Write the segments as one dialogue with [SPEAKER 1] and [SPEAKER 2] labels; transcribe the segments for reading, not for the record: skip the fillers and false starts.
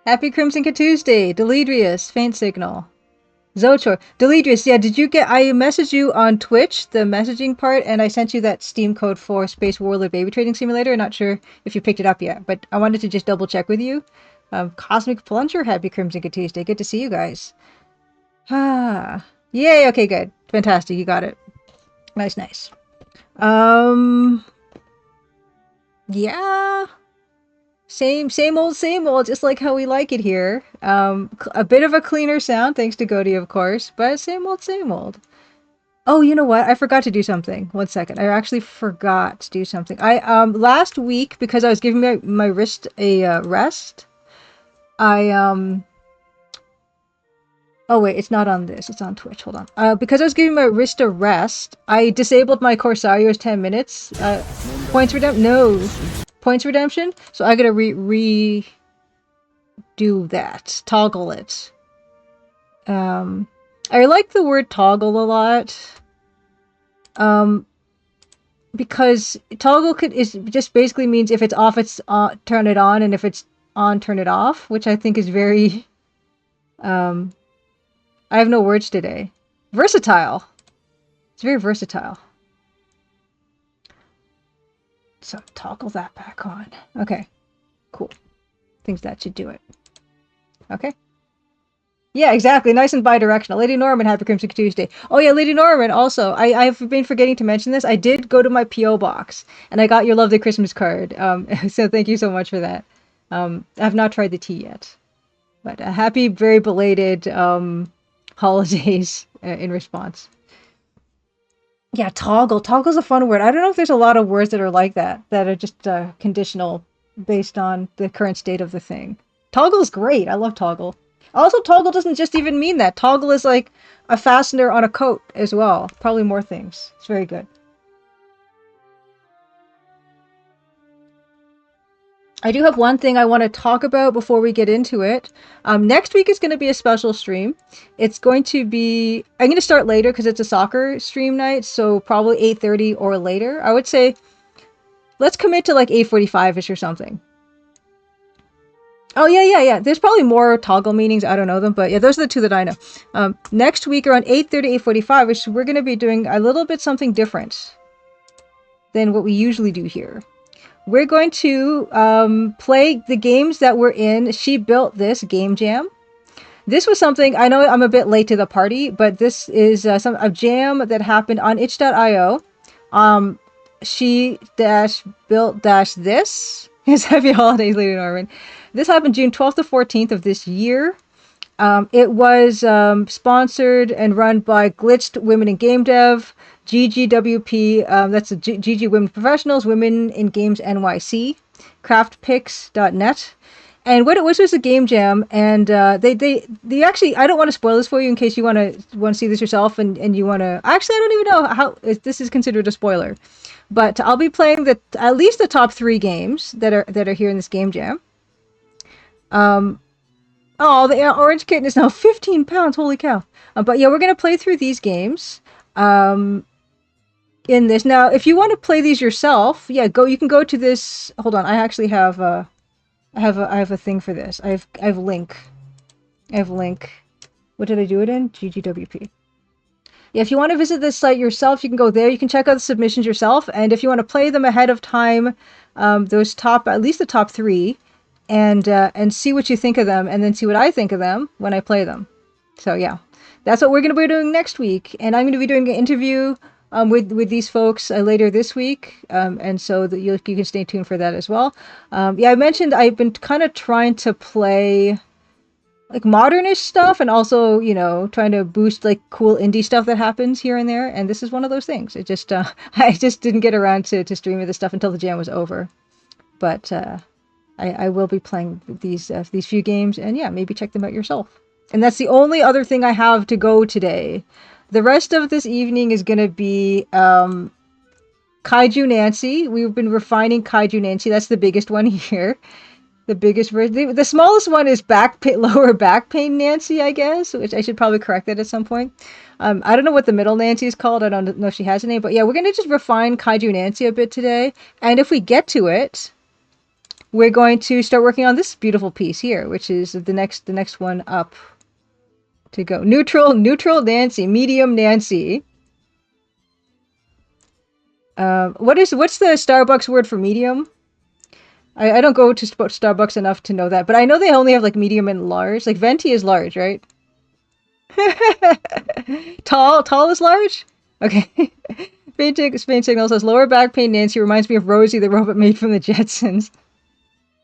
[SPEAKER 1] Happy Crimson Tuesday. Deledrius, faint signal. Zochor. Deledrius, yeah, did you get... I messaged you on Twitch, the messaging part, and I sent you that Steam code for Space Warlord Baby Trading Simulator. Not sure if you picked it up yet, but I wanted to just double check with you. Cosmic Plunger, happy Crimson Tuesday. Good to see you guys. Ah. Yay, okay, good. Fantastic, you got it. Nice, nice. Yeah. Same old, just like how we like it here. A bit of a cleaner sound, thanks to Godi, of course, but same old, same old. Oh, you know what? I forgot to do something. One second. I actually forgot to do something. Last week, because I was giving my wrist a rest, I, oh wait, it's not on this. It's on Twitch. Hold on. Because I was giving my wrist a rest, I disabled my Corsario's 10 minutes. Points redemption? No. Points redemption? So I gotta redo that. Toggle it. I like the word toggle a lot. Because toggle is just basically means if it's off, it's turn it on, and if it's on, turn it off, which I think is very, I have no words today. Versatile. It's very versatile. So toggle that back on. Okay, cool. Thinks that should do it. Okay. Yeah, exactly. Nice and bi-directional. Lady Norman, happy Crimson Tuesday. Oh yeah, Lady Norman, also, I've been forgetting to mention this. I did go to my P.O. box, and I got your lovely Christmas card. So thank you so much for that. I have not tried the tea yet. But a happy, very belated holidays in response. Yeah, toggle. Toggle's a fun word. I don't know if there's a lot of words that are like that are just conditional based on the current state of the thing. Toggle's great. I love toggle. Also, toggle doesn't just even mean that. Toggle is like a fastener on a coat as well. Probably more things. It's very good. I do have one thing I want to talk about before we get into it. Next week is going to be a special stream. It's going to be... I'm going to start later because it's a soccer stream night, so probably 8:30 or later. I would say let's commit to like 8:45-ish or something. Oh, yeah. There's probably more toggle meanings. I don't know them, but yeah, those are the two that I know. Next week around 8:30, 8:45, which we're going to be doing a little bit something different than what we usually do here. We're going to play the games that we're in. She built this game jam. This was something, I know I'm a bit late to the party, but this is a jam that happened on itch.io. She built this. His happy holidays, Lady Norman. This happened June 12th to 14th of this year. It was sponsored and run by Glitched Women in Game Dev, GGWP, that's the GG Women Professionals, Women in Games NYC, craftpicks.net. And what it was a game jam, and they actually, I don't want to spoil this for you in case you want to see this yourself, and you want to, actually I don't even know how if this is considered a spoiler, but I'll be playing at least the top 3 games that are here in this game jam. Oh, the orange kitten is now 15 pounds. Holy cow. But yeah, we're going to play through these games in this. Now, if you want to play these yourself, yeah, you can go to this. Hold on. I actually have I have a thing for this. I have link. What did I do it in? GGWP. Yeah, if you want to visit this site yourself, you can go there. You can check out the submissions yourself. And if you want to play them ahead of time, those at least the top 3, and see what you think of them, and then see what I think of them when I play them. So yeah, that's what we're going to be doing next week, and I'm going to be doing an interview with these folks later this week, and so that you can stay tuned for that as well. Yeah, I mentioned I've been kind of trying to play like modernish stuff, and also, you know, trying to boost like cool indie stuff that happens here and there, and this is one of those things. It just I just didn't get around to streaming this stuff until the jam was over, but I will be playing these few games, and yeah, maybe check them out yourself. And that's the only other thing I have to go today. The rest of this evening is going to be Kaiju Nancy. We've been refining Kaiju Nancy. That's the biggest one here. The biggest version. The smallest one is lower back pain Nancy, I guess, which I should probably correct that at some point. I don't know what the middle Nancy is called. I don't know if she has a name, but yeah, we're going to just refine Kaiju Nancy a bit today. And if we get to it, we're going to start working on this beautiful piece here, which is the next one up to go. Neutral Nancy, medium Nancy. What's the Starbucks word for medium? I don't go to Starbucks enough to know that, but I know they only have like medium and large. Like venti is large, right? Tall is large? Okay. Spain Signal says lower back pain Nancy reminds me of Rosie, the robot made from the Jetsons.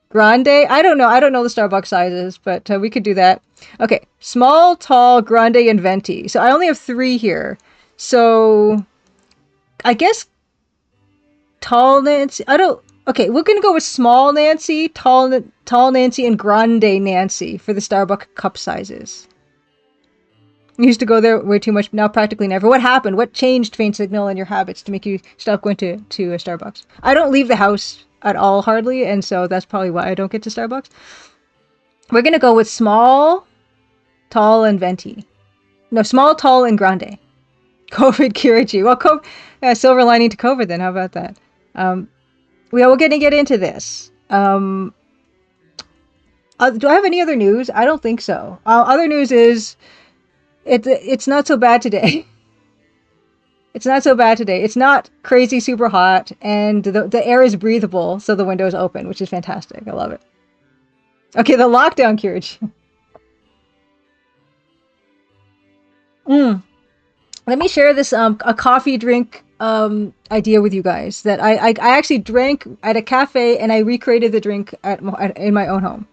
[SPEAKER 1] Grande? I don't know. I don't know the Starbucks sizes, but we could do that. Okay. Small, tall, grande, and venti. So I only have 3 here. So I guess tall Nancy. I don't. Okay, we're gonna go with small Nancy, tall Nancy, and grande Nancy for the Starbucks cup sizes. You used to go there way too much. Now practically never. What happened? What changed, Faint Signal, in your habits to make you stop going to a Starbucks? I don't leave the house at all, hardly, and so that's probably why I don't get to Starbucks. We're gonna go with small, tall, and venti. No, small, tall, and grande. COVID Kiriji. Well, silver lining to COVID then. How about that? We're going to get into this. Do I have any other news? I don't think so. Other news is it's not so bad today. It's not so bad today. It's not crazy super hot, and the air is breathable, so the window is open, which is fantastic. I love it. Okay, the lockdown, Kiriji. Let me share this a coffee drink idea with you guys that I actually drank at a cafe, and I recreated the drink in my own home.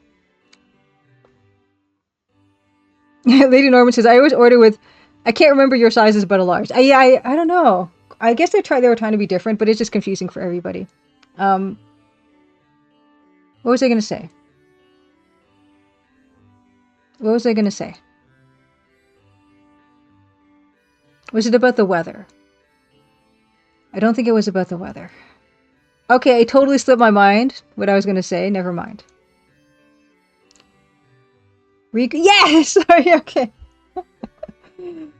[SPEAKER 1] Lady Norman says I always order with, I can't remember your sizes, but a large. I don't know. I guess they were trying to be different, but it's just confusing for everybody. What was I gonna say? What was I gonna say? Was it about the weather? I don't think it was about the weather. Okay, I totally slipped my mind what I was going to say. Never mind. Yes! Sorry, okay.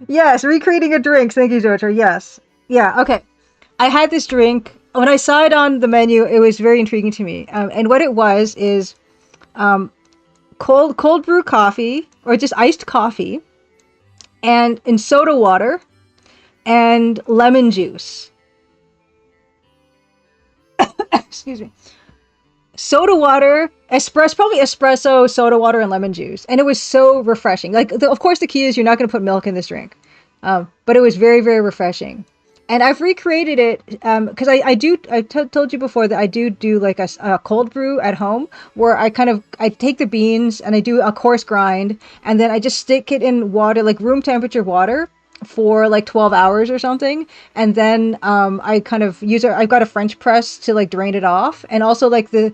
[SPEAKER 1] Yes, recreating a drink. Thank you, Jojo. Yes. Yeah, okay. I had this drink. When I saw it on the menu, it was very intriguing to me. And what it was is cold brew coffee, or just iced coffee, and in soda water, and lemon juice. Excuse me. Soda water, probably espresso, soda water, and lemon juice. And it was so refreshing. Like, of course, the key is you're not going to put milk in this drink. But it was very, very refreshing. And I've recreated it because I told you before that I do like a cold brew at home where I take the beans and I do a coarse grind, and then I just stick it in water, like room temperature water, for like 12 hours or something, and then I kind of use I've got a French press to like drain it off, and also like the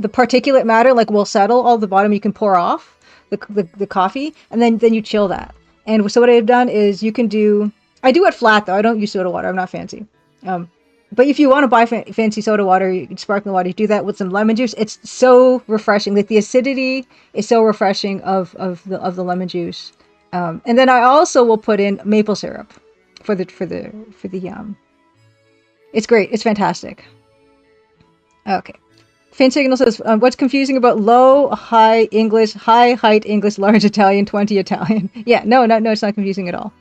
[SPEAKER 1] particulate matter like will settle all the bottom. You can pour off the coffee, and then you chill that. And so what I've done is I do it flat though. I don't use soda water. I'm not fancy. But if you want to buy fancy soda water, sparkling water, you do that with some lemon juice. It's so refreshing. Like the acidity is so refreshing of the lemon juice. And then I also will put in maple syrup for the It's great. It's fantastic. Okay. Faint Signal says, what's confusing about low, high English, high height English, large Italian, 20 Italian? Yeah, no, it's not confusing at all.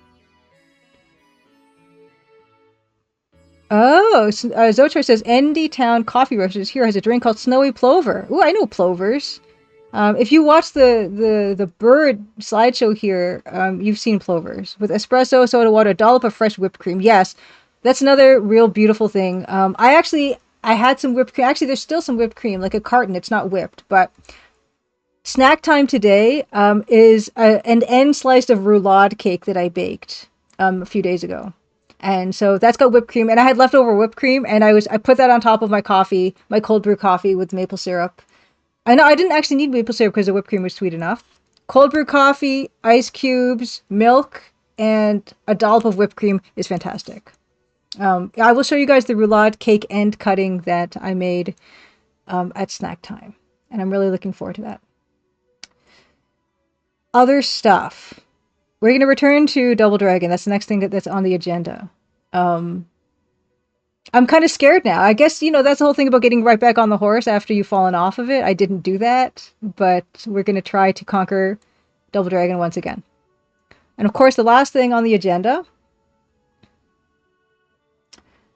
[SPEAKER 1] Oh, Zochar says, Endy Town Coffee Roasters here has a drink called Snowy Plover. Ooh, I know plovers. If you watch the bird slideshow here, you've seen plovers with espresso, soda water, a dollop of fresh whipped cream. Yes, that's another real beautiful thing. I had some whipped cream. Actually, there's still some whipped cream, like a carton. It's not whipped, but snack time today is an end slice of roulade cake that I baked a few days ago. And so that's got whipped cream, and I had leftover whipped cream, and I put that on top of my coffee, my cold brew coffee with maple syrup. I know I didn't actually need maple syrup because the whipped cream was sweet enough. Cold brew coffee, ice cubes, milk, and a dollop of whipped cream is fantastic. I will show you guys the roulade cake end cutting that I made at snack time, and I'm really looking forward to that. Other stuff. We're going to return to Double Dragon. That's the next thing that's on the agenda. I'm kind of scared now. I guess, that's the whole thing about getting right back on the horse after you've fallen off of it. I didn't do that, but we're going to try to conquer Double Dragon once again. And of course, the last thing on the agenda.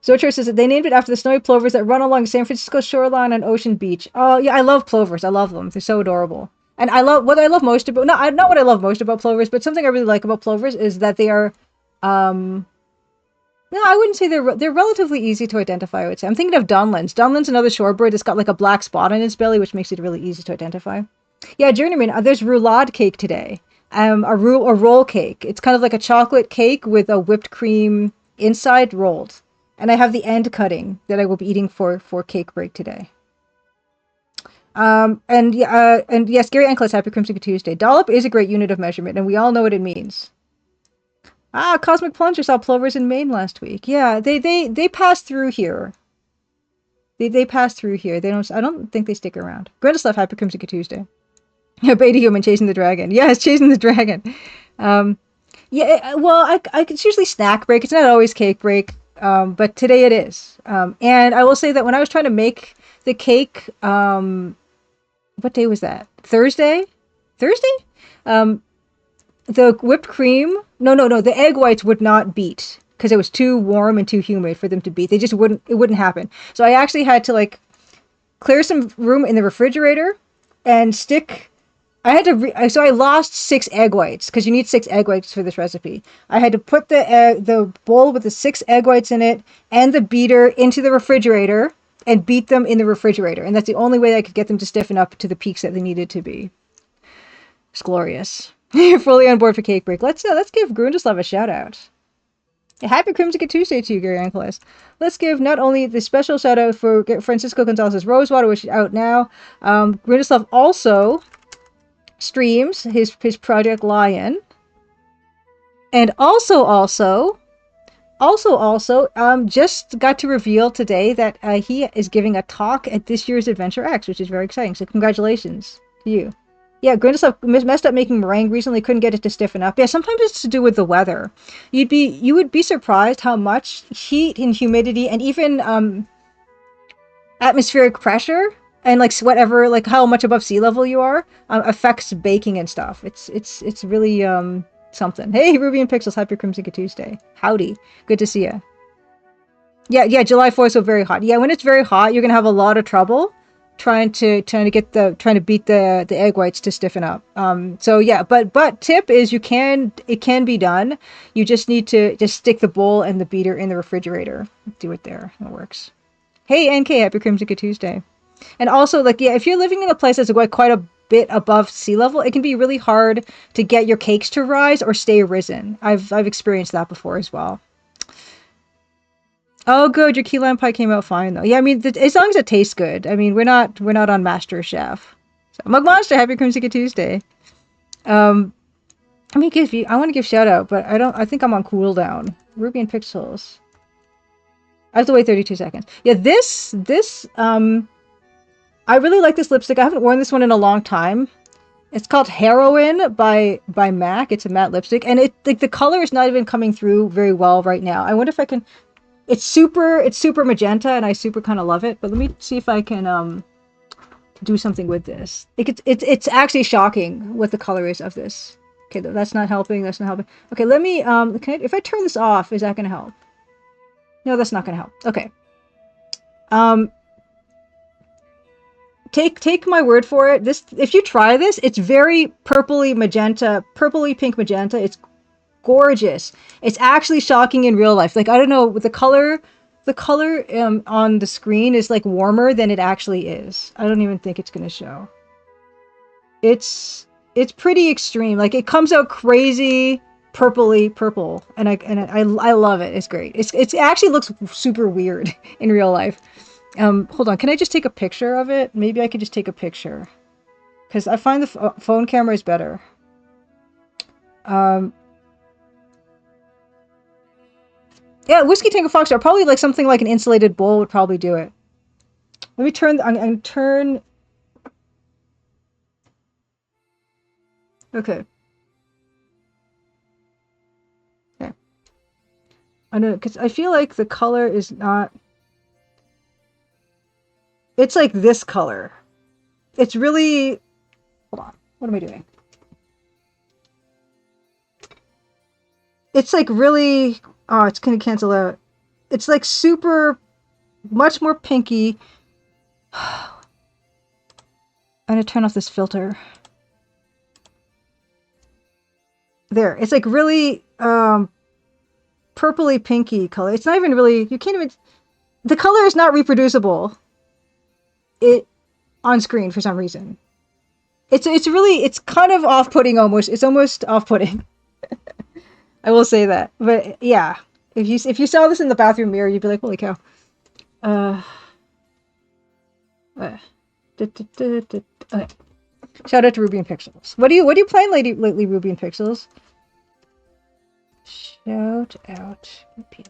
[SPEAKER 1] Zochar says that they named it after the snowy plovers that run along San Francisco shoreline on Ocean Beach. Oh, yeah, I love plovers. I love them. They're so adorable. And what I love most about, not what I love most about plovers, but something I really like about plovers is that they are, um, no, I wouldn't say they're relatively easy to identify, I would say. I'm thinking of dunlins. Dunlin's another shorebird that's got like a black spot on its belly, which makes it really easy to identify. Yeah, Journeyman, there's roulade cake today. A roll cake. It's kind of like a chocolate cake with a whipped cream inside rolled. And I have the end cutting that I will be eating for cake break today. And yes, Gary Ankles, happy Crimson Tuesday. Dollop is a great unit of measurement, and we all know what it means. Ah, Cosmic Plunger saw plovers in Maine last week. Yeah, they pass through here. They pass through here. I don't think they stick around. Grendislav, happy Crimson Tuesday. Yeah, Beta Human chasing the dragon. Yeah, it's chasing the dragon. Well, it's usually snack break. It's not always cake break. But today it is. And I will say that when I was trying to make the cake, what day was that? Thursday? Thursday? The whipped cream, no, the egg whites would not beat because it was too warm and too humid for them to beat. It wouldn't happen. So I actually had to like clear some room in the refrigerator and stick. So I lost 6 egg whites because you need 6 egg whites for this recipe. I had to put the bowl with the 6 egg whites in it and the beater into the refrigerator and beat them in the refrigerator. And that's the only way I could get them to stiffen up to the peaks that they needed to be. It's glorious. You're fully on board for cake break. Let's give Grundislav a shout out. Happy Crimson Tuesday to you, Gary Angeles. Let's give not only the special shout out for Francisco Gonzalez's Rosewater, which is out now. Grundislav also streams his Project Lion, and also just got to reveal today that he is giving a talk at this year's Adventure X, which is very exciting. So congratulations to you. Yeah, Grindeslav messed up making meringue recently, couldn't get it to stiffen up. Yeah, sometimes it's to do with the weather. You would be surprised how much heat and humidity and even atmospheric pressure and like whatever, like how much above sea level you are, affects baking and stuff. It's really something. Hey, Ruby and Pixels, happy Crimson Tuesday. Howdy, good to see you. Yeah, July 4th, so very hot. Yeah, when it's very hot, you're gonna have a lot of trouble trying to beat the egg whites to stiffen up. So yeah, but tip is it can be done. You just need to just stick the bowl and the beater in the refrigerator. Do it there. It works. Hey NK, happy Crimson Tuesday. And also, like, yeah, if you're living in a place that's like quite a bit above sea level, it can be really hard to get your cakes to rise or stay risen. I've experienced that before as well. Oh, good. Your key lime pie came out fine, though. Yeah, I mean, as long as it tastes good. I mean, we're not on Master Chef. So, Mug Monster, happy Crimson Tuesday. I want to give shout out, but I think I'm on cooldown. Ruby and Pixels. I have to wait 32 seconds. Yeah, I really like this lipstick. I haven't worn this one in a long time. It's called Heroine by MAC. It's a matte lipstick, and the color is not even coming through very well right now. I wonder if I can. It's super magenta, and I super kind of love it. But let me see if I can do something with this. It's actually shocking what the color is of this. Okay, that's not helping. That's not helping. Okay, let me if I turn this off, is that going to help? No, that's not going to help. Okay. Take my word for it. If you try this, it's very purpley pink magenta. It's gorgeous. It's actually shocking in real life. Like, I don't know, the color on the screen is like warmer than it actually is. I don't even think it's gonna show. It's pretty extreme. Like, it comes out crazy purpley purple, and I love it. It's great. It actually looks super weird in real life. Hold on. Can I just take a picture of it? Maybe I could just take a picture, because I find the phone camera is better. Yeah, Whiskey Tango Foxtrot, probably like something like an insulated bowl would probably do it. Let me turn. I'm turn. Okay. Yeah. I know, because I feel like the color is not. It's like this color. It's really... Hold on. What am I doing? It's like really... Oh, it's going to cancel out. It's like super... Much more pinky. I'm going to turn off this filter. There. It's like really purpley pinky color. It's not even really... You can't even... The color is not reproducible. On screen for some reason. It's really... It's kind of off-putting almost. It's almost off-putting. I will say that. But yeah. If you saw this in the bathroom mirror, you'd be like, holy cow. Okay. Shout out to Ruby and Pixels. What are you playing lately, Ruby and Pixels? Shout out Ruby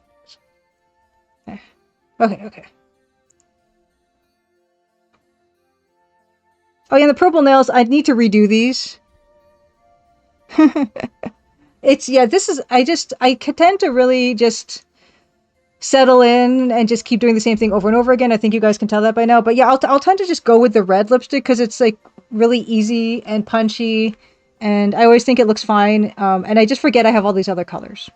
[SPEAKER 1] and Pixels. Okay. Oh yeah, the purple nails, I need to redo these. I tend to really just settle in and just keep doing the same thing over and over again. I think you guys can tell that by now. But yeah, I'll tend to just go with the red lipstick because it's like really easy and punchy, and I always think it looks fine. And I just forget I have all these other colors.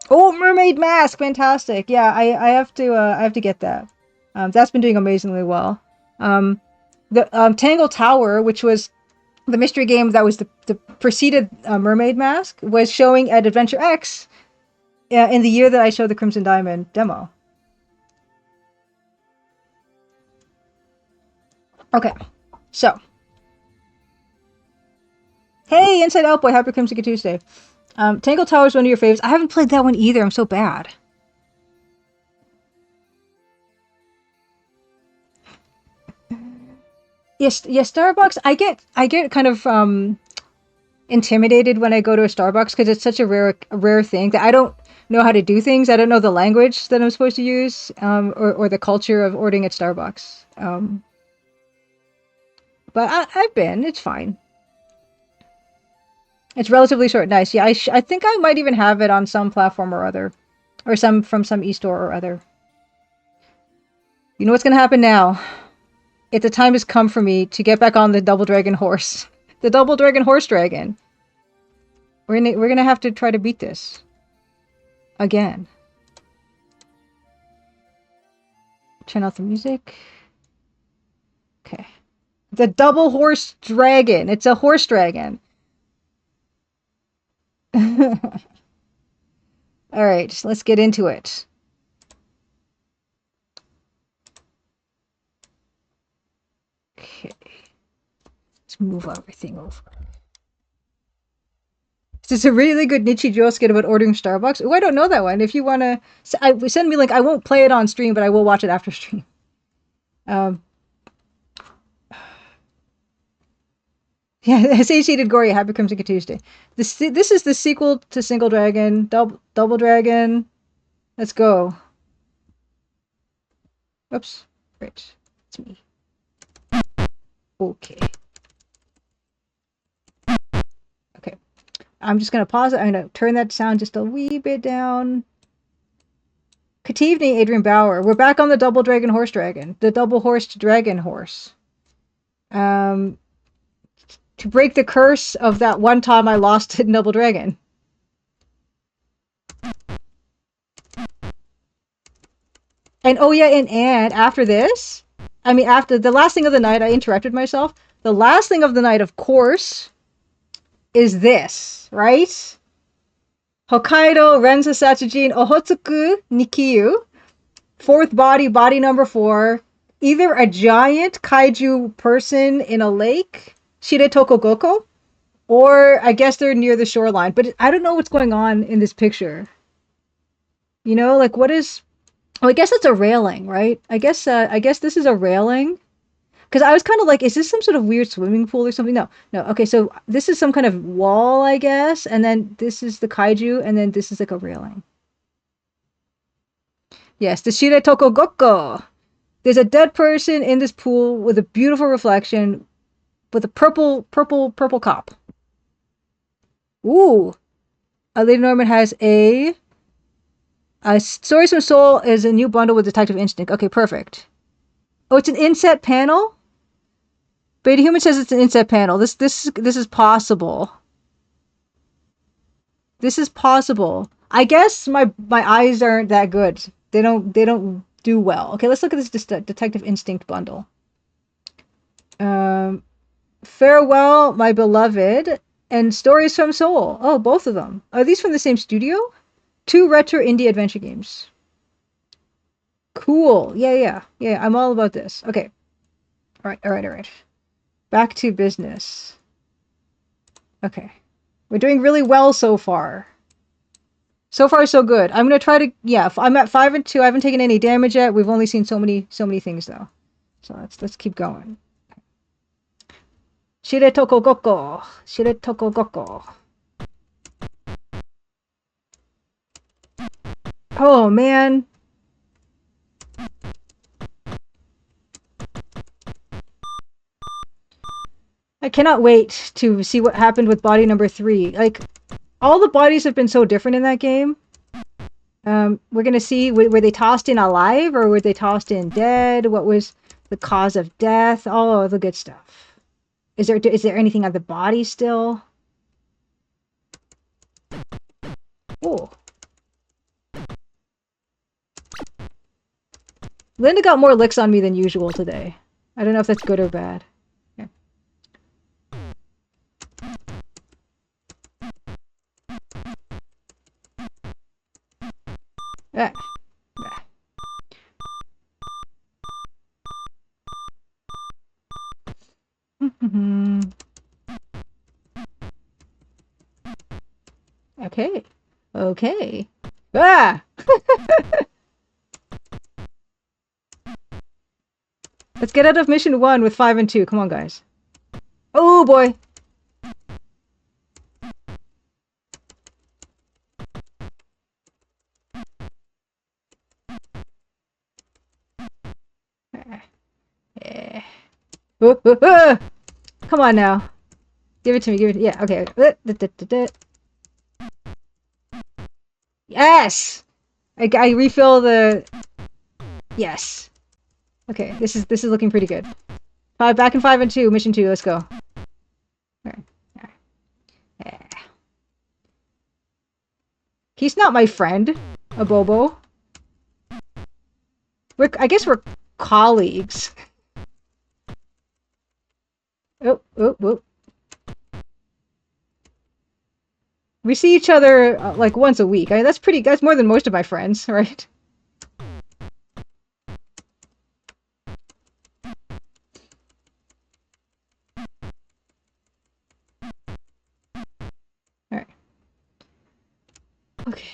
[SPEAKER 1] Oh, mermaid mask, fantastic! Yeah, I have to get that. That's been doing amazingly well. The Tangle Tower, which was the mystery game that was the preceded mermaid mask, was showing at Adventure X. In the year that I showed the Crimson Diamond demo. Okay, so. Hey, Inside Out Boy, happy Crimson Tuesday. Tangle Tower is one of your faves. I haven't played that one either. I'm so bad. Yes, Starbucks. I get kind of intimidated when I go to a Starbucks because it's such a rare thing that I don't know how to do things. I don't know the language that I'm supposed to use, or the culture of ordering at Starbucks. But I've been. It's fine. It's relatively short. Nice. Yeah, I think I might even have it on some platform or other, or from some e-store or other. You know what's gonna happen now? The time has come for me to get back on the Double Dragon horse, the Double Dragon horse dragon. We're gonna have to try to beat this. Again. Turn off the music. Okay. The double horse dragon. It's a horse dragon. Alright, so let's get into it. Okay. Let's move everything over. It's a really good Nichijou skit about ordering Starbucks. Oh, I don't know that one. If you want to send me a link, I won't play it on stream, but I will watch it after stream. Yeah, satiated Gory, happy Crimson Tuesday. This is the sequel to Single Dragon, Double Dragon. Let's go. Oops. Right. It's me. Okay. Okay. I'm just going to pause it. I'm going to turn that sound just a wee bit down. Good evening, Adrian Bauer. We're back on the Double Dragon Horse Dragon. The Double Horsed Dragon Horse. To break the curse of that one time I lost in Double Dragon. And oh yeah, and after this, I mean after the last thing of the night, I interrupted myself. The last thing of the night, of course, is this, right? Hokkaidō Rensa Satsujin Okhotsk ni Kiyu. Fourth body number 4. Either a giant kaiju person in a lake, Shiretoko Goko, or I guess they're near the shoreline. But I don't know what's going on in this picture. You know, like what is... Oh, I guess it's a railing, right? I guess this is a railing. Because I was kind of like, is this some sort of weird swimming pool or something? No. Okay, so this is some kind of wall, I guess. And then this is the kaiju, and then this is like a railing. Yes, the Shiretoko Gokko. There's a dead person in this pool with a beautiful reflection with a purple cop. Ooh. Lady Norman has a Stories from Seoul is a new bundle with Detective Instinct. Okay, perfect. Oh, it's an inset panel? Beta Human says it's an inset panel. This is possible. This is possible. I guess my eyes aren't that good. They don't do well. Okay, let's look at this Detective Instinct bundle. Farewell, My Beloved, and Stories from Seoul. Oh, both of them. Are these from the same studio? 2 retro indie adventure games. Cool. Yeah. I'm all about this. Okay. All right. Back to business. Okay. We're doing really well so far. So far, so good. I'm gonna try to. Yeah, I'm at 5 and 2. I haven't taken any damage yet. We've only seen so many things though. So let's keep going. Shiretoko Goko. Shiretoko Goko. Oh man. I cannot wait to see what happened with body number 3. Like, all the bodies have been so different in that game. We're gonna see, were they tossed in alive or were they tossed in dead? What was the cause of death? All of the good stuff. Is there anything on the body still? Oh. Linda got more licks on me than usual today. I don't know if that's good or bad. Yeah. Ah. Ah. Okay. Okay. Ah! Let's get out of mission 1 with 5 and 2. Come on, guys. Oh, boy. Yeah. Come on now. Give it to me. Give it. Yeah. Okay. Yes. I refill the. Yes. Okay. This is looking pretty good. Back in 5 and 2. Mission 2. Let's go. Okay. Yeah. He's not my friend, a Bobo. I guess we're colleagues. Oh. We see each other like once a week. I mean, that's more than most of my friends, right? All right. Okay.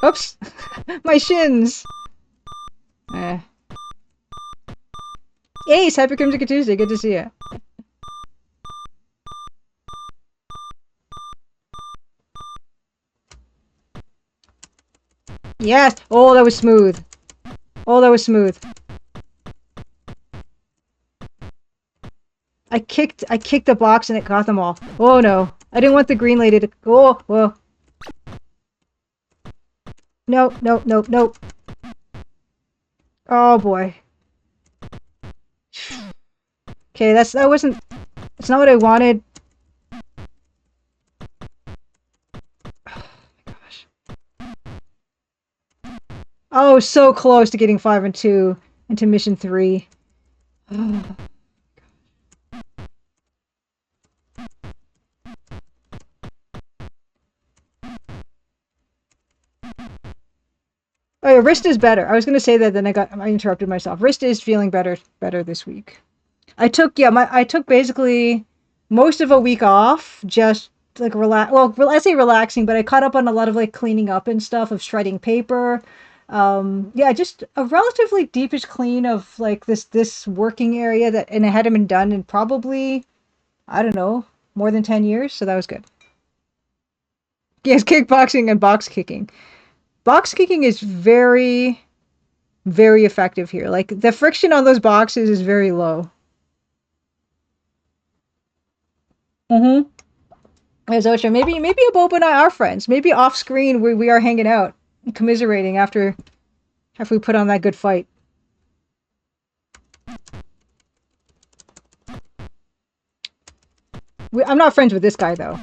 [SPEAKER 1] Oops! My shins! Ace! Happy Crimson Tuesday, good to see you. Yes! Oh, that was smooth. Oh, that was smooth. I kicked the box and it caught them all. Oh no. I didn't want the green lady to... Oh, whoa. No. Oh boy. Okay, that's not what I wanted. Oh my gosh. Oh, so close to getting 5 and 2 into mission 3. Oh. Oh yeah, wrist is better. I was gonna say that, then I interrupted myself. Wrist is feeling better this week. I took basically most of a week off, just like I say relaxing, but I caught up on a lot of like cleaning up and stuff, of shredding paper. Yeah, just a relatively deepish clean of like this working area and it hadn't been done in probably, I don't know, more than 10 years, so that was good. Yes, kickboxing and box kicking. Box kicking is very, very effective here. Like, the friction on those boxes is very low. As Ocha, maybe Abobo and I are friends. Maybe off screen we are hanging out, commiserating after we put on that good fight. I'm not friends with this guy though.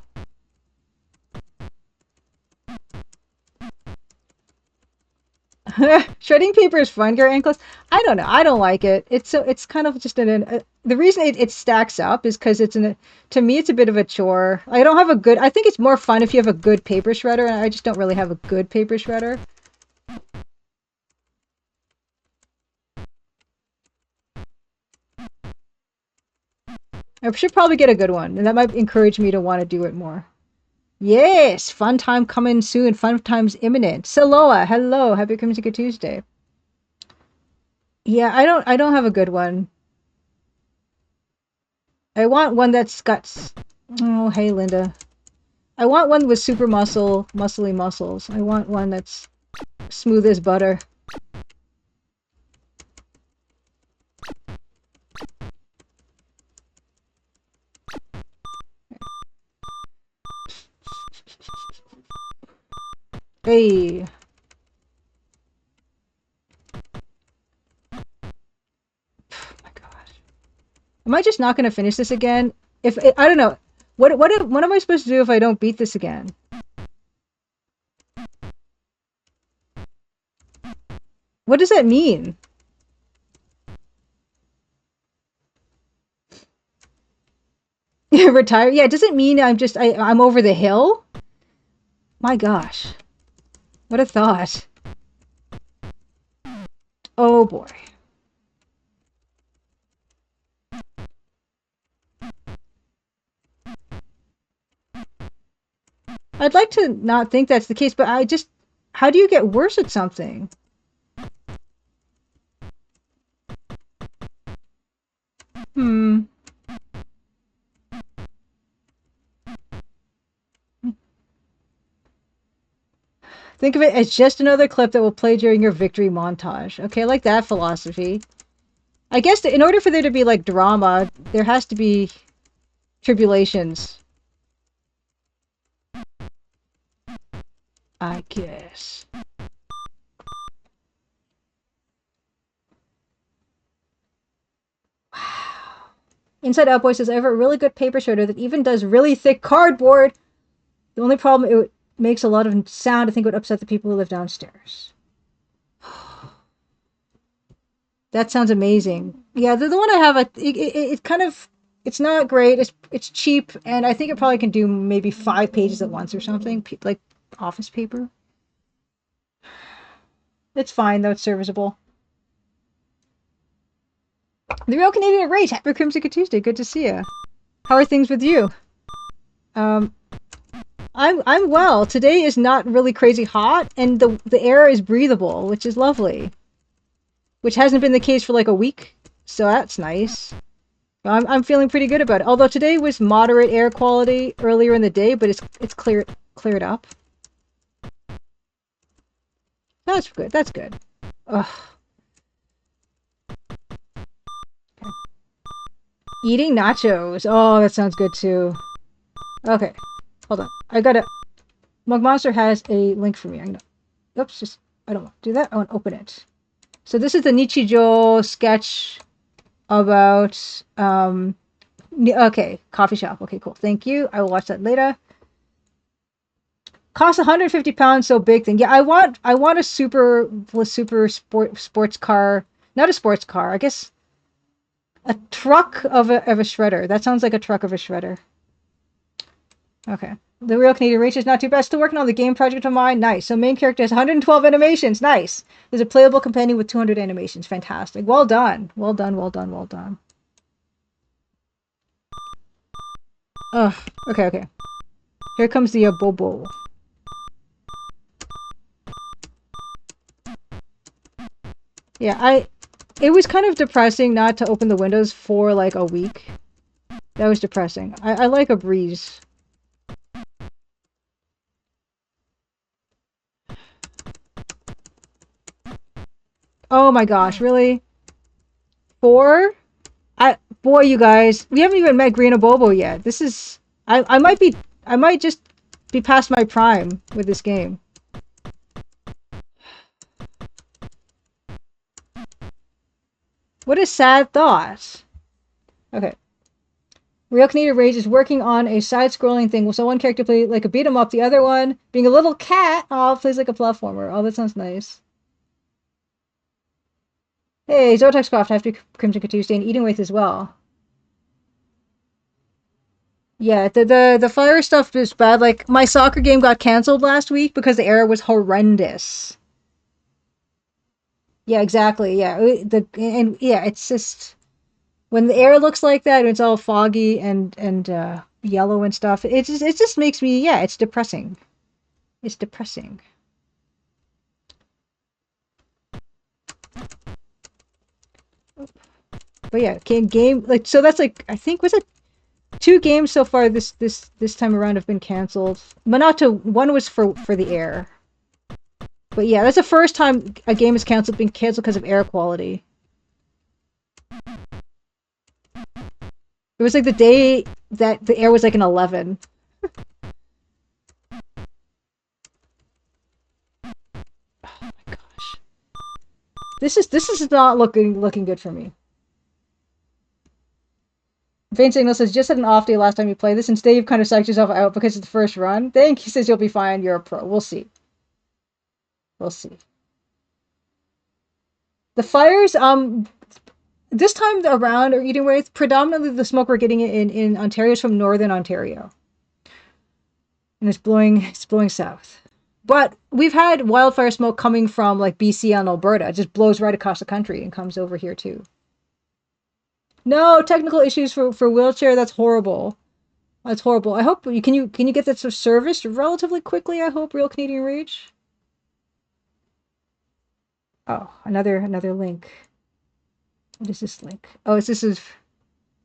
[SPEAKER 1] Shredding paper is fun, Gary Ankles. I don't know. I don't like it. It's kind of just the reason it stacks up is because to me it's a bit of a chore. I don't have a good. I think it's more fun if you have a good paper shredder, and I just don't really have a good paper shredder. I should probably get a good one, and that might encourage me to want to do it more. Yes, fun time coming soon. Fun time's imminent. Saloa, hello, happy Crimson Tuesday. Yeah, I don't have a good one. I want one that's got. Oh, hey, Linda. I want one with super muscly muscles. I want one that's smooth as butter. Hey. Oh my gosh. Am I just not going to finish this again? I don't know. What am I supposed to do if I don't beat this again? What does that mean? Retire? Yeah, does it mean I'm over the hill? My gosh. What a thought. Oh boy. I'd like to not think that's the case, but how do you get worse at something? Think of it as just another clip that will play during your victory montage. Okay, I like that philosophy. I guess in order for there to be like drama, there has to be tribulations. I guess. Wow. Inside Out Boy says, I have a really good paper shredder that even does really thick cardboard. The only problem, it makes a lot of sound. I think it would upset the people who live downstairs. That sounds amazing. Yeah, the one I have, it kind of, it's not great. It's cheap, and I think it probably can do maybe 5 pages at once or something, like office paper. It's fine, though. It's serviceable. The Real Canadian Rage. Happy Crimson Tuesday. Good to see you. How are things with you? I'm well. Today is not really crazy hot, and the air is breathable, which is lovely. Which hasn't been the case for like a week, so that's nice. I'm feeling pretty good about it. Although today was moderate air quality earlier in the day, but it's cleared up. That's good. That's good. Ugh. Okay. Eating nachos. Oh, that sounds good too. Okay, hold on. I gotta. Mug Monster has a link for me. I'm gonna. Oops, I don't want to do that. I want to open it. So this is the Nichijou sketch about okay, coffee shop. Okay, cool. Thank you. I will watch that later. Costs 150 pounds, so big thing. Yeah, I want a super sports car. Not a sports car. I guess a truck of a shredder. That sounds like a truck of a shredder. Okay. The Real Canadian Rage is not too bad. Still working on the game project of mine. Nice. So main character has 112 animations. Nice. There's a playable companion with 200 animations. Fantastic. Well done. Well done. Well done. Well done. Ugh. Okay. Okay. Here comes the Abobo. Yeah, it was kind of depressing not to open the windows for like a week. That was depressing. I like a breeze. Oh my gosh, really? 4? Boy, you guys, we haven't even met Green Abobo yet. This is, I might be, I might just be past my prime with this game. What a sad thought. Okay. Real Canadian Rage is working on a side-scrolling thing. So one character play like a beat 'em up, the other one being a little cat. Oh, plays like a platformer. Oh, that sounds nice. Hey, Zotexcroft, I have to be Crimson Tuesday and Eating With as well. Yeah, the fire stuff is bad. Like, my soccer game got cancelled last week because the error was horrendous. Yeah, exactly. Yeah, it's just when the air looks like that, it's all foggy and yellow and stuff. It just makes me, yeah, it's depressing. It's depressing. But yeah, game like so that's like I think was it 2 games so far this time around have been canceled. But not to one was for the air. But yeah, that's the first time a game is been canceled because of air quality. It was like the day that the air was like an 11. Oh my gosh. This is not looking good for me. Vane Signal says, just had an off day last time you played this, and today you've kind of psyched yourself out because it's the first run. Thank you, says you'll be fine, you're a pro. We'll see. We'll see. The fires, this time around are eating away. Predominantly the smoke we're getting in Ontario is from northern Ontario. And it's blowing south. But we've had wildfire smoke coming from like BC and Alberta. It just blows right across the country and comes over here too. No technical issues for wheelchair. That's horrible. That's horrible. I hope can you get that serviced relatively quickly. I hope Real Canadian Rage. Oh, another link. What is this link? Oh, this is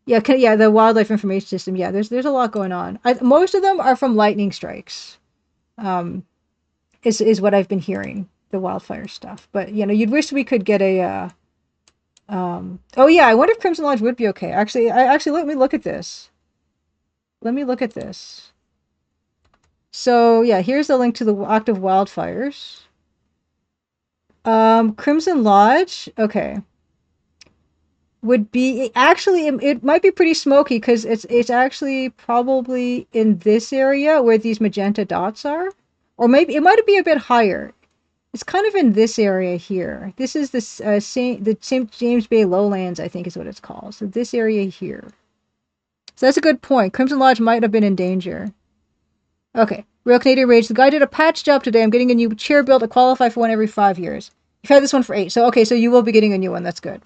[SPEAKER 1] yeah, the wildlife information system. Yeah, there's a lot going on. Most of them are from lightning strikes. Is what I've been hearing, the wildfire stuff. But you know, you'd wish we could get a oh yeah, I wonder if Crimson Lodge would be okay. Actually, let me look at this. Let me look at this. So yeah, here's the link to the active wildfires. Crimson Lodge, okay. Would be actually it might be pretty smoky because it's actually probably in this area where these magenta dots are, or maybe it might be a bit higher. It's kind of in this area here. This is the St. James Bay Lowlands, I think is what it's called. So this area here. So that's a good point. Crimson Lodge might have been in danger. Okay. Real Canadian Rage. The guy did a patch job today. I'm getting a new chair built to qualify for one every 5 years. You've had this one for 8. So, okay, so you will be getting a new one. That's good.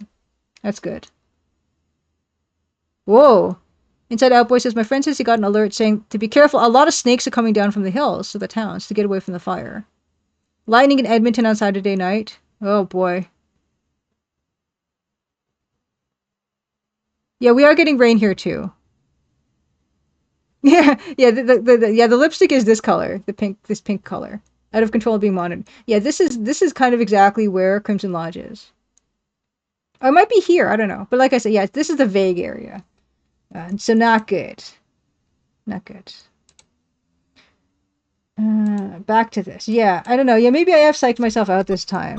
[SPEAKER 1] That's good. Whoa. Inside Out Boy says, my friend says he got an alert saying to be careful. A lot of snakes are coming down from the hills to the towns to get away from the fire. Lightning in Edmonton on Saturday night. Oh, boy. Yeah, we are getting rain here, too. Yeah, the lipstick is this color, this pink color. Out of control being monitored. Yeah, this is kind of exactly where Crimson Lodge is. Or it might be here, I don't know. But like I said, yeah, this is the vague area. So not good. Not good. Back to this. Yeah, I don't know. Yeah, maybe I have psyched myself out this time.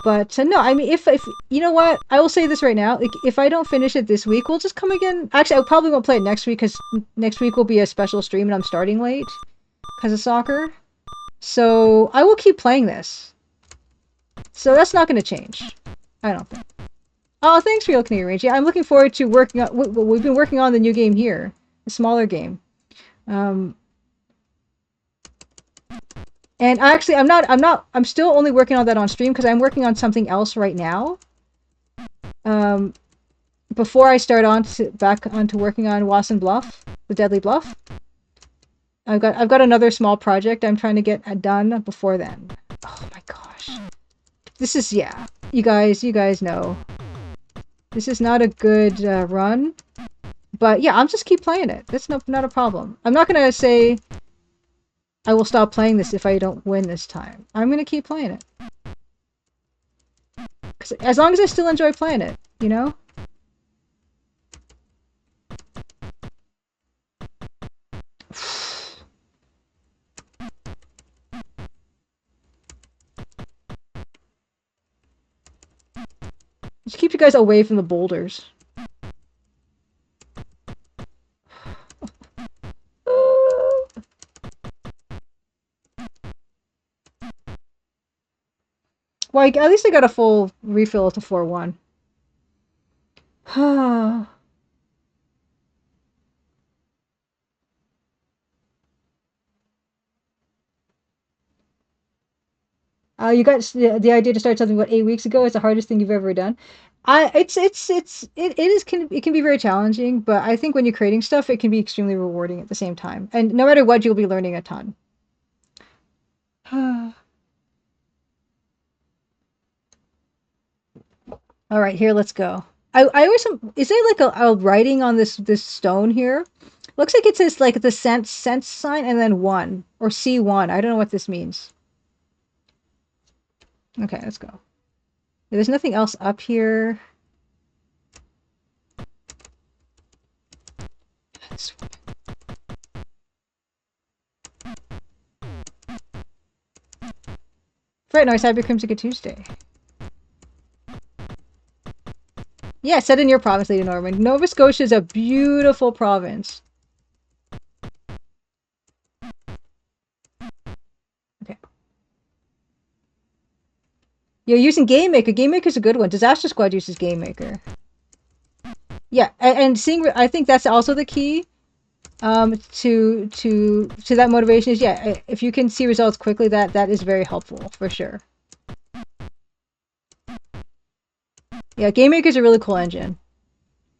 [SPEAKER 1] But no, I mean, if you know what, I will say this right now. Like, if I don't finish it this week, we'll just come again. Actually, I probably won't play it next week because next week will be a special stream and I'm starting late because of soccer. So I will keep playing this. So that's not going to change. I don't think. Oh, thanks, Real Canadian Rage. Yeah, I'm looking forward to working on. We've been working on the new game here, a smaller game. And actually, I'm still only working on that on stream because I'm working on something else right now. Before I start back onto working on Wasson Bluff, the Deadly Bluff. I've got another small project I'm trying to get done before then. Oh my gosh. This is, yeah, you guys know. This is not a good run. But yeah, I'll just keep playing it. That's not a problem. I'm not going to say I will stop playing this if I don't win this time. I'm going to keep playing it. Because as long as I still enjoy playing it, you know? Just keep you guys away from the boulders. Well, at least I got a full refill to 4-1. You got the idea to start something about 8 weeks ago. It's the hardest thing you've ever done. It can be very challenging, but I think when you're creating stuff, it can be extremely rewarding at the same time. And no matter what, you'll be learning a ton. All right, here, let's go. I always, is there like a writing on this stone here? Looks like it says like the sense sign and then 1 or C1. I don't know what this means. Okay, let's go. There's nothing else up here. Right, nice. Happy Crimson Tuesday. Yeah, set in your province, Lady Norman. Nova Scotia is a beautiful province. Okay. You're using Game Maker. Game Maker's a good one. Disaster Squad uses Game Maker. Yeah, and seeing, I think that's also the key to that motivation is, yeah, if you can see results quickly, that is very helpful for sure. Yeah, Game Maker is a really cool engine.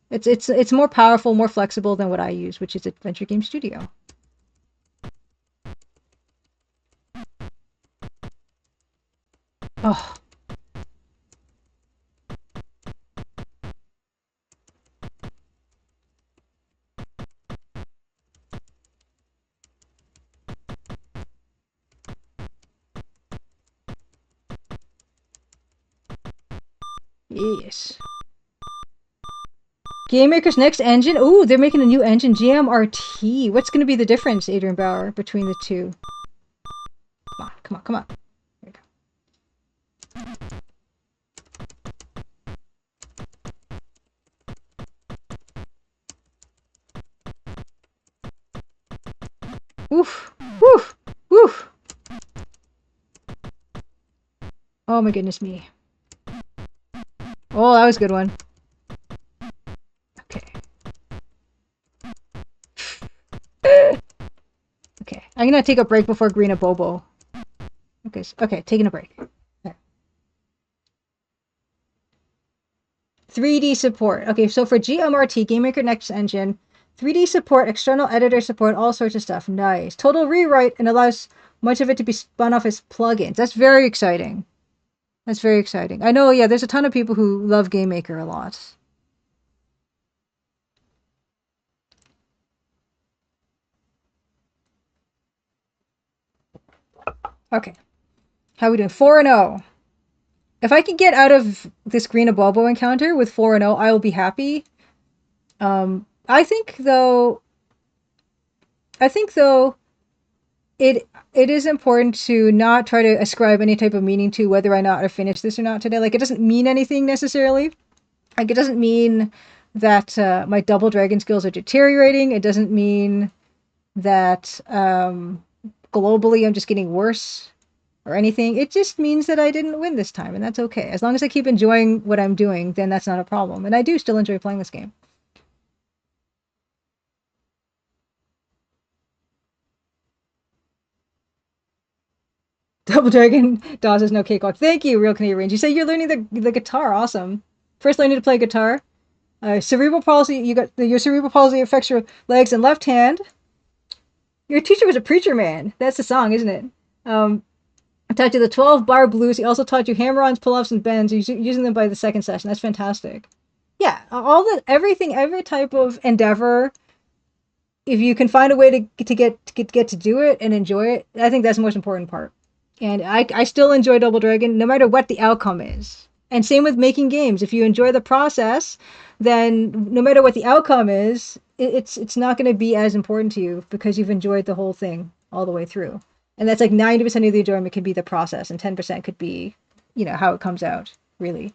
[SPEAKER 1] It's more powerful, more flexible than what I use, which is Adventure Game Studio. Oh. Yes. Game Maker's next engine. Ooh, they're making a new engine, GMRT. What's going to be the difference, Adrian Bauer, between the two? Come on, come on, come on. There you go. Oof, woof, woof. Oh my goodness me. Oh, that was a good one. Okay. Okay, I'm gonna take a break before Green a Bobo. Okay, taking a break. Okay. 3D support. Okay, so for GMRT, Game Maker Next Engine, 3D support, external editor support, all sorts of stuff. Nice. Total rewrite and allows much of it to be spun off as plugins. That's very exciting. That's very exciting. I know, yeah, there's a ton of people who love Game Maker a lot. Okay. How are we doing? 4-0. If I can get out of this Green Abobo encounter with 4-0, I will be happy. I think though it is important to not try to ascribe any type of meaning to whether or not I finish this or not today. Like, it doesn't mean anything necessarily. Like, it doesn't mean that my double dragon skills are deteriorating. It doesn't mean that globally I'm just getting worse or anything. It just means that I didn't win this time, and that's okay. As long as I keep enjoying what I'm doing, then that's not a problem. And I do still enjoy playing this game. Double Dragon Dawes is no cakewalk. Thank you, Real Canadian Range. You say you're learning the guitar. Awesome. First learning to play guitar. Cerebral palsy. Your cerebral palsy affects your legs and left hand. Your teacher was a preacher man. That's the song, isn't it? I taught you the 12-bar blues. He also taught you hammer-ons, pull-ups, and bends, using them by the second session. That's fantastic. Yeah, everything, every type of endeavor. If you can find a way to get to do it and enjoy it, I think that's the most important part. And I still enjoy Double Dragon, no matter what the outcome is. And same with making games. If you enjoy the process, then no matter what the outcome is, it's not going to be as important to you because you've enjoyed the whole thing all the way through. And that's like 90% of the enjoyment could be the process, and 10% could be, how it comes out, really.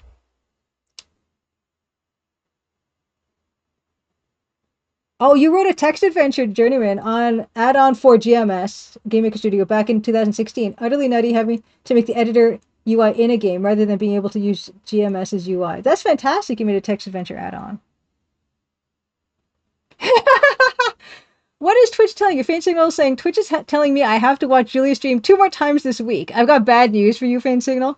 [SPEAKER 1] Oh, you wrote a text adventure, Journeyman, on add-on for GMS, Game Maker Studio, back in 2016. Utterly nutty having to make the editor UI in a game rather than being able to use GMS as UI. That's fantastic. You made a text adventure add-on. What is Twitch telling you? Faint Signal saying Twitch is telling me I have to watch Julia stream 2 more times this week. I've got bad news for you, Faint Signal.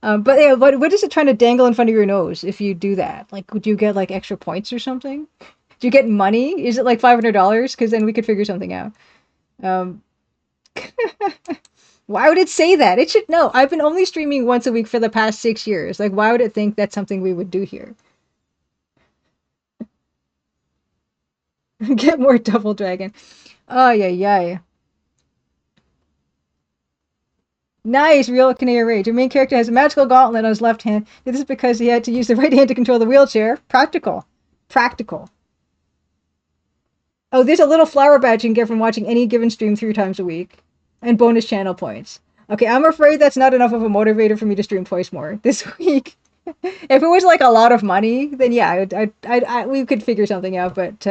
[SPEAKER 1] But yeah, what is it trying to dangle in front of your nose if you do that? Like, would you get like extra points or something? Do you get money? Is it like $500? Because then we could figure something out. Um, why would it say that? It should know. I've been only streaming once a week for the past 6 years. Like, why would it think that's something we would do here? Get more Double Dragon. Oh, yeah. Nice, real Canadian Rage. Your main character has a magical gauntlet on his left hand. This is because he had to use the right hand to control the wheelchair. Practical. Practical. Oh, there's a little flower badge you can get from watching any given stream 3 times a week. And bonus channel points. Okay, I'm afraid that's not enough of a motivator for me to stream twice more this week. If it was like a lot of money, then yeah, we could figure something out. But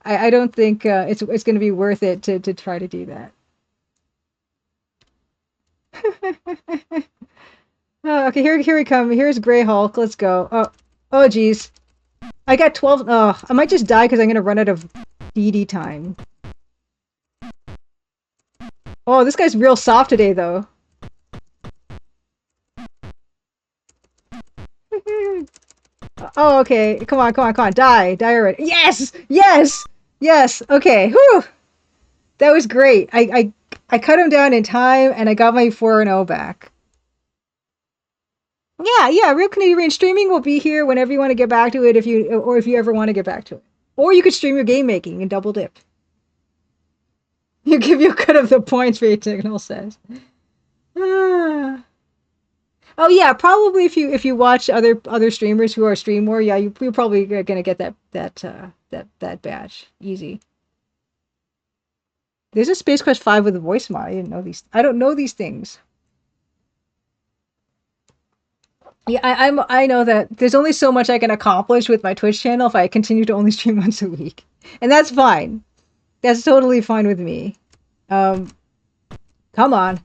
[SPEAKER 1] I don't think it's going to be worth it to try to do that. Oh, okay, here we come. Here's Grey Hulk. Let's go. Oh, geez. I got 12. Oh, I might just die because I'm going to run out of DD time. Oh, this guy's real soft today, though. Oh, okay. Come on. Die already. Yes. Okay. Whew. That was great. I cut him down in time, and I got my 4-0 back. Yeah. Real Canadian Streaming will be here whenever you want to get back to it, if you ever want to get back to it. Or you could stream your game making and double dip. You give you a cut of the points, Fate Signal says. Oh yeah, probably if you watch other streamers who are stream more, yeah, you're probably gonna get that badge easy. There's a Space Quest 5 with a voice mod. I don't know these things. Yeah, I know that there's only so much I can accomplish with my Twitch channel if I continue to only stream once a week, and that's fine. That's totally fine with me. Come on.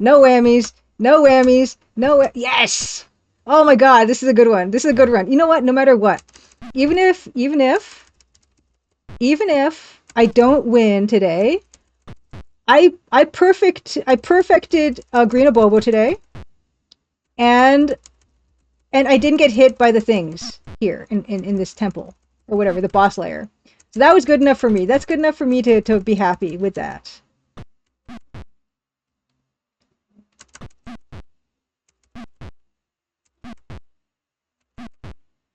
[SPEAKER 1] No whammies. Yes! Oh my god, this is a good one. This is a good run. You know what? No matter what. Even if I don't win today, I perfected Green Abobo today. And I didn't get hit by the things here in this temple. Or whatever, the boss layer. So that was good enough for me. That's good enough for me to be happy with that.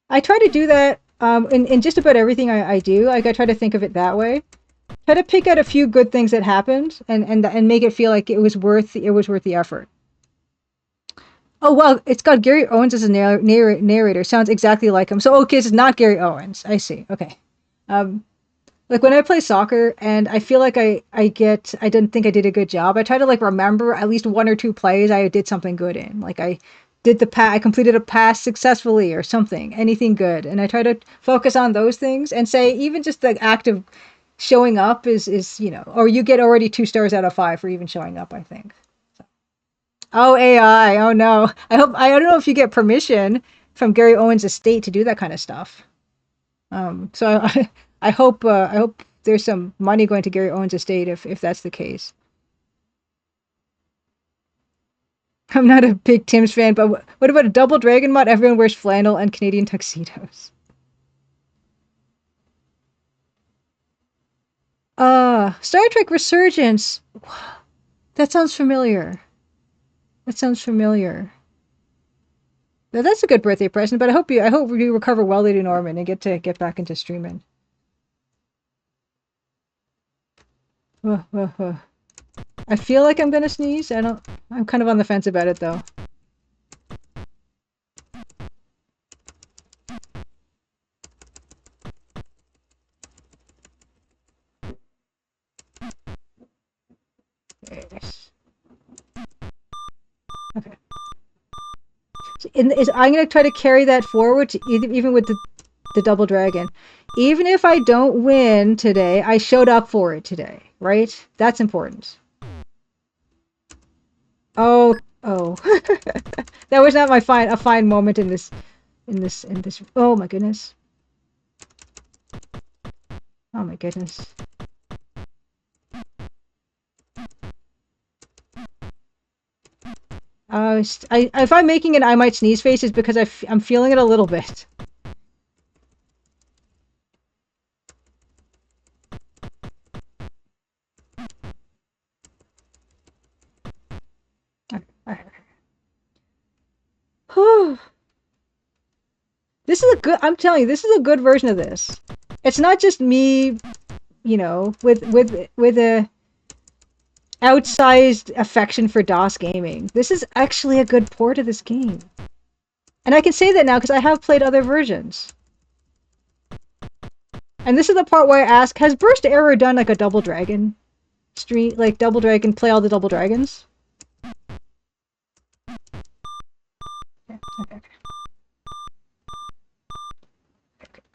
[SPEAKER 1] I try to do that in just about everything I do. Like, I try to think of it that way. Try to pick out a few good things that happened and make it feel like it was worth the effort. Oh wow, it's got Gary Owens as a narrator. Sounds exactly like him. So okay, it's not Gary Owens. I see. Okay. Like when I play soccer and I feel like I didn't think I did a good job, I try to like remember at least 1 or 2 plays I did something good in. Like I completed a pass successfully or something, anything good. And I try to focus on those things and say even just the act of showing up is or you get already 2 stars out of 5 for even showing up, I think. So. Oh, AI. Oh no. I don't know if you get permission from Gary Owens' estate to do that kind of stuff. So I hope there's some money going to Gary Owens' estate if that's the case. I'm not a big Tim's fan, but what about a Double Dragon mod? Everyone wears flannel and Canadian tuxedos. Star Trek Resurgence. That sounds familiar. Now, that's a good birthday present, but I hope you recover well, Lady Norman, and get back into streaming. I feel like I'm gonna sneeze. I'm kind of on the fence about it though. Yes. Okay. So I'm gonna try to carry that forward to even with the double dragon. Even if I don't win today, I showed up for it today, right? That's important. Oh, oh. That was not a fine moment in this. Oh my goodness. Oh my goodness. If I'm making an I might sneeze face, it's because I'm feeling it a little bit. This is a good, I'm telling you, this is a good version of this. It's not just me, you know, with a outsized affection for DOS gaming. This is actually a good port of this game. And I can say that now because I have played other versions. And this is the part where I ask, has Burst ever done like a Double Dragon stream, like Double Dragon, play all the Double Dragons?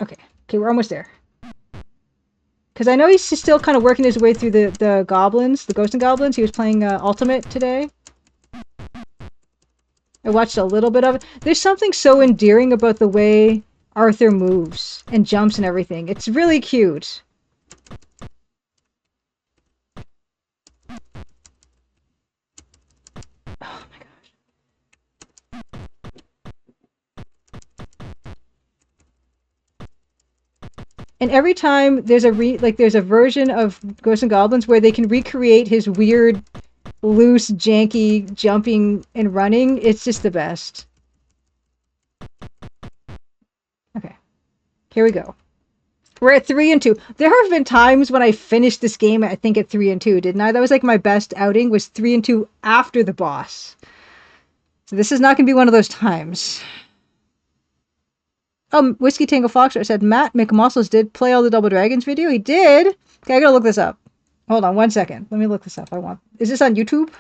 [SPEAKER 1] Okay, we're almost there. Because I know he's still kind of working his way through the goblins, the Ghosts and Goblins. He was playing Ultimate today. I watched a little bit of it. There's something so endearing about the way Arthur moves and jumps and everything. It's really cute. Oh my gosh. And every time there's a version of Ghosts and Goblins where they can recreate his weird, loose, janky jumping and running, it's just the best. Okay, here we go. We're at 3 and 2. There have been times when I finished this game, I think at 3 and 2, didn't I? That was like my best outing, was 3 and 2 after the boss. So this is not going to be one of those times. Whiskey Tango Foxtrot said Matt McMuscles did play all the Double Dragons video. He did. Okay, I gotta look this up. Hold on 1 second. Let me look this up. Is this on YouTube?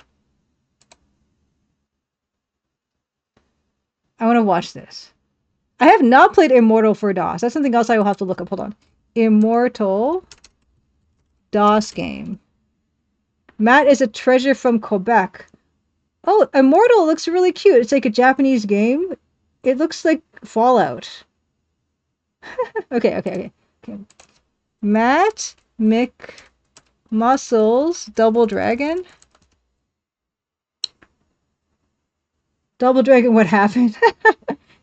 [SPEAKER 1] I want to watch this. I have not played Immortal for DOS. That's something else I will have to look up. Hold on. Immortal DOS game. Matt is a treasure from Quebec. Oh, Immortal looks really cute. It's like a Japanese game. It looks like Fallout. Okay. Matt McMuscles Double Dragon. Double Dragon, what happened?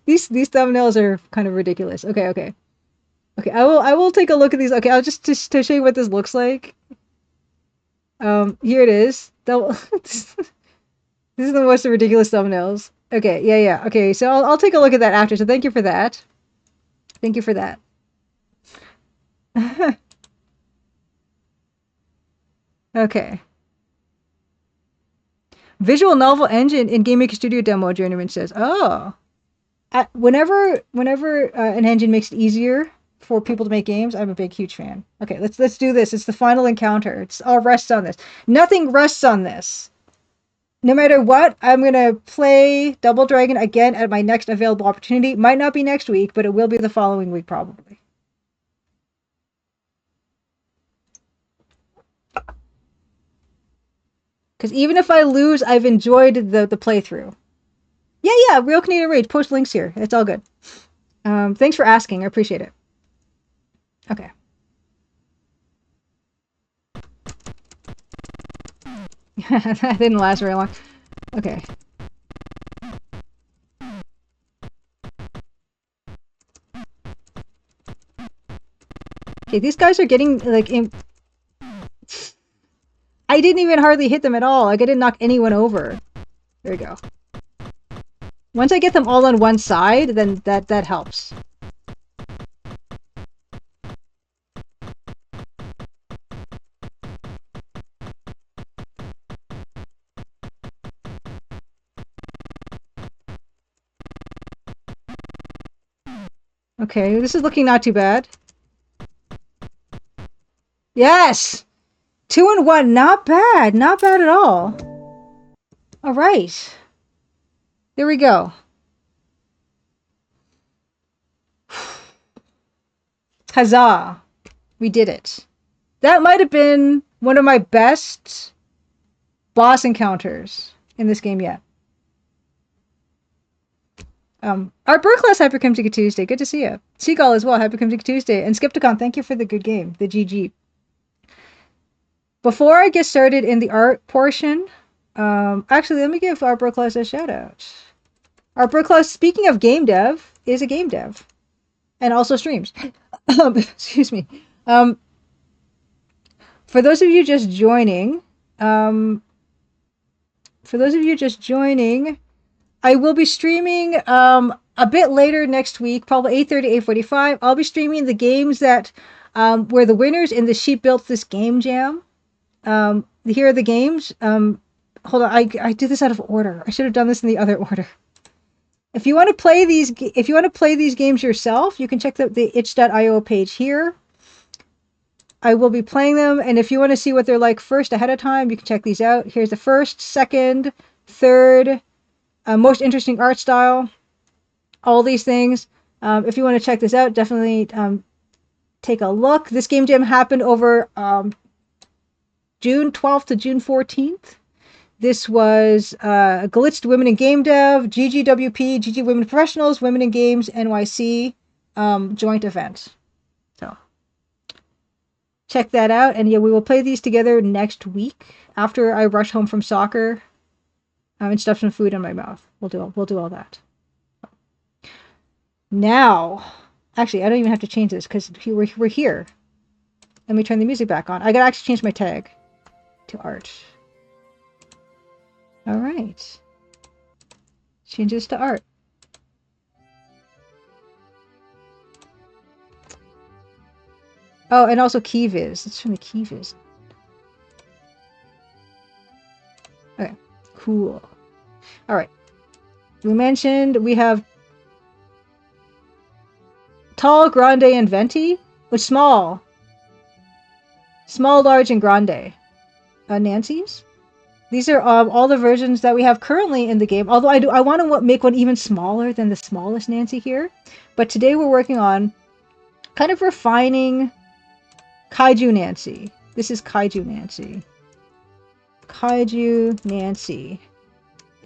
[SPEAKER 1] These thumbnails are kind of ridiculous. Okay. I will take a look at these. Okay, I'll just to show you what this looks like. Here it is. This is the most ridiculous thumbnails. Okay, yeah. Okay, so I'll take a look at that after. So thank you for that. Thank you for that. Okay. Visual novel engine in Game Maker Studio demo, Journeyman says. Oh. Whenever an engine makes it easier for people to make games, I'm a big, huge fan. Okay, let's do this. It's the final encounter. It's all rests on this. Nothing rests on this. No matter what, I'm going to play Double Dragon again at my next available opportunity. Might not be next week, but it will be the following week, probably. Because even if I lose, I've enjoyed the playthrough. Yeah, Real Canadian Rage. Post links here. It's all good. Thanks for asking. I appreciate it. Okay. That didn't last very long. Okay. Okay, these guys are getting, like, I didn't even hardly hit them at all. Like, I didn't knock anyone over. There we go. Once I get them all on one side, then that helps. Okay, this is looking not too bad. Yes! 2 and 1, not bad. Not bad at all. All right. There we go. Huzzah! We did it. That might have been one of my best boss encounters in this game yet. Art Burklas, happy Crimson Tuesday. Good to see you. Seagull as well, happy Crimson Tuesday. And Skepticon, thank you for the good game, the GG. Before I get started in the art portion, actually, let me give Art Burklas a shout out. Art Burklas, speaking of game dev, is a game dev. And also streams. Excuse me. For those of you just joining, I will be streaming a bit later next week, probably 8:30, 8:45. I'll be streaming the games that were the winners in the She Built This Game Jam. Here are the games. Hold on, I did this out of order. I should have done this in the other order. If you want to play these games yourself, you can check the itch.io page here. I will be playing them, and if you want to see what they're like first ahead of time, you can check these out. Here's the first, second, third, most interesting art style, all these things. If you want to check this out, definitely take a look. This game jam happened over June 12th to June 14th. This was Glitched Women in Game Dev, GGWP, GG Women Professionals, Women in Games, NYC joint event. So check that out. And yeah, we will play these together next week after I rush home from soccer and stuff some food in my mouth. We'll do all that. Now, actually, I don't even have to change this because we're here. Let me turn the music back on. I gotta actually change my tag to art. All right. Change this to art. Oh, and also KeyViz. Let's turn the KeyViz. Okay, cool. All right. We mentioned we have tall, grande, and venti, with small. Small, large, and grande. Nancy's. These are all the versions that we have currently in the game. Although I want to make one even smaller than the smallest Nancy here. But today we're working on kind of refining Kaiju Nancy. This is Kaiju Nancy. Kaiju Nancy.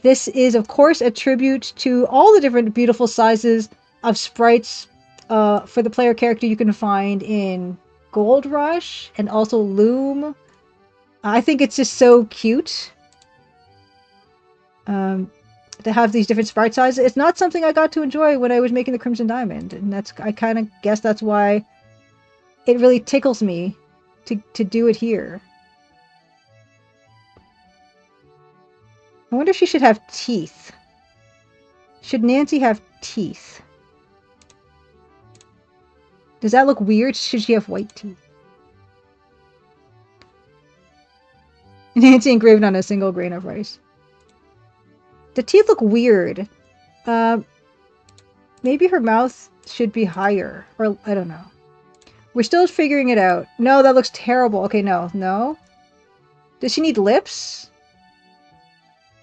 [SPEAKER 1] This is, of course, a tribute to all the different beautiful sizes of sprites for the player character you can find in Gold Rush and also Loom. I think it's just so cute. To have these different sprite sizes. It's not something I got to enjoy when I was making the Crimson Diamond, and I kind of guess that's why it really tickles me to do it here. I wonder if she should have teeth. Should Nancy have teeth? Does that look weird? Should she have white teeth? Nancy engraved on a single grain of rice. The teeth look weird. Maybe her mouth should be higher. Or, I don't know. We're still figuring it out. No, that looks terrible. Okay, no. No? Does she need lips?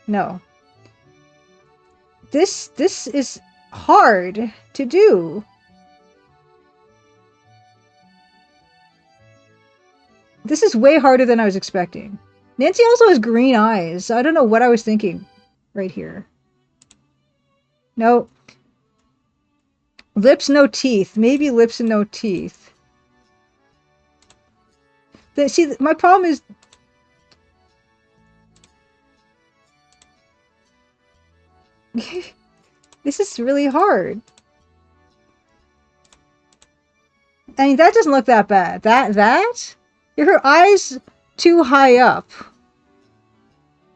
[SPEAKER 1] No. This is hard to do. This is way harder than I was expecting. Nancy also has green eyes. I don't know what I was thinking right here. No. Lips, no teeth. Maybe lips and no teeth. See, my problem is... This is really hard. I mean, that doesn't look that bad. That? Her eyes too high up.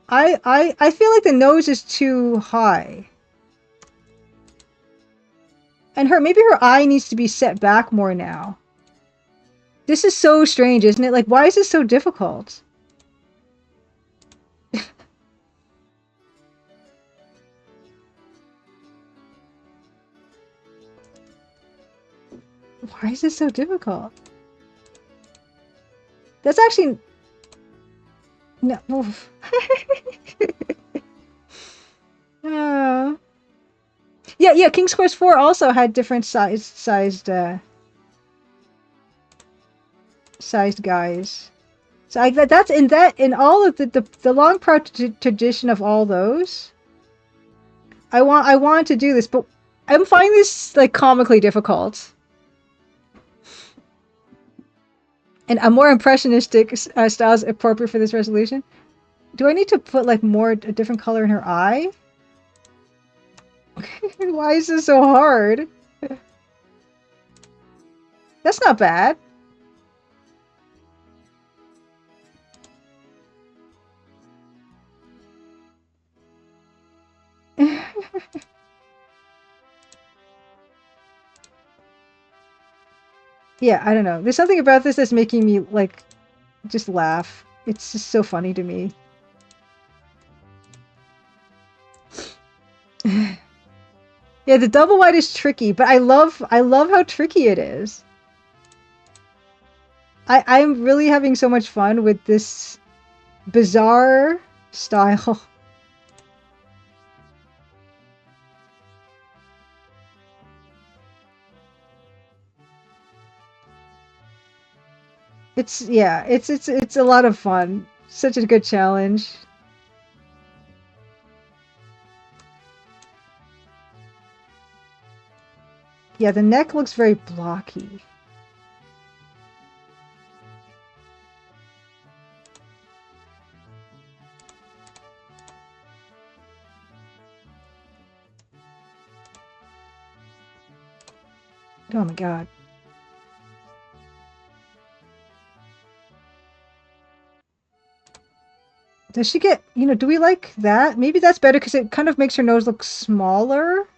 [SPEAKER 1] I feel like the nose is too high. And maybe her eye needs to be set back more now. This is so strange, isn't it? Like, why is this so difficult? Why is this so difficult? That's actually... No. Yeah, King's Quest 4 also had different sized sized guys. So that's in all of the long tradition of all those. I want to do this, but I'm finding this like comically difficult. And a more impressionistic style is appropriate for this resolution. Do I need to put like a different color in her eye? Why is this so hard? That's not bad. Yeah, I don't know. There's something about this that's making me like just laugh. It's just so funny to me. Yeah, the double wide is tricky, but I love how tricky it is. I'm really having so much fun with this bizarre style. It's a lot of fun. Such a good challenge. Yeah, the neck looks very blocky. Oh my god. Does she get, do we like that? Maybe that's better because it kind of makes her nose look smaller,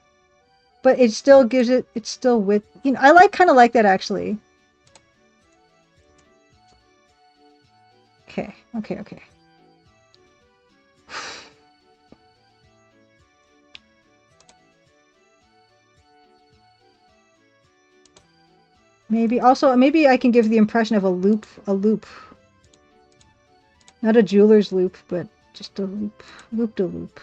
[SPEAKER 1] but it still gives it's still with, I kind of like that actually. Okay, okay, okay. Maybe I can give the impression of a loop. Not a jeweler's loop, but just a loop. Loop-de-loop.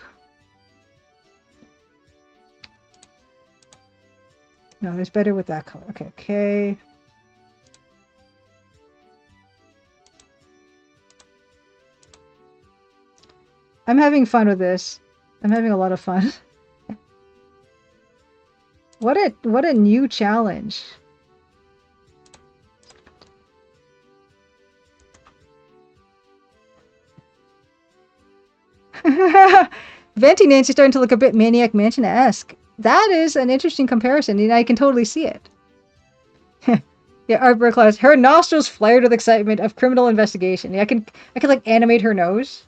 [SPEAKER 1] No, there's better with that color. Okay, okay. I'm having fun with this. I'm having a lot of fun. What a new challenge. Venti Nancy's starting to look a bit Maniac Mansion-esque. That is an interesting comparison, and I can totally see it. Yeah, Art class. Her nostrils flared with excitement of criminal investigation. Yeah, I can like animate her nose.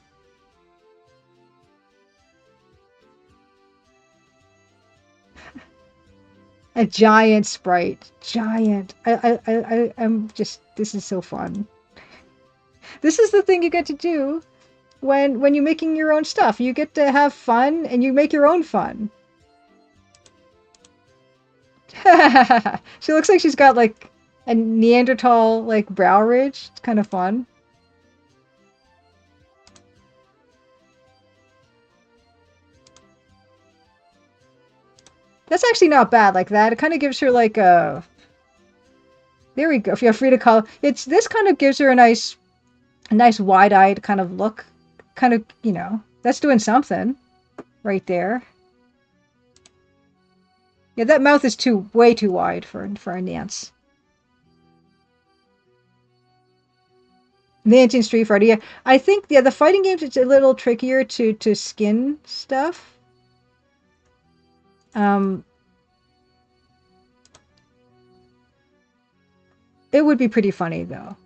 [SPEAKER 1] A giant sprite. Giant. I'm just, this is so fun. This is the thing you get to do when you're making your own stuff. You get to have fun and you make your own fun. She looks like she's got like a Neanderthal like brow ridge. It's kind of fun. That's actually not bad like that. It kind of gives her like a... There we go. If you're free to call... This kind of gives her a nice wide-eyed kind of look. Kind of, that's doing something right there. Yeah, that mouth is way too wide for a Nance. Nancy Street Fighter. Yeah, I think the fighting games it's a little trickier to skin stuff. It would be pretty funny though.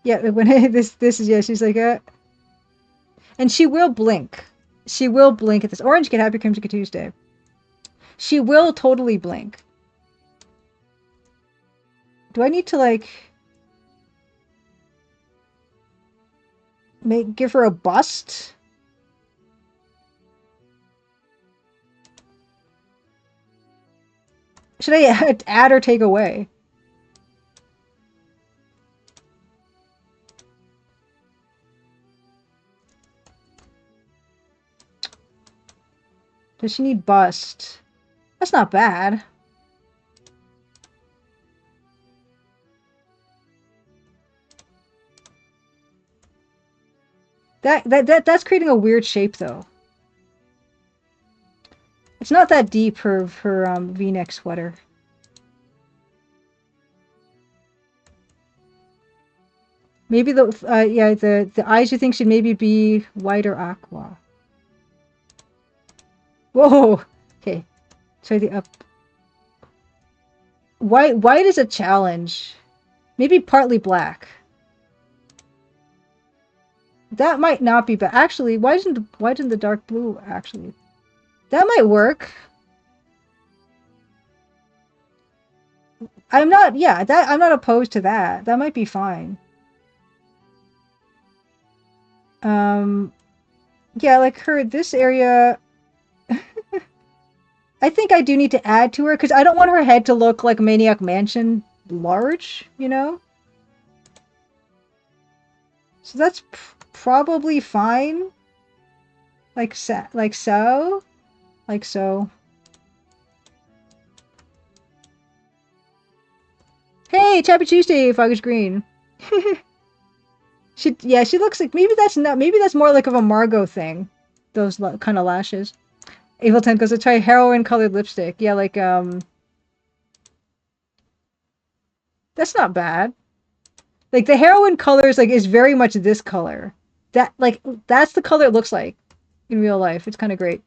[SPEAKER 1] Yeah, when this is she's like and she will blink. She will blink at this. Orange Get Happy Crimson Tuesday. She will totally blink. Do I need to like give her a bust? Should I add or take away? Does she need bust? That's not bad. That's creating a weird shape though. It's not that deep, her V-neck sweater. Maybe the eyes you think should maybe be white or aqua. Whoa. Okay. Try the up. White is a challenge. Maybe partly black. That might not be bad. Actually, why isn't the dark blue actually? That might work. I'm not opposed to that. That might be fine. Yeah, like this area I think I do need to add to her because I don't want her head to look like Maniac Mansion large, you know? So that's probably fine. Like so. Like so. Hey, Chappy Tuesday, Foggish Green. She looks like maybe that's more like of a Margot thing. Those kind of lashes. Evil 10 goes to try heroin colored lipstick. Yeah, like that's not bad. Like the heroin colors is very much this color. That's the color it looks like in real life. It's kind of great.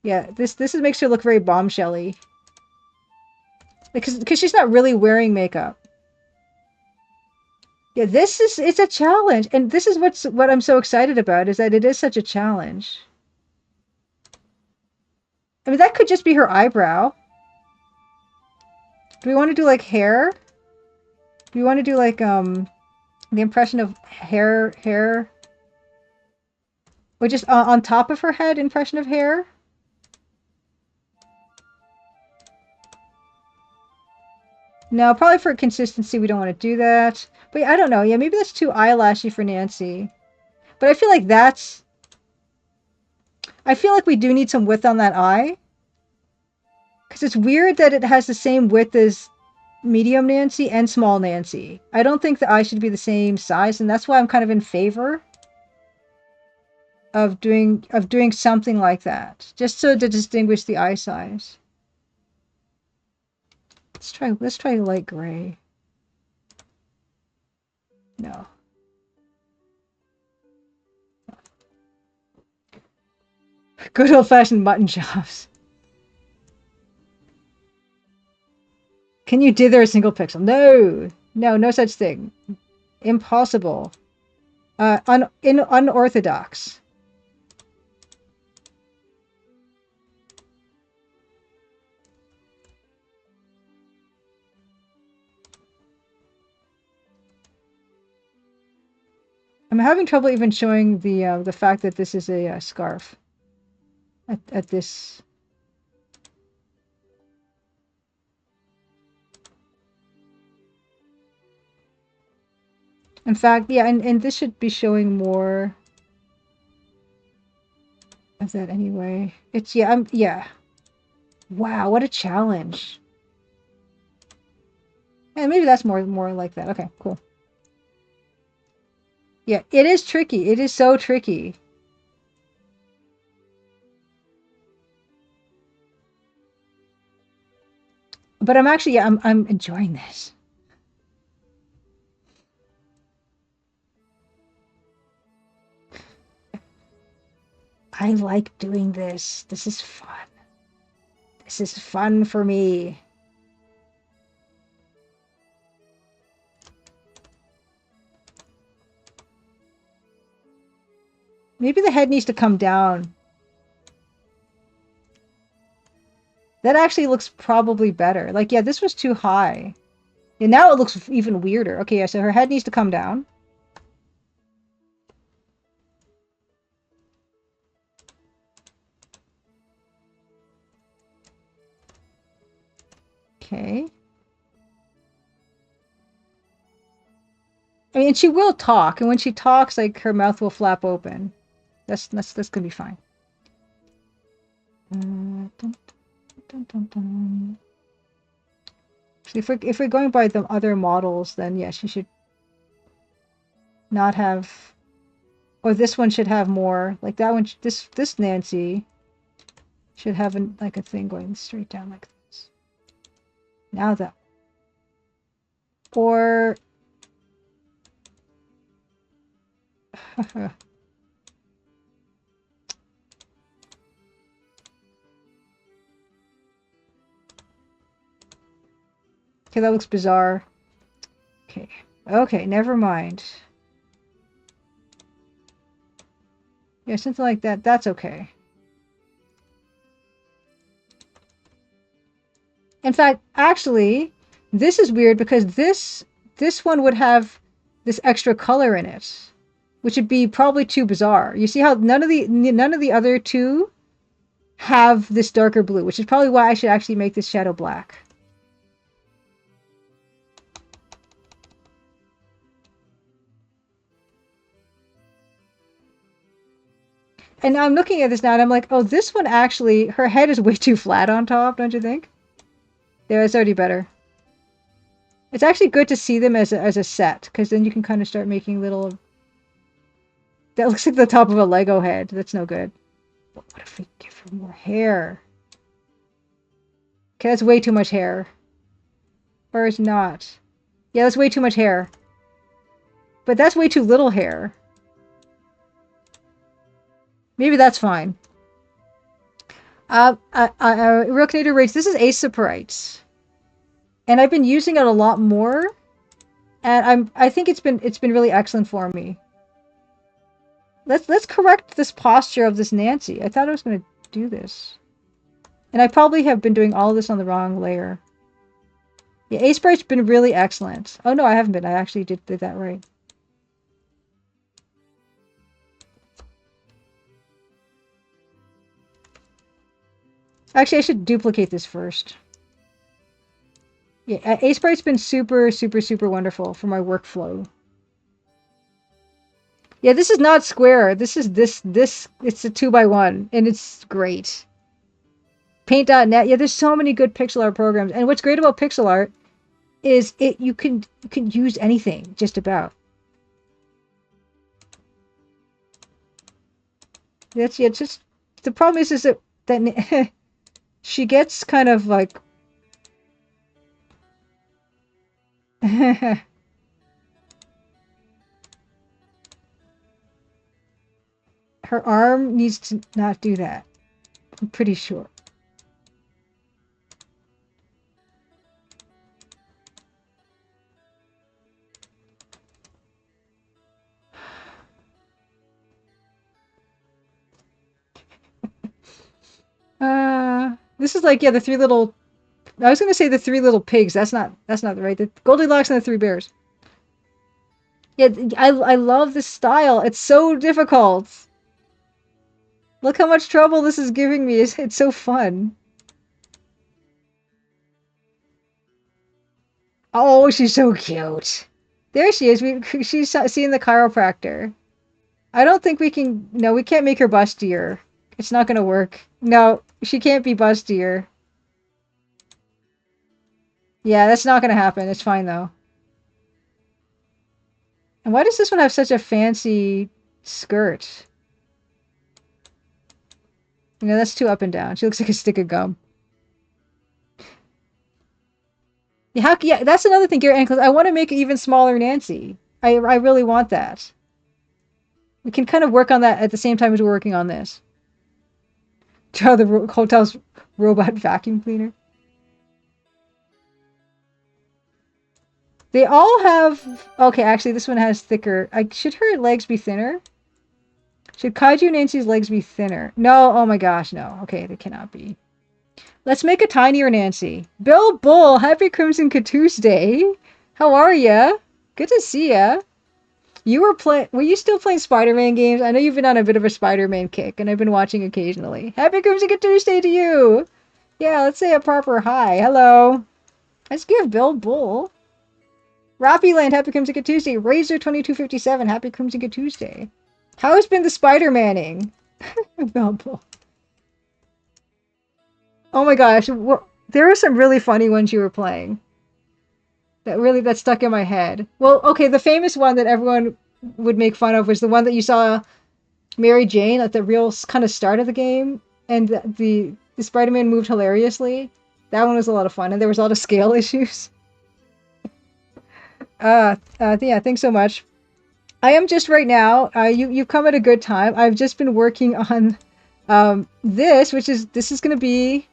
[SPEAKER 1] Yeah, this makes her look very bombshelly. Because she's not really wearing makeup. Yeah, it's a challenge, and this is what I'm so excited about is that it is such a challenge. I mean, that could just be her eyebrow. Do we want to do like hair? Do we want to do like the impression of hair, or just on top of her head impression of hair? No, probably for consistency we don't want to do that. But yeah, I don't know. Yeah, maybe that's too eyelashy for Nancy. But I feel like we do need some width on that eye. Because it's weird that it has the same width as medium Nancy and small Nancy. I don't think the eye should be the same size, and that's why I'm kind of in favor of doing something like that. Just so to distinguish the eye size. Let's try light gray. No. Good old-fashioned mutton chops. Can you dither a single pixel? No such thing. Impossible. Unorthodox. I'm having trouble even showing the fact that this is a scarf. At this. In fact, yeah, and this should be showing more of that anyway. It's yeah. Wow, what a challenge. And maybe that's more like that. Okay, cool. Yeah, it is tricky. It is so tricky. But I'm actually I'm enjoying this. I like doing this. This is fun. This is fun for me. Maybe the head needs to come down. That actually looks probably better. Like, yeah, this was too high. Yeah, now it looks even weirder. Okay, yeah, so her head needs to come down. Okay. I mean, she will talk, and when she talks, like, her mouth will flap open. That's gonna be fine. Dun, dun, dun, dun. So if we're going by the other models, then yeah, she should not have Or this one should have more. Like that one, this Nancy should have like a thing going straight down like this. Now that. Or... Okay, that looks bizarre. Okay. Okay, never mind. Yeah, something like that. That's okay. In fact, actually, this is weird because this one would have this extra color in it, which would be probably too bizarre. You see how none of the other two have this darker blue, which is probably why I should actually make this shadow black. And I'm looking at this now and I'm like, oh, this one actually, her head is way too flat on top, don't you think? There, it's already better. It's actually good to see them as a set, because then you can kind of start making little... That looks like the top of a Lego head. That's no good. What if we give her more hair? Okay, that's way too much hair. Or is not. Yeah, that's way too much hair. But that's way too little hair. Maybe that's fine. Real Canadian Rage, this is Ace Sprites. And I've been using it a lot more. And I think it's been really excellent for me. Let's correct this posture of this Nancy. I thought I was gonna do this. And I probably have been doing all of this on the wrong layer. Yeah, Ace Sprite's been really excellent. Oh no, I haven't been. I actually did that right. Actually, I should duplicate this first. Yeah, Ace Sprite's been super, super, super wonderful for my workflow. Yeah, this is not square. This is this. It's a 2x1, and it's great. Paint.net. Yeah, there's so many good pixel art programs, and what's great about pixel art is you can use anything just about. That's just the problem is that she gets kind of like her arm needs to not do that. I'm pretty sure. This is like, yeah, the three little... I was going to say the three little pigs. That's not right. The Goldilocks and the three bears. Yeah, I love this style. It's so difficult. Look how much trouble this is giving me. It's so fun. Oh, she's so cute. There she is. She's seeing the chiropractor. I don't think we can... No, we can't make her bustier. It's not going to work. No, she can't be bustier. Yeah, that's not going to happen. It's fine, though. And why does this one have such a fancy skirt? You know, that's too up and down. She looks like a stick of gum. Yeah, that's another thing, Garrett Ankles. I want to make an even smaller Nancy. I really want that. We can kind of work on that at the same time as we're working on this. Draw the hotel's robot vacuum cleaner. They all have... Okay, actually, this one has thicker... Should her legs be thinner? Should Kaiju Nancy's legs be thinner? No, oh my gosh, no. Okay, they cannot be. Let's make a tinier Nancy. Bill Bull, happy Crimson Tuesday. How are ya? Good to see ya. Were you still playing Spider-Man games? I know you've been on a bit of a Spider-Man kick, and I've been watching occasionally. Happy Crimson Tuesday to you! Yeah, let's say a proper hi. Hello. Let's give Bill Bull. Rappyland, happy Crimson Tuesday. Razor2257, happy Crimson Tuesday. How has been the Spider-Manning? Bill Bull. Oh my gosh, there are some really funny ones you were playing. That stuck in my head. Well, okay, the famous one that everyone would make fun of was the one that you saw Mary Jane at the real kind of start of the game, and the Spider-Man moved hilariously. That one was a lot of fun, and there was a lot of scale issues. Yeah, thanks so much. I am just right now. You've come at a good time. I've just been working on this is going to be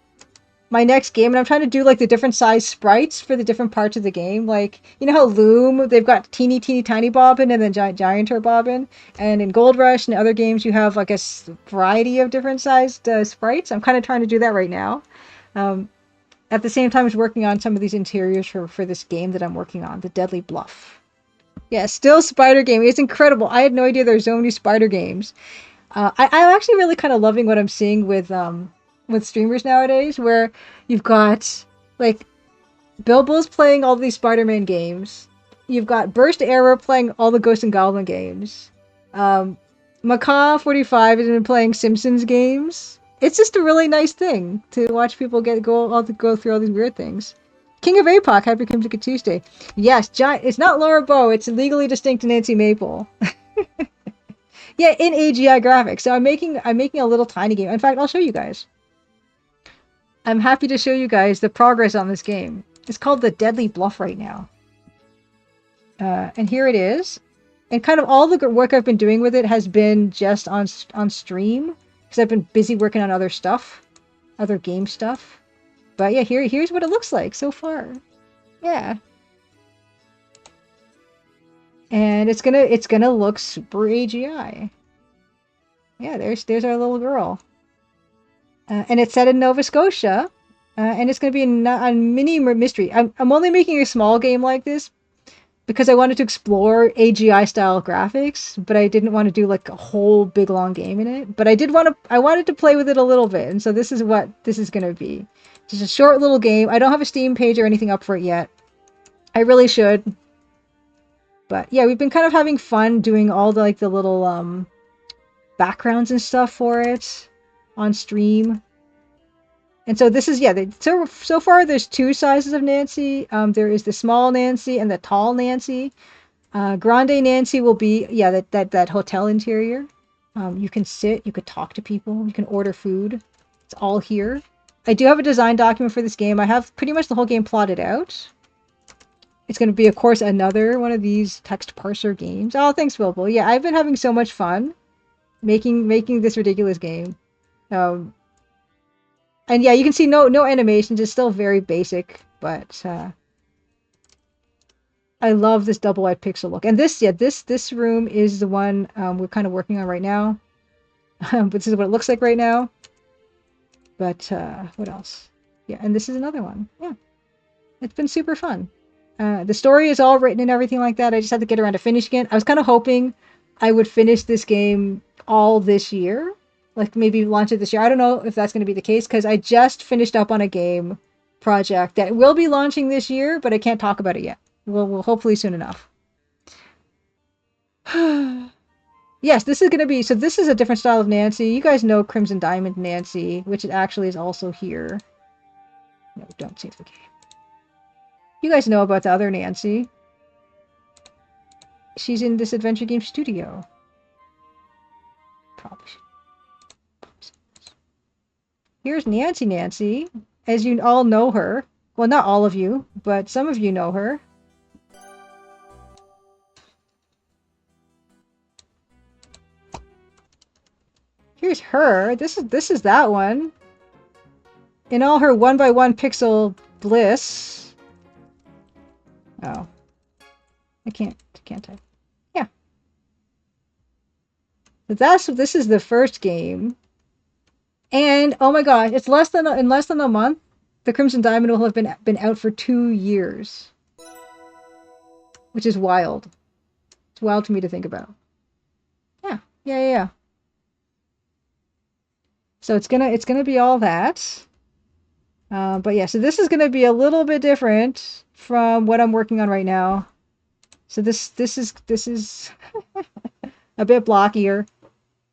[SPEAKER 1] my next game, and I'm trying to do like the different size sprites for the different parts of the game. Like, you know how Loom, they've got teeny tiny Bobbin and then gianter Bobbin, and in Gold Rush and other games you have like a variety of different sized sprites. I'm kind of trying to do that right now. At the same time as working on some of these interiors for this game that I'm working on, the Deadly Bluff. Yeah, still spider game. It's incredible. I had no idea there's so many spider games. I'm actually really kind of loving what I'm seeing with streamers nowadays, where you've got like Bilbo's playing all these Spider-Man games. You've got Burst Era playing all the Ghost and Goblin games. Macaw45 has been playing Simpsons games. It's just a really nice thing to watch people go through all these weird things. King of APOC, Happy Crimson Tuesday. Yes, it's not Laura Bow, it's Legally Distinct Nancy Maple. Yeah, in AGI graphics. So I'm making a little tiny game. In fact, I'll show you guys. I'm happy to show you guys the progress on this game. It's called the Deadly Bluff right now. And here it is. And kind of all the work I've been doing with it has been just on stream, because I've been busy working on other stuff, other game stuff. But yeah, here's what it looks like so far. Yeah. And it's gonna look super AGI. Yeah, there's our little girl. And it's set in Nova Scotia. And it's gonna be a mini mystery. I'm only making a small game like this because I wanted to explore AGI style graphics, but I didn't want to do like a whole big long game in it. But I wanted to play with it a little bit, and so this is what this is gonna be. Just a short little game. I don't have a Steam page or anything up for it yet. I really should. But yeah, we've been kind of having fun doing all the like the little backgrounds and stuff for it on stream. And so this is, yeah, so far there's two sizes of Nancy. There is the small Nancy and the tall Nancy. Grande Nancy will be, yeah, that hotel interior. You can sit, you could talk to people, you can order food. It's all here. I do have a design document for this game. I have pretty much the whole game plotted out. It's going to be, of course, another one of these text parser games. Oh, thanks, Bilbo. Yeah, I've been having so much fun making this ridiculous game. And yeah, you can see no animations. It's still very basic, but I love this double wide pixel look. And this room is the one we're kind of working on right now. But this is what it looks like right now. But what else? Yeah, and this is another one. Yeah, it's been super fun. The story is all written and everything like that. I just had to get around to finishing it. I was kind of hoping I would finish this game all this year. Like maybe launch it this year. I don't know if that's going to be the case, because I just finished up on a game project that will be launching this year, but I can't talk about it yet. We'll hopefully soon enough. Yes, this is going to be... So this is a different style of Nancy. You guys know Crimson Diamond Nancy, which actually is also here. No, don't save the game. You guys know about the other Nancy. She's in this adventure game studio. Probably should. Here's Nancy, as you all know her. Well, not all of you, but some of you know her. Here's her. This is that one. In all her 1x1 pixel bliss. Oh. I can't type. Yeah. But this is the first game. And oh my gosh, it's in less than a month, the Crimson Diamond will have been out for 2 years, which is wild. It's wild to me to think about. Yeah. So it's gonna be all that. But yeah, so this is gonna be a little bit different from what I'm working on right now. So this is a bit blockier.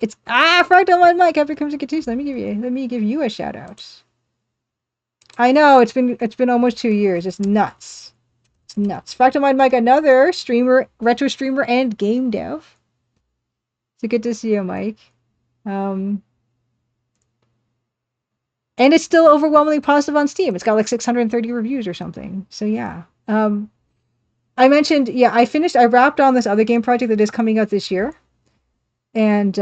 [SPEAKER 1] It's Fractal One Mike, Happy Crimson Tuesday. Let me give you a shout out. I know it's been almost 2 years. It's nuts. It's nuts. Fact of mind, Mike, another streamer, retro streamer, and game dev. So good to see you, Mike. And it's still overwhelmingly positive on Steam. It's got like 630 reviews or something. So yeah. I mentioned, yeah, I wrapped on this other game project that is coming out this year. And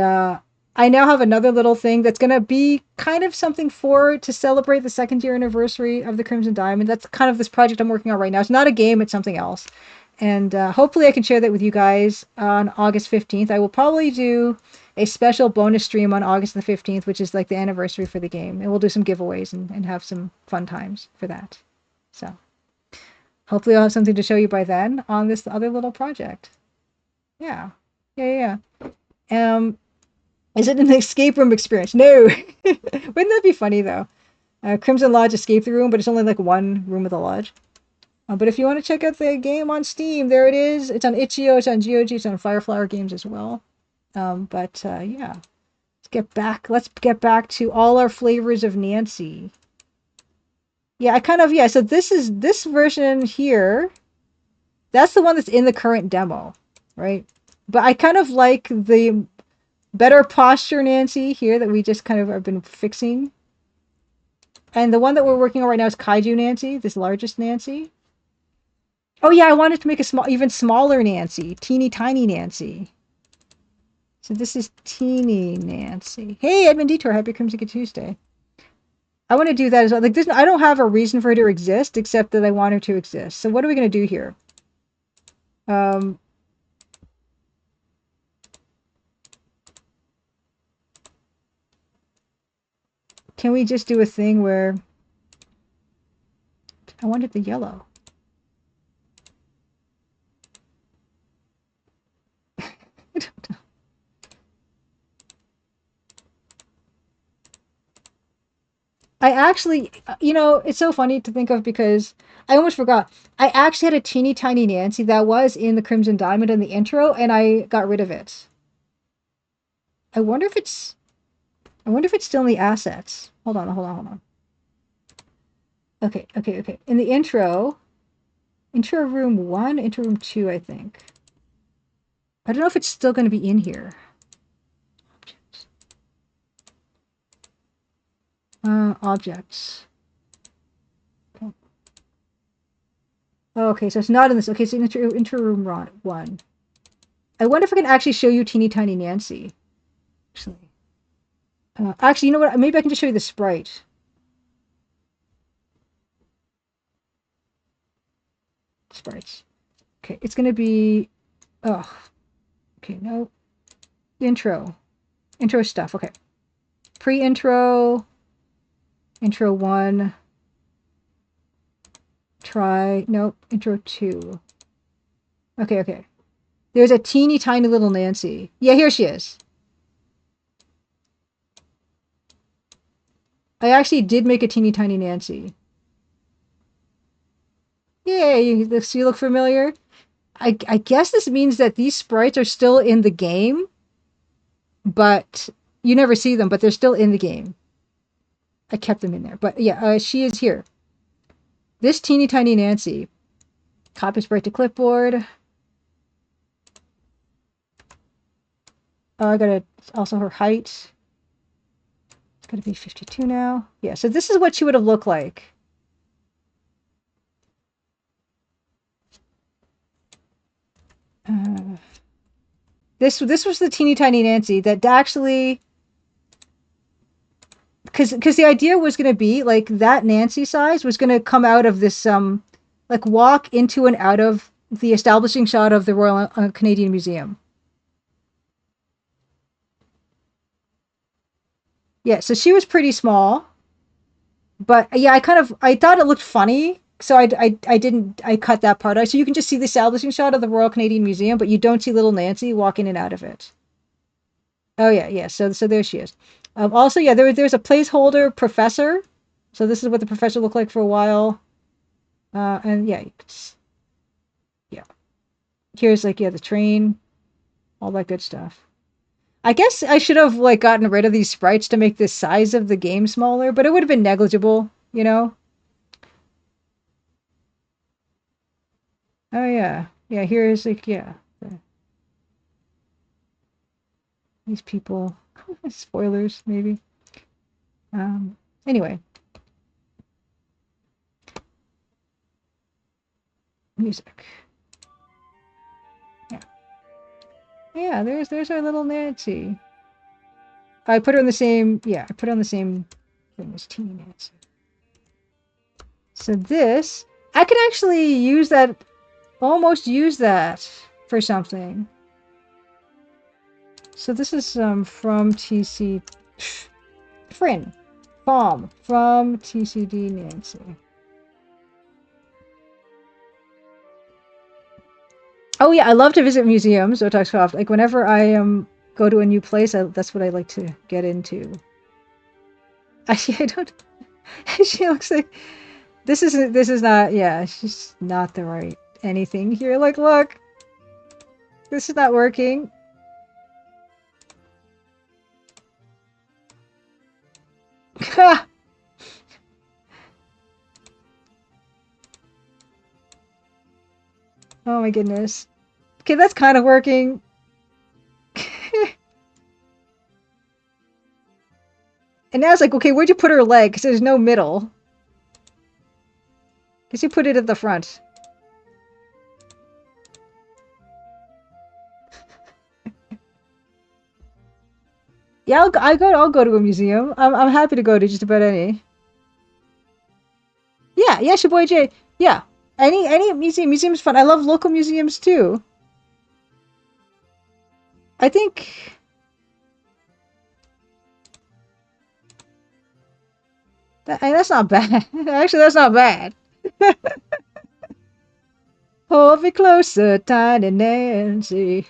[SPEAKER 1] I now have another little thing that's going to be kind of something to celebrate the second year anniversary of the Crimson Diamond. That's kind of this project I'm working on right now. It's not a game, it's something else. And hopefully I can share that with you guys on August 15th. I will probably do a special bonus stream on August the 15th, which is like the anniversary for the game. And we'll do some giveaways and have some fun times for that. So hopefully I'll have something to show you by then on this other little project. Yeah. Yeah. Is it an escape room experience? No. Wouldn't that be funny, though? Crimson Lodge escape the room, but it's only like one room of the lodge. But if you want to check out the game on Steam, there it is. It's on itch.io, it's on GOG, it's on Fireflower Games as well. Yeah. Let's get back to all our flavors of Nancy. Yeah, so this version here. That's the one that's in the current demo, right? But I kind of like the better posture Nancy here that we just kind of have been fixing. And the one that we're working on right now is Kaiju Nancy, this largest Nancy. Oh yeah, I wanted to make a even smaller Nancy, teeny tiny Nancy. So this is teeny Nancy. Hey, Edmund Detour, happy Crimson Tuesday. I want to do that as well. Like this, I don't have a reason for her to exist except that I want her to exist. So what are we going to do here? Can we just do a thing where I wanted the yellow? I don't know. I actually, it's so funny to think of because I almost forgot. I actually had a teeny tiny Nancy that was in the Crimson Diamond in the intro, and I got rid of it. I wonder if it's still in the assets. Hold on. Okay. In the intro room 1, intro room 2, I think. I don't know if it's still going to be in here. Objects. Okay. Oh, okay, so it's not in this. Okay, so intro room 1. I wonder if I can actually show you teeny tiny Nancy. Actually, you know what? Maybe I can just show you the sprite. Sprites. Okay, it's going to be... Oh. Okay, no. Intro stuff. Okay. Pre-intro. Intro 1. Nope. Intro 2. Okay. There's a teeny tiny little Nancy. Yeah, here she is. I actually did make a teeny tiny Nancy. Yay, you look familiar? I guess this means that these sprites are still in the game, but you never see them, but they're still in the game. I kept them in there. But yeah, she is here. This teeny tiny Nancy. Copy sprite to clipboard. Oh, I gotta also her height. It's gotta be 52 now. Yeah, so this is what she would have looked like. This was the teeny tiny Nancy that actually, because the idea was going to be like that Nancy size was going to come out of this like walk into and out of the establishing shot of the Royal Canadian Museum. Yeah, so she was pretty small, but yeah, I thought it looked funny. So I cut that part out. So you can just see the establishing shot of the Royal Canadian Museum, but you don't see little Nancy walk in and out of it. Oh yeah. So there she is. Also, yeah, there's a placeholder professor. So this is what the professor looked like for a while. And yeah, here's like the train, all that good stuff. I guess I should have like gotten rid of these sprites to make the size of the game smaller, but it would have been negligible, you know. Oh yeah. Yeah, here's like these people. Spoilers, maybe. Anyway. Music. Yeah. Yeah, there's our little Nancy. I put her in the same I put her on the same thing as Teeny Nancy. So this I could actually use that almost use that for something. So this is from TC Frin. Bomb from TCD Nancy. Oh yeah, I love to visit museums, Otakscroft. Like whenever I go to a new place, that's what I like to get into. Actually, I don't. She looks like this is not. Yeah, she's not the right anything here. Like, look, this is not working. Oh my goodness. Okay, that's kind of working. And now it's like, okay, where'd you put her leg? Because there's no middle. Guess you put it at the front. Yeah, I'll go to a museum. I'm happy to go to just about any. Yeah, yeah, Shaboy J. Yeah, any museum's fun. I love local museums too. I think that's not bad. Actually, that's not bad. Hold me closer, tiny Nancy.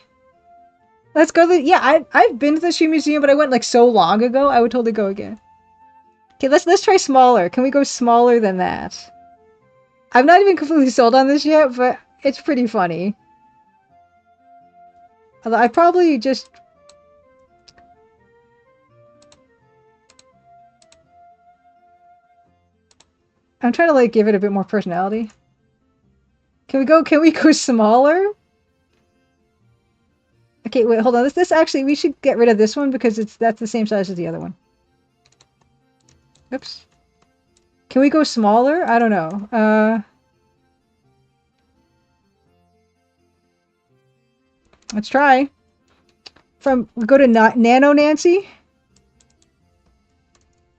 [SPEAKER 1] Let's go. Yeah, I've been to the shoe museum, but I went like so long ago. I would totally go again. Okay, let's try smaller. Can we go smaller than that? I'm not even completely sold on this yet, but it's pretty funny. Although I probably just I'm trying to like give it a bit more personality. Can we go smaller? Okay, wait, hold on. This actually we should get rid of this one because that's the same size as the other one. Oops. Can we go smaller? I don't know. Let's try. We go to Nano Nancy.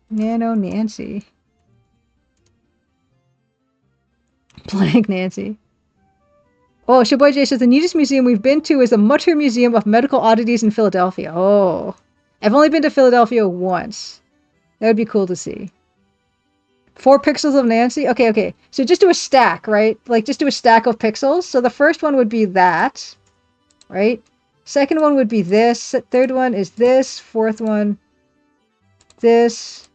[SPEAKER 1] Nano Nancy. Blank Nancy. Oh, Shaboy J says the neatest museum we've been to is the Mutter Museum of Medical Oddities in Philadelphia. Oh. I've only been to Philadelphia once. That would be cool to see. 4 pixels of Nancy? Okay, okay. So just do a stack, right? Like, just do a stack of pixels. So the first one would be that, right? Second one would be this. Third one is this. Fourth one, this.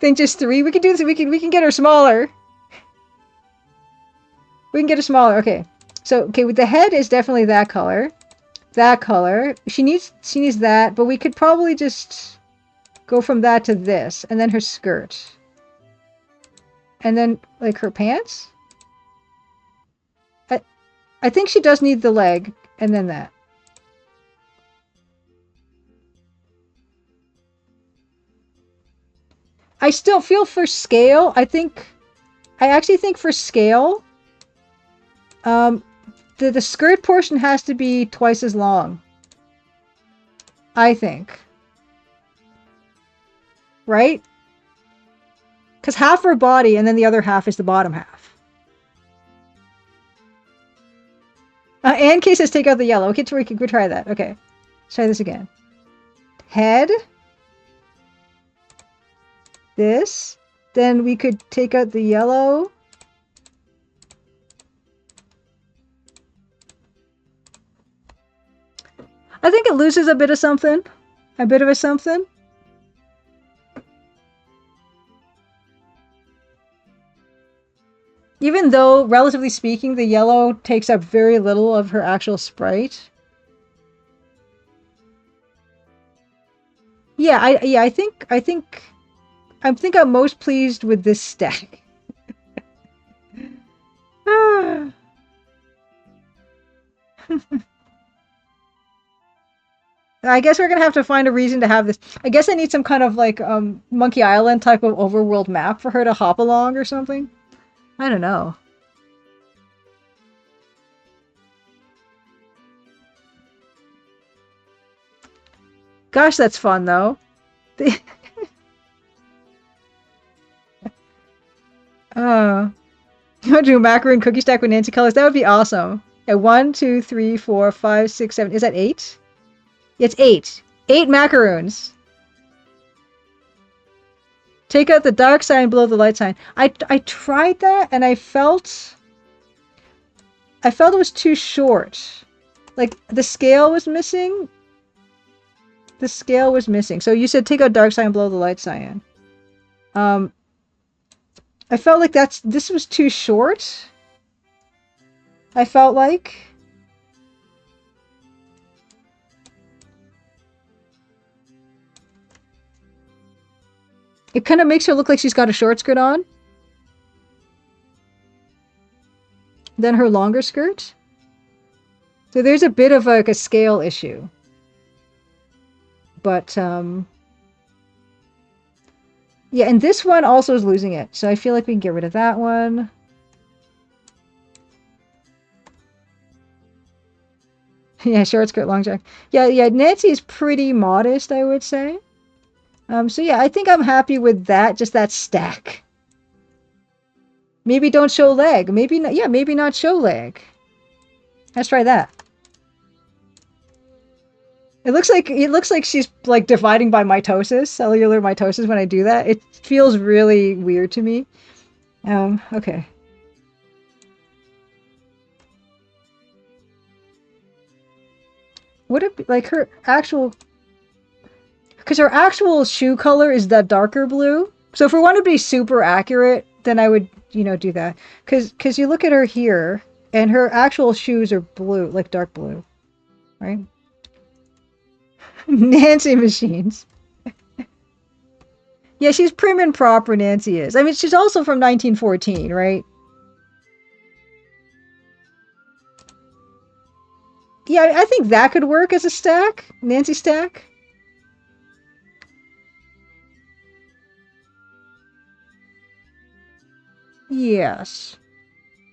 [SPEAKER 1] Then just 3. We can do this. We can get her smaller. We can get her smaller. Okay. So, okay, with the head is definitely that color. That color. She needs that, but we could probably just go from that to this, and then her skirt. And then, like, her pants? I think she does need the leg, and then that. I still feel for scale, I actually think for scale, the skirt portion has to be twice as long. I think. Right? Because half her body and then the other half is the bottom half. Ann K says take out the yellow. Okay, we could try that. Okay. Let's try this again. Head. This. Then we could take out the yellow. I think it loses a bit of something. A bit of a something. Even though, relatively speaking, the yellow takes up very little of her actual sprite. Yeah, I think I'm most pleased with this stack. I guess we're gonna have to find a reason to have this. I guess I need some kind of like Monkey Island type of overworld map for her to hop along or something. I don't know. Gosh, that's fun though. Uh, you want to do a macaroon cookie stack with Nancy colors? That would be awesome. Yeah, 1, 2, 3, 4, 5, 6, 7. Is that 8? It's 8. 8 macaroons. Take out the dark sign below the light sign. I tried that and I felt it was too short. Like the scale was missing. The scale was missing. So you said take out dark sign below the light sign. I felt like this was too short. I felt like. It kind of makes her look like she's got a short skirt on. Then her longer skirt. So there's a bit of like a scale issue. But, yeah, and this one also is losing it. So I feel like we can get rid of that one. Yeah, short skirt, long jacket. Yeah, Nancy is pretty modest, I would say. So yeah, I think I'm happy with that, just that stack. Maybe don't show leg. Maybe not, yeah, maybe not show leg. Let's try that. It looks like she's like dividing by mitosis, cellular mitosis when I do that. It feels really weird to me. Okay. Would it be like her actual... Because her actual shoe color is that darker blue. So if we want to be super accurate, then I would, do that. Because you look at her here, and her actual shoes are blue, like dark blue. Right? Nancy machines. Yeah, she's prim and proper, Nancy is. I mean, she's also from 1914, right? Yeah, I think that could work as a stack. Nancy stack. Yes.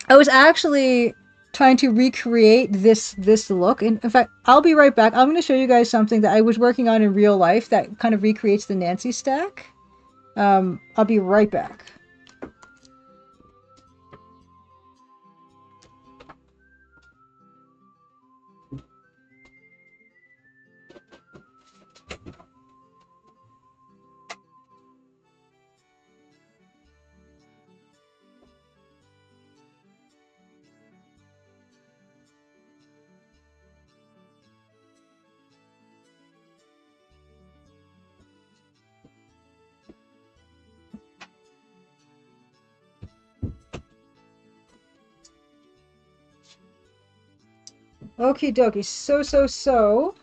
[SPEAKER 1] I was actually trying to recreate this look. And in fact, I'll be right back. I'm going to show you guys something that I was working on in real life that kind of recreates the Nancy stack. I'll be right back. Okie dokie. So.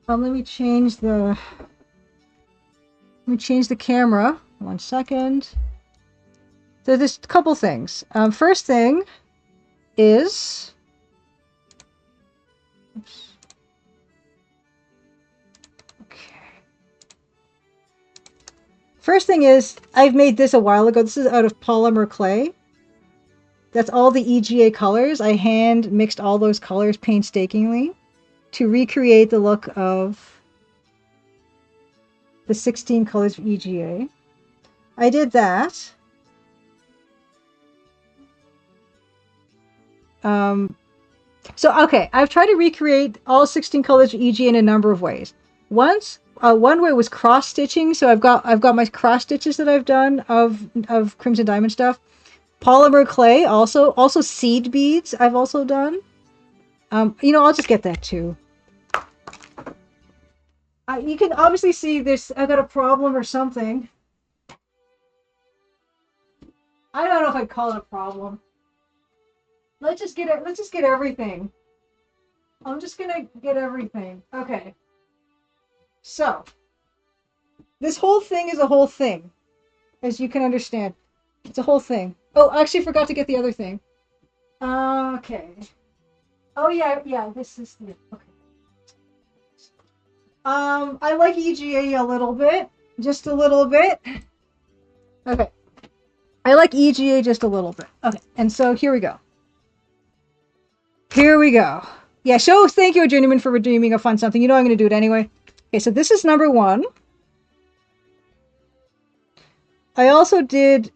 [SPEAKER 1] Let me change the camera. 1 second. So there's a couple things. First thing is, oops. Okay. First thing is, I've made this a while ago. This is out of polymer clay. That's all the EGA colors. I hand mixed all those colors painstakingly to recreate the look of the 16 colors of EGA. I did that. Okay, I've tried to recreate all 16 colors of EGA in a number of ways. One way was cross stitching. So I've got my cross stitches that I've done of Crimson Diamond stuff. Polymer clay, also seed beads I've also done. I'll just get that too. You can obviously see this. I got a problem or something. I don't know if I'd call it a problem. Let's just get it. Let's just get everything. I'm just gonna get everything. Okay. So this whole thing is a whole thing, as you can understand. It's a whole thing. Oh, I actually forgot to get the other thing. Okay. Oh yeah, yeah. This is the okay. I like EGA a little bit, just a little bit. Okay. I like EGA just a little bit. Okay, and so here we go. Here we go. Yeah, show thank you, Journeyman, for redeeming a fun something. You know I'm going to do it anyway. Okay, so this is number 1. I also did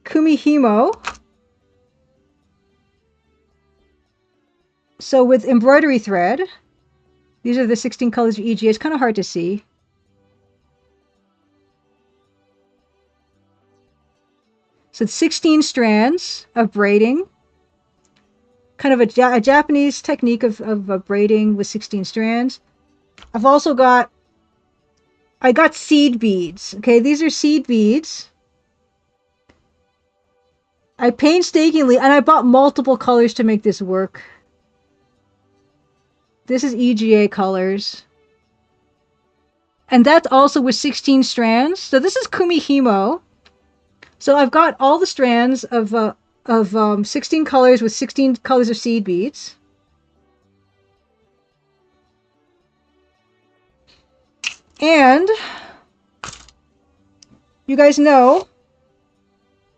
[SPEAKER 1] Kumihimo. So with embroidery thread. These are the 16 colors of EGA. It's kind of hard to see. So it's 16 strands of braiding. Kind of a Japanese technique of braiding with 16 strands. I've also got, I got seed beads. Okay, these are seed beads. I painstakingly, and I bought multiple colors to make this work. This is EGA colors. And that's also with 16 strands. So this is Kumihimo. So I've got all the strands of 16 colors with 16 colors of seed beads. And you guys know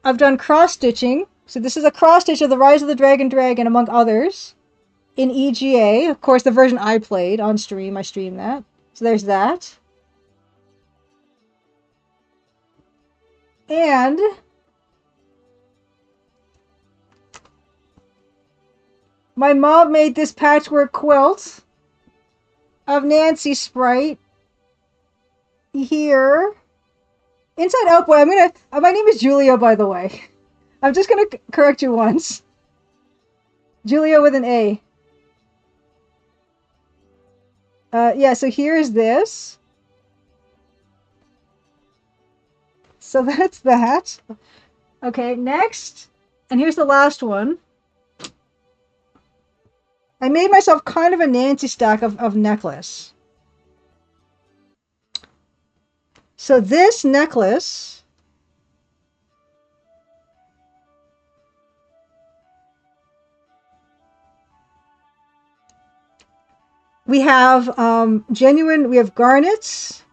[SPEAKER 1] I've done cross stitching. So this is a cross stitch of the Rise of the Dragon among others in EGA. Of course, the version I played on stream. I streamed that. So there's that. And my mom made this patchwork quilt of Nancy Sprite here. Inside Out Boy, I'm gonna. My name is Julia, by the way. I'm just gonna correct you once. Julia with an A. Yeah, so here's this. So that's that. Okay, next. And here's the last one. I made myself kind of a Nancy stack of necklace. So this necklace we have genuine, we have garnets,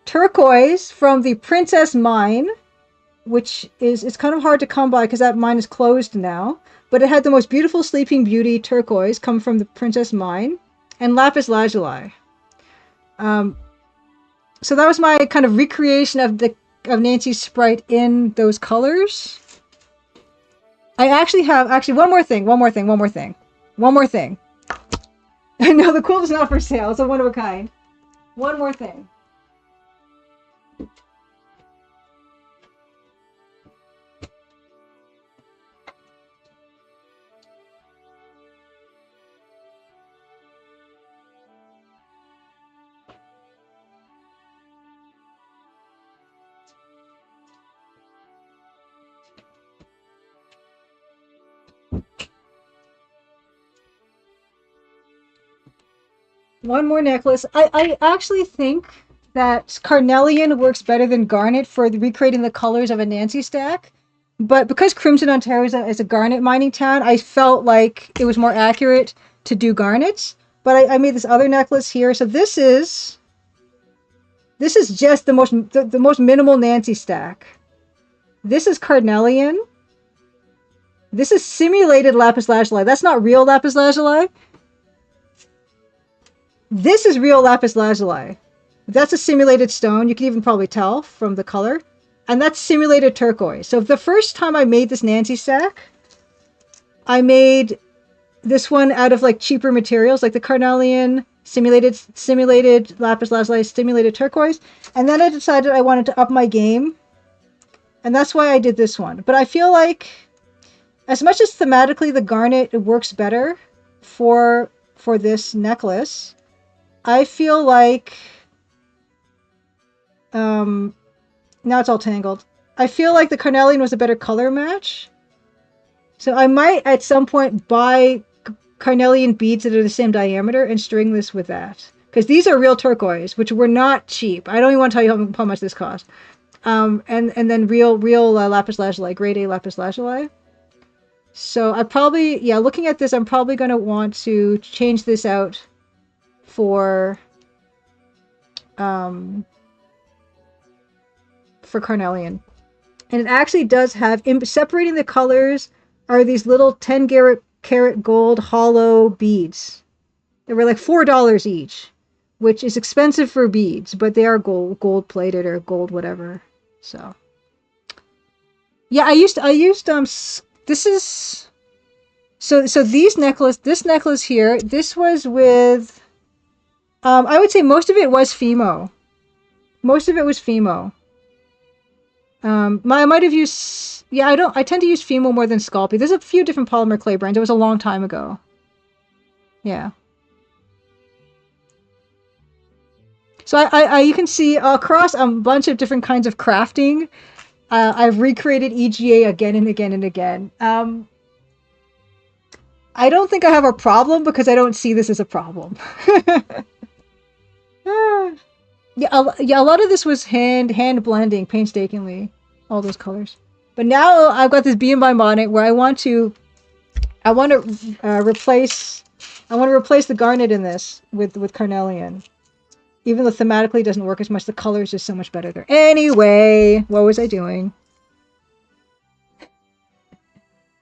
[SPEAKER 1] turquoise from the Princess Mine, which is, it's kind of hard to come by because that mine is closed now, but it had the most beautiful Sleeping Beauty turquoise come from the Princess Mine, and lapis lazuli. So that was my kind of recreation of Nancy Sprite in those colors. I actually have one more thing. No, the quilt is not for sale. It's a one of a kind. One more thing. One more necklace. I actually think that carnelian works better than garnet for recreating the colors of a Nancy stack. But because Crimson, Ontario is a garnet mining town, I felt like it was more accurate to do garnets. But I made this other necklace here. So this is just the most minimal Nancy stack. This is carnelian. This is simulated lapis lazuli. That's not real lapis lazuli. This is real lapis lazuli. That's a simulated stone. You can even probably tell from the color. And that's simulated turquoise. So the first time I made this Nancy stack, I made this one out of like cheaper materials, like the carnelian, simulated lapis lazuli, simulated turquoise. And then I decided I wanted to up my game. And that's why I did this one. But I feel like as much as thematically the garnet works better for this necklace, I feel like now it's all tangled. I feel like the carnelian was a better color match. So I might at some point buy carnelian beads that are the same diameter and string this with that. Because these are real turquoise, which were not cheap. I don't even want to tell you how much this cost. And then real lapis lazuli, grade A lapis lazuli. So I probably, yeah, looking at this, I'm probably going to want to change this out for carnelian. And it actually does have, separating the colors are these little 10 karat gold hollow beads. They were like $4 each, which is expensive for beads, but they are gold plated or gold whatever. So yeah, I used this is so this necklace here, this was with I would say most of it was Fimo. Most of it was Fimo. I might have used, yeah, I tend to use Fimo more than Sculpey. There's a few different polymer clay brands. It was a long time ago. Yeah. So you can see across a bunch of different kinds of crafting, I've recreated EGA again and again and again. I don't think I have a problem because I don't see this as a problem. Yeah, a lot of this was hand blending painstakingly, all those colors. But now I've got this B&B bonnet where I want to replace the garnet in this with carnelian. Even though thematically it doesn't work as much, the color is just so much better there. Anyway, what was I doing?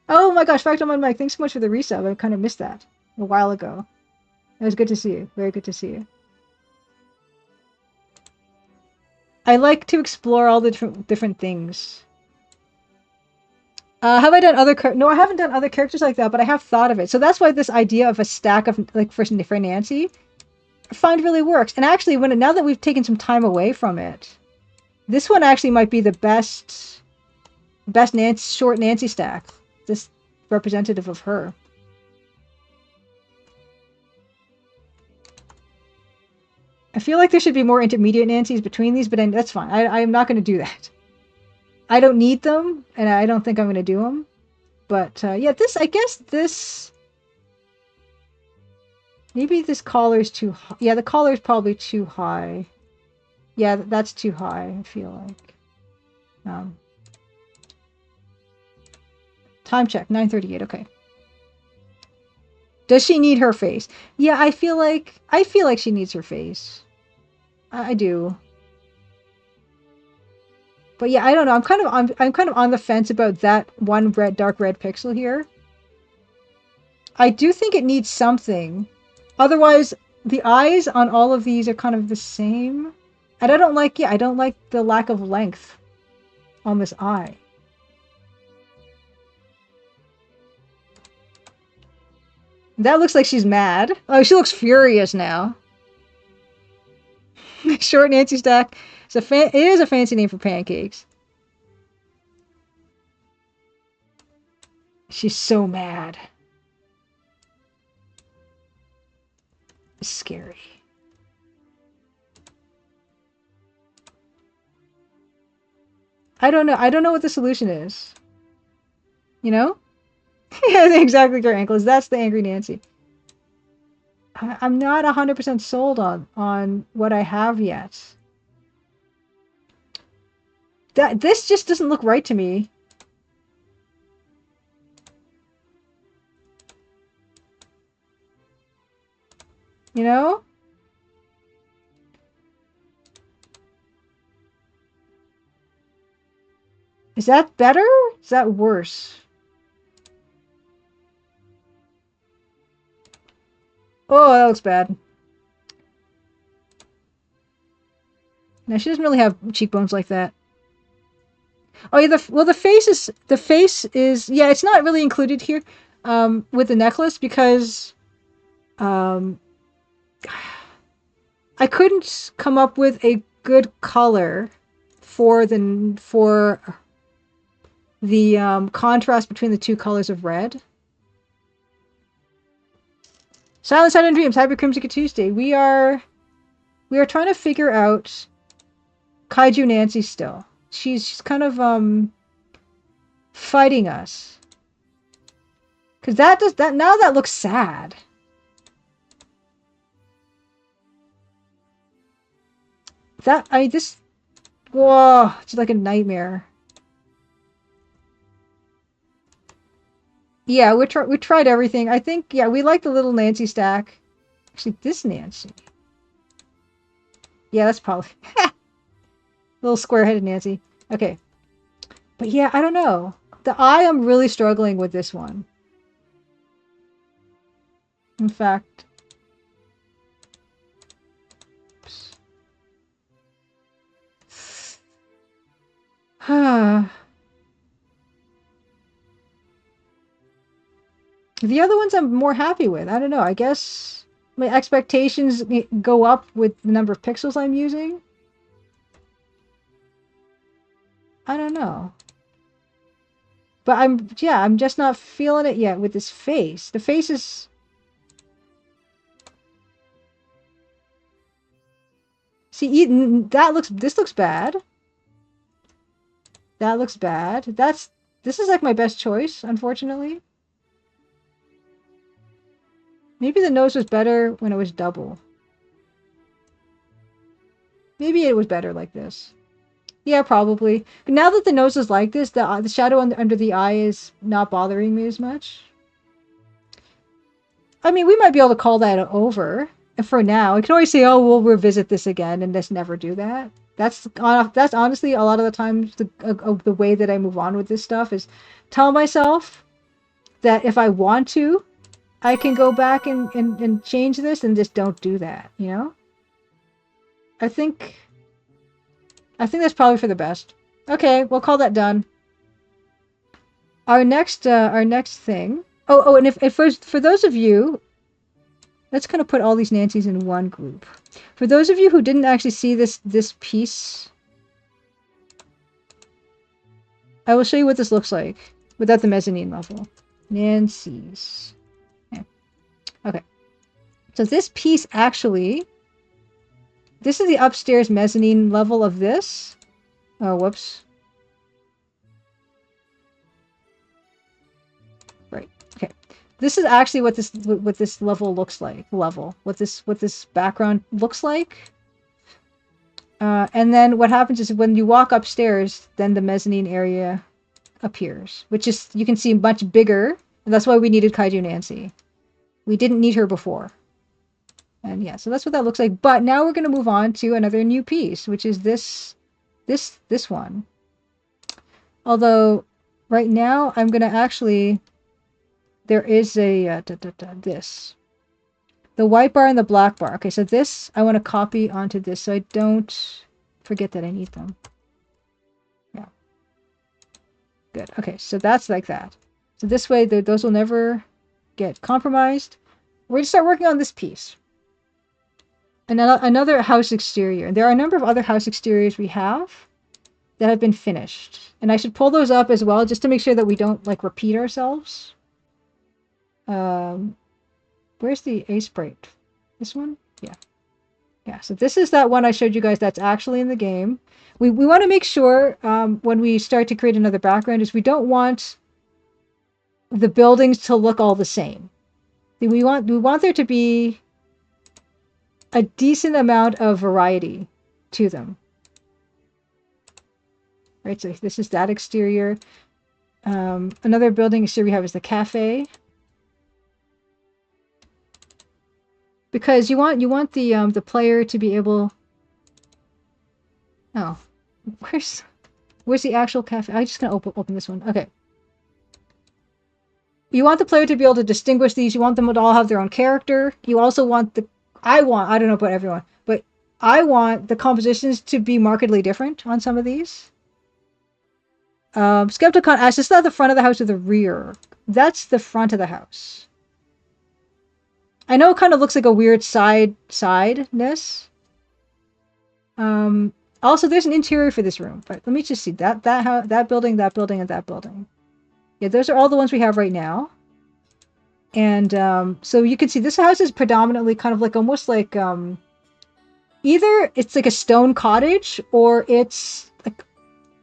[SPEAKER 1] Oh my gosh, Fact I'm on mic. Thanks so much for the resub. I kind of missed that a while ago. It was good to see you. Very good to see you. I like to explore all the different things. Have I done other no, I haven't done other characters like that, but I have thought of it. So that's why this idea of a stack of, like, for Nancy, I find really works. And actually, now that we've taken some time away from it, this one actually might be the best short Nancy stack. This representative of her. I feel like there should be more intermediate Nancys between these, but that's fine. I'm not going to do that. I don't need them, and I don't think I'm going to do them. But yeah, I guess this... Maybe this collar is too high. Yeah, the collar is probably too high. Yeah, that's too high, I feel like. Time check, 9:38, okay. Does she need her face? Yeah, I feel like she needs her face. I do. But yeah, I don't know. I'm kind of on the fence about that one dark red pixel here. I do think it needs something. Otherwise, the eyes on all of these are kind of the same. And I don't like the lack of length on this eye. That looks like she's mad. Oh, she looks furious now. Short Nancy stack. It is a fancy name for pancakes. She's so mad. It's scary. I don't know. I don't know what the solution is. You know? Yeah, exactly. Her ankles. That's the angry Nancy. I'm not 100% sold on what I have yet. This just doesn't look right to me. You know? Is that better? Is that worse? Oh, that looks bad. No, she doesn't really have cheekbones like that. Oh yeah, the face is yeah, it's not really included here with the necklace because I couldn't come up with a good color for the contrast between the two colors of red. Silent Side and Dreams, happy Crimson Tuesday. We are trying to figure out Kaiju Nancy still. she's kind of fighting us. Cause that now that looks sad. This whoa, it's like a nightmare. Yeah, we tried everything. I think yeah, we like the little Nancy stack. Actually, this Nancy. Yeah, that's probably little square-headed Nancy. Okay. But yeah, I don't know. The eye, I'm really struggling with this one. In fact. The other ones I'm more happy with. I don't know. I guess my expectations go up with the number of pixels I'm using. I don't know. But I'm just not feeling it yet with this face. The face is... See, this looks bad. That looks bad. This is like my best choice, unfortunately. Maybe the nose was better when it was double. Maybe it was better like this. Yeah, probably. But now that the nose is like this, the shadow under the eye is not bothering me as much. I mean, we might be able to call that over. And for now, I can always say, oh, we'll revisit this again and just never do that. That's honestly a lot of the times the way that I move on with this stuff is tell myself that if I want to, I can go back and change this and just don't do that, you know? I think that's probably for the best. Okay, we'll call that done. Our next thing. Oh, and if for those of you, let's kind of put all these Nancys in one group. For those of you who didn't actually see this piece, I will show you what this looks like without the mezzanine level. Nancy's. Okay. So this piece actually, this is the upstairs mezzanine level of this. Oh, whoops. Right. Okay. This is actually what this level looks like. What this background looks like. And then what happens is when you walk upstairs, then the mezzanine area appears, which is, you can see, much bigger. And that's why we needed Kaiju Nancy. We didn't need her before. And yeah, so that's what that looks like. But now we're going to move on to another new piece, which is this one. Although right now I'm going to actually, there is a this. The white bar and the black bar. Okay, so this I want to copy onto this so I don't forget that I need them. Yeah. Good. Okay, so that's like that. So this way those will never get compromised. We're going to start working on this piece. Another house exterior. There are a number of other house exteriors we have that have been finished. And I should pull those up as well just to make sure that we don't like repeat ourselves. Where's the A sprite? This one? Yeah. Yeah, so this is that one I showed you guys that's actually in the game. We want to make sure when we start to create another background is we don't want the buildings to look all the same. We want there to be a decent amount of variety to them. Right, so this is that exterior. Another building exterior we have is the cafe. Because you want the player to be able... Oh, where's the actual cafe? I'm just gonna open this one. Okay. You want the player to be able to distinguish these. You want them to all have their own character. You also want I don't know about everyone, but I want the compositions to be markedly different on some of these. Skepticon asks, is that the front of the house or the rear? That's the front of the house. I know it kind of looks like a weird sideness. Also, there's an interior for this room, but let me just see that building, that building, and that building. Yeah, those are all the ones we have right now. And so you can see this house is predominantly kind of like almost like either it's like a stone cottage or it's like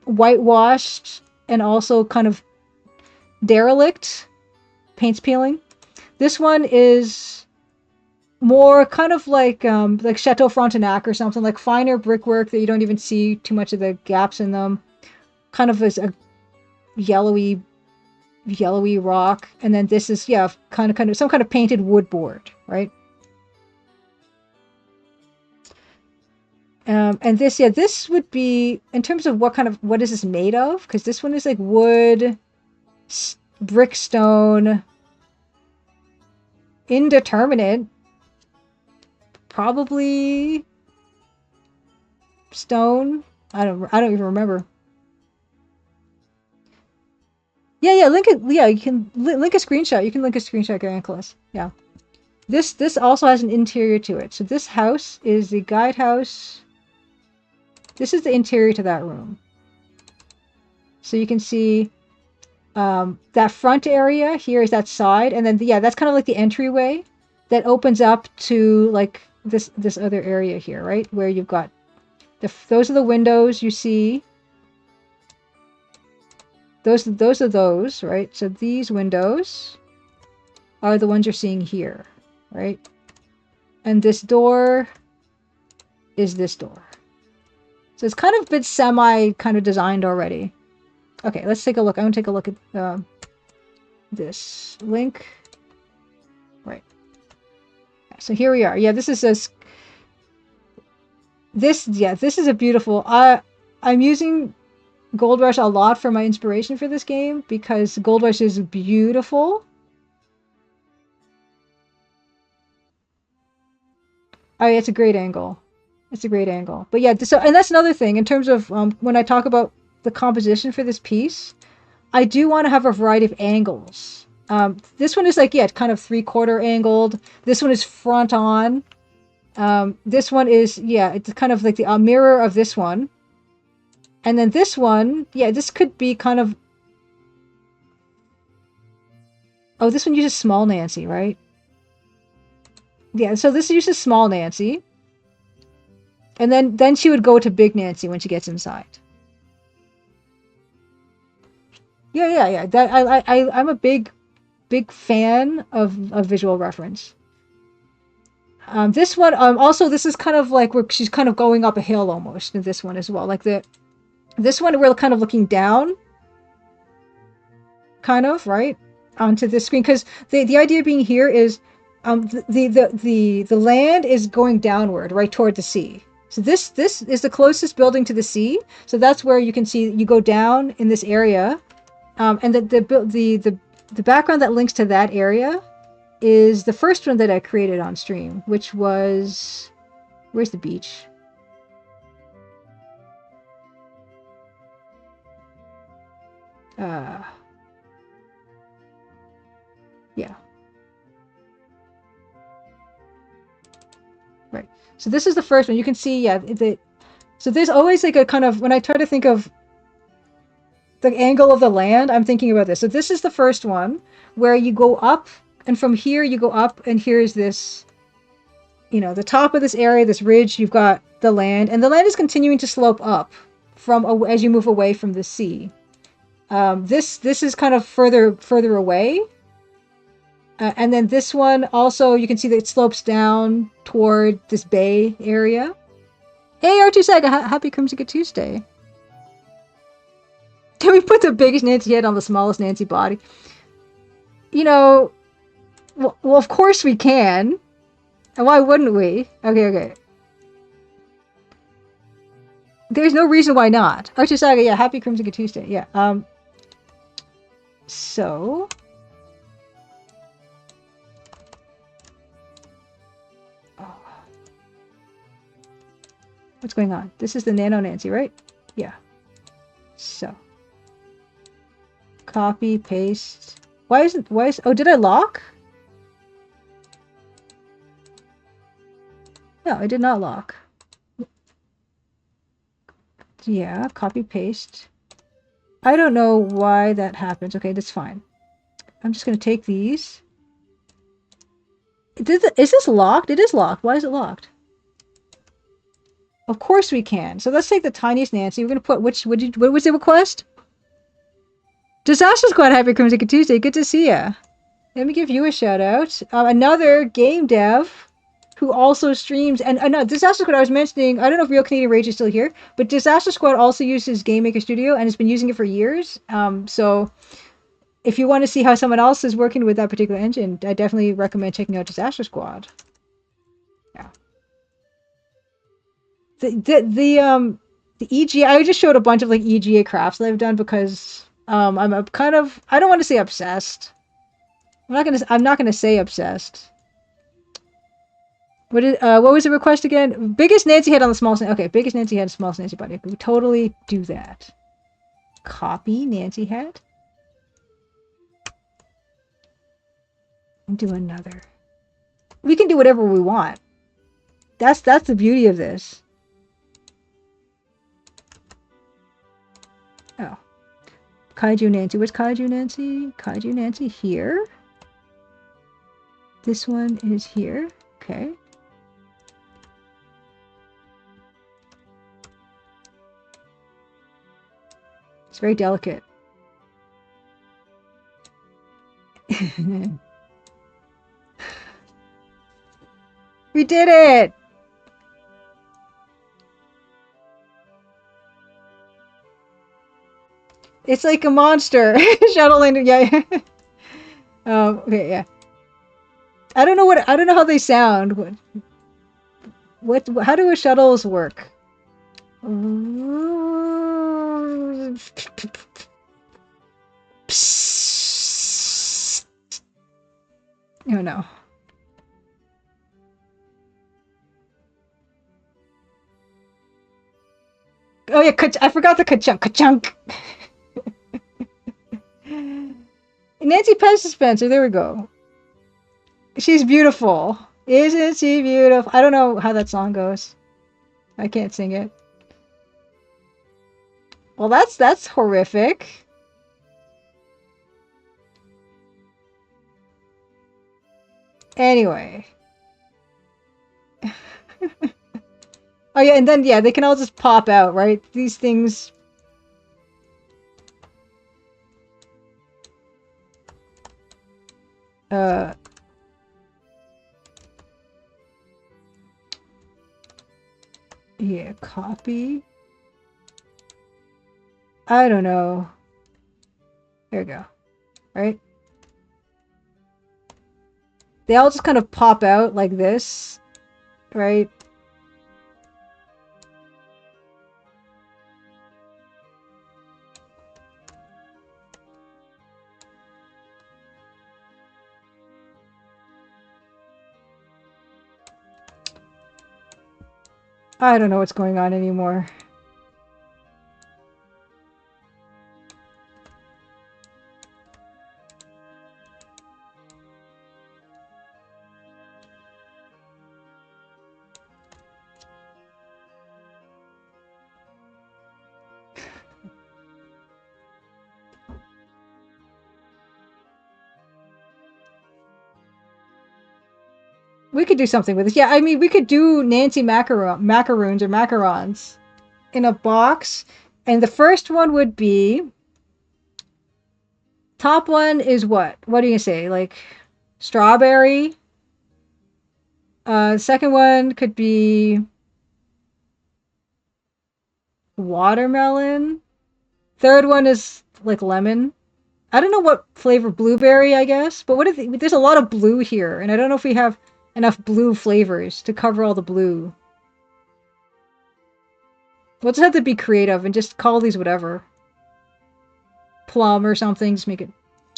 [SPEAKER 1] whitewashed and also kind of derelict. Paint's peeling. This one is more kind of like Chateau Frontenac or something, like finer brickwork that you don't even see too much of the gaps in them. Kind of as a yellowy rock. And then this is, yeah, kind of some kind of painted wood board, right? And this, yeah, this would be, in terms of what is this made of? Because this one is like wood, brick, stone, indeterminate. Probably stone. I don't even remember. Yeah, link it. Yeah, you can link a screenshot. You can link a screenshot, Garanclus. Yeah. This also has an interior to it. So this house is the guide house. This is the interior to that room. So you can see that front area here is that side, and then yeah, that's kind of like the entryway that opens up to like this other area here, right? Where you've got those are the windows you see. Those are those, right? So these windows are the ones you're seeing here, right? And this door is this door. So it's kind of been semi kind of designed already. Okay, let's take a look. I'm gonna take a look at this link. Right. So here we are. Yeah, this is this is a beautiful. I'm using Gold Rush a lot for my inspiration for this game because Gold Rush is beautiful. Oh, yeah, it's a great angle. It's a great angle. But yeah, so and that's another thing in terms of when I talk about the composition for this piece, I do want to have a variety of angles. This one is like, yeah, kind of 3/4 angled. This one is front on. This one is, yeah, it's kind of like the mirror of this one. And then this one, yeah, this could be kind of... Oh, this one uses small Nancy, right? Yeah, so this uses small Nancy. And then she would go to big Nancy when she gets inside. Yeah. That I'm a big fan of visual reference. This one, also this is kind of like where she's kind of going up a hill almost in this one as well. Like this one we're kind of looking down, kind of, right, onto this screen, because the idea being here is the land is going downward, right, toward the sea. So this is the closest building to the sea. So that's where you can see you go down in this area, and the background that links to that area is the first one that I created on stream, which was, where's the beach? Yeah. Right. So this is the first one. You can see, yeah, so there's always like a kind of, when I try to think of the angle of the land, I'm thinking about this. So this is the first one where you go up, and from here you go up, and here's this, the top of this area, this ridge, you've got the land, and the land is continuing to slope up from as you move away from the sea. This is kind of further away. And then this one also, you can see that it slopes down toward this bay area. Hey, R2 Saga, happy Crimson Tuesday. Can we put the biggest Nancy head on the smallest Nancy body? Well, of course we can. And why wouldn't we? Okay. There's no reason why not. R2 Saga, yeah, happy Crimson Tuesday. Yeah. So... What's going on? This is the Nano Nancy, right? Yeah. So. Copy, paste. Oh, did I lock? No, I did not lock. Yeah, copy, paste. I don't know why that happens. Okay, that's fine. I'm just going to take these. Is this locked? It is locked. Why is it locked? Of course we can. So let's take the tiniest Nancy. We're gonna put what was the request? Disaster Squad, happy Crimson Tuesday. Good to see ya. Let me give you a shout out. Another game dev who also streams, and no, Disaster Squad I was mentioning, I don't know if Real Canadian Rage is still here, but Disaster Squad also uses Game Maker Studio and has been using it for years. So if you want to see how someone else is working with that particular engine, I definitely recommend checking out Disaster Squad. Yeah. The EGA, I just showed a bunch of like EGA crafts that I've done because I'm a kind of, I don't want to say obsessed. I'm not gonna say obsessed. What was the request again? Biggest Nancy head on the smallest. Okay, biggest Nancy head, smallest Nancy body. We totally do that. Copy Nancy head. And do another. We can do whatever we want. That's the beauty of this. Oh. Kaiju Nancy. Where's Kaiju Nancy? Kaiju Nancy here. This one is here. Okay. It's very delicate. We did it! It's like a monster. Shuttling, yeah. Okay, yeah. I don't know how they sound. How do shuttles work? Psst. Oh no. Oh yeah, I forgot the ka-chunk. Ka-chunk. Nancy Pez Spencer, there we go. She's beautiful. Isn't she beautiful? I don't know how that song goes. I can't sing it. Well, that's horrific. Anyway. Oh yeah, and then yeah, they can all just pop out, right? These things. Yeah, copy. I don't know. There we go. Right? They all just kind of pop out like this. Right? I don't know what's going on anymore. We could do something with this. Yeah, I mean, we could do Nancy macaroons or macarons in a box. And the first one would be... Top one is what? What do you say? Like, strawberry? Second one could be... watermelon? Third one is, like, lemon. I don't know what flavor. Blueberry, I guess. But what if... There's a lot of blue here. And I don't know if we have... enough blue flavors to cover all the blue. We'll just have to be creative and just call these whatever. Plum or something, just make it...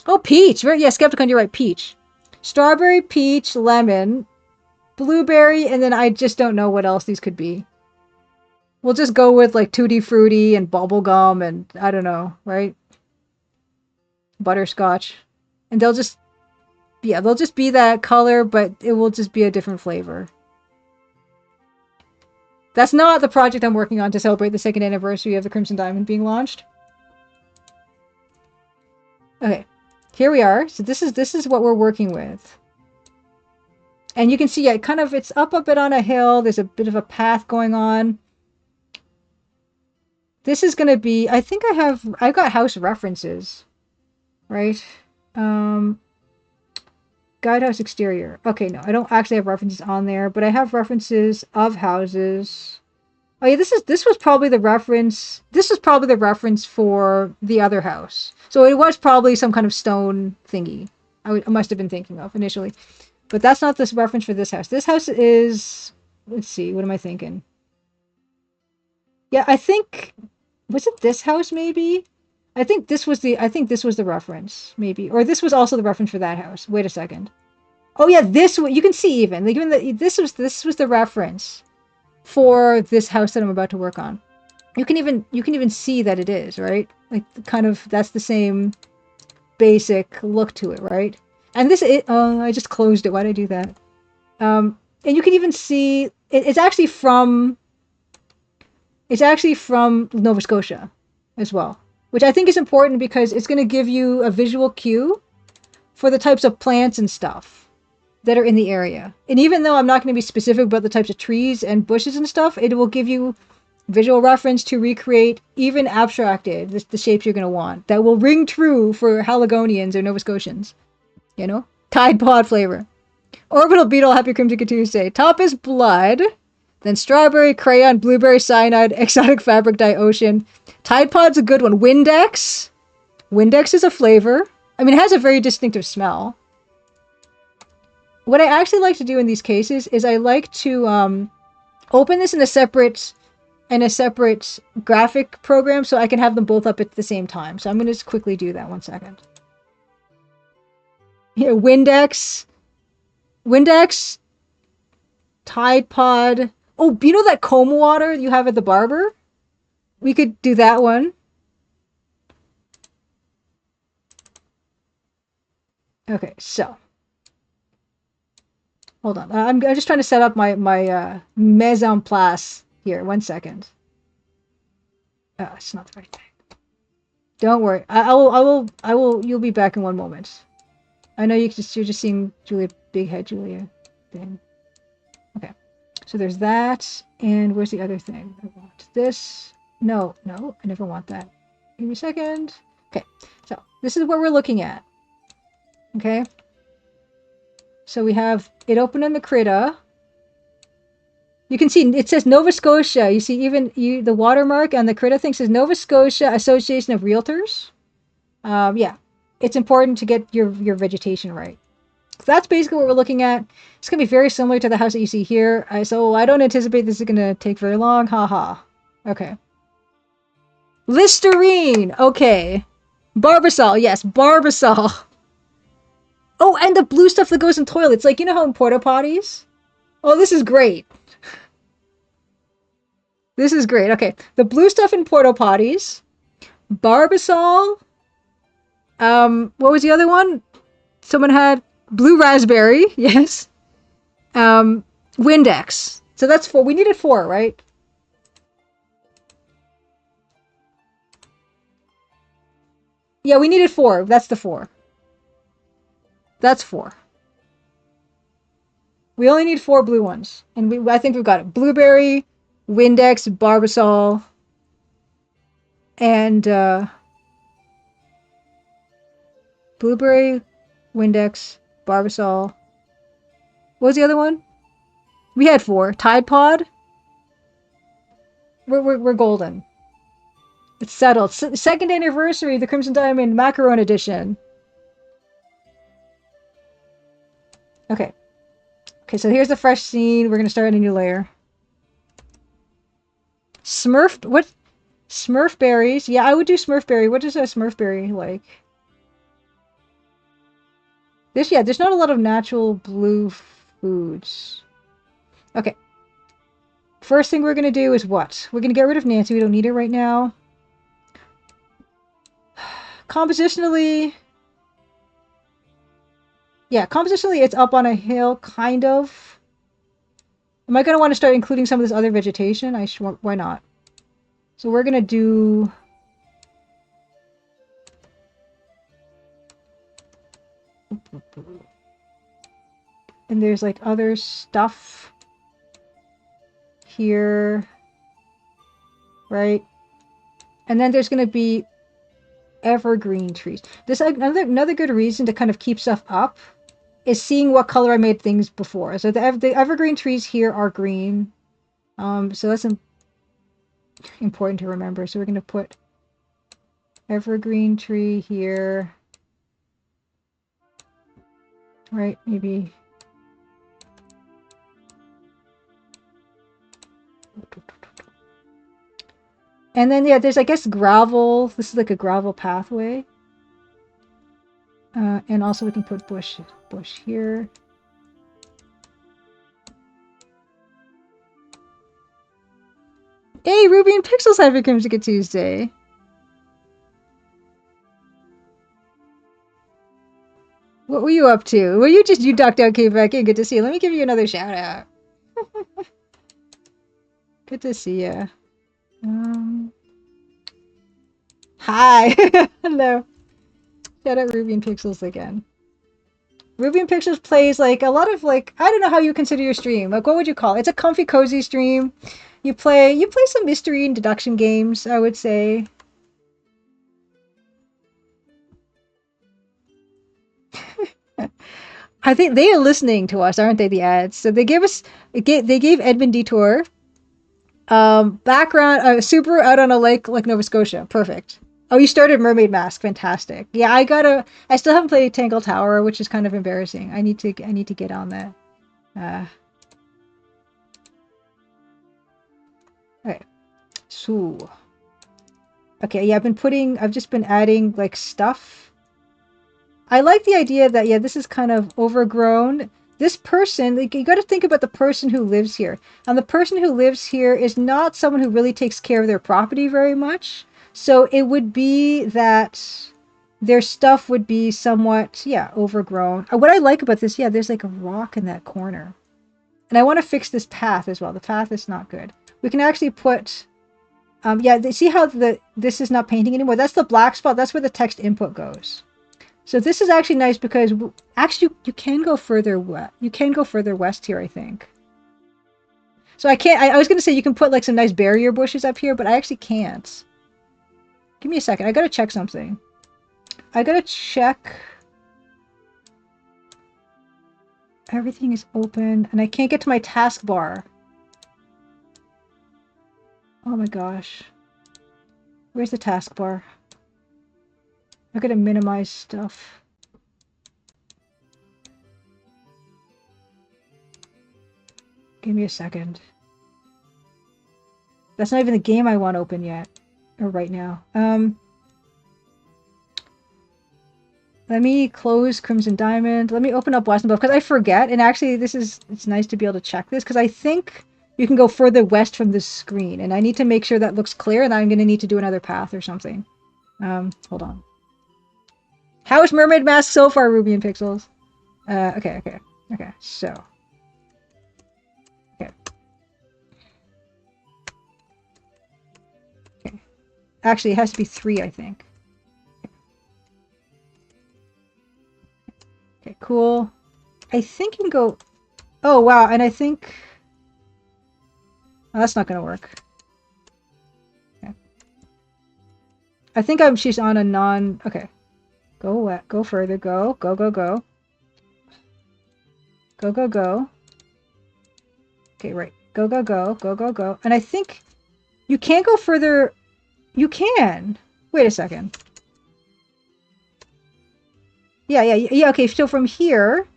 [SPEAKER 1] Oh, peach! Yeah, Skepticon, you're right, peach. Strawberry, peach, lemon, blueberry, and then I just don't know what else these could be. We'll just go with like Tutti Frutti and bubblegum and I don't know, right? Butterscotch. And they'll just... Yeah, they'll just be that color, but it will just be a different flavor. That's not the project I'm working on to celebrate the 2nd anniversary of the Crimson Diamond being launched. Okay, here we are. So this is what we're working with. And you can see, yeah, it's up a bit on a hill. There's a bit of a path going on. This is gonna be, I think I've got house references, right? Um, Guidehouse exterior. Okay, no, I don't actually have references on there, but I have references of houses. Oh yeah, this was probably the reference. This was probably the reference for the other house. So it was probably some kind of stone thingy. I must have been thinking of initially, but that's not this reference for this house. This house is. Let's see. What am I thinking? Yeah, I think was it this house maybe? I think this was the reference maybe, or this was also the reference for that house. Wait a second. Oh yeah, this one you can see even like even this was the reference for this house that I'm about to work on. You can even see that it is, right? Like kind of that's the same basic look to it, right? And this it I just closed it. Why did I do that? And you can even see it's actually from Nova Scotia as well, which I think is important because it's going to give you a visual cue for the types of plants and stuff that are in the area. And even though I'm not going to be specific about the types of trees and bushes and stuff, it will give you visual reference to recreate even abstracted the shapes you're going to want that will ring true for Haligonians or Nova Scotians. You know? Tide Pod flavor. Orbital Beetle, Happy Crimson Tuesday. Top is blood. Then strawberry, crayon, blueberry, cyanide, exotic fabric dye, ocean. Tide Pod's a good one. Windex. Windex is a flavor. I mean, it has a very distinctive smell. What I actually like to do in these cases is I like to open this in a separate graphic program so I can have them both up at the same time. So I'm going to just quickly do that. 1 second. Here, Windex, Tide Pod. Oh, you know that comb water you have at the barber? We could do that one. Okay, so hold on. I'm just trying to set up my mise en place here. 1 second. Oh, it's not the right thing. Don't worry. I will. You'll be back in 1 moment. I know you're just seeing Julia, big head Julia thing. Okay. So there's that, and where's the other thing? I want this. No, I never want that. Give me a second. Okay, so this is what we're looking at. Okay. So we have it open in the Krita. You can see it says Nova Scotia. You see even the watermark on the Krita thing says Nova Scotia Association of Realtors. Yeah, it's important to get your vegetation right. So that's basically what we're looking at. It's going to be very similar to the house that you see here. So I don't anticipate this is going to take very long. Haha. Okay. Listerine. Okay. Barbasol. Yes, Barbasol. Oh, and the blue stuff that goes in toilets. Like, you know how in porta potties? Oh, this is great. This is great. Okay. The blue stuff in porta potties. Barbasol. What was the other one? Someone had blue raspberry. Yes. Windex. So that's 4. We needed 4, right? Yeah, we needed 4. That's the 4. That's 4. We only need 4 blue ones. And I think we've got it. Blueberry, Windex, Barbasol, and Blueberry, Windex, Barbasol. What was the other one? We had 4. Tide Pod. We're golden. It's settled. Second anniversary, the Crimson Diamond Macaron Edition. Okay. Okay, so here's the fresh scene. We're gonna start a new layer. What? Smurf berries. Yeah, I would do Smurf berry. What is a Smurf berry like? There's not a lot of natural blue foods. Okay. First thing we're gonna do is what? We're gonna get rid of Nancy. We don't need her right now. Compositionally, yeah, compositionally it's up on a hill, kind of. Am I gonna want to start including some of this other vegetation? Why not? So we're gonna do. And there's like other stuff here, right? And then there's going to be evergreen trees. This another good reason to kind of keep stuff up is seeing what color I made things before. So the evergreen trees here are green. So that's important to remember. So we're going to put evergreen tree here. Right, maybe. And then, yeah, there's, I guess, gravel. This is like a gravel pathway. And also we can put bush here. Hey, Ruby and Pixels, happy Crimson Tuesday. What were you up to? Well, you ducked out, came back in. Good to see you. Let me give you another shout out. Good to see you. Hi. Hello. Shout out Ruby and Pixels again. Ruby and Pixels plays like a lot of like, I don't know how you consider your stream. Like, what would you call it? It's a comfy, cozy stream. You play some mystery and deduction games, I would say. I think they are listening to us, aren't they? The ads. So they gave Edmund Detour, background, Subaru out on a lake like Nova Scotia. Perfect. Oh, you started Mermaid Mask. Fantastic. Yeah, I still haven't played Tangle Tower, which is kind of embarrassing. I need to get on that. Okay. So. Okay, yeah, I've just been adding like stuff. I like the idea that, yeah, this is kind of overgrown. This person, like, you got to think about the person who lives here. And the person who lives here is not someone who really takes care of their property very much. So it would be that their stuff would be somewhat, yeah, overgrown. What I like about this, yeah, there's like a rock in that corner. And I want to fix this path as well. The path is not good. We can actually put, yeah, see how this is not painting anymore? That's the black spot. That's where the text input goes. So this is actually nice because actually you can go further west. You can go further west here, I think. So I can't. I was going to say you can put like some nice barrier bushes up here, but I actually can't. Give me a second. I got to check something. I got to check. Everything is open, and I can't get to my taskbar. Oh my gosh. Where's the taskbar? I'm gonna minimize stuff. Give me a second. That's not even the game I want open yet. Or right now. Let me close Crimson Diamond. Let me open up West and Above, because I forget. And actually, it's nice to be able to check this, because I think you can go further west from this screen. And I need to make sure that looks clear, and I'm going to need to do another path or something. Hold on. How is Mermaid Mask so far, Ruby and Pixels? Okay, so. Okay. Actually, it has to be 3, I think. Okay, cool. I think you can go... Oh, wow, and I think... Oh, that's not going to work. Okay. I think she's on a non... Okay. Go further. Go. Go. Okay, right. Go. And I think you can't go further. You can. Wait a second. Yeah. Okay, so from here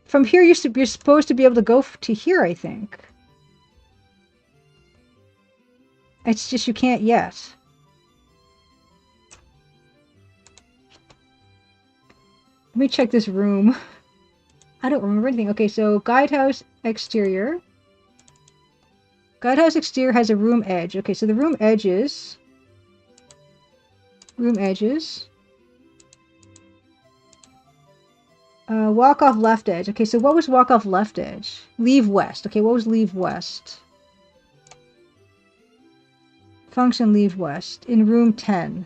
[SPEAKER 1] you're supposed to be able to go to here, I think. It's just you can't yet. Let me check this room. I don't remember anything. Okay, so Guidehouse Exterior. Guidehouse Exterior has a room edge. Okay, so the room edges. Walk off left edge. Okay, so what was walk off left edge? Leave west. Okay, what was leave west? Function leave west. In room 10.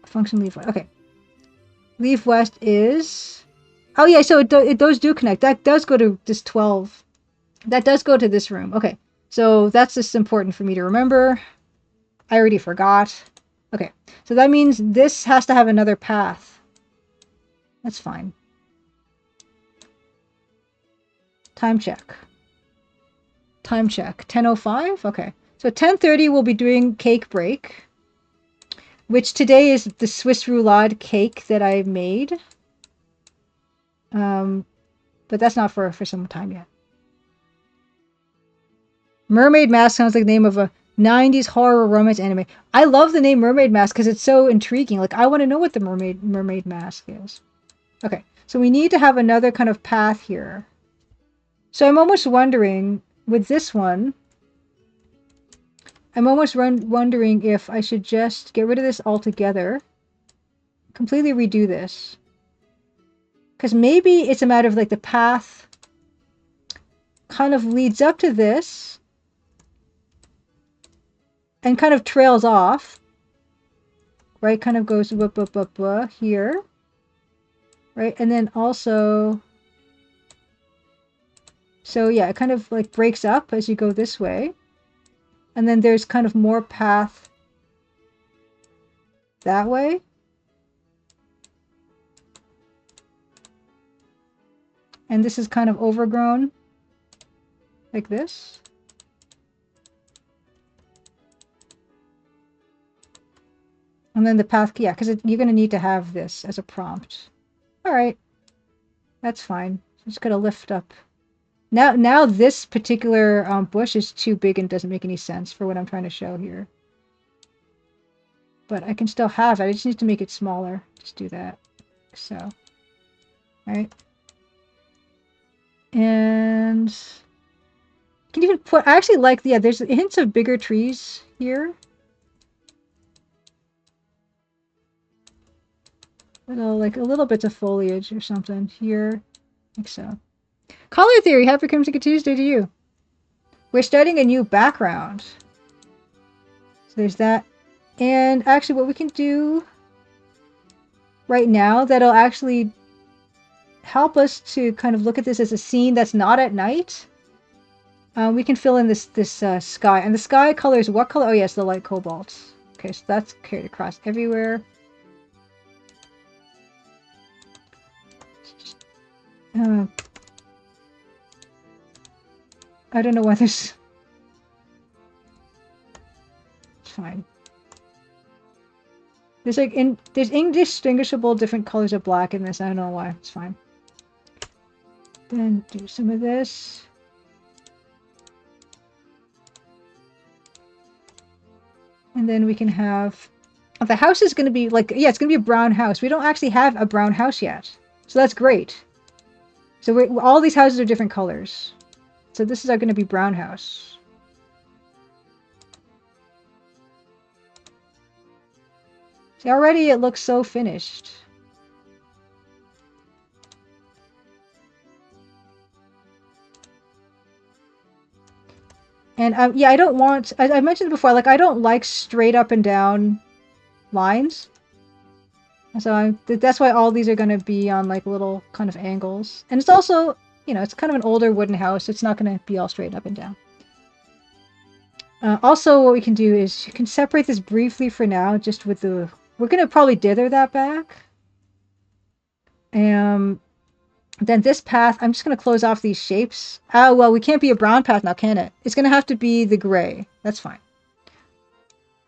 [SPEAKER 1] Function leave west. Okay. Leave west is... Oh yeah, so those do connect. That does go to this 12. That does go to this room. Okay. So that's just important for me to remember. I already forgot. Okay, so that means this has to have another path. That's fine. Time check. Time check. 10:05? Okay. So 10:30 we'll be doing cake break, which today is the Swiss roulade cake that I made. But that's not for some time yet. Mermaid Mask sounds like the name of a 90s horror romance anime. I love the name Mermaid Mask because it's so intriguing. Like, I want to know what the mermaid mask is. Okay, so we need to have another kind of path here. So I'm almost wondering, with this one, I'm almost wondering if I should just get rid of this altogether. Completely redo this. Because maybe it's a matter of, like, the path kind of leads up to this and kind of trails off. Right? Kind of goes here. Right? And then also... So yeah, it kind of like breaks up as you go this way. And then there's kind of more path that way. And this is kind of overgrown like this. And then the path, yeah, because you're going to need to have this as a prompt. All right, that's fine. Just going to lift up. Now this particular bush is too big and doesn't make any sense for what I'm trying to show here. But I can still have it. I just need to make it smaller. Just do that. So, all right. And you can even put, I actually like, yeah, there's hints of bigger trees here. Like a little bits of foliage or something here, like so. Color Theory, happy Crimson Tuesday to you. We're starting a new background. So there's that. And actually what we can do right now that'll actually help us to kind of look at this as a scene that's not at night. We can fill in this sky. And the sky color is what color? Oh yes, the light cobalt. Okay, so that's carried across everywhere. I don't know why this... It's fine. There's like there's indistinguishable different colors of black in this. I don't know why. It's fine. Then do some of this. And then we can have... The house is going to be like... Yeah, it's going to be a brown house. We don't actually have a brown house yet. So that's great. So all these houses are different colors. So this is going to be brown house. See, already it looks so finished. And yeah, I don't want... I mentioned before, like, I don't like straight up and down lines. So that's why all these are going to be on like little kind of angles. And it's also, you know, it's kind of an older wooden house. It's not going to be all straight up and down. Also, what we can do is you can separate this briefly for now, just with the... We're going to probably dither that back. Then this path, I'm just going to close off these shapes. Oh, well, we can't be a brown path now, can it? It's going to have to be the gray. That's fine.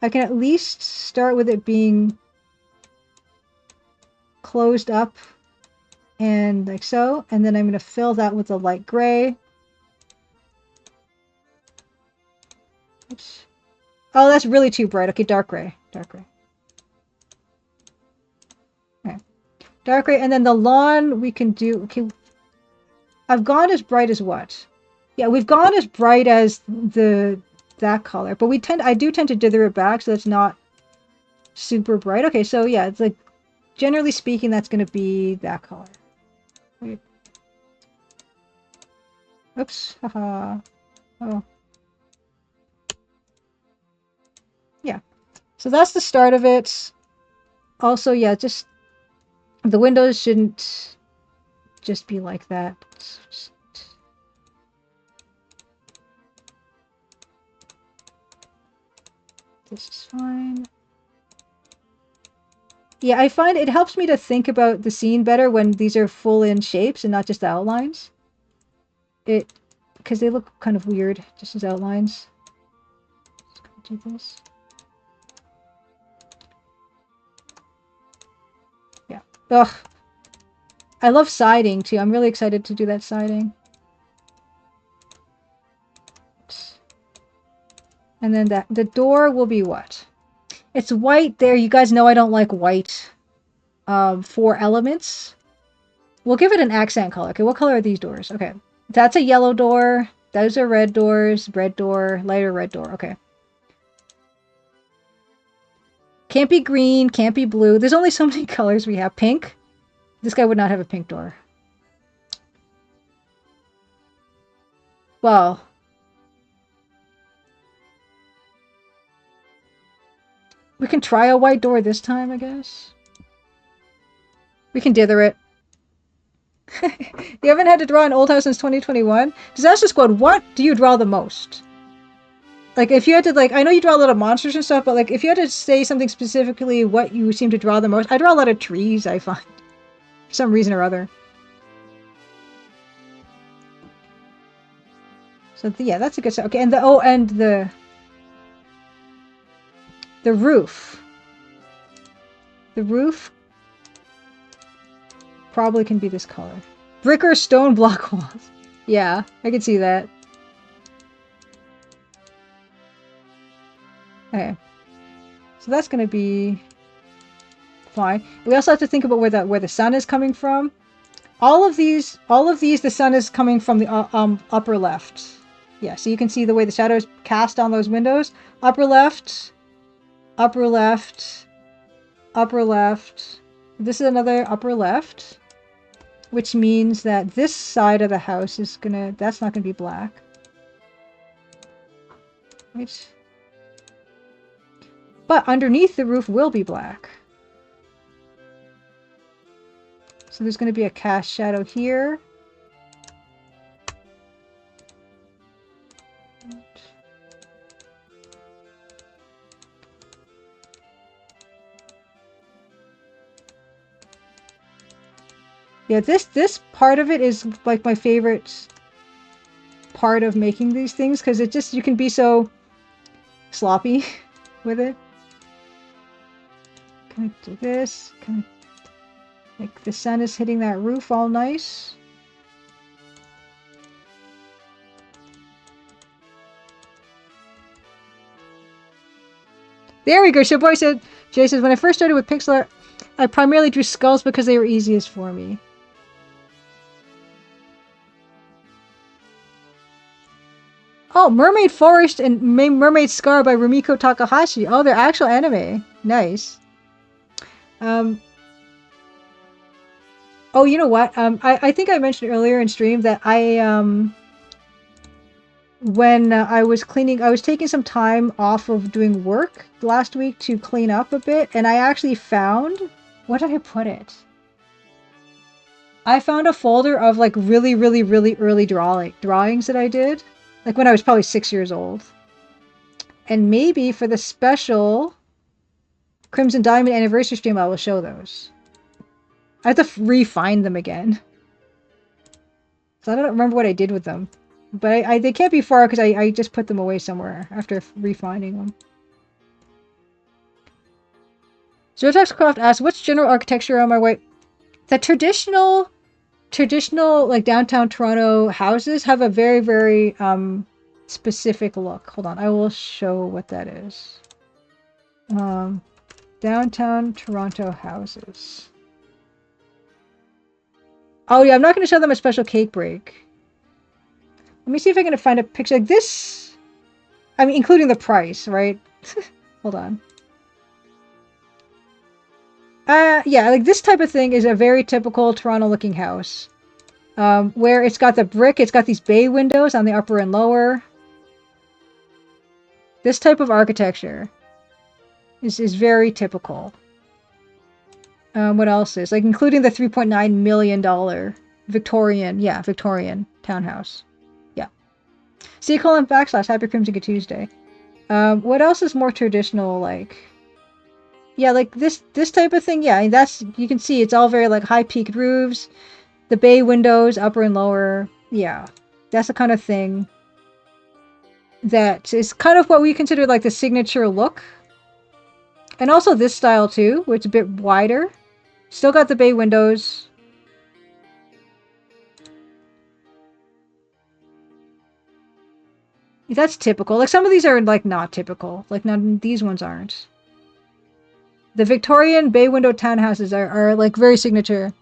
[SPEAKER 1] I can at least start with it being closed up and like so, and then I'm going to fill that with a light gray. Oops. Oh, that's really too bright. Okay, dark gray. Dark gray. Okay. Dark gray, and then the lawn we can do... Okay, I've gone as bright as what? Yeah, we've gone as bright as that color, but I do tend to dither it back so it's not super bright. Okay, so yeah, it's like, generally speaking, that's going to be that color. Wait. Oops. Haha. Oh. Yeah. So that's the start of it. Also, yeah, just the windows shouldn't just be like that. This is fine. Yeah, I find it helps me to think about the scene better when these are full-in shapes and not just outlines. Because they look kind of weird just as outlines. Just gonna do this. Yeah. Ugh. I love siding too. I'm really excited to do that siding. And then the door will be what? It's white there. You guys know I don't like white. 4 elements. We'll give it an accent color. Okay, what color are these doors? Okay. That's a yellow door. Those are red doors. Red door. Lighter red door. Okay. Can't be green. Can't be blue. There's only so many colors we have. Pink. This guy would not have a pink door. Well. We can try a white door this time, I guess. We can dither it. You haven't had to draw an old house since 2021? Disaster Squad, what do you draw the most? Like, if you had to, like, I know you draw a lot of monsters and stuff, but, like, if you had to say something specifically what you seem to draw the most, I draw a lot of trees, I find. For some reason or other. So, yeah, that's a good start. Okay, and the roof. The roof probably can be this color. Brick or stone block walls. Yeah, I can see that. Okay. So that's gonna be fine. We also have to think about where the sun is coming from. All of these, the sun is coming from the upper left. Yeah, so you can see the way the shadows cast on those windows. Upper left, upper left, upper left. This is another upper left, which means that this side of the house is gonna, that's not gonna be black. Right? But underneath the roof will be black. So there's gonna be a cast shadow here. Yeah, this part of it is like my favorite part of making these things, because it just, you can be so sloppy with it. Can I do this? Can I, like, the sun is hitting that roof all nice. There we go. Shaboy said, Jay says, when I first started with pixel art, I primarily drew skulls because they were easiest for me. Oh, Mermaid Forest and Mermaid Scar by Rumiko Takahashi. Oh, they're actual anime. Nice. Oh, you know what? I think I mentioned earlier in stream that when I was cleaning, I was taking some time off of doing work last week to clean up a bit, and I actually found, what did I put it? I found a folder of like really early drawings that I did. Like when I was probably 6 years old. And maybe for the special Crimson Diamond anniversary stream, I will show those. I have to re-find them again. So I don't remember what I did with them. But they can't be far because I just put them away somewhere after re-finding them. Zotaxcroft asks, what's general architecture on my way? The traditional like downtown Toronto houses have a very specific look. Hold on, I will show what that is. Downtown Toronto houses. Oh yeah, I'm not going to show them a special cake break. Let me see if I can find a picture like this. I mean, including the price, right? Hold on. Yeah, like this type of thing is a very typical Toronto-looking house. Where it's got the brick, it's got these bay windows on the upper and lower. This type of architecture is very typical. What else is? Like, including the $3.9 million Victorian townhouse. Yeah. C:// Happy Crimson Tuesday. What else is more traditional? Like, yeah, like this type of thing. Yeah, I mean, that's, you can see it's all very like high peaked roofs, the bay windows, upper and lower. Yeah, that's the kind of thing that is kind of what we consider like the signature look. And also this style too, where it's a bit wider. Still got the bay windows. That's typical. Like some of these are like not typical. Like none, these ones aren't. The Victorian bay window townhouses are like very signature.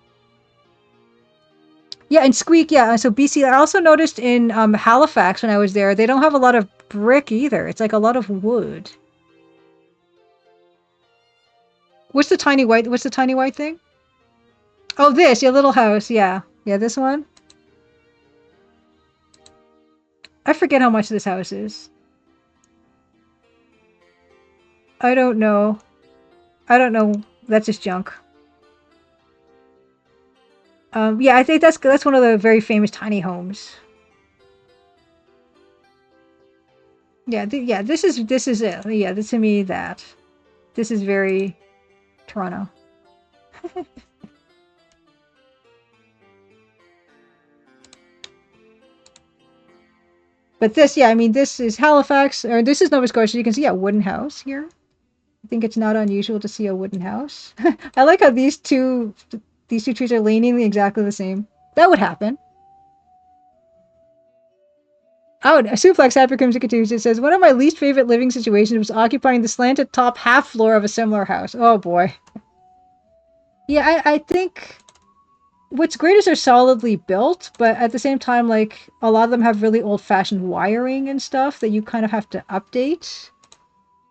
[SPEAKER 1] Yeah, and Squeak, yeah. So BC, I also noticed in Halifax when I was there, they don't have a lot of brick either. It's like a lot of wood. What's the tiny white thing? Oh, this, your little house. Yeah. Yeah, this one. I forget how much this house is. I don't know. I don't know. That's just junk. Yeah, I think that's one of the very famous tiny homes. Yeah, yeah. This is it. Yeah, this to me that. This is very Toronto. But this, yeah, I mean, this is Halifax, or this is Nova Scotia. You can see a wooden house here. I think it's not unusual to see a wooden house. I like how these two trees are leaning exactly the same. That would happen. Oh, Suplex Hypercrimsicatues, it says, one of my least favorite living situations was occupying the slanted top half floor of a similar house. Oh boy. Yeah, I think what's great is they're solidly built, but at the same time, like, a lot of them have really old-fashioned wiring and stuff that you kind of have to update.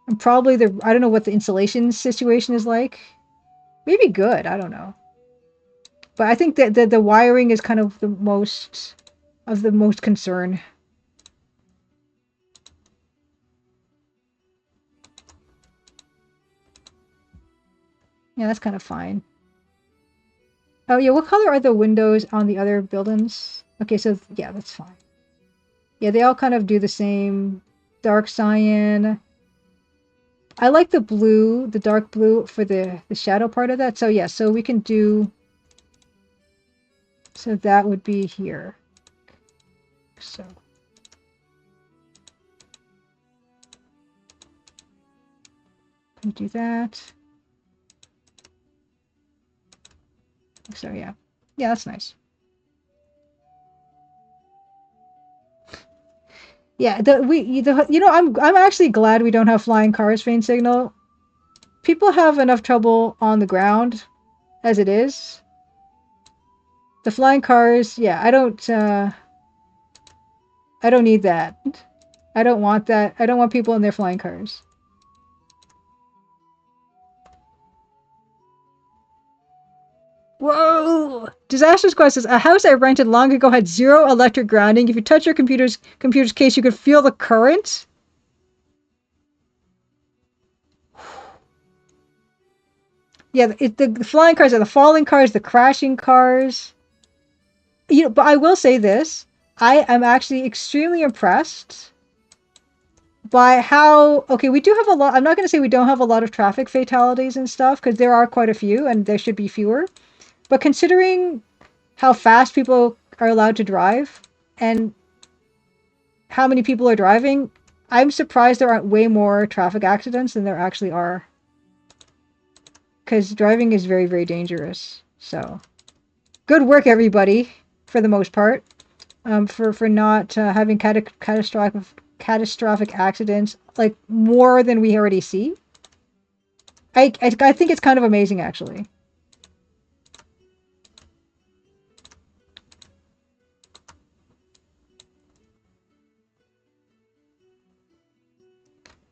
[SPEAKER 1] And probably I don't know what the insulation situation is like. Maybe good, I don't know. But I think that the wiring is kind of the most concern. Yeah, that's kind of fine. Oh yeah, what color are the windows on the other buildings? Okay, so yeah, that's fine. Yeah, they all kind of do the same dark cyan. I like the blue, the dark blue for the shadow part of that. So yeah, so we can do, so that would be here. So can do that. So yeah. Yeah, that's nice. Yeah, you know, I'm actually glad we don't have flying cars faint signal. People have enough trouble on the ground as it is. The flying cars, yeah, I don't need that. I don't want that. I don't want people in their flying cars. Whoa! Disaster Squad says, a house I rented long ago had zero electric grounding. If you touch your computer's case, you could feel the current. Yeah, the flying cars are the falling cars, the crashing cars. You know, but I will say this. I am actually extremely impressed by how, okay, we do have a lot, I'm not going to say we don't have a lot of traffic fatalities and stuff, because there are quite a few, and there should be fewer. But considering how fast people are allowed to drive, and how many people are driving, I'm surprised there aren't way more traffic accidents than there actually are. Because driving is very, very dangerous. So, good work, everybody, for the most part, for not having catastrophic accidents, like more than we already see. I think it's kind of amazing, actually.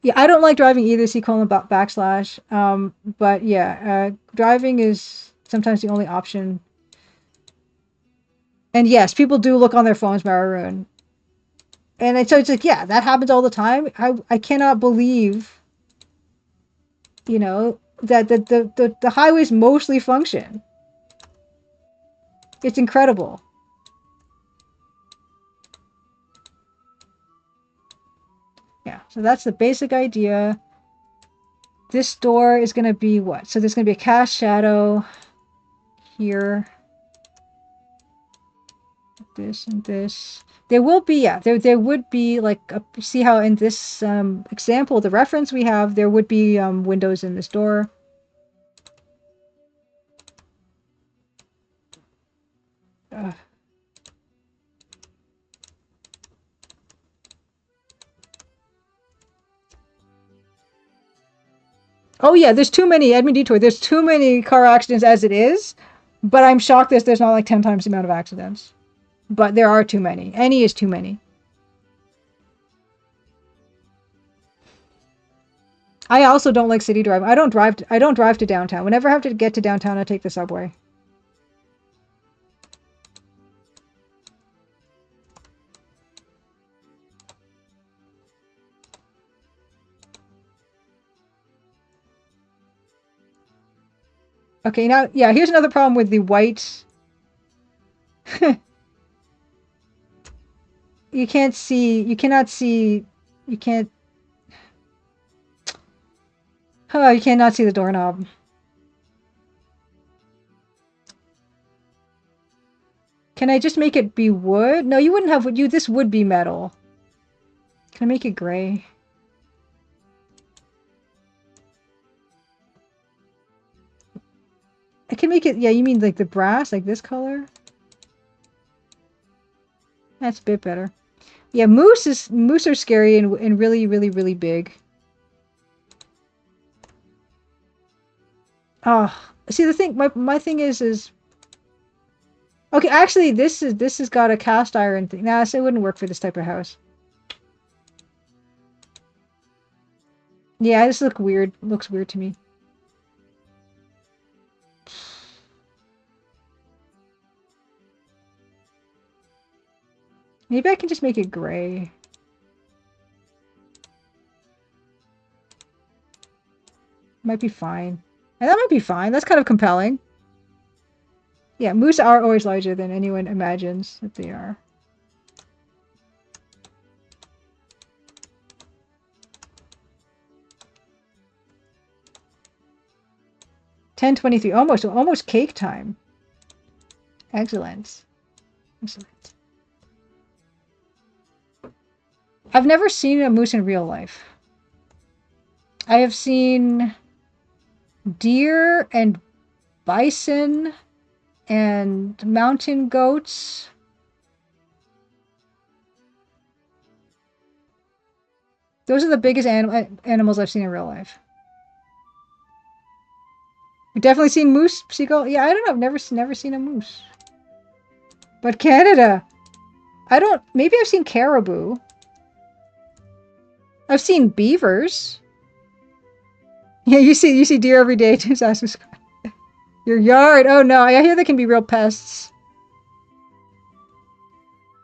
[SPEAKER 1] Yeah, I don't like driving either, C colon backslash. But yeah, driving is sometimes the only option. And yes, people do look on their phones, Maroon. And so it's like, yeah, that happens all the time. I cannot believe, you know, that the highways mostly function. It's incredible. Yeah, so that's the basic idea. This door is going to be what? So there's going to be a cast shadow here. This and this. There will be, yeah, there would be like, see how in this example, the reference we have, there would be windows in this door. Oh yeah, there's too many Edmund Detour. There's too many car accidents as it is, but I'm shocked that there's not like 10 times the amount of accidents. But there are too many. Any is too many. I also don't like city driving. I don't drive to downtown. Whenever I have to get to downtown, I take the subway. Okay, now, yeah, here's another problem with the white. You can't see, you cannot see, you can't, oh, you cannot see the doorknob. Can I just make it be wood? No, you wouldn't have wood. This would be metal. Can I make it gray? I can make it, yeah, you mean like the brass, like this color? That's a bit better. Yeah, moose are scary and really, really, really big. Oh, see the thing, my thing is okay, actually this has got a cast iron thing. Nah, so it wouldn't work for this type of house. Yeah, this looks weird to me. Maybe I can just make it gray. Might be fine. And that might be fine. That's kind of compelling. Yeah, moose are always larger than anyone imagines that they are. $10.23, almost cake time. Excellent. Excellent. I've never seen a moose in real life. I have seen deer and bison and mountain goats. Those are the biggest animals I've seen in real life. I've definitely seen moose, seagull. Yeah, I don't know. I've never seen a moose. But Canada, I don't. Maybe I've seen caribou. I've seen beavers. Yeah, you see deer every day. Just ask your yard. Oh no, I hear they can be real pests.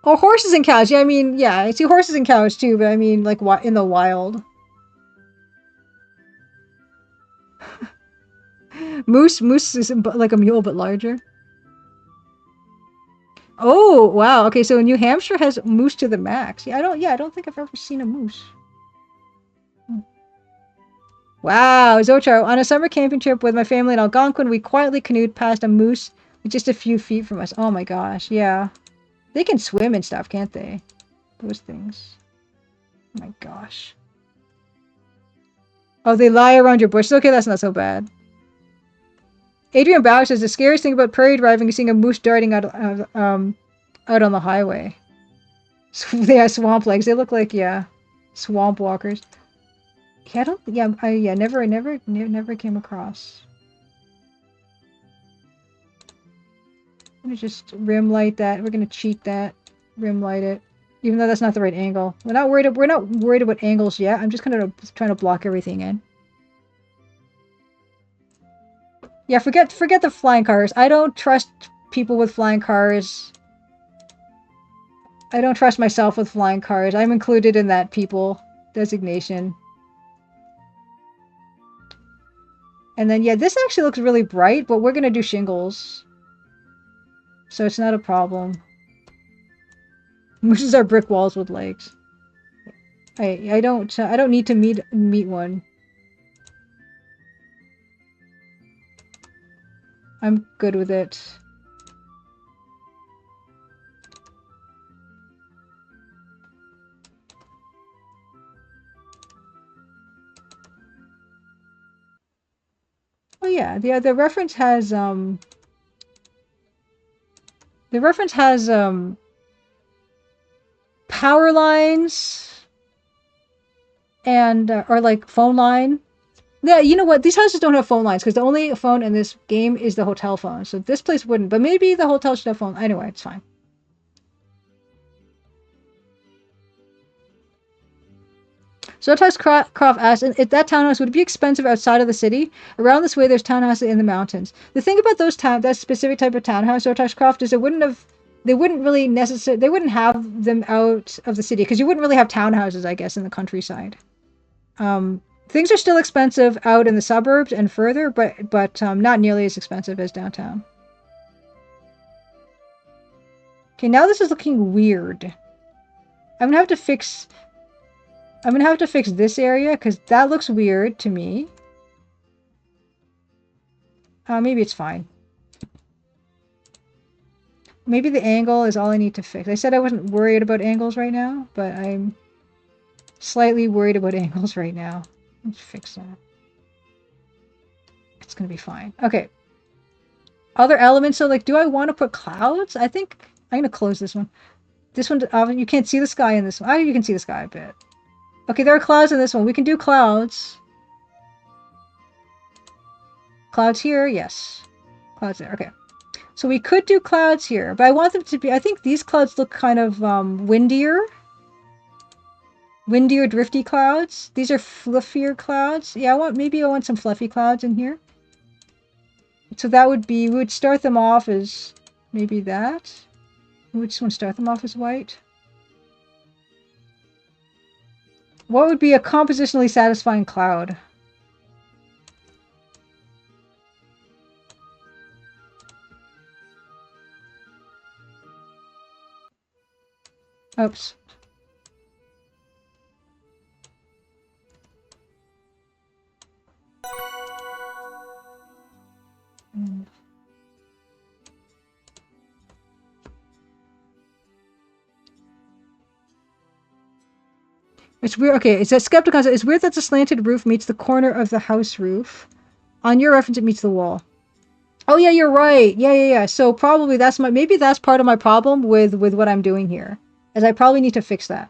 [SPEAKER 1] Oh, horses and cows. Yeah, I mean, yeah, I see horses and cows too, but I mean, like, in the wild. Moose is like a mule, but larger. Oh, wow. Okay, so New Hampshire has moose to the max. Yeah, I don't think I've ever seen a moose. Wow, Zochar, on a summer camping trip with my family in Algonquin, we quietly canoed past a moose just a few feet from us. Oh my gosh, yeah. They can swim and stuff, can't they? Those things. Oh my gosh. Oh, they lie around your bushes. Okay, that's not so bad. Adrian Bauer says the scariest thing about prairie driving is seeing a moose darting out on the highway. They have swamp legs. They look like, yeah, swamp walkers. Yeah, I never came across. I'm gonna just rim light that. We're gonna cheat that. Rim light it. Even though that's not the right angle. We're not worried about angles yet. I'm just kind of trying to block everything in. Yeah, forget the flying cars. I don't trust people with flying cars. I don't trust myself with flying cars. I'm included in that people designation. And then, yeah, this actually looks really bright, but we're gonna do shingles. So it's not a problem. Mooses are brick walls with legs. I don't need to meet one. I'm good with it. Oh yeah, the reference has power lines and or like phone line. Yeah, you know what? These houses don't have phone lines because the only phone in this game is the hotel phone. So this place wouldn't, but maybe the hotel should have phone. Anyway, it's fine. So Croft asks, if that townhouse would be expensive outside of the city, around this way there's townhouses in the mountains. The thing about that specific type of townhouse, Croft, is they wouldn't have them out of the city because you wouldn't really have townhouses, I guess, in the countryside. Things are still expensive out in the suburbs and further, but not nearly as expensive as downtown. Okay, now this is looking weird. I'm gonna have to fix this area because that looks weird to me. Maybe it's fine. Maybe the angle is all I need to fix. I said I wasn't worried about angles right now, but I'm slightly worried about angles right now. Let's fix that. It's gonna be fine. Okay. Other elements. So, like, do I want to put clouds? I think I'm gonna close this one. This one, you can't see the sky in this one. Oh, you can see the sky a bit. Okay, there are clouds in this one. We can do clouds. Clouds here, yes. Clouds there, okay. So we could do clouds here, but I want them to be, I think these clouds look kind of windier. Windier, drifty clouds. These are fluffier clouds. Yeah, maybe I want some fluffy clouds in here. So that would be, we would start them off as maybe that. We would just want to start them off as white. What would be a compositionally satisfying cloud? Oops. It's weird. Okay, it's a skeptical. It's weird that the slanted roof meets the corner of the house roof. On your reference, it meets the wall. Oh yeah, you're right. Yeah. So probably maybe that's part of my problem with what I'm doing here, as I probably need to fix that.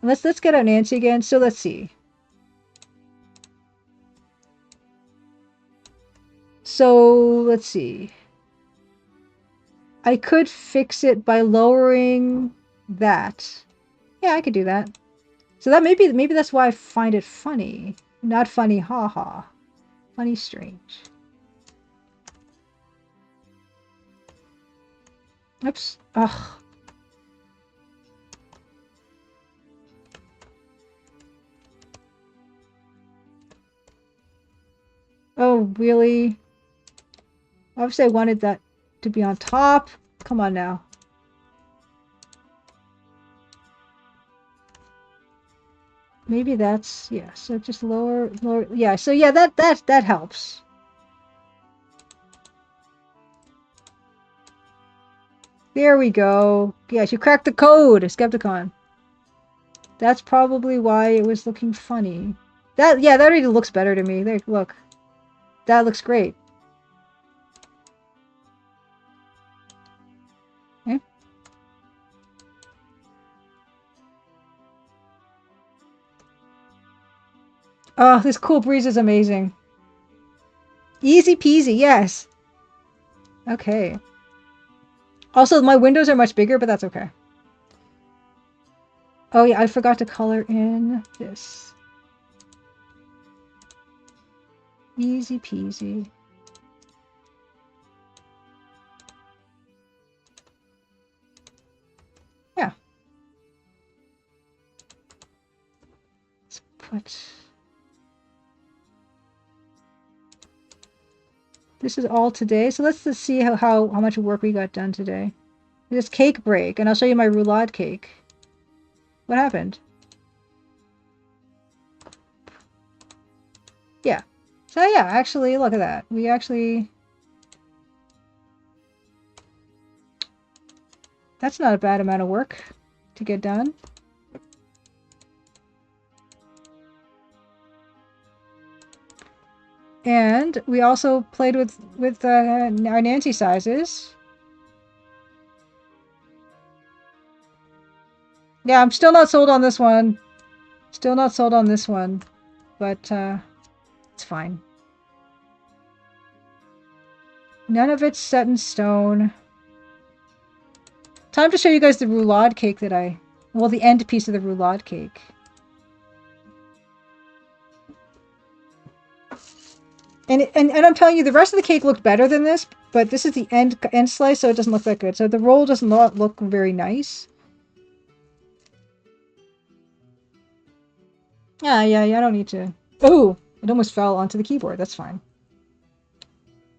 [SPEAKER 1] And let's get out Nancy again. So let's see. So let's see. I could fix it by lowering that. Yeah, I could do that. So that maybe that's why I find it funny. Not funny, haha. Funny, strange. Oops. Ugh. Oh, really? Obviously, I wanted that to be on top. Come on now. Maybe that's, yeah, so just lower, yeah, so yeah, that helps. There we go. Yes, you cracked the code, Skepticon. That's probably why it was looking funny. That already looks better to me. There, look. That looks great. Okay. Oh, this cool breeze is amazing. Easy peasy, yes. Okay. Also, my windows are much bigger, but that's okay. Oh yeah, I forgot to color in this. Easy peasy. Yeah. Let's put... This is all today, so let's just see how much work we got done today. This cake break, and I'll show you my roulade cake. What happened? Yeah. So yeah, actually, look at that. We actually... That's not a bad amount of work to get done. And we also played with our Nancy sizes. Yeah, I'm still not sold on this one. Still not sold on this one. But it's fine. None of it's set in stone. Time to show you guys the roulade cake that I... Well, the end piece of the roulade cake. And I'm telling you, the rest of the cake looked better than this, but this is the end slice, so it doesn't look that good. So the roll does not look very nice. Yeah, I don't need to... Oh! It almost fell onto the keyboard. That's fine.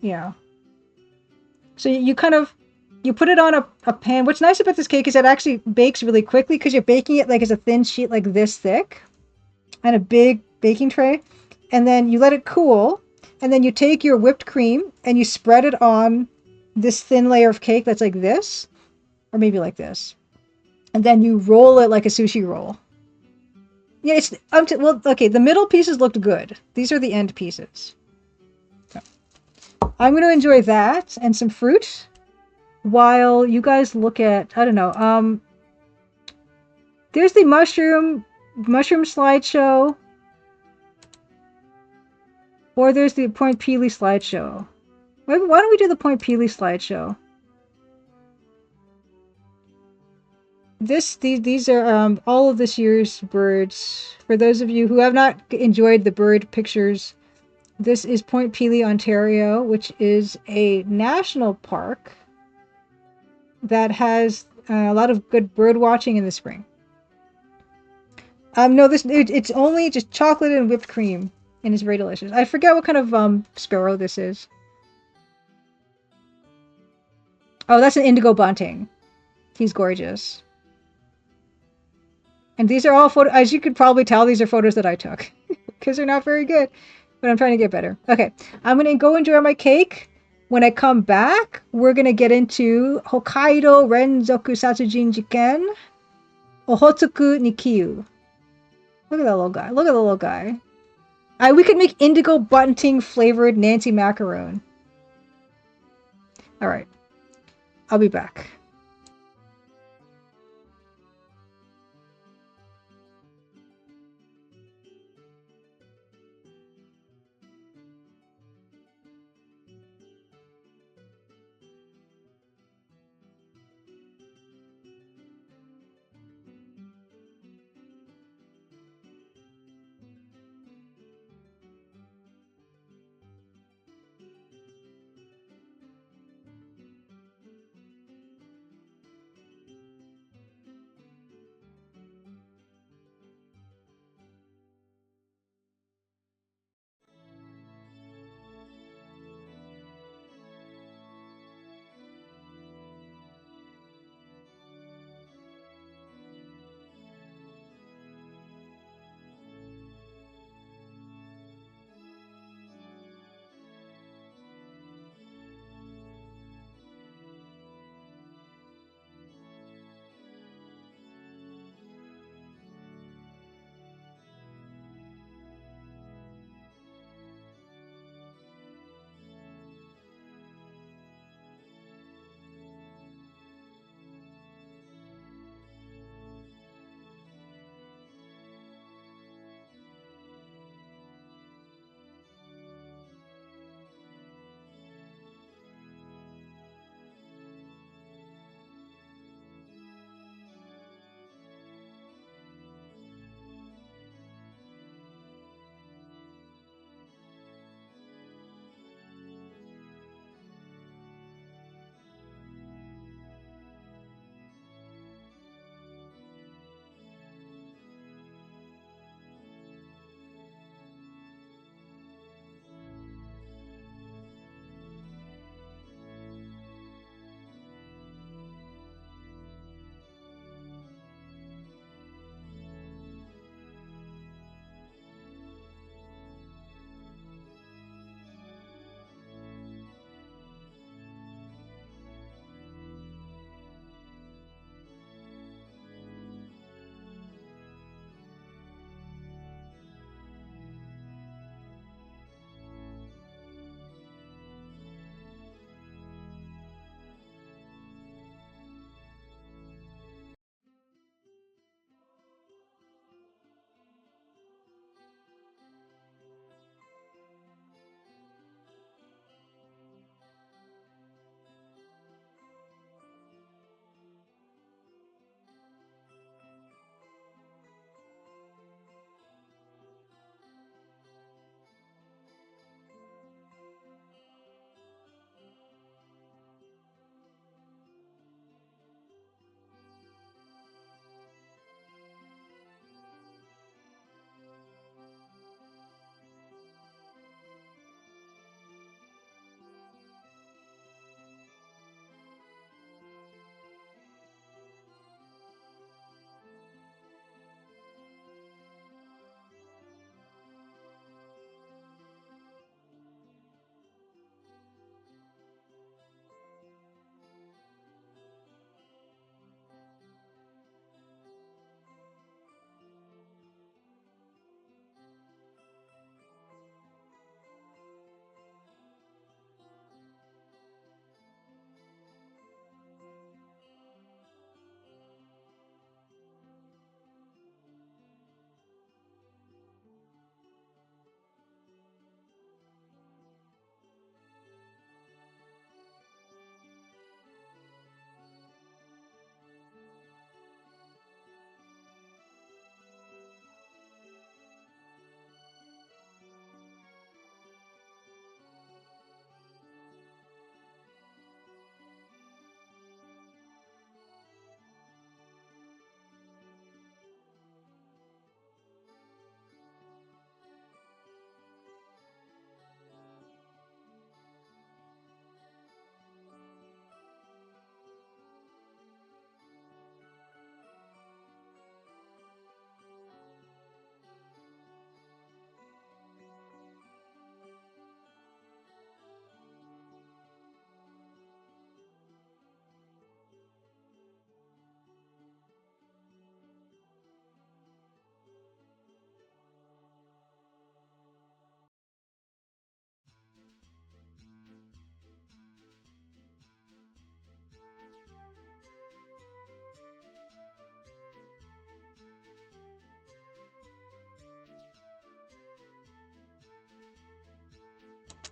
[SPEAKER 1] Yeah. So you kind of... You put it on a pan. What's nice about this cake is it actually bakes really quickly because you're baking it like as a thin sheet like this thick. And a big baking tray. And then you let it cool. And then you take your whipped cream and you spread it on this thin layer of cake that's like this. Or maybe like this. And then you roll it like a sushi roll. Yeah, it's... well, okay, the middle pieces looked good. These are the end pieces. So, I'm going to enjoy that and some fruit while you guys look at... I don't know. There's the mushroom slideshow. Or there's the Point Peely slideshow. Why don't we do the Point Peely slideshow? These are all of this year's birds. For those of you who have not enjoyed the bird pictures, this is Point Peely, Ontario, which is a national park that has a lot of good bird watching in the spring. No, it's only just chocolate and whipped cream, and it's very delicious. I forget what kind of sparrow this is. Oh, that's an indigo bunting. He's gorgeous. And these are all photos. As you could probably tell, these are photos that I took because they're not very good, but I'm trying to get better. Okay, I'm going to go enjoy my cake. When I come back, we're going to get into Hokkaidō Rensa Satsujin Jiken, Okhotsk ni Kiyu. Look at that little guy. Look at the little guy. We could make indigo bunting flavored Nancy macaron. All right, I'll be back.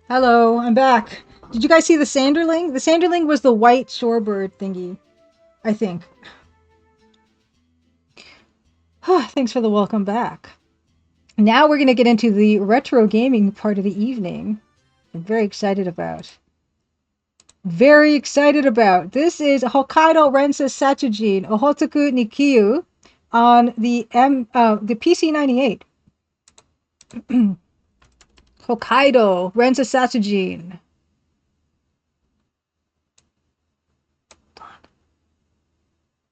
[SPEAKER 1] Hello, I'm back. Did you guys see the sanderling? The sanderling was the white shorebird thingy, I think. Thanks for the welcome back. Now we're going to get into the retro gaming part of the evening. I'm very excited about. Very excited about. This is Hokkaidō Rensa Satsujin, Okhotsk ni Kiyu, on the PC-98. Hokkaidō Rensa Satsujin.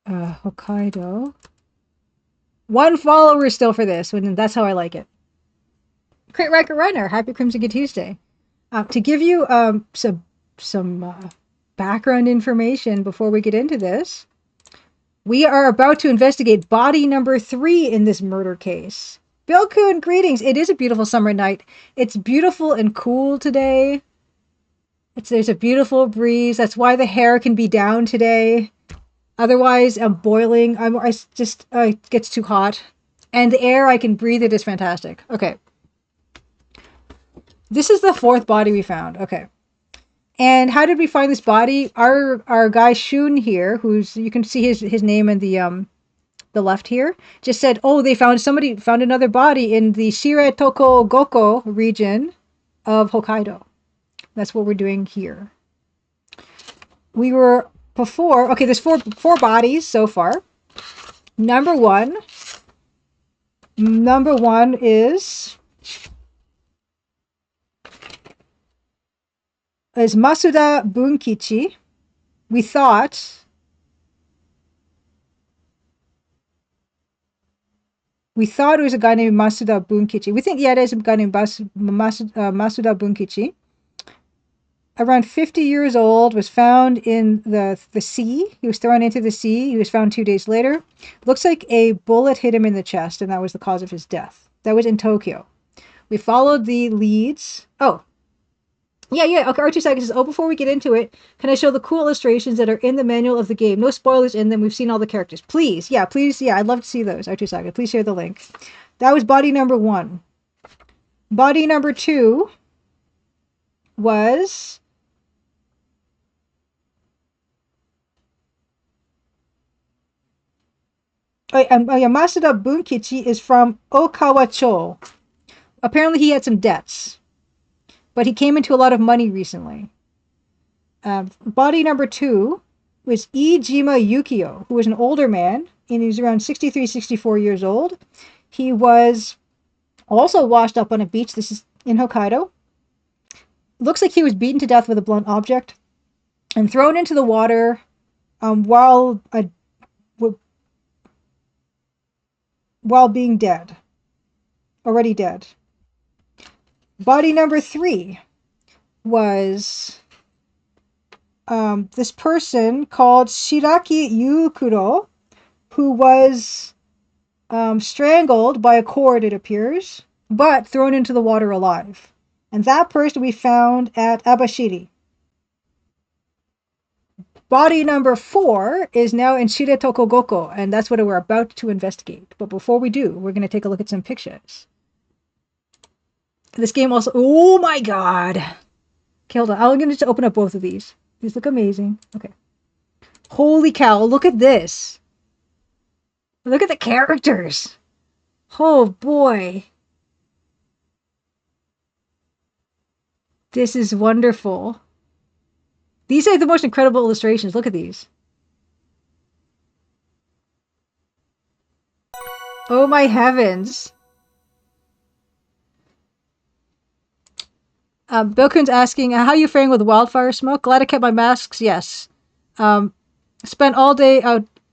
[SPEAKER 1] Hokkaidō. One follower still for this, and that's how I like it. Crit Record Runner, happy Crimson Good Tuesday. To give you some background information before we get into this, we are about to investigate body number 3 in this murder case. Bill-kun, greetings. It is a beautiful summer night. It's beautiful and cool today. There's a beautiful breeze. That's why the hair can be down today. Otherwise, I'm boiling. It gets too hot. And the air, I can breathe. It is fantastic. Okay. This is the 4th body we found. Okay. And how did we find this body? Our guy Shun here, who's, you can see his name in the left here, just said, oh, they found another body in the Shiretoko Goko region of Hokkaido. That's what we're doing here. We were before, okay, there's four bodies so far. Number one is Masuda Bunkichi. We thought it was a guy named Masuda Bunkichi. We think, yeah, it is a guy named Masuda Bunkichi. Around 50 years old, was found in the sea. He was thrown into the sea. He was found 2 days later. Looks like a bullet hit him in the chest, and that was the cause of his death. That was in Tokyo. We followed the leads. Oh. Yeah. Okay, R2 Saga says, oh, before we get into it, can I show the cool illustrations that are in the manual of the game? No spoilers in them. We've seen all the characters. Please. Yeah, I'd love to see those, R2 Saga. Please share the link. That was body number 1. Body number 2 was Masuda Bunkichi is from Okawacho. Apparently he had some debts, but he came into a lot of money recently. Body number 2 was Iijima Yukio, who was an older man, and he was around 63, 64 years old. He was also washed up on a beach. This is in Hokkaido. Looks like he was beaten to death with a blunt object and thrown into the water while being dead. Already dead. Body number 3 was this person called Shiraki Yukuro, who was strangled by a cord, it appears, but thrown into the water alive. And that person we found at Abashiri. Body number 4 is now in Shiretoko Goko, and that's what we're about to investigate. But before we do, we're going to take a look at some pictures. This game also... Oh my god! Okay, hold on. I'm going to just open up both of these. These look amazing. Okay. Holy cow, look at this! Look at the characters! Oh boy! This is wonderful. These are the most incredible illustrations. Look at these. Oh my heavens. Bilkun's asking, how are you faring with wildfire smoke? Glad I kept my masks. Yes. Spent all day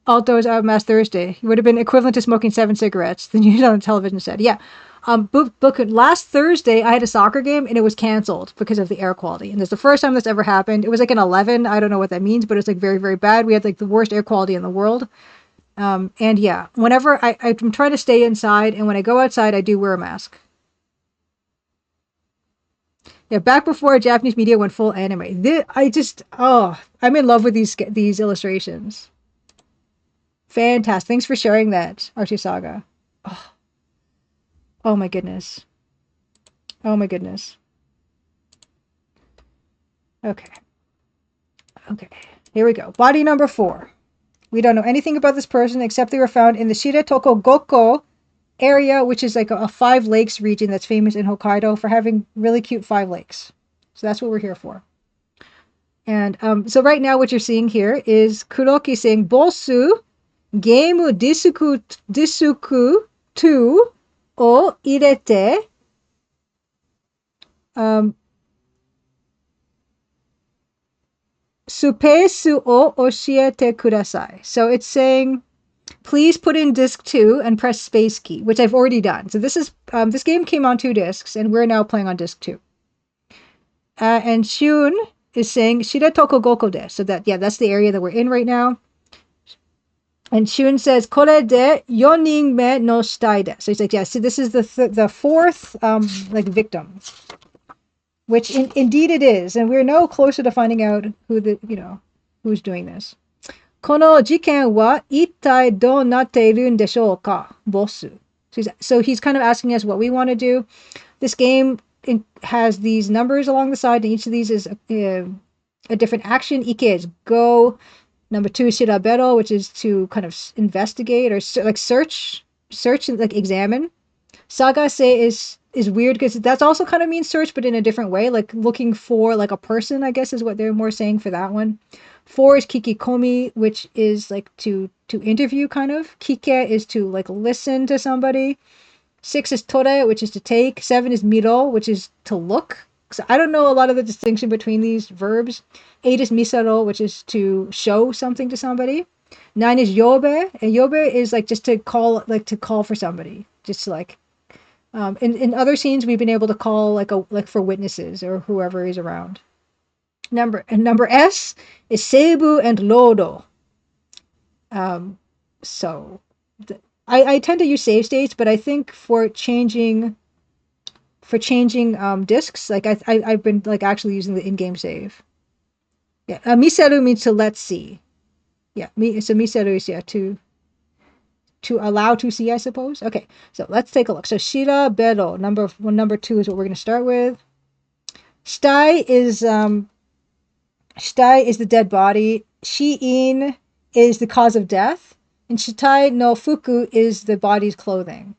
[SPEAKER 1] outdoors out mass Thursday. It would have been equivalent to smoking 7 cigarettes. The news on the television said. Yeah. Bilkun, last Thursday I had a soccer game and it was canceled because of the air quality. And it's the first time this ever happened. It was like an 11. I don't know what that means, but it's like very, very bad. We had like the worst air quality in the world. And yeah, whenever I'm trying to stay inside, and when I go outside, I do wear a mask. Yeah, back before Japanese media went full anime. I'm in love with these illustrations. Fantastic. Thanks for sharing that, Archie Saga. Oh my goodness. Oh my goodness. Okay. Okay. Here we go. Body number 4. We don't know anything about this person except they were found in the Shiretoko Gokko area, which is like a 5 lakes region that's famous in Hokkaido for having really cute 5 lakes. So that's what we're here for. And so right now what you're seeing here is Kuroki saying Bosu Game Disuku 2 o irete Supesu o oshiete kudasai. So it's saying, please put in disc 2 and press space key, which I've already done. So this is this game came on 2 discs, and we're now playing on disc 2. And Shun is saying Shiretoko Goko de. So that's the area that we're in right now. And Shun says, Kore de yonin me no shitai de. So he's like, yeah, so this is the 4th like victim. Which indeed it is, and we're no closer to finding out who's doing this. この事件は一体どうなっているんでしょうか、ボス? So he's kind of asking us what we want to do. This game has these numbers along the side, and each of these is a different action. Ike is go. Number 2 is shirabero, which is to kind of investigate or like search and like examine. Sagase is weird because that's also kind of means search, but in a different way, like looking for like a person, I guess is what they're more saying for that one. 4 is kikikomi, which is like to interview kind of. Kike is to like listen to somebody. 6 is tore, which is to take. 7 is miro, which is to look. So I don't know a lot of the distinction between these verbs. 8 is misaro, which is to show something to somebody. 9 is yobe, and yobe is like just to call for somebody, just to like. In other scenes, we've been able to call like for witnesses or whoever is around. Number S is seibu and lodo. So I tend to use save states, but I think for changing discs, like I've been like actually using the in-game save. Yeah, miseru means to let's see. Yeah, so miseru is to allow to see, I suppose. Okay, so let's take a look. So shira bero, number 2 is what we're going to start with. Shitai is the dead body. Shiin is the cause of death, and shitai no fuku is the body's clothing.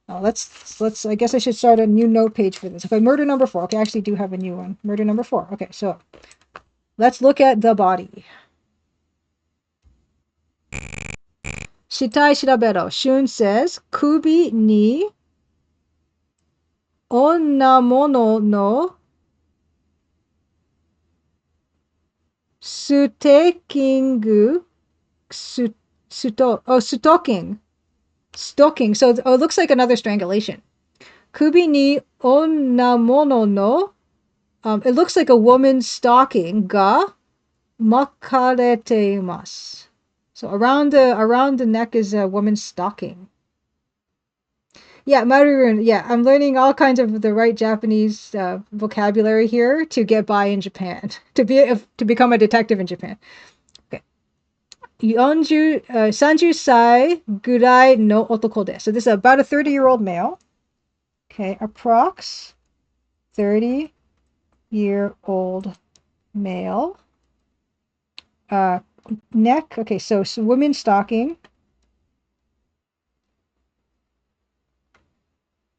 [SPEAKER 1] Now let's. I guess I should start a new note page for this. Okay, murder number 4. Okay, I actually do have a new one. Murder number 4. Okay, so let's look at the body. Shitai shirabero. Shun says, Kubi ni onnamono no sutekingu stalking. Stalking. So it looks like another strangulation. Kubi ni onnamono no. It looks like a woman stalking ga makarete imasu. So around the neck is a woman stalking. Yeah, Marurun. Yeah, I'm learning all kinds of the right Japanese vocabulary here to get by in Japan, to become a detective in Japan. Okay. 30歳ぐらいの男です. So this is about a 30-year-old male. Okay, approx 30-year-old male. Neck. Okay, so women stalking.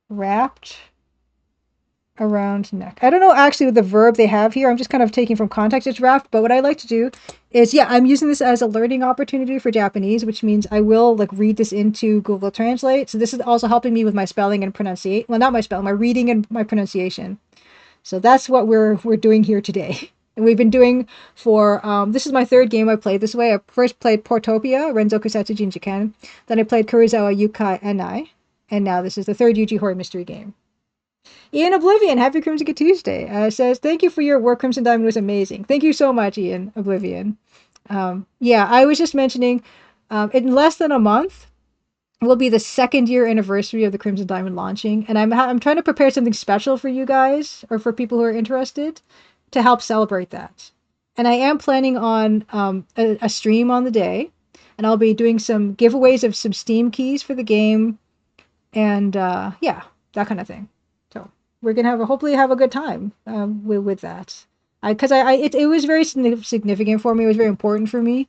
[SPEAKER 1] Wrapped around neck. I don't know actually what the verb they have here. I'm just kind of taking from context. It's wrapped, but what I like to do is, yeah, I'm using this as a learning opportunity for Japanese, which means I will like read this into Google Translate. So this is also helping me with my spelling and pronunciation. Well, not my spelling, my reading and my pronunciation. So that's what we're doing here today. And we've been doing for, this is my 3rd game I played this way. I first played Portopia, Rensoku Satsujin Jiken. Then I played Kurizawa Yukai Enai. And now this is the 3rd Yuji Horror Mystery game. Ian Oblivion, happy Crimson Tuesday, says, thank you for your work. Crimson Diamond was amazing. Thank you so much, Ian Oblivion. Yeah, I was just mentioning, in less than a month, will be the 2nd year anniversary of the Crimson Diamond launching. And I'm trying to prepare something special for you guys, or for people who are interested, to help celebrate that. And I am planning on a stream on the day. And I'll be doing some giveaways of some Steam keys for the game. And yeah, that kind of thing. So we're gonna hopefully have a good time with that. It was very significant for me. It was very important for me.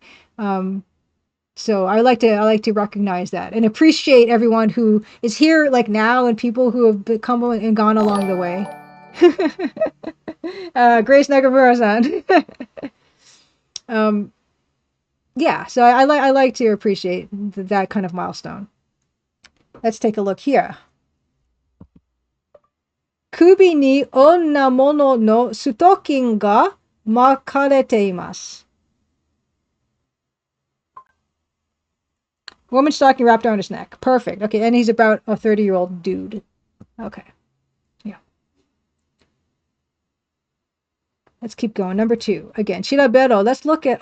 [SPEAKER 1] So I like to recognize that and appreciate everyone who is here like now and people who have come and gone along the way. Grace Nagamura-san. Yeah, so I like to appreciate that kind of milestone. Let's take a look here. Kubi ni onna mono no sutokin ga makarete imasu. Woman stocking wrapped around his neck. Perfect. Okay, and he's about a 30-year-old dude. Okay. Yeah. Let's keep going. Number 2. Again, shirabero. Let's look at,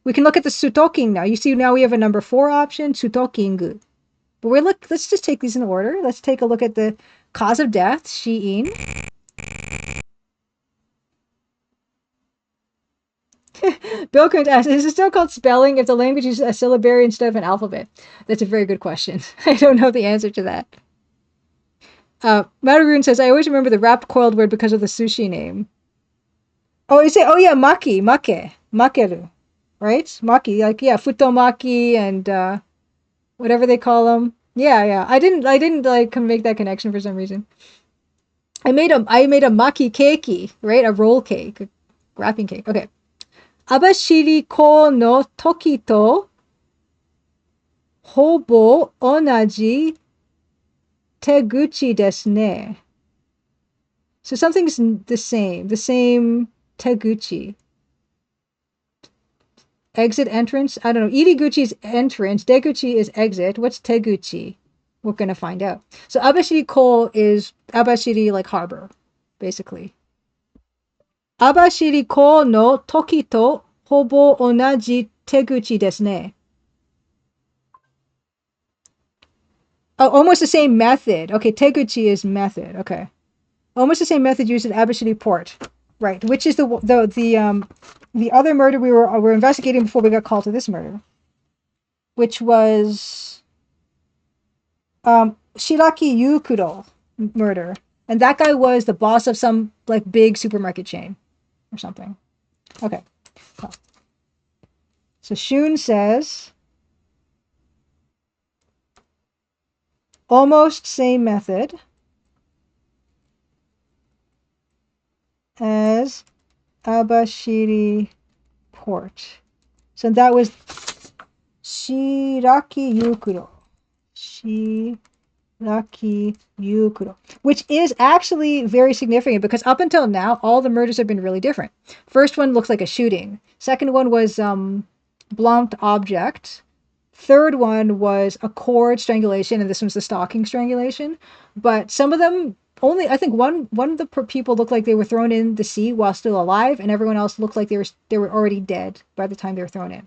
[SPEAKER 1] we can look at the sutoking now. You see, now we have a number 4 option, sutokingu. But let's just take these in order. Let's take a look at the cause of death, shiin. Bill Coons asks, is it still called spelling if the language uses a syllabary instead of an alphabet? That's a very good question. I don't know the answer to that. Marugun says, I always remember the wrapped coiled word because of the sushi name. Oh, you say, yeah, makeru, right? Maki, like, yeah, futomaki and whatever they call them. Yeah. I didn't like make that connection for some reason. I made a maki keiki, right? A roll cake, a wrapping cake. Okay. Abashiri ko no toki to hobo onaji teguchi desu ne. So something's the same teguchi. Exit, entrance? I don't know. Iriguchi is entrance. Deguchi is exit. What's teguchi? We're going to find out. So Abashiri ko is Abashiri like harbor, basically. Abashiri ko no toki to hobo onaji teguchi desu ne. Oh, almost the same method. Okay, teguchi is method. Okay. Almost the same method used at Abashiri port. Right, which is the other murder we were investigating before we got called to this murder, which was Shiraki Yukuro murder, and that guy was the boss of some like big supermarket chain or something. Okay, so Shun says almost same method as Abashiri port. So that was Shiraki Yukuro. Shiraki Yukuro. Which is actually very significant because up until now, all the murders have been really different. First one looks like a shooting. Second one was blunt object. Third one was a cord strangulation, and this one's the stalking strangulation. But some of them only, I think one of the people looked like they were thrown in the sea while still alive, and everyone else looked like they were already dead by the time they were thrown in.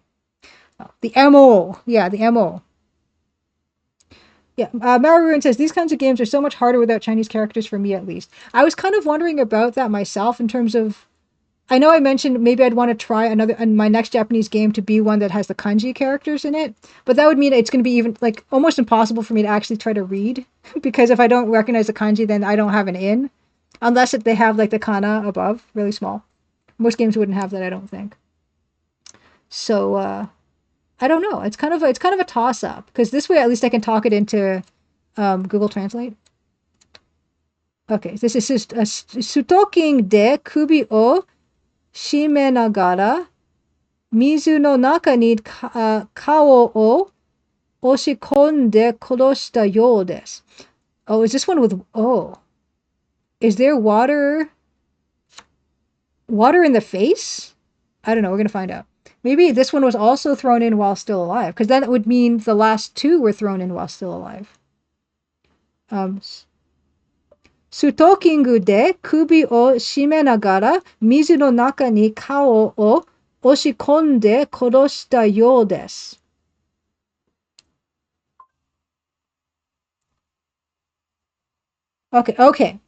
[SPEAKER 1] The MO. Yeah, the MO. Yeah, Maruruin says, these kinds of games are so much harder without Chinese characters for me, at least. I was kind of wondering about that myself in terms of, I know I mentioned maybe I'd want to try my next Japanese game to be one that has the kanji characters in it, but that would mean it's going to be even like almost impossible for me to actually try to read because if I don't recognize the kanji, then I don't have an in, unless they have like the kana above, really small. Most games wouldn't have that, I don't think. So I don't know. It's kind of a toss up because this way at least I can talk it into Google Translate. Okay, this is sutoking de kubi o shimenagara mizu no naka ni kao o oshikonde koroshita you desu. Oh, is this one with is there water in the face? I don't know, we're going to find out. Maybe this one was also thrown in while still alive, because then it would mean the last two were thrown in while still alive. Sutokingu de kubi o shimenagara mizu no naka ni kao o oshikonde koroshita you desu. Okay.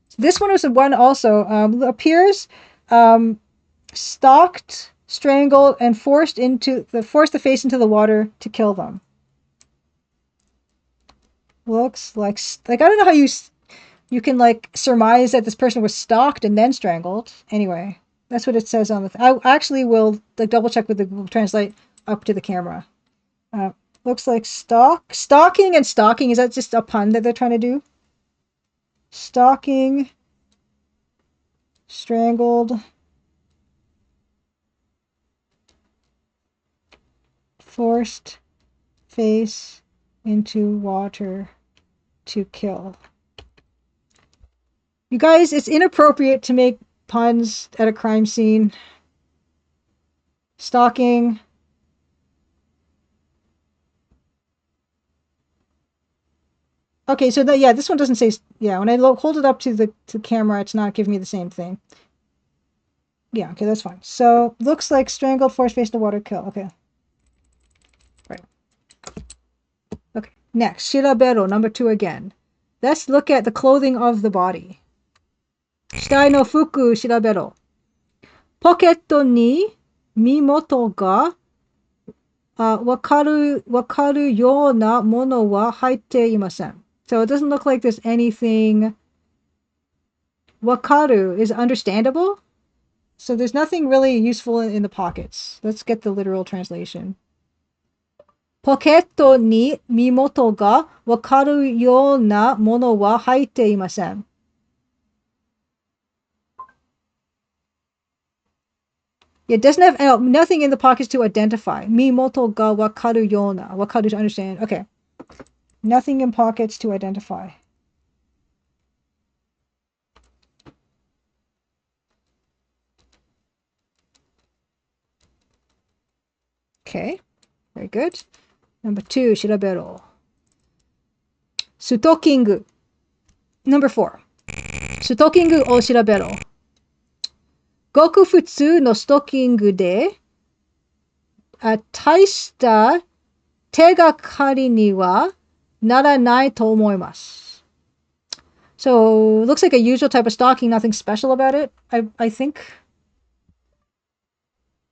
[SPEAKER 1] So this one was the one also appears stalked, strangled, and forced the face into the water to kill them. Looks like I don't know how you you can like surmise that this person was stalked and then strangled. Anyway, that's what it says on the. I actually will like double check with the Google Translate up to the camera. Looks like stalking and stalking. Is that just a pun that they're trying to do? Stalking, strangled, forced face into water to kill. You guys, it's inappropriate to make puns at a crime scene. Stalking. Okay, so yeah, this one doesn't say, yeah, when I hold it up to the camera, it's not giving me the same thing. Yeah, okay, that's fine. So, looks like strangled, force face to water, kill. Okay. Right. Okay, next, shirabero, number 2 again. Let's look at the clothing of the body. Shitai no fuku shirabero. Pocket ni mimoto ga wakaru yona mono wa haite imasen. So it doesn't look like there's anything. Wakaru is understandable. So there's nothing really useful in the pockets. Let's get the literal translation. Pocket ni mimoto ga wakaru yona mono wa haite imasen. It doesn't have nothing in the pockets to identify. Mimoto ga wakaru yona. Wakaru to understand. Okay. Nothing in pockets to identify. Okay. Very good. Number 2, shirabero. Sutokingu. Number 4. Sutokingu o shirabero. Goku futsu no stokingu de, taishita tegakari ni wa naranai to omoimasu. So, looks like a usual type of stocking, nothing special about it, I think.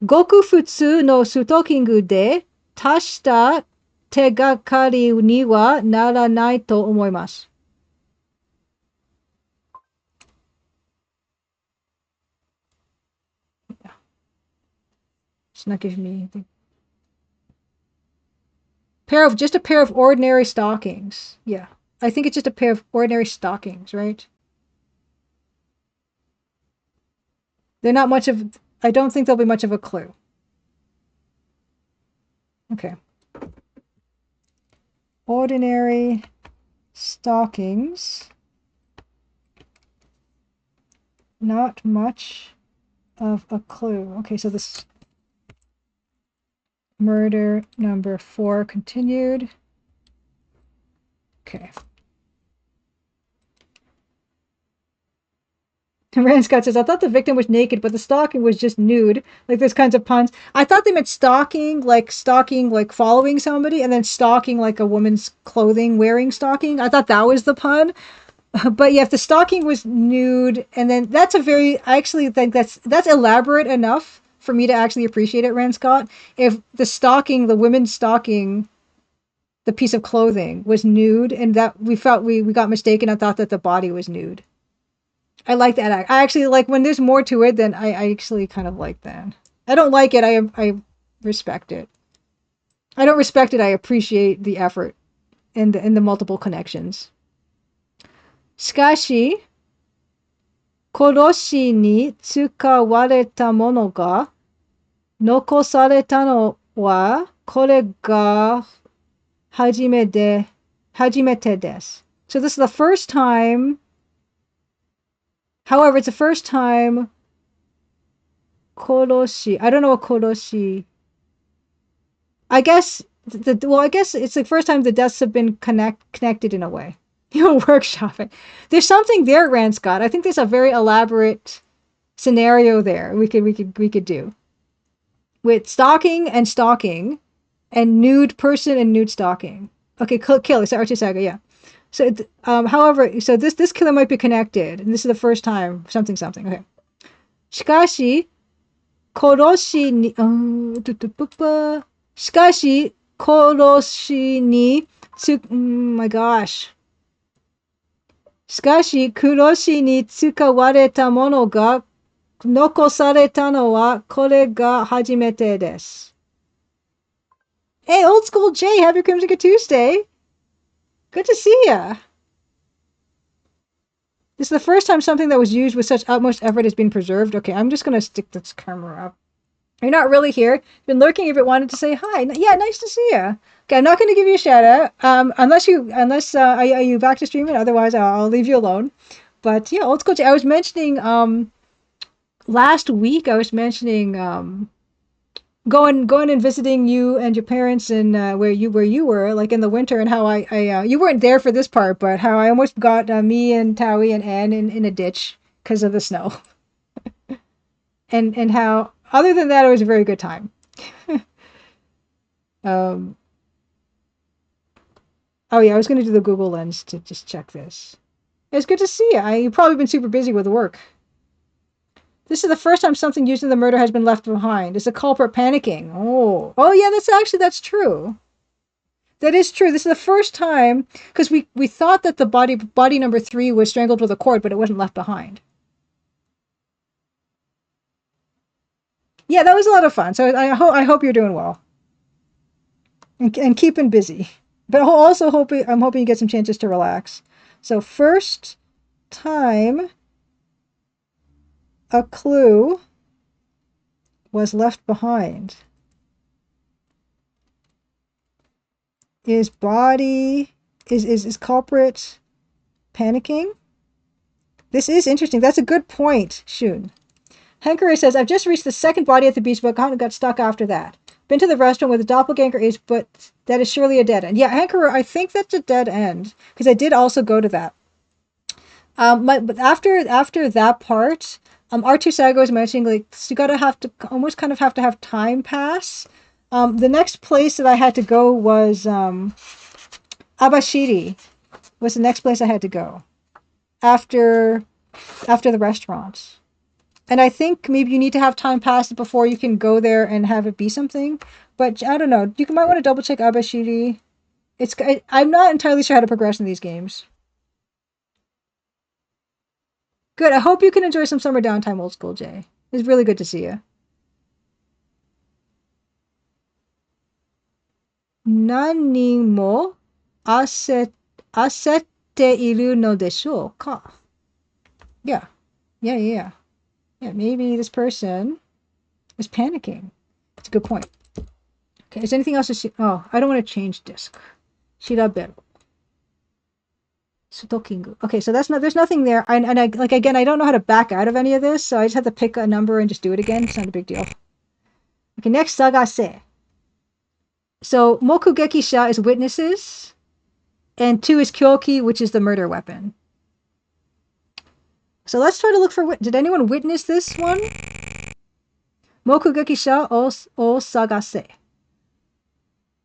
[SPEAKER 1] Goku futsu no sutokingu de, taishita tegakari ni wa naranai to omoimasu. It's not giving me anything. Just a pair of ordinary stockings. Yeah. I think it's just a pair of ordinary stockings, right? They're not much of... I don't think there'll be much of a clue. Okay. Ordinary stockings. Not much of a clue. Okay, so this... Murder number 4 continued. Okay. Rand Scott says, I thought the victim was naked, but the stalking was just nude. Like, there's kinds of puns. I thought they meant stalking, like following somebody, and then stalking, like a woman's clothing wearing stalking. I thought that was the pun. But yeah, if the stalking was nude, and then that's I actually think that's elaborate enough for me to actually appreciate it, Rand Scott. If the women's stalking, the piece of clothing was nude, and that we got mistaken and thought that the body was nude. I like that. I actually like when there's more to it, then I actually kind of like that. I don't like it. I respect it. I don't respect it. I appreciate the effort and the multiple connections. Shikashi, koroshi ni tsukawareta mono ga nokosareta no wa kore ga hajimete desu. So this is the first time. However, it's the first time koroshi. I don't know what koroshi. I guess it's the first time the deaths have been connected in a way. Workshop it. There's something there, Rand Scott. I think there's a very elaborate scenario there we could do with stalking and nude person and nude stalking. Okay, kill. It's Archisaga, yeah. So, however, so this killer might be connected, and this is the first time something. Okay. Shikashi, koroshi ni, shikashi, koroshi ni, my gosh. しかし、黒しに使われたものが残されたのはこれが初めてです。Hey, Old School J, happy Crimson Tuesday. Good to see ya. This is the first time something that was used with such utmost effort has been preserved. Okay, I'm just going to stick this camera up. You're not really here. Been lurking if it wanted to say hi. Yeah, nice to see you. Okay, I'm not going to give you a shout out. Unless are you back to streaming? Otherwise, I'll leave you alone. But yeah, Old School J, I was mentioning last week I was mentioning going and visiting you and your parents and where you were like in the winter, and how I you weren't there for this part, but how I almost got me and Towie and Anne in a ditch because of the snow. And how other than that it was a very good time. um oh yeah, I was going to do the Google Lens to just check this. It's good to see you. You've probably been super busy with work. This is the first time something used in the murder has been left behind. Is the culprit panicking? Oh yeah, that's true. That is true. This is the first time, because we thought that the body number 3 was strangled with a cord, but it wasn't left behind. Yeah, that was a lot of fun. So I hope you're doing well and keeping busy. But also I'm hoping you get some chances to relax. So first time a clue was left behind. Is culprit panicking? This is interesting. That's a good point, Shun. Hankerer says, I've just reached the second body at the beach, but got stuck after that. Been to the restaurant where the doppelganger is, but that is surely a dead end. Yeah, Hankerer, I think that's a dead end, because I did also go to that. But after that part, R2 Sago was mentioning, like, you gotta have to have time pass. The next place that I had to go was Abashiri was the next place I had to go after the restaurant. And I think maybe you need to have time pass before you can go there and have it be something. But I don't know. You might want to double check Abashiri. I'm not entirely sure how to progress in these games. Good. I hope you can enjoy some summer downtime, Old School J. It's really good to see you. Nani mo asette iru no deshou ka? Yeah. Yeah, maybe this person is panicking. That's a good point. Okay, is there anything else to see? Oh, I don't want to change disk. Shiraberu. Sudokingu. Okay, so there's nothing there. And I, like, again, I don't know how to back out of any of this, so I just have to pick a number and just do it again. It's not a big deal. Okay, next, Sagase. So, Mokugeki Sha is witnesses, and 2 is Kyoki, which is the murder weapon. So let's try to look for... Did anyone witness this one? Mokugeki Sha o Sagase.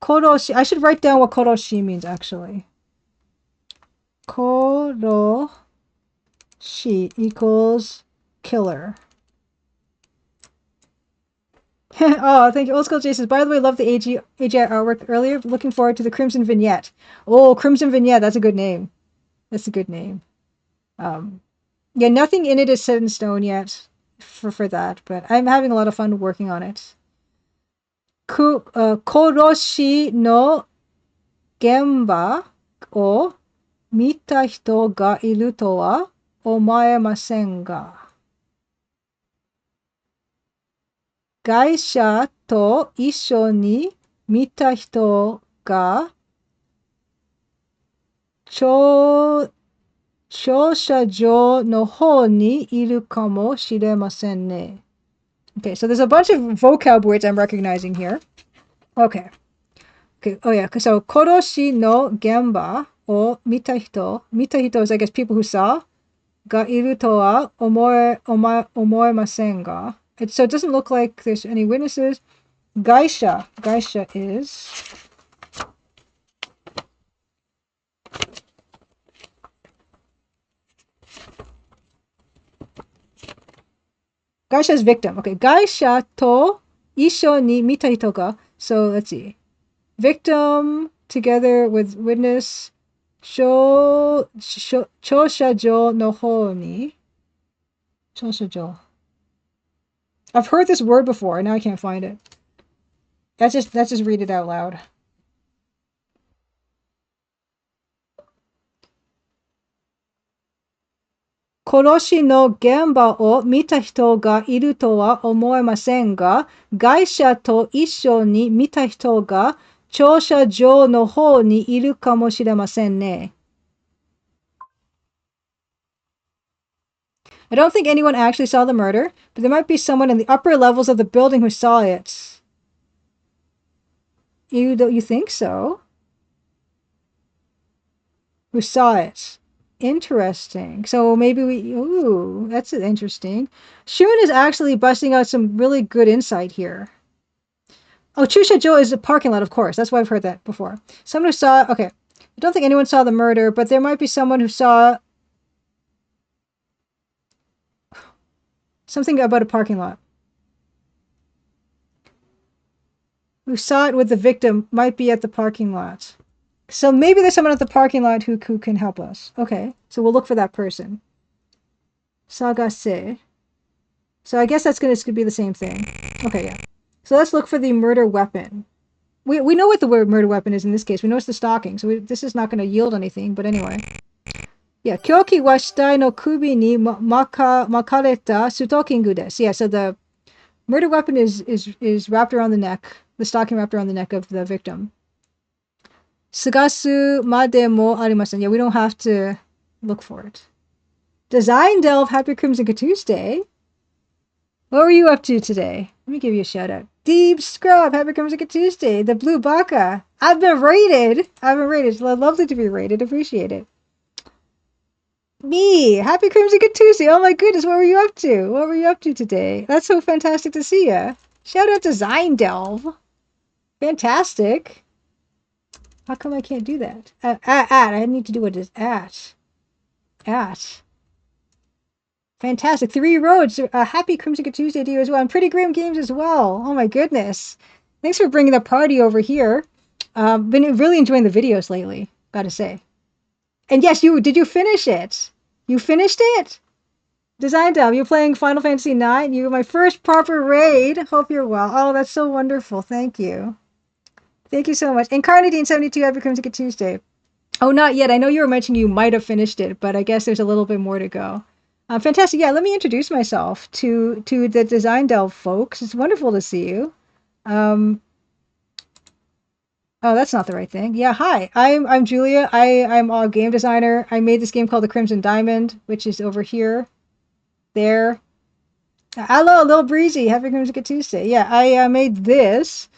[SPEAKER 1] Koroshi. I should write down what Koroshi means, actually. Koroshi equals killer. Oh, thank you. Old School J says, by the way, love the AGI artwork earlier. Looking forward to the Crimson Vignette. Oh, Crimson Vignette. That's a good name. That's a good name. Yeah, nothing in it is set in stone yet for that, but I'm having a lot of fun working on it. Koroshi no genba o mita hito ga iru to wa omaemasen ga. 害者と一緒に見た人が駐車場の方にいるかもしれませんね. Okay, so there's a bunch of vocab words I'm recognizing here. Okay. Oh yeah, so 殺しの現場を見た人 is, I guess, people who saw, がいるとは思えませんが. So it doesn't look like there's any witnesses. Gaisha is... Gaisha is victim. Okay, Gaisha to isho ni mita hito ga. So let's see. Victim together with witness Choshajo no ho ni. Choshajo. I've heard this word before, and now I can't find it. Let's just read it out loud. 殺しの現場を見た人がいるとは思えませんが、害者と一緒に見た人が駐車場の方にいるかもしれませんね。I don't think anyone actually saw the murder, but there might be someone in the upper levels of the building who saw it. You think so? Who saw it? Interesting. So maybe ooh, that's interesting. Shun is actually busting out some really good insight here. Oh, Chushajo is a parking lot, of course. That's why I've heard that before. Someone who saw, okay. I don't think anyone saw the murder, but there might be someone who saw something about a parking lot. Who saw it with the victim might be at the parking lot. So maybe there's someone at the parking lot who can help us. Okay, so we'll look for that person. Sagase. So I guess that's going to be the same thing. Okay, yeah. So let's look for the murder weapon. We know what the word murder weapon is in this case. We know it's the stalking, so this is not going to yield anything, but anyway. Yeah, kyoki wa shitai no kubi ni makareta stalkingu desu. Yeah, so the murder weapon is wrapped around the neck, the stalking wrapped around the neck of the victim. Sugasu made mo arimasen. Yeah, we don't have to look for it. Design Delve, happy Crimson Tuesday. What were you up to today? Let me give you a shout out. Deep Scrub, happy Crimson Tuesday. The Blue Baka. I've been rated. It's lovely to be rated. Appreciate it. Me, happy Crimson Tuesday. Oh my goodness, what were you up to? What were you up to today? That's so fantastic to see ya. Shout out to Design Delve. Fantastic. How come I can't do that? I need to do what is at. Fantastic. 3 roads. Happy Crimson Tuesday to you as well. And Pretty Grim Games as well. Oh my goodness. Thanks for bringing the party over here. Been really enjoying the videos lately, gotta say. And yes, did you finish it? You finished it? Design Delve, you're playing Final Fantasy IX. You were my first proper raid. Hope you're well. Oh, that's so wonderful. Thank you. Thank you so much. Incarnadine72, happy Crimson Tuesday. Oh, not yet. I know you were mentioning you might have finished it, but I guess there's a little bit more to go. Fantastic. Yeah, let me introduce myself to the Design Delve folks. It's wonderful to see you. Oh, that's not the right thing. Yeah, hi. I'm Julia. I'm a game designer. I made this game called The Crimson Diamond, which is over here. There. Hello, Lil Breezy. Happy Crimson Tuesday. Yeah, I made this.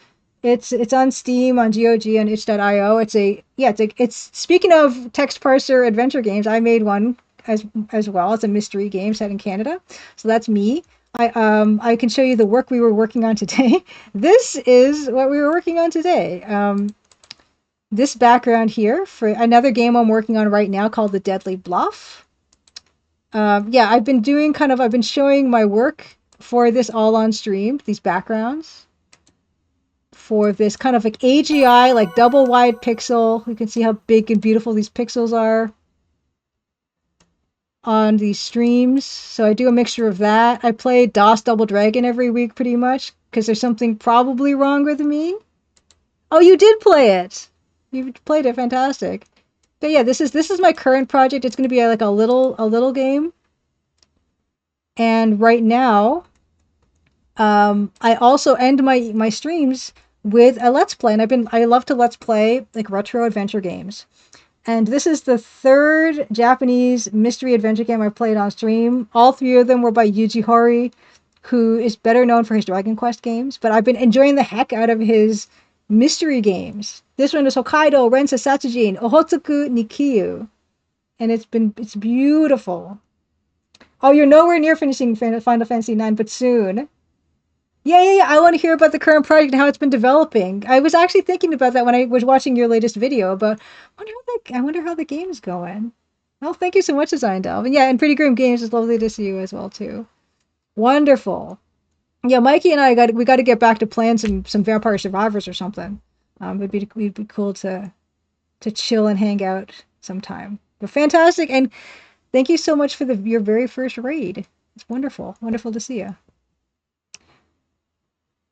[SPEAKER 1] It's on Steam, on GOG, on itch.io. It's speaking of text parser adventure games, I made one as well. It's a mystery game set in Canada. So that's me. I can show you the work we were working on today. This is what we were working on today. This background here for another game I'm working on right now called The Deadly Bluff. Yeah, I've been showing my work for this all on stream, these backgrounds. For this kind of like AGI, like double wide pixel. You can see how big and beautiful these pixels are on these streams. So I do a mixture of that. I play DOS Double Dragon every week pretty much because there's something probably wrong with me. Oh, you did play it. You played it. Fantastic. But yeah, this is my current project. It's going to be like a little game. And right now, I also end my streams with a Let's Play, and I love to Let's Play like retro adventure games. And this is the 3rd Japanese mystery adventure game I've played on stream. All 3 of them were by Yuji Horii, who is better known for his Dragon Quest games, but I've been enjoying the heck out of his mystery games. This one is Hokkaidō Rensa Satsujin, Okhotsk ni Kiyu. And it's beautiful. Oh, you're nowhere near finishing Final Fantasy IX, but soon. Yeah. I want to hear about the current project and how it's been developing. I was actually thinking about that when I was watching your latest video about, I wonder how the game's going. Well, thank you so much, Design Delve. And yeah, and Pretty Grim Games is lovely to see you as well, too. Wonderful. Yeah, Mikey and I we got to get back to playing some Vampire Survivors or something. It'd be cool to chill and hang out sometime. But fantastic, and thank you so much for your very first raid. It's wonderful. Wonderful to see you.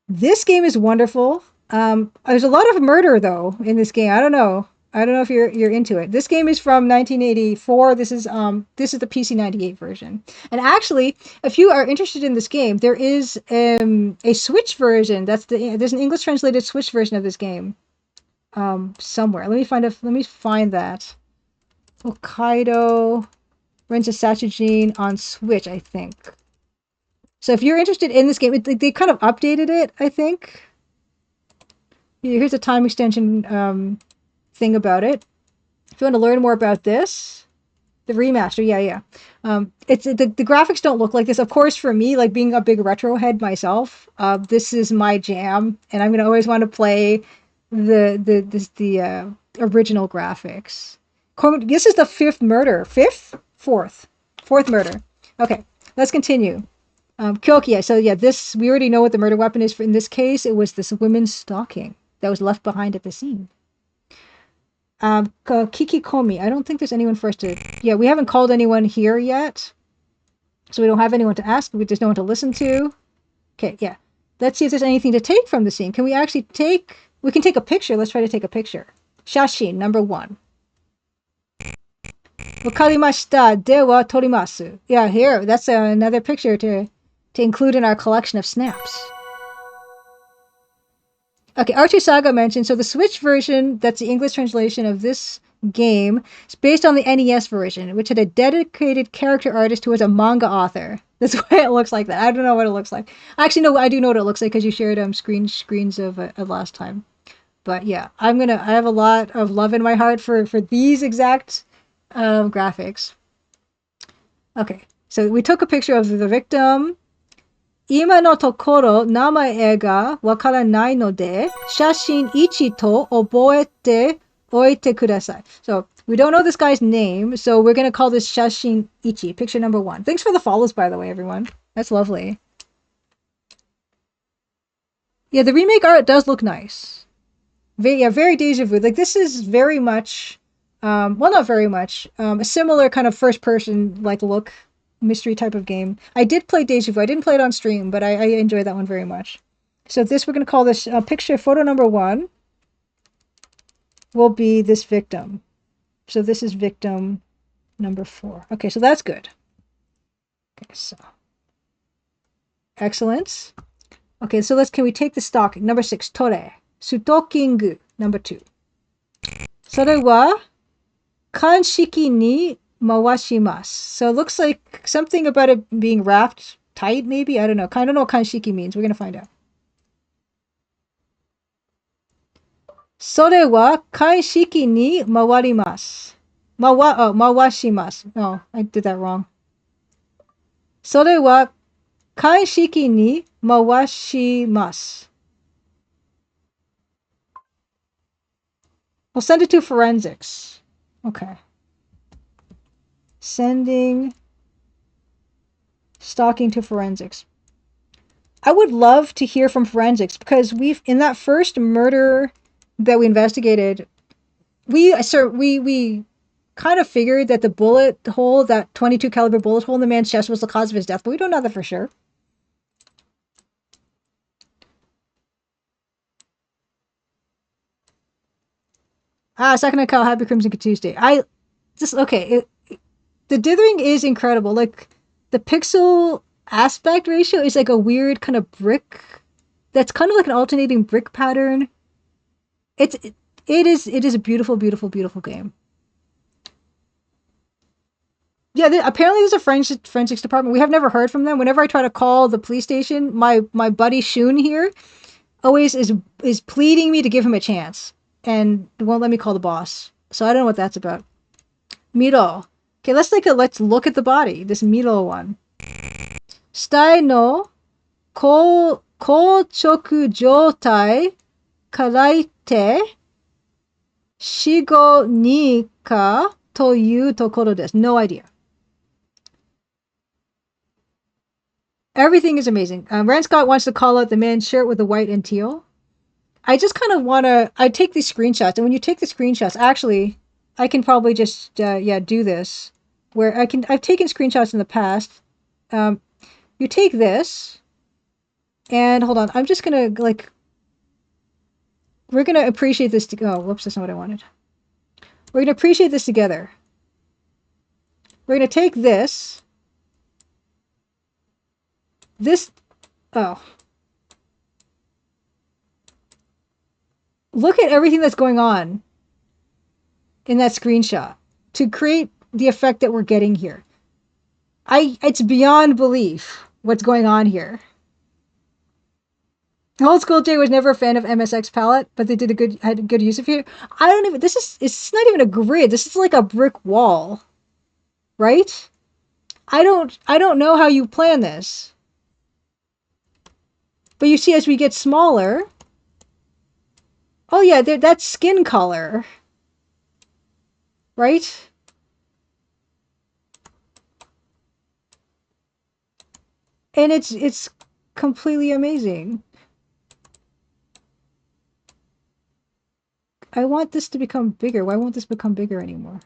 [SPEAKER 1] This game is wonderful. There's a lot of murder though in this game. I don't know. I don't know if you're into it. This game is from 1984. This is the PC 98 version. And actually, if you are interested in this game, there is a Switch version. There's an English translated Switch version of this game. Somewhere. Let me find that. Hokkaidō Rensa Satsujin on Switch, I think. So if you're interested in this game, they kind of updated it, I think. Here's a time extension thing about it. If you want to learn more about this, the remaster, yeah. It's the graphics don't look like this. Of course, for me, like being a big retro head myself, this is my jam, and I'm gonna always want to play the original graphics. This is the fifth murder. Fourth murder. Okay, let's continue. Kyoki, so yeah, we already know what the murder weapon is. In this case, it was this women's stocking that was left behind at the scene. Kikikomi, I don't think there's anyone for us to... Yeah, we haven't called anyone here yet. So we don't have anyone to ask. There's no one to listen to. Okay, yeah. Let's see if there's anything to take from the scene. Can we actually take... We can take a picture. Let's try to take a picture. Shashin, number 1. Wakarimashita, dewa torimasu. Yeah, here. That's another picture to include in our collection of snaps. Okay, Archie Saga mentioned, so the Switch version, that's the English translation of this game, is based on the NES version, which had a dedicated character artist who was a manga author. That's why it looks like that. I don't know what it looks like. Actually, no, I do know what it looks like because you shared screens of last time. But yeah, I have a lot of love in my heart for these exact graphics. Okay, so we took a picture of the victim. 今のところ名前がわからないので、写真1と覚えておいてください. So, we don't know this guy's name, so we're going to call this 写真1, picture number 1. Thanks for the follows, by the way, everyone. That's lovely. Yeah, the remake art does look nice. Very deja vu. Like, this is very much, well, not very much, a similar kind of first-person, like, look. Mystery type of game. I did play Deja Vu. I didn't play it on stream, but I enjoyed that one very much. So we're going to call this photo number 1 will be this victim. So this is victim number 4. Okay, so that's good. Okay, so excellent. Okay, so can we take the stalking? Number 6, tore. Sutokingu, number 2. それは鑑識に Mawashimasu. So it looks like something about it being wrapped tight, maybe? I don't know. I don't know what kanshiki means. We're going to find out. それは鑑識に回ります. Mawashimasu. No, I did that wrong. それは鑑識に回します. We'll send it to forensics. Okay. Sending stalking to forensics. I would love to hear from forensics because in that first murder that we investigated, we kind of figured that the bullet hole, that 22 caliber bullet hole in the man's chest was the cause of his death, but we don't know that for sure. Second account, Happy Crimson Tuesday. The dithering is incredible. Like, the pixel aspect ratio is like a weird kind of brick. That's kind of like an alternating brick pattern. It is a beautiful, beautiful, beautiful game. Yeah, apparently there's a forensics department. We have never heard from them. Whenever I try to call the police station, my buddy Shun here always is pleading me to give him a chance and won't let me call the boss. So I don't know what that's about. Miro. Okay, let's look at the body. This Miro one. 死体の硬直状態からいて死後にかというところです. No idea. Everything is amazing. Rand Scott wants to call out the man's shirt with the white and teal. I just kind of want to... I take these screenshots, and when you take the screenshots, actually... I can probably just yeah, do this where I've taken screenshots in the past. You take this and hold on, I'm just gonna like we're gonna appreciate this to oh whoops, that's not what I wanted. We're gonna appreciate this together. We're gonna take this oh, look at everything that's going on in that screenshot to create the effect that we're getting here. It's beyond belief what's going on here. Old School J was never a fan of MSX palette, but they had a good use of it. I don't even, it's not even a grid. This is like a brick wall, right? I don't know how you plan this. But you see, as we get smaller, oh yeah, that's skin color, right? And it's completely amazing. I want this to become bigger. Why won't this become bigger anymore?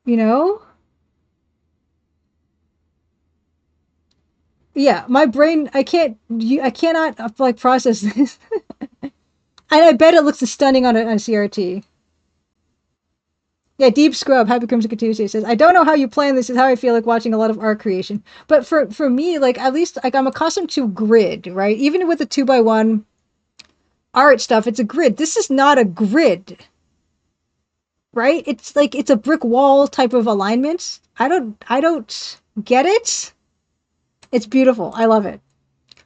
[SPEAKER 1] You know? Yeah, my brain, I cannot like process this. And I bet it looks stunning on a CRT. Yeah, Deep Scrub, Happy Crimson Tuesday says, I don't know how you plan this, is how I feel like watching a lot of art creation. But for me, like at least like I'm accustomed to grid, right? Even with the 2x1 art stuff, it's a grid. This is not a grid, right? It's like it's a brick wall type of alignment. I don't get it. It's beautiful. I love it.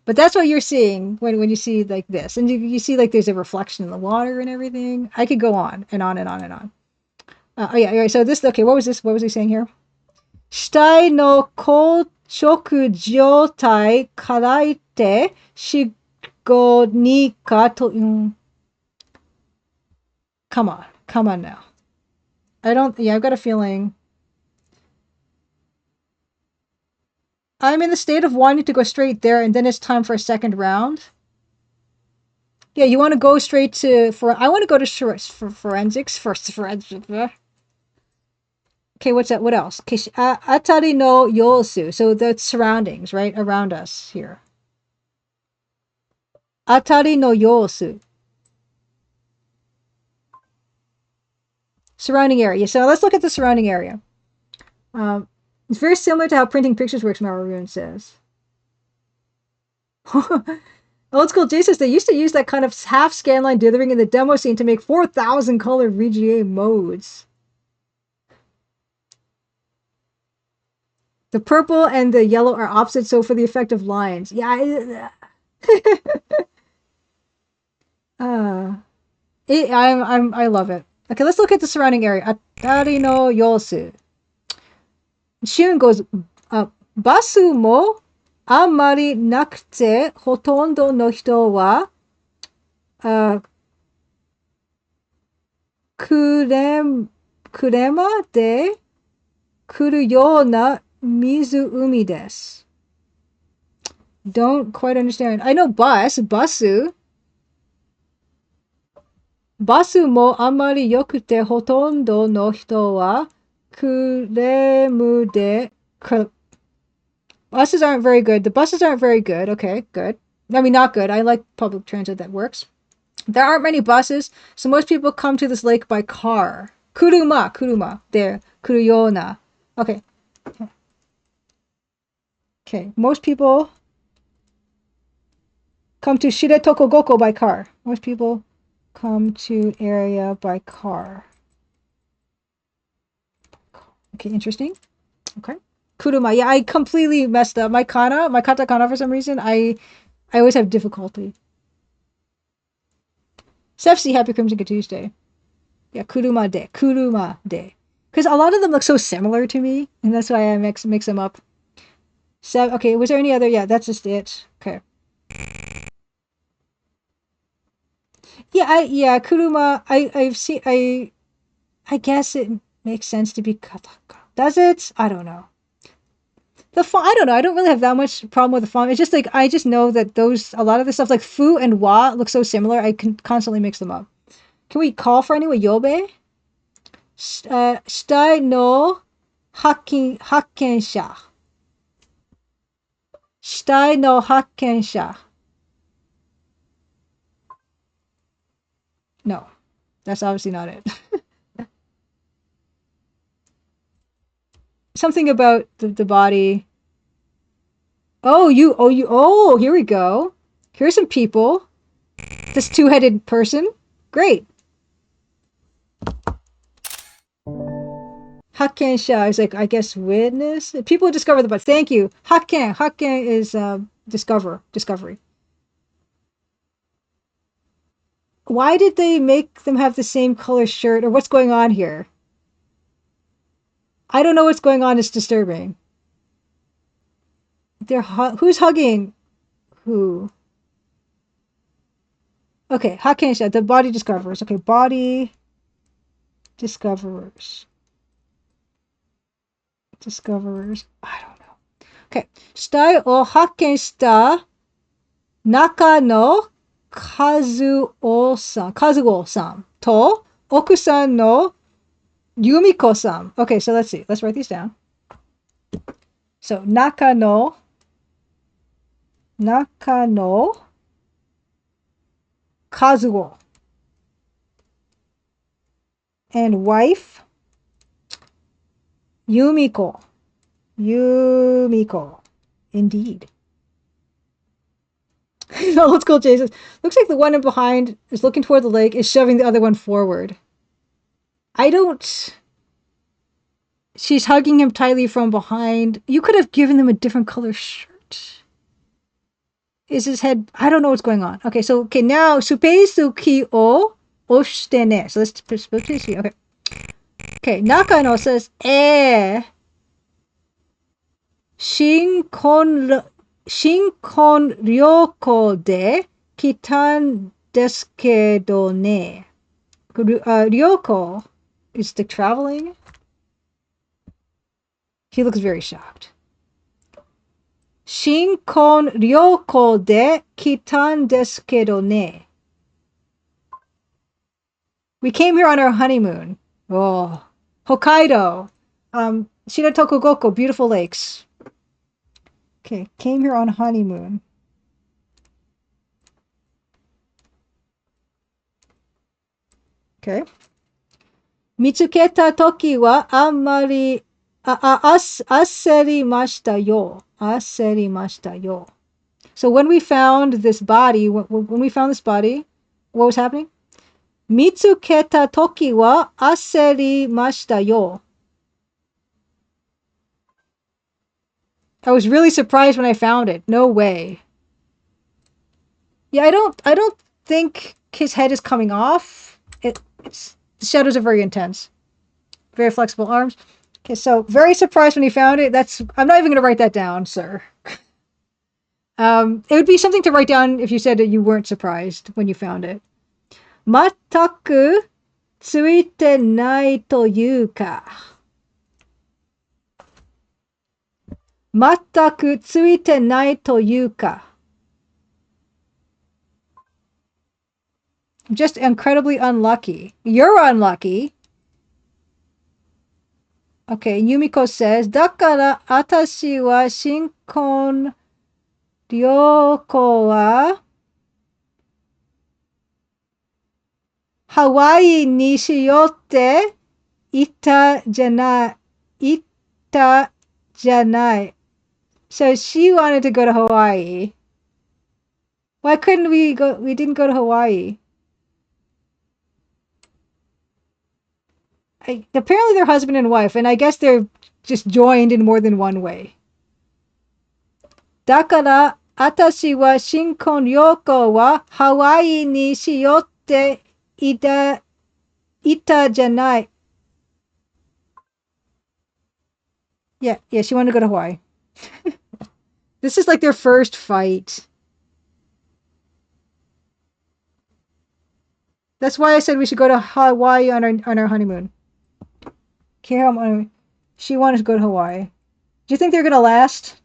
[SPEAKER 1] But that's what you're seeing when you see like this. And you see like there's a reflection in the water and everything. I could go on and on and on and on. Oh yeah, right. So this, okay, what was this? What was he saying here? Shitai no kouchoku jotai karaite shigo ni ka to... Come on now. Yeah, I've got a feeling. I'm in the state of wanting to go straight there, and then it's time for a second round. Yeah, you want to go straight to, I want to go to for forensics first. Okay, what's that? What else? Okay, atari no yosu. So the surroundings, right? Around us here. Atari no yosu. Surrounding area. So let's look at the surrounding area. It's very similar to how printing pictures works, Maroon says. Old School J says they used to use that kind of half scanline dithering in the demo scene to make 4,000 color VGA modes. The purple and the yellow are opposite, so for the effect of lines. Yeah. I love it. Okay, let's look at the surrounding area. Atari no yosu. Shun goes, basu mo amari nakute hotondo no hito wa kurema de kuru yo na mizu-umi desu. Don't quite understand. I know basu. Basu mo amari yokute hotondo no hito wa kuremu de... Buses aren't very good. The buses aren't very good. Okay, good. I mean, not good. I like public transit that works. There aren't many buses, so most people come to this lake by car. Kuruma. There. Kuruyona. Okay. Okay. Most people come to Shiretoko Goko by car. Most people come to area by car. Okay, interesting. Okay. Kuruma. Yeah, I completely messed up. My katakana for some reason, I always have difficulty. Sefsi, Happy Crimson Tuesday. Yeah, kuruma de. Because a lot of them look so similar to me, and that's why I mix them up. Okay, was there any other? Yeah, that's just it. Okay. Yeah, kuruma. I've seen. I guess it makes sense to be katakana. Does it? I don't know. The font, I don't know. I don't really have that much problem with the font. It's just like I just know that a lot of the stuff like fu and wa look so similar. I can constantly mix them up. Can we call for anyone? Yobe? Stai no hakkensha. Stai no hakkensha. No, that's obviously not it. Something about the body. Oh, here we go. Here's some people. This two-headed person. Great. Hakkensha is like, I guess, witness. People who discover the body. Thank you. Hakken. Hakken is discovery. Why did they make them have the same color shirt, or what's going on here? I don't know what's going on. It's disturbing. Who's hugging who? Okay, Hakkensha, the body discoverers. Okay, body discoverers. Discoverers. I don't know. Okay. 死体を発見した中の和夫さんと奥さんのYumiko-san. Okay, so let's see. Let's write these down. So, Nakano Kazuo. And wife, Yumiko. Indeed. Old school Jesus. Looks like the one in behind is looking toward the lake, is shoving the other one forward. She's hugging him tightly from behind. You could have given them a different color shirt. Is his head... I don't know what's going on. Okay, now, Supeizuki o oshite ne. So let's put this here. Okay. Okay, Nakano says, Shinkon ryoko de kitan desu kedo ne. Ryoko is the traveling. He looks very shocked. Shinkon ryoko de kitan desu kedo ne. We came here on our honeymoon. Oh, Hokkaido. Shiratokugoko, beautiful lakes. Okay, came here on honeymoon. Okay. Mitsuketa toki wa ammari asserimashita yo. So when we found this body, what was happening? Mitsuketa toki wa asserimashita yo. I was really surprised when I found it. No way. Yeah, I don't think his head is coming off. The shadows are very intense. Very flexible arms. Okay, so very surprised when he found it. I'm not even going to write that down, sir. It would be something to write down if you said that you weren't surprised when you found it. Mataku tsuite nai toyu ka. Mataku tsuite nai toyu ka. Just incredibly unlucky. You're unlucky. Okay, Yumiko says, Dakara atashi wa shinkon ryoko wa Hawaii ni shiyotte ita janai. So she wanted to go to Hawaii. Why couldn't we go? We didn't go to Hawaii. Apparently they're husband and wife, and I guess they're just joined in more than one way. Dakara atashi wa shinkon ryoko wa Hawaii ni shiyotte ita janai. Yeah, she wanted to go to Hawaii. This is like their first fight. That's why I said we should go to Hawaii on our honeymoon. She wanted to go to Hawaii. Do you think they're gonna last?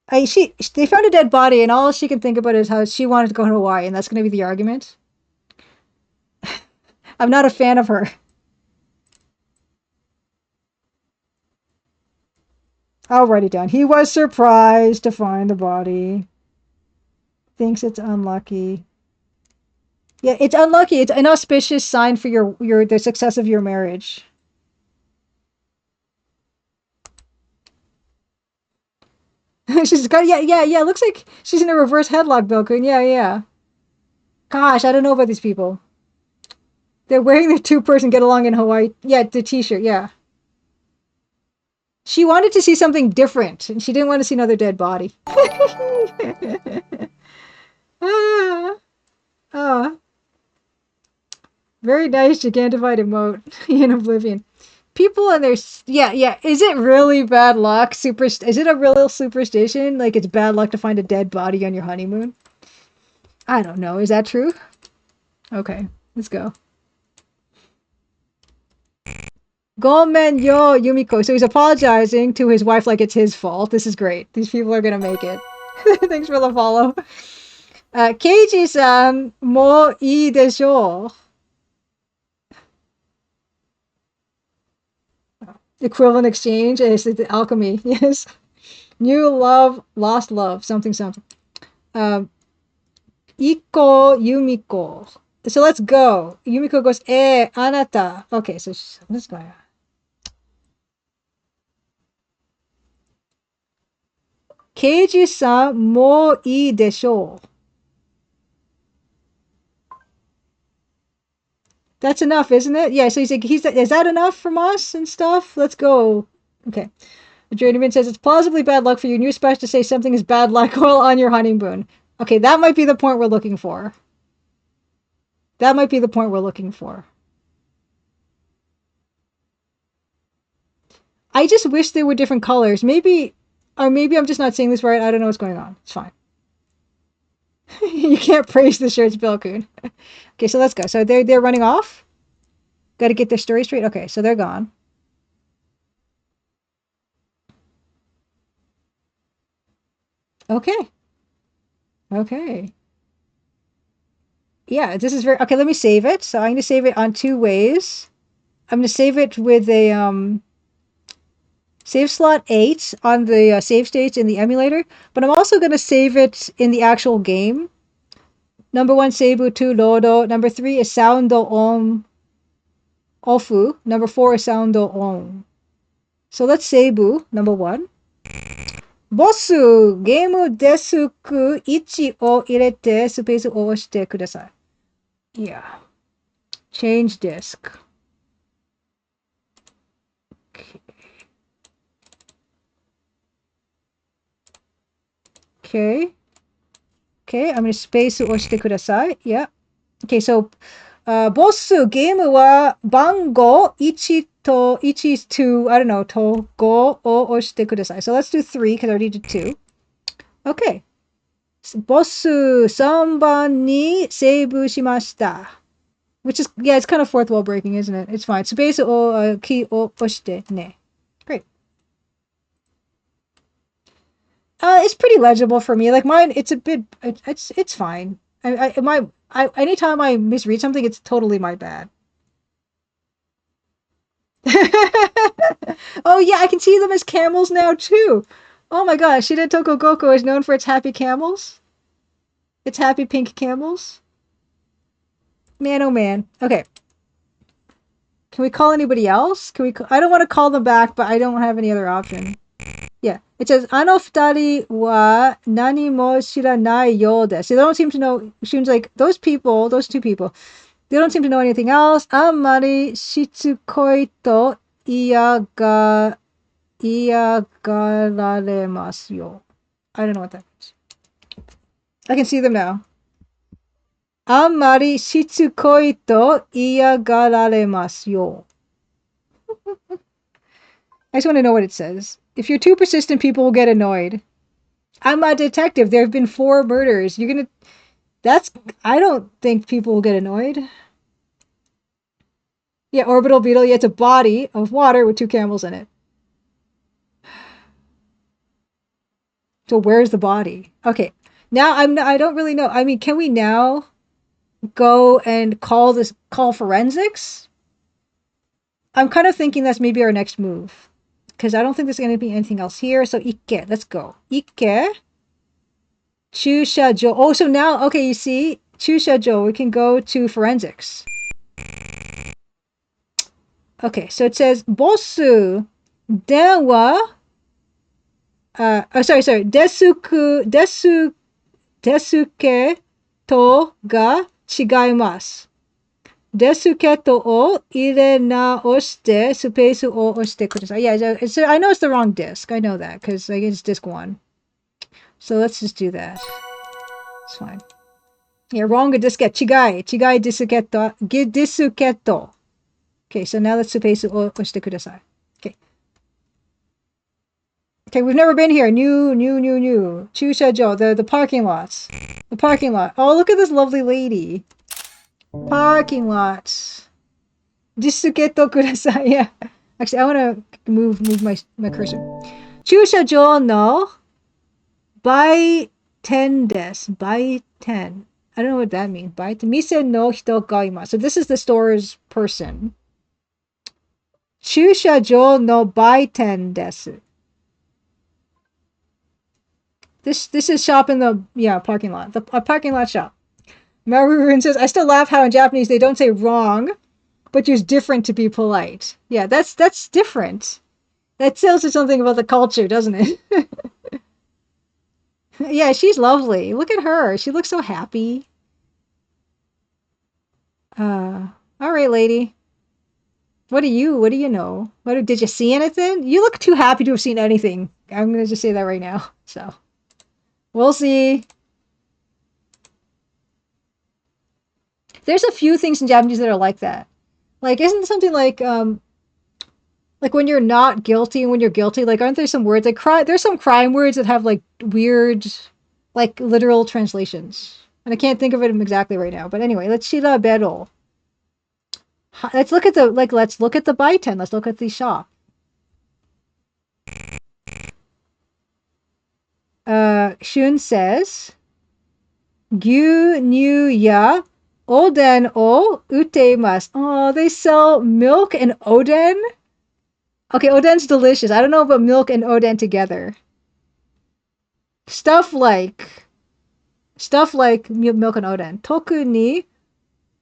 [SPEAKER 1] They found a dead body, and all she can think about is how she wanted to go to Hawaii, and that's gonna be the argument. I'm not a fan of her. I'll write it down. He was surprised to find the body. Thinks it's unlucky. Yeah, it's unlucky. It's an auspicious sign for the success of your marriage. She's got yeah. Looks like she's in a reverse headlock, Bilkun. Yeah. Gosh, I don't know about these people. They're wearing their two-person get along in Hawaii. Yeah, the t-shirt. Yeah. She wanted to see something different, and she didn't want to see another dead body. ah, ah. Very nice, gigantified emote in Oblivion. People and their yeah. Is it really bad luck? Is it a real superstition? Like it's bad luck to find a dead body on your honeymoon? I don't know. Is that true? Okay, let's go. Gomen yo Yumiko. So he's apologizing to his wife like it's his fault. This is great. These people are gonna make it. Thanks for the follow. Keiji-san, mo ii desho. Equivalent exchange is the alchemy. Yes. New love, lost love, something. Iko Yumiko. So let's go. Yumiko goes, anata. Okay, so let's go. Keiji-san, mo ii desho. That's enough, isn't it? Yeah, so he's like, is that enough from us and stuff? Let's go. Okay. The journeyman says, it's plausibly bad luck for you, and you're supposed to say something is bad luck while on your honeymoon. Okay, that might be the point we're looking for. That might be the point we're looking for. I just wish there were different colors. Maybe I'm just not saying this right. I don't know what's going on. It's fine. You can't praise the shirts, Bilkun. Okay, so let's go. So they're running off. Got to get their story straight. Okay, so they're gone. Okay. Yeah, this is very okay. Let me save it. So I'm going to save it on two ways. I'm going to save it with a save slot 8 on the save states in the emulator, but I'm also going to save it in the actual game. Number 1, Seibu 2, Lodo. Number 3 is Soundo on Ofu. Number 4 is Soundo on. So let's Seibu, number 1. Bossu, game desu ku 1 を入れてスペースを押してください. Yeah. Change disk. Okay. I'm going to space を押してください. Yeah. Okay, so, boss, game は番号1と1 to, I don't know, と5を押してください. So let's do 3 because I already did 2. Okay. ボス3番にセーブしました. Which is, yeah, it's kind of fourth wall breaking, isn't it? It's fine. スペースをキーを押してね. Great. It's pretty legible for me. Like mine, it's a bit, it's fine. Anytime I misread something, it's totally my bad. Oh yeah, I can see them as camels now too. Oh my gosh, Shida Tokogoko is known for its happy camels. Its happy pink camels. Man, oh man. Okay. Can we call anybody else? I don't want to call them back, but I don't have any other option. Yeah. It says, あの二人は何も知らないようです. They don't seem to know, seems like those two people, they don't seem to know anything else. あんまりしつこいと嫌がられますよ. I don't know what that means. I can see them now. あんまりしつこいと嫌がられますよ. I just want to know what it says. If you're too persistent, people will get annoyed. I'm a detective. There have been 4 murders. I don't think people will get annoyed. Yeah, orbital beetle. Yeah, it's a body of water with two camels in it. So where's the body? Okay. Now I don't really know. I mean, can we now go and call forensics? I'm kind of thinking that's maybe our next move. Because I don't think there's going to be anything else here. So Ikke, let's go. Ikke, Chushajo. Oh, so now, okay, you see, Chushajo, we can go to forensics. Okay, so it says, Bossu, Denwa, sorry, Desuke to ga chigaimasu. Desuke to o ire naoshite space o oshite kudasai. Yeah, I know it's the wrong disc. I know that because like, it's disc 1. So let's just do that. It's fine. Yeah, wrong diskette. Chigai. Chigai disuketto. Disuketto. Okay, so now let's space o oshite kudasai. Okay. Okay, we've never been here. New. Chushajo, the parking lots. The parking lot. Oh, look at this lovely lady. Parking lots. Disuketo kudasai. Yeah. Actually, I want to move my cursor. Chushajo no bai 10 desu. Bai 10. I don't know what that means. Bai 10. Mise no hito ga imasu. So this is the store's person. Chushajo no bai 10 desu. This is shop in the parking lot. A parking lot shop. Maroon says, I still laugh how in Japanese they don't say wrong, but use different to be polite. Yeah, that's different. That tells you something about the culture, doesn't it? Yeah, she's lovely. Look at her. She looks so happy. All right, lady. What do you know? Did you see anything? You look too happy to have seen anything. I'm gonna just say that right now. So we'll see. There's a few things in Japanese that are like that. Like, isn't something like when you're not guilty and when you're guilty, like aren't there some words like there's some crime words that have like weird like literal translations. And I can't think of it exactly right now. But anyway, let's see the bedol. Let's look at the Baiten. Let's look at the shop. Shun says, Gyu Nyu Ya Oden o Utemasu. Oh, they sell milk and oden? Okay, oden's delicious. I don't know about milk and oden together. Stuff like milk and oden. Toku ni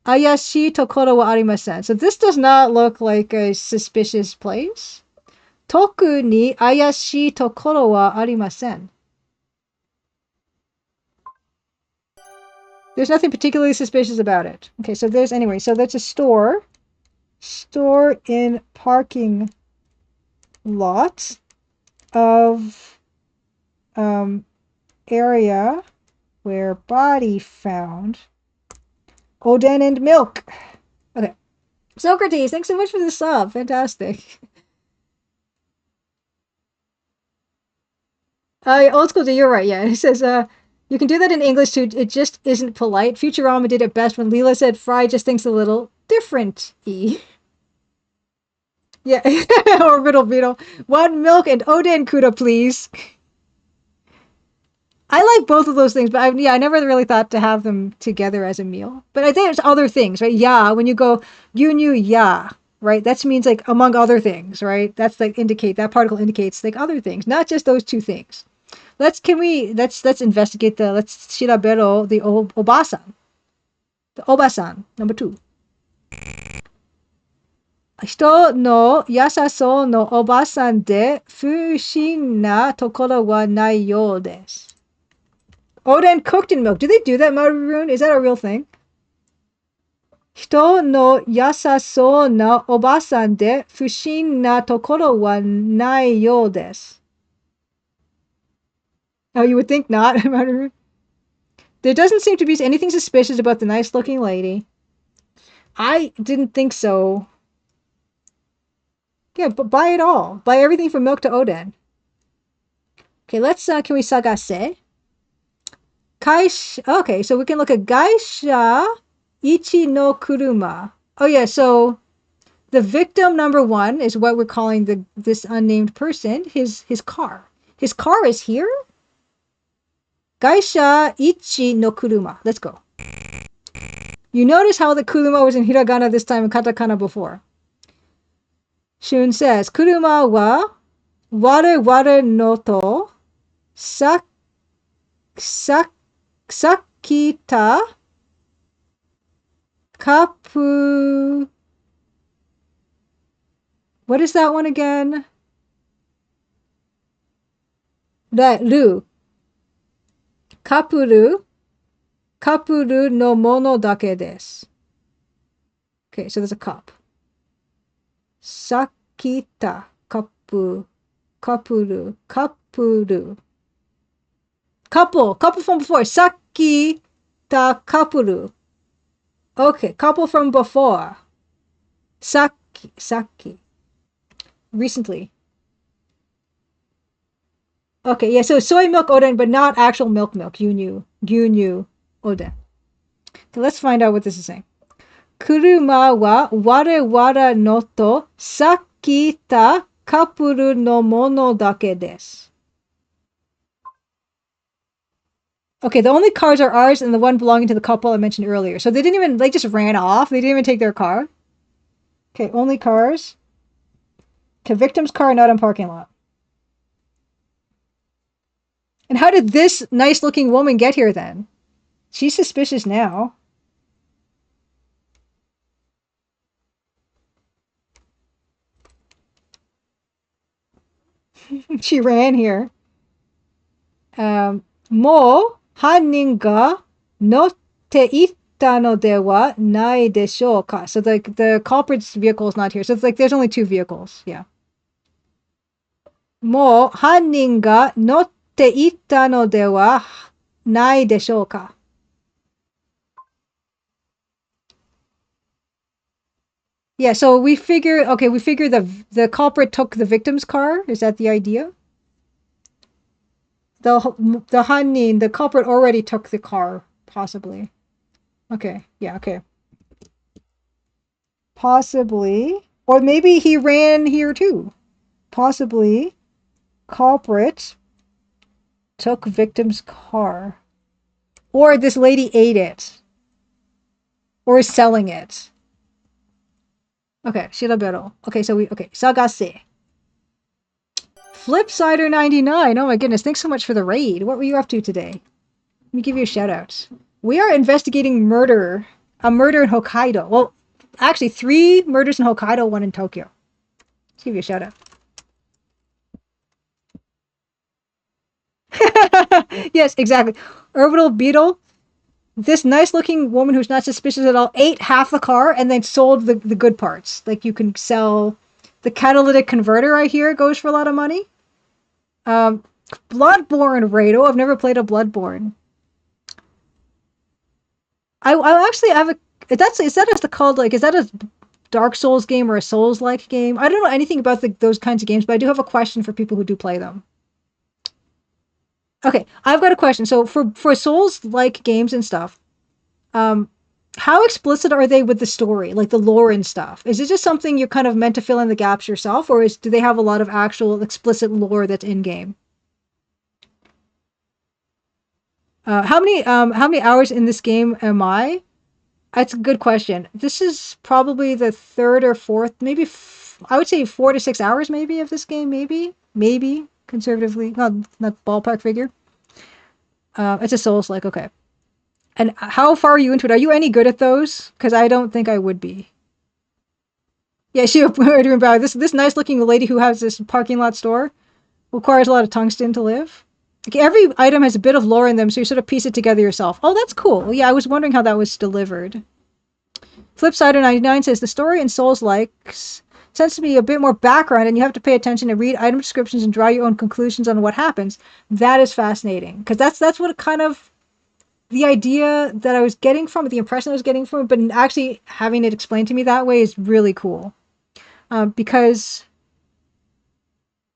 [SPEAKER 1] ayashi tokoro wa arimasen. So this does not look like a suspicious place. Toku ni ayashi tokoro wa arimasen. There's nothing particularly suspicious about it. Okay, so that's a store. Store in parking lot of area where body found. Oden and milk. Okay. Socrates, thanks so much for the sub. Fantastic. Old school, you're right. Yeah, it says you can do that in English too. It just isn't polite. Futurama did it best when Leela said Fry just thinks a little different-y. Yeah, orbital beetle. 1 milk and oden kuda, please. I like both of those things, but I never really thought to have them together as a meal. But I think there's other things, right? Yeah, when you go yunyu ya, right? That means like among other things, right? That's like that particle indicates like other things, not just those two things. Let's investigate let's shirabero the obasan. The obasan, number 2. Hito no yasasou no obasan de fushin na tokoro wa nai you desu. Oden cooked in milk. Do they do that, Maroon? Is that a real thing? Hito no yasasou na obasan de fushin na tokoro wa nai you desu. Oh, you would think not, Maroon. There doesn't seem to be anything suspicious about the nice-looking lady. I didn't think so. Yeah, but buy it all. Buy everything from milk to oden. Okay, let's, can we sagase? Okay, so we can look at Gaisha Ichi no Kuruma. Oh yeah, so The victim number 1 is what we're calling this unnamed person, his car. His car is here? Gaisha ichi no kuruma. Let's go. You notice how the kuruma was in hiragana this time and katakana before. Shun says, Kuruma wa ware no to sakita kapu. What is that one again? That ru. Kapuru no mono dake desu. Okay, so there's a cup. Sakita kapuru. Couple from before. Sakita kapuru. Okay, couple from before. Saki. Recently. Okay, yeah, so soy milk oden, but not actual milk. Gyunyu oden. Okay, let's find out what this is saying. Kuruma wa ware no to sakita kapuru no mono dake desu. Okay, the only cars are ours and the one belonging to the couple I mentioned earlier. So they didn't even, just ran off. They didn't even take their car. Okay, only cars. Okay, victim's car not in parking lot. And how did this nice-looking woman get here then? She's suspicious now. She ran here. Mo hannin ga notte itta no de wa nai deshou ka. So the culprit's vehicle is not here. So it's there's only 2 vehicles. Yeah. Mo hannin ga notte itta no de wa nai deshou ka. Yeah, so we figure the culprit took the victim's car. Is that the idea? The hannin, the culprit already took the car, possibly. Okay, yeah, okay. Possibly. Or maybe he ran here too. Possibly. Culprit took victim's car. Or this lady ate it. Or is selling it. Okay, shirabero. Okay, sagase. Flipsider 99. Oh my goodness, thanks so much for the raid. What were you up to today? Let me give you a shout out. We are investigating murder. A murder in Hokkaido. Well, actually 3 murders in Hokkaido, 1 in Tokyo. Let's give you a shout out. Yes, exactly. Orbital Beetle. This nice looking woman who's not suspicious at all ate half the car and then sold the good parts. Like you can sell the catalytic converter, I hear, goes for a lot of money. Bloodborne, Rado. I've never played a Bloodborne. I actually have a. Is that a Dark Souls game or a Souls-like game? I don't know anything about those kinds of games, but I do have a question for people who do play them. Okay, I've got a question. So for Souls-like games and stuff, how explicit are they with the story, like the lore and stuff? Is it just something you're kind of meant to fill in the gaps yourself, or do they have a lot of actual explicit lore that's in game? How many hours in this game am I? That's a good question. This is probably the 3rd or 4th, maybe I would say 4 to 6 hours maybe of this game, maybe conservatively, not ballpark figure. It's a Souls-like, okay. And how far are you into it? Are you any good at those? Because I don't think I would be. Yeah, this nice looking lady who has this parking lot store requires a lot of tungsten to live. Like every item has a bit of lore in them, so you sort of piece it together yourself. Oh, that's cool. Well, yeah, I was wondering how that was delivered. Flipsider 99 says the story in Souls-likes tends to be a bit more background, and you have to pay attention to read item descriptions and draw your own conclusions on what happens. That is fascinating, because that's what kind of the idea that I was getting from it, the impression I was getting from it, but actually having it explained to me that way is really cool. Because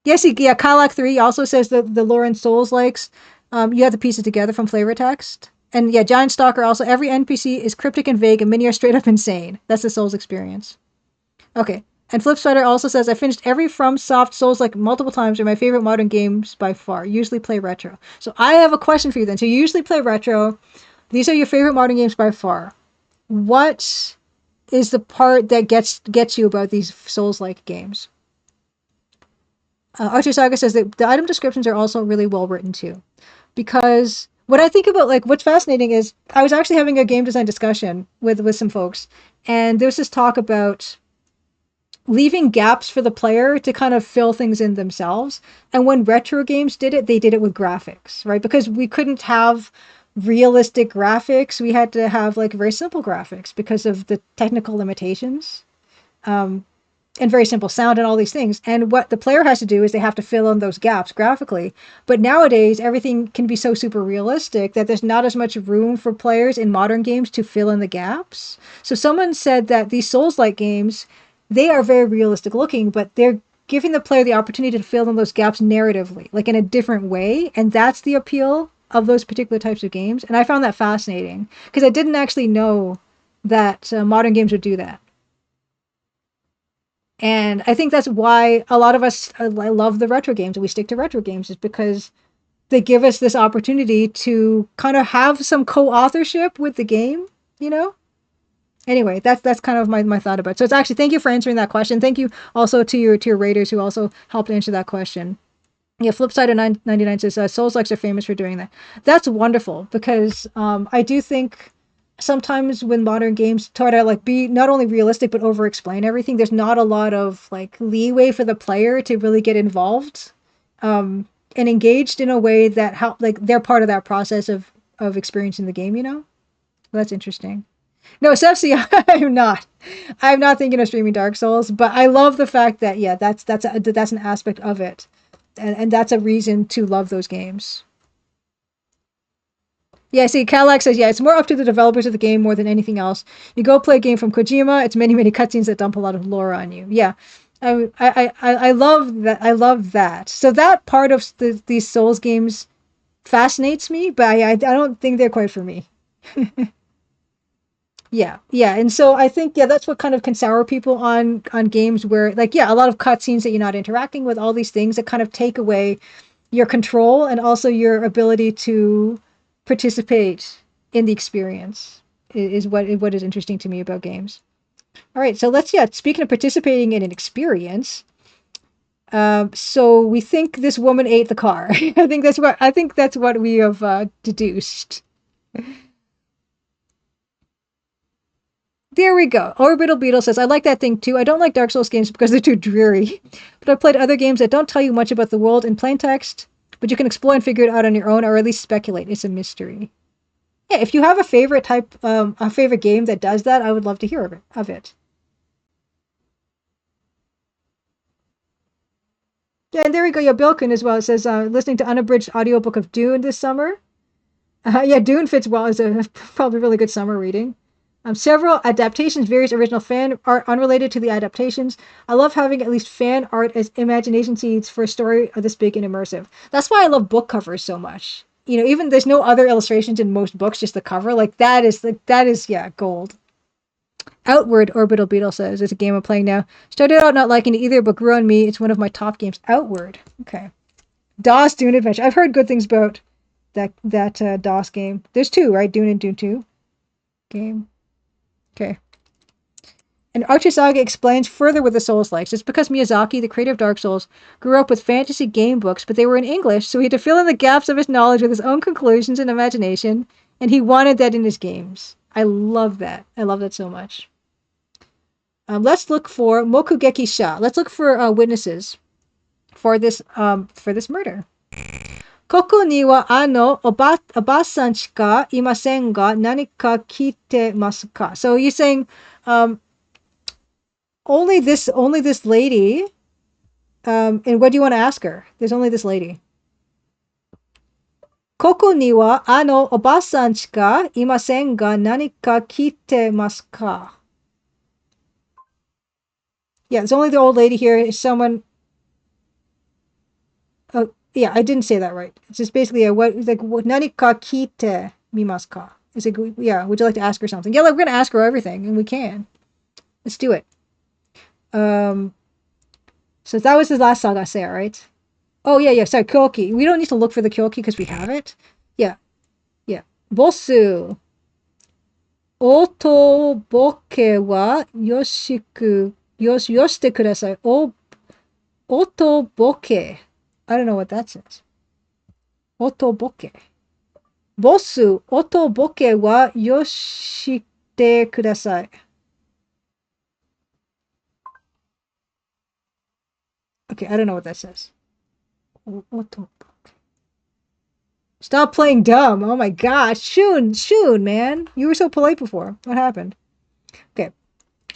[SPEAKER 1] yes, yeah, Kalak 3 also says that the lore in Souls-likes, you have to piece it together from flavor text. And yeah, Giant Stalker also, every NPC is cryptic and vague, and many are straight up insane. That's the Souls experience. Okay. And Flipsider also says, I finished every FromSoft Souls like multiple times. They're my favorite modern games by far. Usually play retro. So I have a question for you then. So you usually play retro. These are your favorite modern games by far. What is the part that gets you about these Souls-like games? Archer Saga says that the item descriptions are also really well written too. Because what I think about, like, what's fascinating is I was actually having a game design discussion with some folks, and there was this talk about leaving gaps for the player to kind of fill things in themselves. And when retro games did it, they did it with graphics, right? Because we couldn't have realistic graphics. We had to have like very simple graphics because of the technical limitations. And very simple sound and all these things. And what the player has to do is they have to fill in those gaps graphically. But nowadays, everything can be so super realistic that there's not as much room for players in modern games to fill in the gaps. So someone said that these Souls-like games, they are very realistic looking, but they're giving the player the opportunity to fill in those gaps narratively, like in a different way. And that's the appeal of those particular types of games. And I found that fascinating because I didn't actually know that modern games would do that. And I think that's why a lot of us love the retro games and we stick to retro games is because they give us this opportunity to kind of have some co-authorship with the game, you know? Anyway, that's kind of my thought about it. So it's actually, thank you for answering that question. Thank you also to your raiders who also helped answer that question. Yeah, Flipside of 99 says Souls likes are famous for doing that. That's wonderful because I do think sometimes when modern games try to like be not only realistic but over explain everything, there's not a lot of like leeway for the player to really get involved and engaged in a way that how like they're part of that process of experiencing the game. You know, that's interesting. No, Sepsi, I'm not. I'm not thinking of streaming Dark Souls, but I love the fact that yeah, that's an aspect of it, and that's a reason to love those games. Yeah, see, Cadillac says, yeah, it's more up to the developers of the game more than anything else. You go play a game from Kojima, it's many, many cutscenes that dump a lot of lore on you. Yeah, I love that. I love that. So that part of these Souls games fascinates me, but I don't think they're quite for me. Yeah, yeah, and so I think yeah, that's what kind of can sour people on games where like yeah, a lot of cutscenes that you're not interacting with, all these things that kind of take away your control and also your ability to participate in the experience is what is interesting to me about games. All right, so let's yeah. Speaking of participating in an experience, so we think this woman ate the car. I think that's what we have deduced. There we go. Orbital Beetle says, I like that thing too. I don't like Dark Souls games because they're too dreary. But I've played other games that don't tell you much about the world in plain text, but you can explore and figure it out on your own or at least speculate. It's a mystery. Yeah, if you have a favorite a favorite game that does that, I would love to hear of it. Yeah, and there we go. Yeah, Bilkin as well. It says, listening to unabridged audiobook of Dune this summer. Yeah, Dune fits well as a probably really good summer reading. Several adaptations, various original fan art unrelated to the adaptations. I love having at least fan art as imagination seeds for a story this big and immersive. That's why I love book covers so much. You know, even there's no other illustrations in most books, just the cover. Like that is yeah, gold. Outward, Orbital Beetle says, is a game I'm playing now. Started out not liking it either, but grew on me. It's one of my top games. Outward. Okay. DOS Dune Adventure. I've heard good things about that DOS game. There's two, right? Dune and Dune 2 game. Okay. And Archer Saga explains further with the Souls-likes. It's because Miyazaki, the creator of Dark Souls, grew up with fantasy game books, but they were in English, so he had to fill in the gaps of his knowledge with his own conclusions and imagination, and he wanted that in his games. I love that. I love that so much. Let's look for Mokugeki Sha. Let's look for witnesses for this murder. Koko ni wa oba-san shika imasen ga nanika kite masu ka? So you're saying only this lady. And what do you want to ask her? There's only this lady. Koko ni wa oba-san shika imasen ga nanika kite masu ka? Yeah, it's only the old lady here. Is someone? Yeah, I didn't say that right. It's just basically a what like nanika kite mimasu ka? Is it yeah? Would you like to ask her something? Yeah, like we're gonna ask her everything, and we can. Let's do it. Um, so that was the last sagase, right? Oh, yeah, yeah, sorry, kyoki. We don't need to look for the kyoki because we have it. Yeah, yeah. Bosu. Oto boke wa yoshite kudasai. Oto boke. I don't know what that says. Oto boke. Bosu. Oto boke wa yoshite kudasai. Okay, I don't know what that says. Oto. Stop playing dumb. Oh my gosh. Shun, man. You were so polite before. What happened? Okay.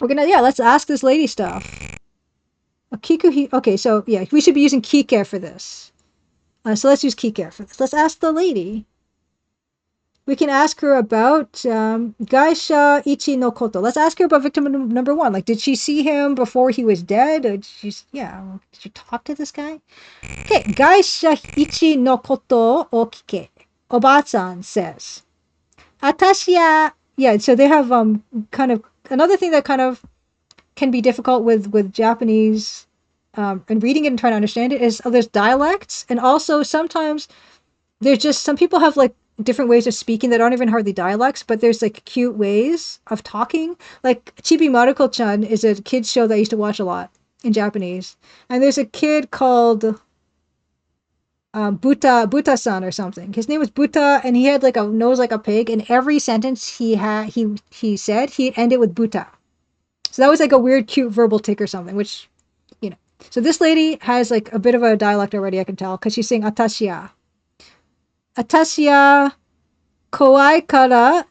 [SPEAKER 1] Let's ask this lady stuff. Okay, so yeah, we should be using Kike for this. So let's use Kike for this. Let's ask the lady. We can ask her about Gaisha Ichi no Koto. Let's ask her about victim number one. Like, did she see him before he was dead? Or did she talk to this guy? Okay, Gaisha Ichi no Koto o Kike. Obatsan says, Atashiya. Yeah, so they have kind of another thing that kind of can be difficult with Japanese and reading it and trying to understand it is there's dialects, and also sometimes there's just some people have like different ways of speaking that aren't even hardly dialects, but there's like cute ways of talking. Like Chibi Maruko-chan is a kids show that I used to watch a lot in Japanese, and there's a kid called Buta-san or something. His name was Buta, and he had like a nose like a pig, and every sentence he said he'd end it with Buta. So that was like a weird, cute verbal tick or something, which, you know. So this lady has like a bit of a dialect already, I can tell, because she's saying Atashiya. Atashiya kowai kara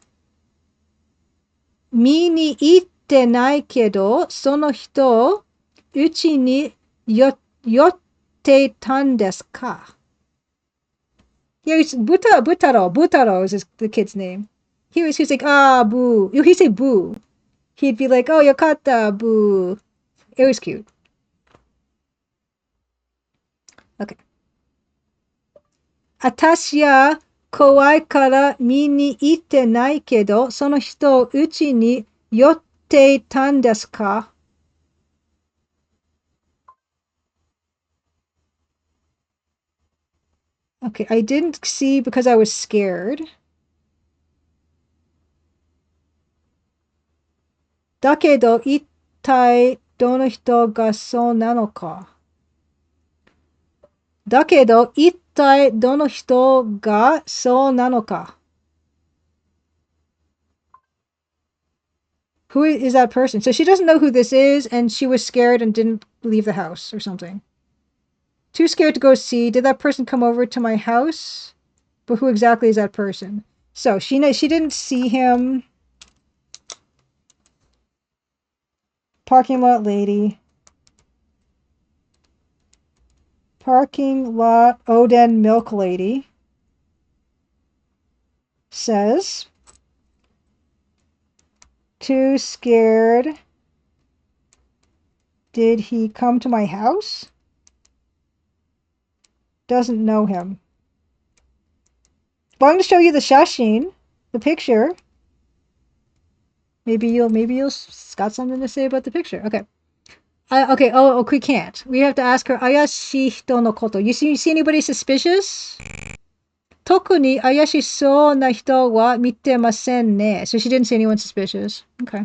[SPEAKER 1] mi ni itte nai kedo, sono hito uchi ni yotte tan desu ka? Yeah, it's Butaro is the kid's name. He was like, boo. He'd say boo. He'd be like, oh, yokata, boo. It was cute. Okay. Atashiya kowai kara mi ni itte nai kedo, sono hito uchi ni yotte tan desu ka? Okay, I didn't see because I was scared. Dakedo ittai dono hito ga so nano ka? Dakedo ittai dono hito ga so nano ka? Who is that person? So she doesn't know who this is, and she was scared and didn't leave the house or something. Too scared to go see. Did that person come over to my house? But who exactly is that person? So she didn't see him. Parking lot lady. Parking lot Oden milk lady says, too scared. Did he come to my house? Doesn't know him. But I'm going to show you the shashin, the picture. Maybe you'll got something to say about the picture. Okay. Okay. Oh, we can't. We have to ask her. Ayashi hito no koto. You see anybody suspicious? Toku ni ayashisou na hito wa mitemasen ne. So she didn't see anyone suspicious. Okay.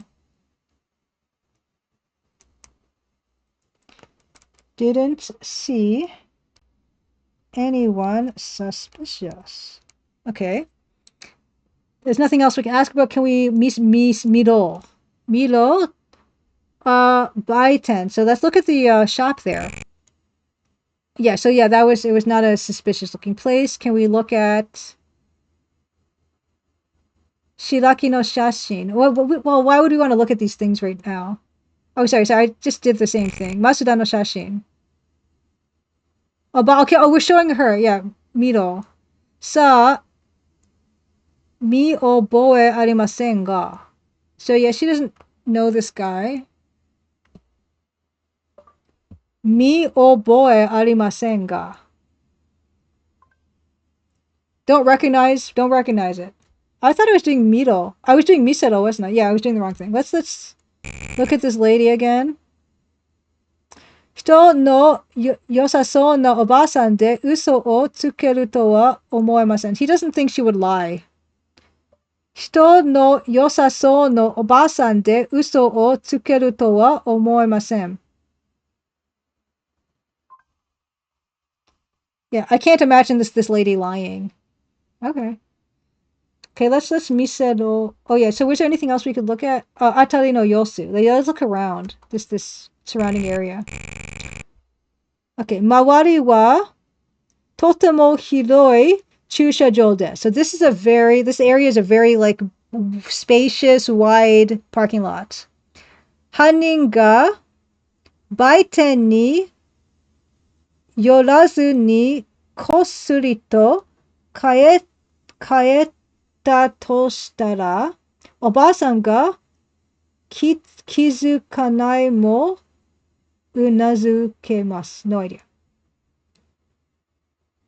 [SPEAKER 1] Didn't see anyone suspicious. Okay. There's nothing else we can ask about. Can we miro? Miro? Buy 10. So let's look at the shop there. Yeah, so yeah, it was not a suspicious looking place. Can we look at Shiraki no Shashin? Well, why would we want to look at these things right now? Oh, sorry, I just did the same thing. Masuda no Shashin. Oh, but okay, we're showing her, yeah, Miro. Sa, mi oboe arimasen ga. So yeah, she doesn't know this guy. Mi oboe arimasen ga. Don't recognize it. I thought I was doing Miro. I was doing Misero, wasn't I? Yeah, I was doing the wrong thing. Let's look at this lady again. 人の良さそうなおばあさんで嘘をつけるとは思えません。He doesn't think she would lie. 人の良さそうなおばあさんで嘘をつけるとは思えません. Yeah, I can't imagine this lady lying. Okay. Okay, let's misedo. Oh yeah, so was there anything else we could look at? Atari no yosu. Let's look around this surrounding area. Okay, mawari wa totemo hiroi chushajo desu. So this area is a very like spacious, wide parking lot. Hanin ga baiten ni yorazu ni kossuri to kaeta to shitara, oba-san ga kizukanai mo unazukemasu. No idea.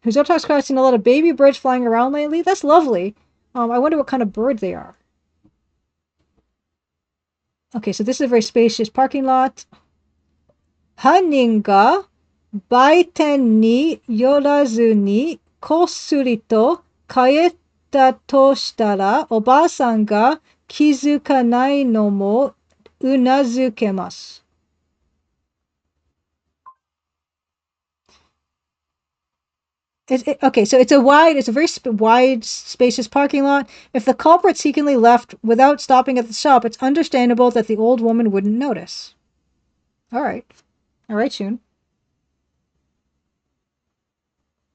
[SPEAKER 1] Has Okhotsk seen a lot of baby birds flying around lately? That's lovely. I wonder what kind of bird they are. Okay, so this is a very spacious parking lot. Hanin ga baiten ni yorazu ni kossuri to kaeta to shitara, oba-san ga kizukanai no mo unazukemasu. Okay, so it's a very wide, spacious parking lot. If the culprit secretly left without stopping at the shop, it's understandable that the old woman wouldn't notice. All right, Shun.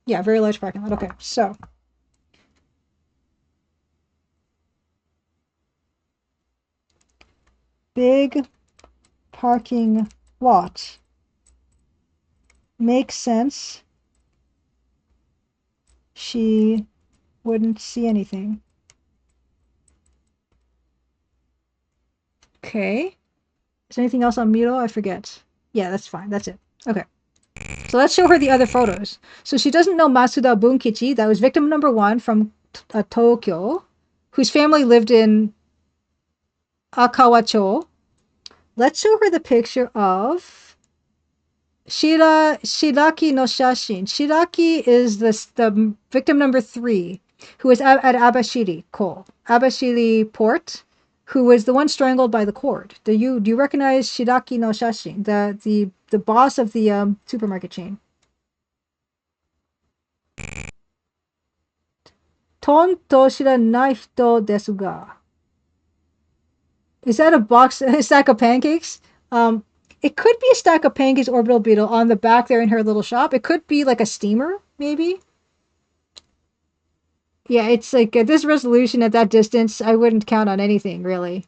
[SPEAKER 1] Yeah, very large parking lot. Okay, so big parking lot makes sense. She wouldn't see anything. Okay. Is there anything else on Miro? I forget. Yeah, that's fine. That's it. Okay. So let's show her the other photos. So she doesn't know Masuda Bunkichi. That was victim number 1 from Tokyo, whose family lived in Akawacho. Let's show her the picture of Shiraki no Shashin. Shiraki is the victim number 3, who was at Abashiri port, who was the one strangled by the cord. Do you recognize Shiraki no Shashin, the boss of the supermarket chain? Tonto shiranai hito desu ga. Is that a stack of pancakes? It could be a stack of pancakes, Orbital Beetle, on the back there in her little shop. It could be like a steamer, maybe. Yeah, it's like at this resolution, at that distance, I wouldn't count on anything, really.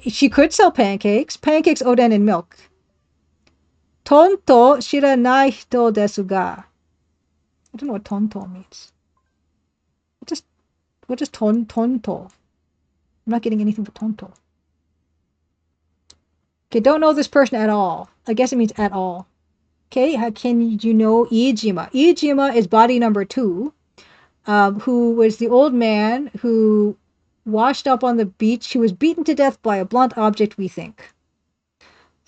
[SPEAKER 1] She could sell pancakes, oden, and milk. Tonto shiranai hito desu ga. I don't know what tonto means. What does tonto? I'm not getting anything for tonto. Okay, don't know this person at all. I guess it means at all. Okay, can you know Iijima? Iijima is body number 2, who was the old man who washed up on the beach, who was beaten to death by a blunt object, we think.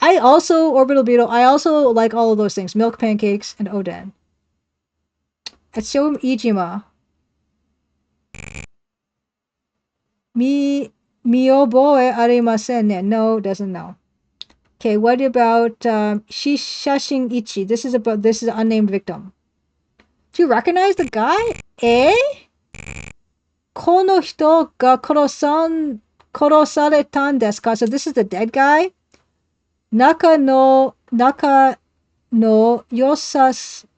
[SPEAKER 1] Orbital Beetle, I also like all of those things. Milk, pancakes, and oden. Let's show him Iijima. Mioboe arimasen ne. No, doesn't know. Okay, what about Shishashin Ichi? This is an unnamed victim. Do you recognize the guy? Kono hito ga korosaretan desu ka? So this is the dead guy. Naka no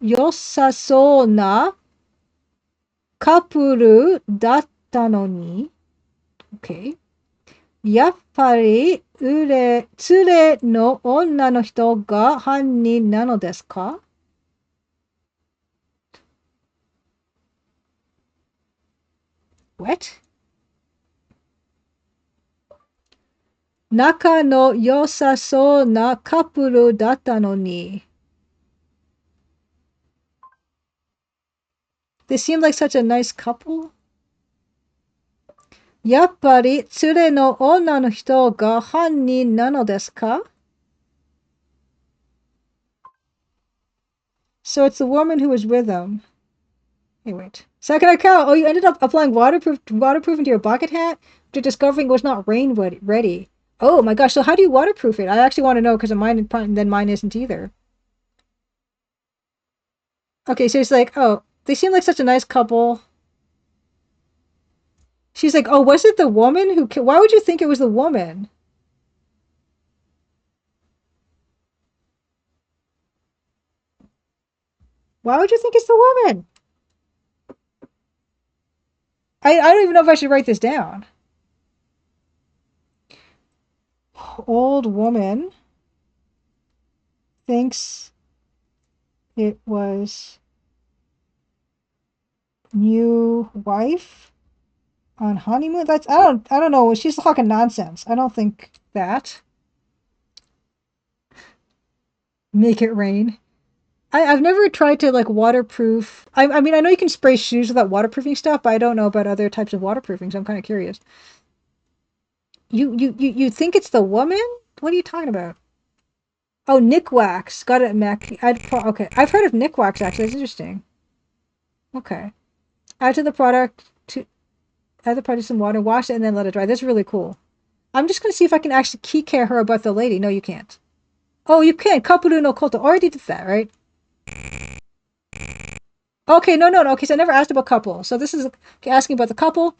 [SPEAKER 1] yosasou na kappuru datta no ni. Okay. やっぱり連れの女の人が犯人なのですか? What? 仲の良さそうなカップルだったのに. They seemed like such a nice couple. やっぱり連れの女の人が犯人なのですか? So it's the woman who was with him. Hey, wait. Second account. Oh, you ended up applying waterproofing to your bucket hat after discovering it was not rain ready. Oh my gosh. So how do you waterproof it? I actually want to know because mine isn't either. Okay, so it's like, oh, they seem like such a nice couple. She's like, oh, was it the woman who? Why would you think it was the woman? Why would you think it's the woman? I don't even know if I should write this down. Old woman thinks it was new wife on honeymoon. That's I don't know. She's talking nonsense. I don't think that. Make it rain. I've never tried to like waterproof. I mean I know you can spray shoes with that waterproofing stuff, but I don't know about other types of waterproofing, so I'm kind of curious. You think it's the woman? What are you talking about? Oh, Nick Wax. Got it, Mac. Okay. I've heard of Nick Wax actually. That's interesting. Okay. Add to the product to add the product to some water, wash it, and then let it dry. That's really cool. I'm just gonna see if I can actually keycare her about the lady. No, you can't. Oh, you can. Kapuru no koto. Already did that, right? Okay, no. Okay, so I never asked about couple. So this is okay, asking about the couple.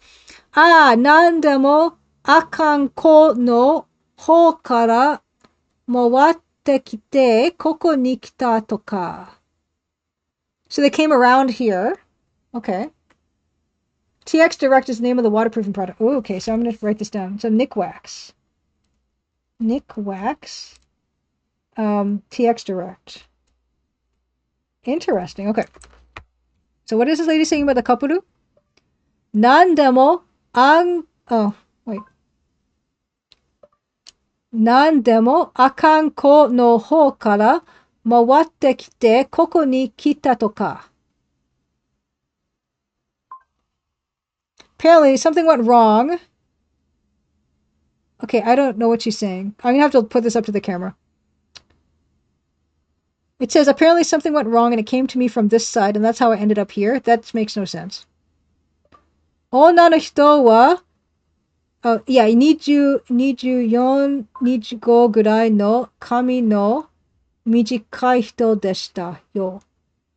[SPEAKER 1] Ah, nandemo akan ko no ho kara mowatte kite koko ni kita toka. So they came around here. Okay. TX Direct is the name of the waterproofing product. Oh, okay, so I'm going to write this down. So Nick Wax. Nick Wax. TX Direct. Interesting. Okay. So what is this lady saying about the kapuru? Nandemo ang... Oh, wait. Nandemo akan ko no ho kara mawatte kite koko ni kita toka. Apparently, something went wrong. Okay, I don't know what she's saying. I'm going to have to put this up to the camera. It says, apparently something went wrong and it came to me from this side, and that's how I ended up here. That makes no sense. Onna no hito wa... Oh, yeah, 24, 25ぐらいの髪の短い人でしたよ.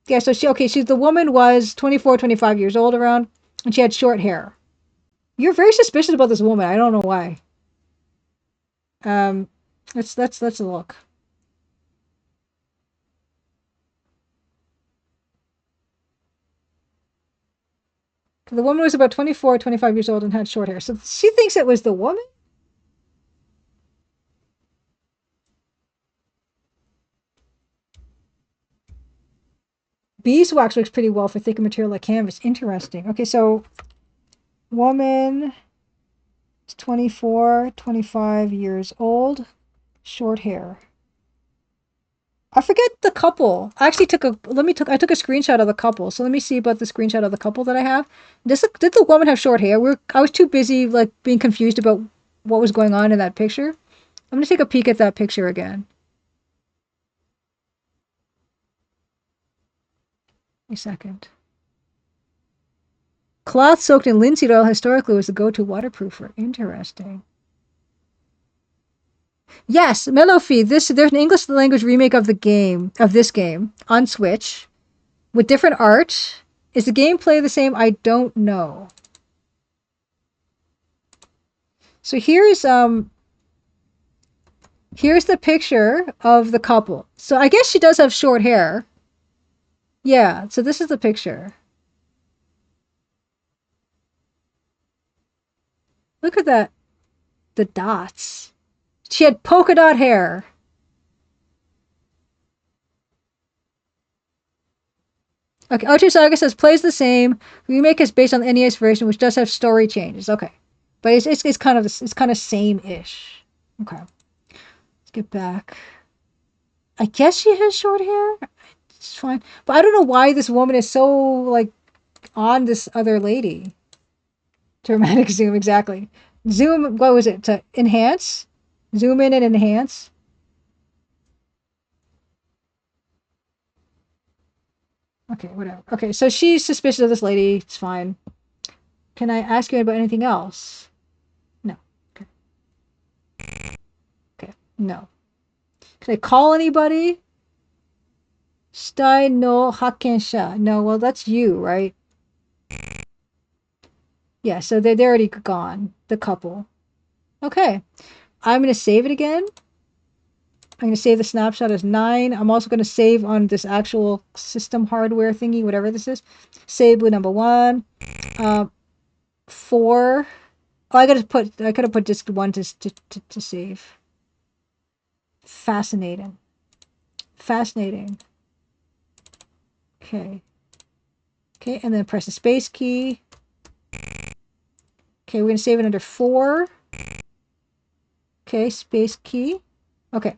[SPEAKER 1] Yeah, so the woman was 24, 25 years old around, and she had short hair. You're very suspicious about this woman. I don't know why. Let's look. The woman was about 24, 25 years old and had short hair. So she thinks it was the woman? Beeswax works pretty well for thicker material like canvas. Interesting. Okay, so woman is 24, 25 years old, short hair. I forget the couple. I actually took a screenshot of the couple. So let me see about the screenshot of the couple that I have. Did the woman have short hair? I was too busy like being confused about what was going on in that picture. I'm gonna take a peek at that picture again. A second. Cloth soaked in linseed oil historically was the go-to waterproofer. Interesting. Yes, Melofee. There's an English language remake of this game on Switch with different art. Is the gameplay the same? I don't know. So here's the picture of the couple. So I guess she does have short hair. Yeah, so this is the picture. Look at that. The dots. She had polka dot hair. Okay, Ocho Saga says plays the same. Remake is based on the NES version, which does have story changes. Okay, but it's kind of same-ish. Okay, let's get back. I guess she has short hair. It's fine, but I don't know why this woman is so like on this other lady. Dramatic zoom, exactly. Zoom, what was it? To enhance? Zoom in and enhance. Okay, whatever. Okay, so she's suspicious of this lady. It's fine. Can I ask you about anything else? No. Okay. Okay, no. Can I call anybody? Shitai no hakkensha. No, well, that's you, right? Yeah, so they're already gone, the couple. Okay. I'm going to save it again. I'm going to save the snapshot as 9. I'm also going to save on this actual system hardware thingy, whatever this is. Save with number 1. 4. Oh, I could have put disk 1 to save. Fascinating. Fascinating. Okay. Okay, and then press the space key. Okay, we're going to save it under 4. Okay, space key. Okay.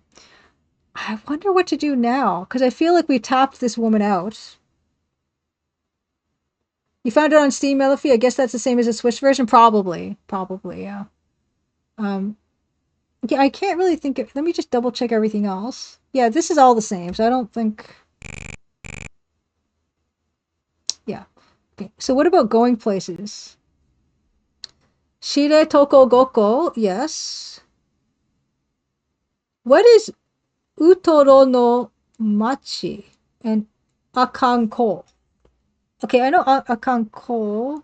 [SPEAKER 1] I wonder what to do now, because I feel like we tapped this woman out. You found it on Steam, Melify? I guess that's the same as the Switch version? Probably. Probably, yeah. Yeah, I can't really think of... Let me just double check everything else. Yeah, this is all the same, so I don't think... Yeah. Okay, so what about going places? Shire Toko Goko, yes. What is Utoro no Machi and Akanko? Okay, I know Akanko.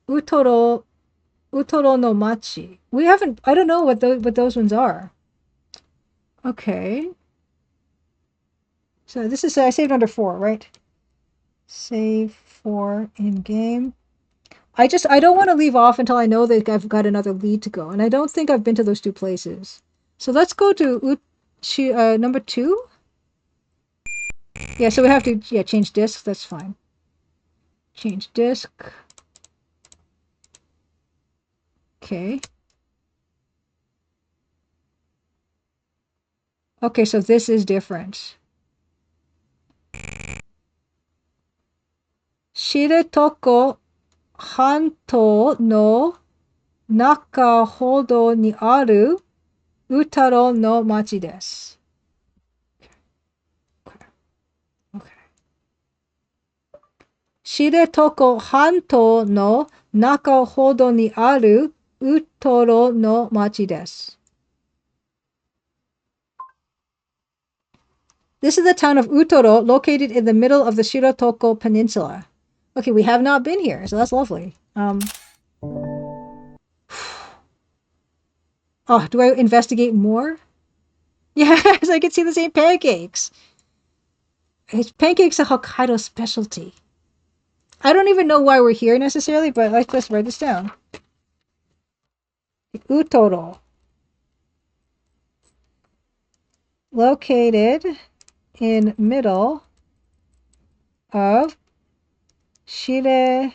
[SPEAKER 1] Utoro no Machi. We haven't... I don't know what those ones are. Okay. So this is... I saved under 4, right? Save 4 in game. I don't want to leave off until I know that I've got another lead to go. And I don't think I've been to those 2 places. So let's go to number 2. Yeah, so we have to change disk. That's fine. Change disk. Okay. Okay, so this is different. Shiretoko Hanto no naka hodo ni aru Utaro no machi desu. Okay. Shiretoko Hanto no naka hodo ni aru Utaro no machi desu. This is the town of Utoro, located in the middle of the Shirotoko Peninsula. Okay, we have not been here, so that's lovely. Oh, do I investigate more? Yes, I can see the same pancakes. Pancakes are Hokkaido specialty. I don't even know why we're here necessarily, but let's write this down. Utoro. Located in middle of Shiretoko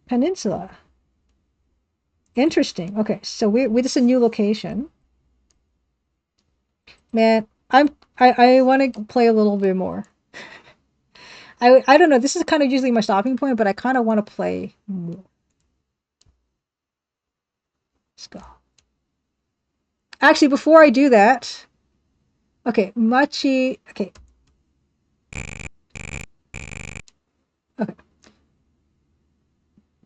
[SPEAKER 1] Peninsula. Interesting. Okay, so this is a new location. Man, I want to play a little bit more. I don't know. This is kind of usually my stopping point, but I kind of want to play more. Let's go. Actually, before I do that, okay, Machi. Okay. Okay.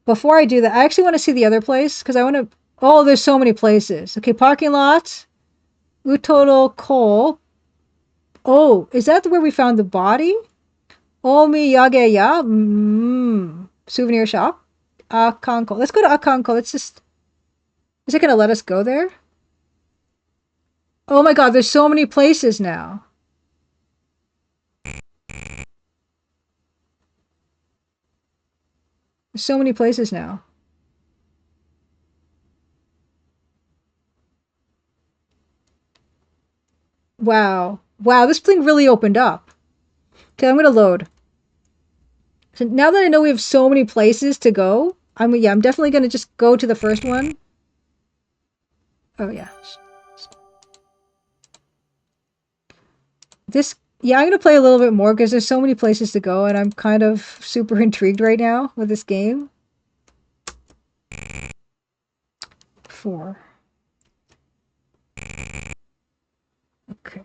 [SPEAKER 1] Before I do that, I actually want to see the other place because I want to. Oh, there's so many places. Okay, parking lot. Utoro Ko. Oh, is that where we found the body? Omiyageya. Souvenir shop. Akanko. Let's go to Akanko. Let's just... Is it going to let us go there? Oh my god, there's so many places now. There's so many places now. Wow. Wow, this thing really opened up. Okay, I'm going to load. So now that I know we have so many places to go, I'm definitely going to just go to the first one. Oh, yeah. Yeah, I'm going to play a little bit more because there's so many places to go and I'm kind of super intrigued right now with this game. 4. Okay.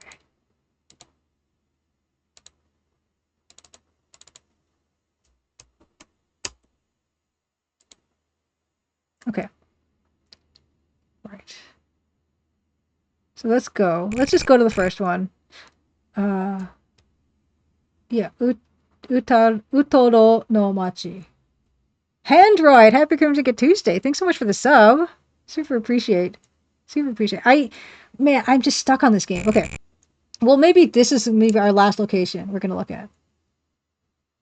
[SPEAKER 1] Okay. Right. So let's go. Let's just go to the first one. Yeah. Utoro no Machi. Handroid, happy Crimson Tuesday. Thanks so much for the sub. Super appreciate. Super appreciate. I'm just stuck on this game. Okay. Well, maybe this is maybe our last location we're gonna look at.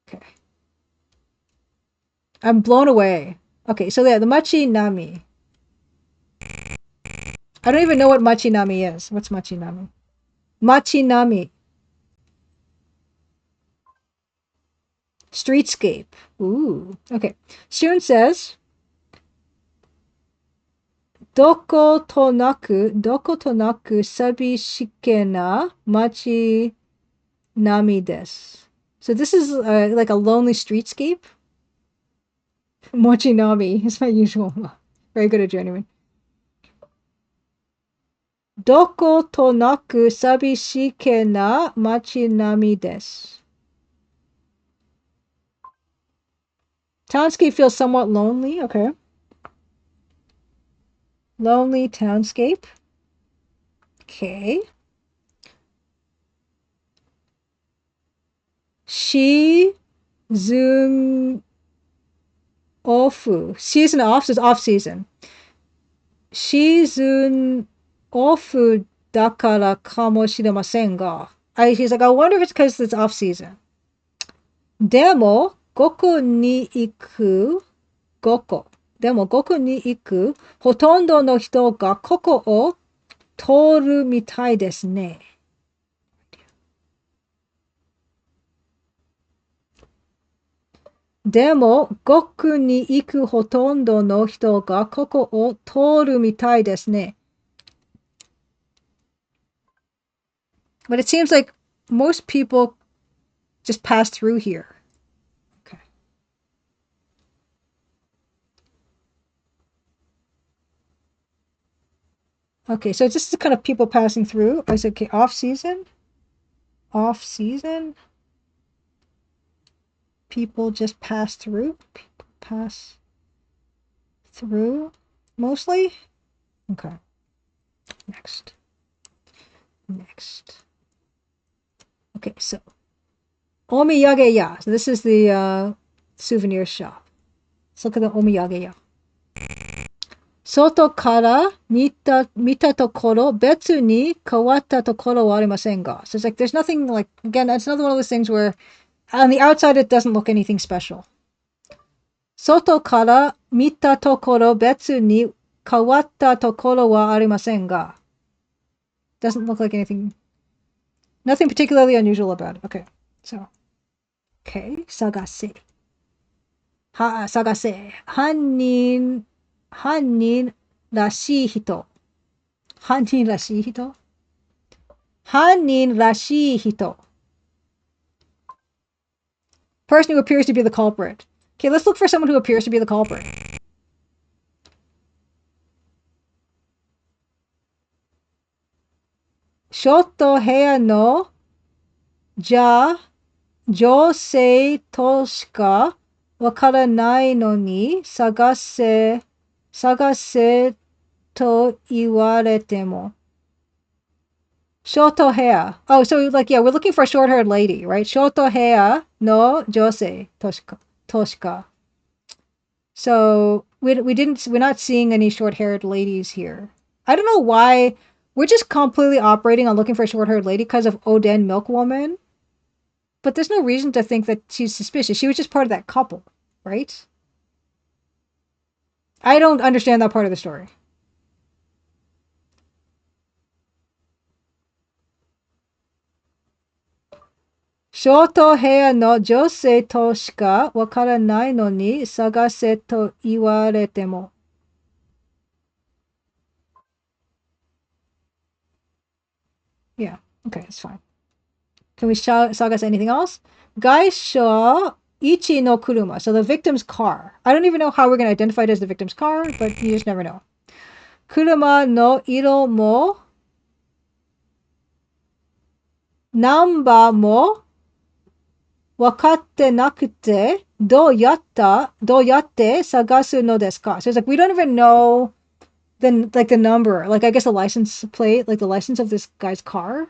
[SPEAKER 1] Okay. I'm blown away. Okay, so yeah, the Machi Nami. I don't even know what Machi Nami is. What's Machi Nami? Machi Nami. Streetscape. Ooh. Okay. Shun says, doko to naku sabishike na machi nami desu. So this is like a lonely streetscape. Mochi nami is my usual. Very good at journeyman. Doko to naku sabishike na machi nami desu. Townscape feels somewhat lonely. Okay. Lonely townscape. Okay. Season off. Season off is off season. Season off dakara kamoshiremasen ga. He's like, I wonder if it's because it's off season. Demo, goku ni iku, goko. Demo, goku ni iku, hotondo no hito ga koko o toru mitai desu ne. Demo, goku ni iku hotondo no hito ga koko o toru mitai desu ne. But it seems like most people just pass through here. Okay. Okay, so it's just kind of people passing through. I said, okay, off season. Off season. People just pass through. People pass through mostly. Okay. Next. Okay, so omiyage ya. So this is the souvenir shop. Let's look at the omiyage ya. Soto kara mita tokoro betsu ni kawatta tokoro wa arimasen ga. So it's like there's nothing like, again, it's another one of those things where on the outside it doesn't look anything special. Soto kara mita tokoro betsu ni kawatta tokoro wa arimasen ga. Doesn't look like anything, nothing particularly unusual about it. Okay, so, okay, sagase. Sagase. Hannin rashii hito. Hannin rashii hito? Hannin rashii hito. Person who appears to be the culprit. Okay, let's look for someone who appears to be the culprit. Shoto heya no jousei to shika wakaranai no ni sagase to iwarete mo. Shoto hair. Oh, so like, yeah, we're looking for a short-haired lady, right? Shoto hair no josei toshika. So we're not seeing any short-haired ladies here. I don't know why. We're just completely operating on looking for a short-haired lady because of Oden Milkwoman. But there's no reason to think that she's suspicious. She was just part of that couple, right? I don't understand that part of the story. Shoto hair no josei to shika wakaranai no ni sagase to iwarete mo. Yeah, okay, it's fine. Can we sagas anything else? Gaisho ichi no kuruma. So the victim's car. I don't even know how we're going to identify it as the victim's car, but you just never know. Kuruma no iro mo namba mo wakatte nakute do yatte sagasu no desu ka. So it's like we don't even know the number, like I guess the license plate, like the license of this guy's car.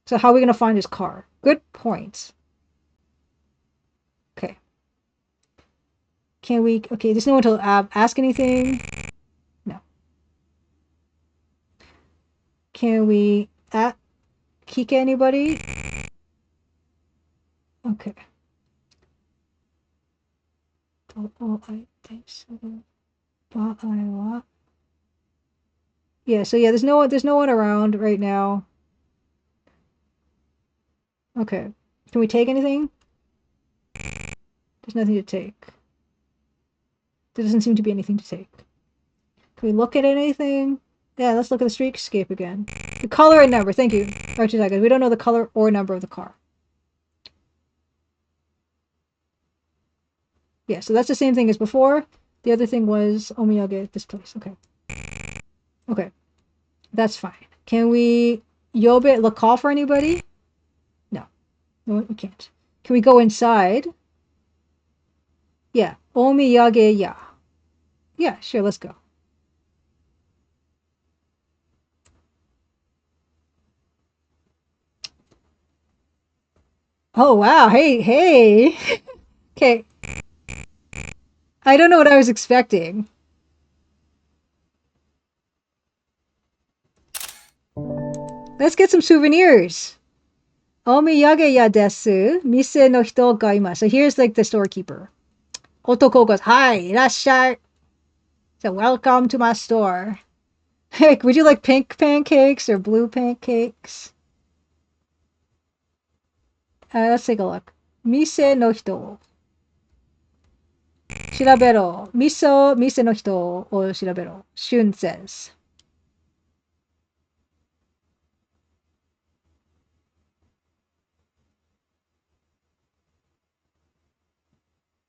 [SPEAKER 1] So how are we going to find his car? Good point. Okay. Can we... Okay, there's no one to ask anything. No. Can we kike anybody? Okay. Yeah, so yeah, there's no one around right now. Okay. Can we take anything? There's nothing to take. There doesn't seem to be anything to take. Can we look at anything? Yeah, let's look at the streetscape again. The color and number. Thank you, Architect. We don't know the color or number of the car. Yeah, so that's the same thing as before. The other thing was omiyage at this place. Okay. Okay. That's fine. Can we call for anybody? No. No, we can't. Can we go inside? Yeah. Omiyage ya. Yeah, sure, let's go. Oh, wow. Hey. Okay. I don't know what I was expecting. Let's get some souvenirs. Omiyage ya desu. Mise no hito ga imasu. So here's like the storekeeper. Otoko goes, hi, irashai. So welcome to my store. Hey, would you like pink pancakes or blue pancakes? Let's take a look. Mise no hito. Shirabero. Mise no hito o shirabero. Shun says.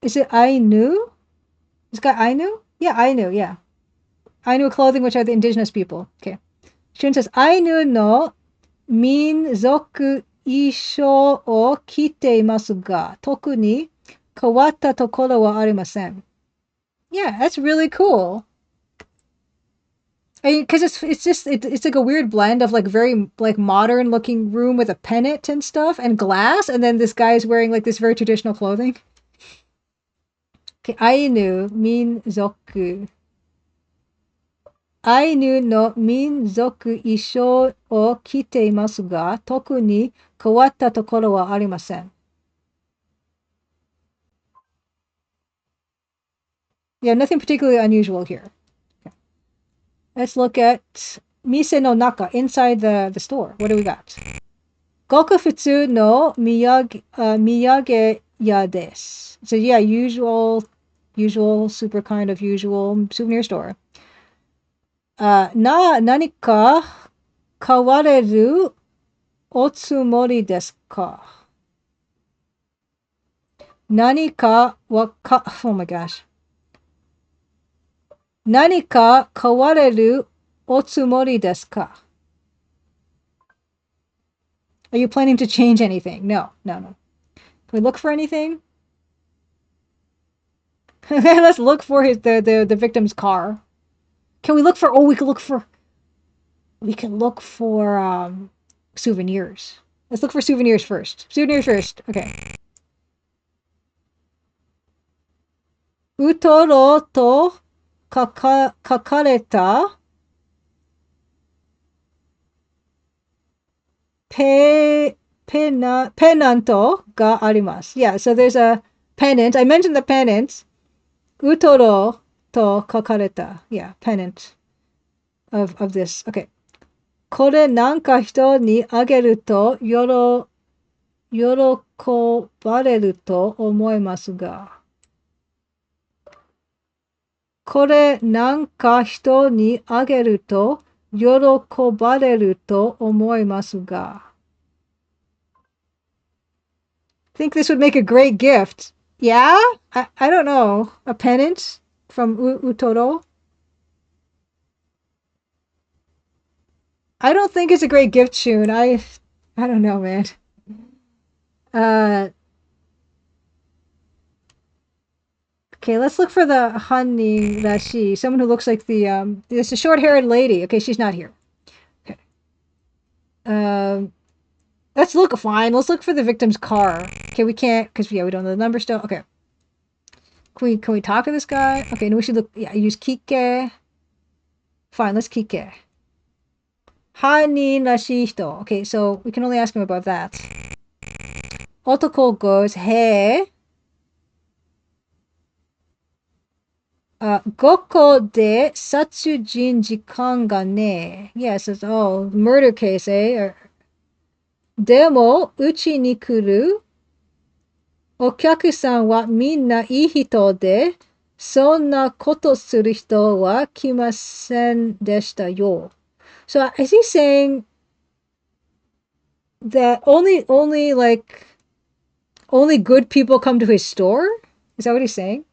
[SPEAKER 1] Is it Ainu? This guy Ainu? Yeah, Ainu, yeah. Ainu clothing, which are the indigenous people. Okay. Shun says, Ainu no minzoku isho o kite imasu ga, toku ni kawatta tokoro wa arimasen. Yeah, that's really cool. I mean, because it's like a weird blend of like very like modern looking room with a pennant and stuff and glass, and then this guy's wearing like this very traditional clothing. Okay, Ainu minzoku. Ainu no minzoku isho o kite imasu ga, toku ni kawatta tokoro wa arimasen. Yeah, nothing particularly unusual here. Okay. Let's look at mise no naka, inside the store. What do we got? Goku futsu no miyage ya desu. So yeah, usual, super kind of usual souvenir store. Nanika kawareru otsumori desu ka? Oh my gosh. Nanika kawareru otsumori desu ka? Are you planning to change anything? No. Can we look for anything? Let's look for the victim's car. Can we look for... Oh, we can look for souvenirs. Let's look for souvenirs first. Okay. Utoro to kakareta pennanto ga arimasu. Yeah, so there's a pennant. I mentioned the pennant. Utoro to kakareta. Yeah, pennant of this. Okay. これなんか人にあげると喜ばれると思いますが。これなんか人にあげると喜ばれると思いますが。think this would make a great gift. Yeah? I don't know. A pennant from Utoro? I don't think it's a great gift, Shun. I don't know, man. Uh, okay, let's look for the Hani Rashi. Someone who looks like it's a short-haired lady. Okay, she's not here. Okay. Um, let's look, fine. Let's look for the victim's car. Okay, we can't, because, yeah, we don't know the number still. Okay. Can we talk to this guy? Okay, no, we should look, yeah, use Kike. Fine, let's Kike. Hani Rashi hito. Okay, so we can only ask him about that. Otoko goes, hey. Goko de Satsujin jikan ga ne. Yes, it's murder case, eh? Demo, uchi ni kuru. Okyaku-san wa minna ii hito de, sonna koto suru hito wa kimasen deshita yo. So is he saying that only good people come to his store? Is that what he's saying?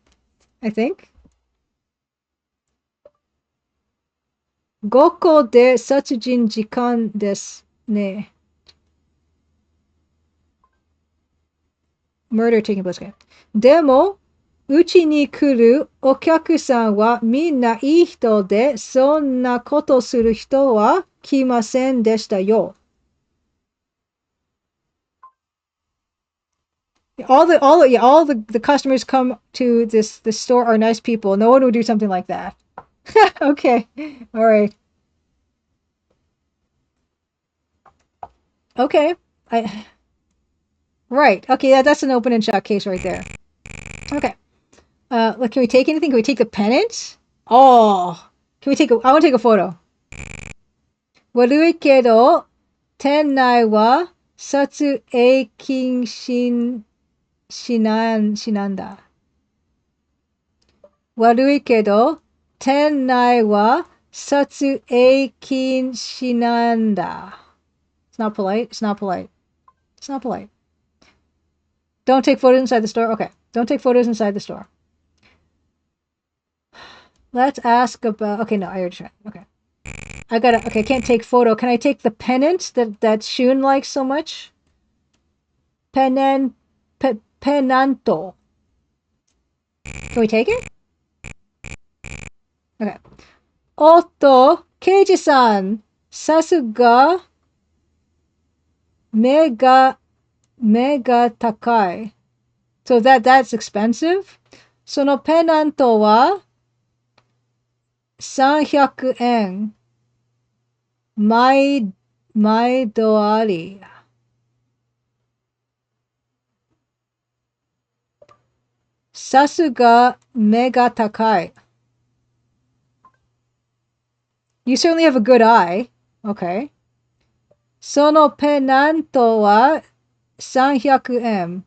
[SPEAKER 1] I think. Goko de satsujin jikan desu ne. Murder taking place. Okay. Demo, uchi ni kuru okyaku-san wa minna ii hito de, sonna koto suru hito wa kimasen deshita yo. All the customers come to this store are nice people. No one would do something like that. Okay. All right. Okay. Right. Okay, that's an open and shut case right there. Okay. Look, can we take anything? Can we take the pennant? Oh. I want to take a photo. Warui kedo, tennai wa satsu eikin shinanda. Warui kedo, tennai wa satsu eikin shinanda. It's not polite. It's not polite. It's not polite. Don't take photos inside the store. Okay. Don't take photos inside the store. Let's ask about. Okay, no, I already tried. Okay. Okay, I can't take photo. Can I take the pennant that Shun likes so much? Pennanto. Can we take it? Okay. Otto, Keiji-san, sasuga, mega takai. So that's expensive. そのペナントは300円。毎度あり。さすが目が高い。You certainly have a good eye. Okay. そのペナントは300円。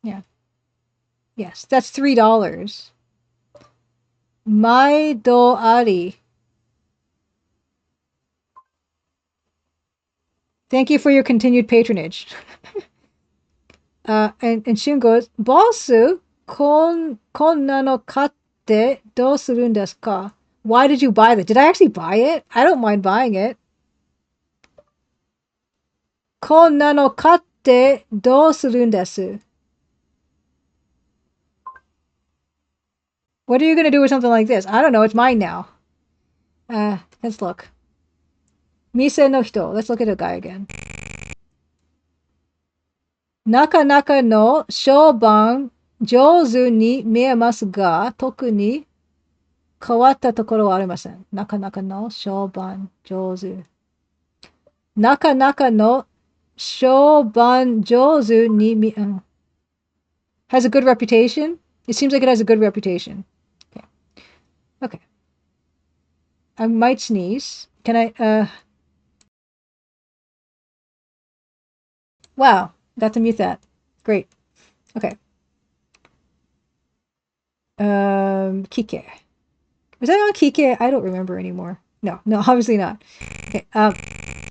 [SPEAKER 1] Yeah. Yes, that's $3. 毎度あり。Thank you for your continued patronage. And Shun goes, Boss, こんなの買ってどうするんですか? Why did you buy that? Did I actually buy it? I don't mind buying it. こんなの買ってどうするんです? What are you going to do with something like this? I don't know. It's mine now. Let's look. Mise no hito. Let's look at the guy again. なかなかの商売上手に見えますが、特に変わったところはありません。なかなかの商売上手。なかなかの商売上手にhas a good reputation? It seems like it has a good reputation. Okay. Okay. I might sneeze. Can I, Wow. Got to mute that. Great. Okay. Kike. Was I on Kike? I don't remember anymore. No, obviously not. Okay.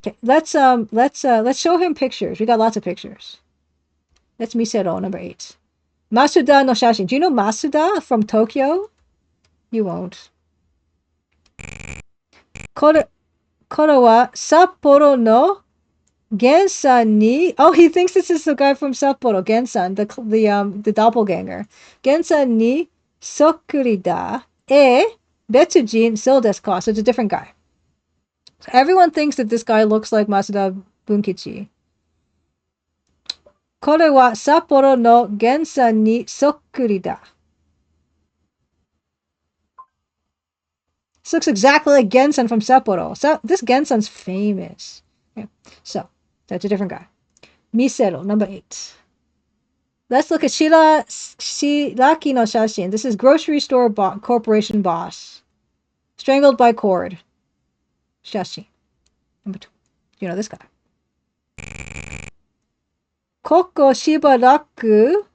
[SPEAKER 1] Okay, let's show him pictures. We got lots of pictures. That's Misero, number 8. Masuda no shashin. Do you know Masuda from Tokyo? You won't. Kore wa Sapporo no Gensan ni. Oh, he thinks this is the guy from Sapporo, Gensan, the doppelganger. Gensan ni sokkuri da. Betsujin so desu ka. So it's a different guy. So everyone thinks that this guy looks like Masuda Bunkichi. Kore wa Sapporo no Gensan ni sokkuri da. This looks exactly like Gensan from Sapporo. So this Gensan's famous. Okay, so that's a different guy. Misero, number 8. Let's look at Shiraki no Shashin. This is grocery store corporation boss. Strangled by cord. Shashin. Number 2. You know this guy. Koko shibaraku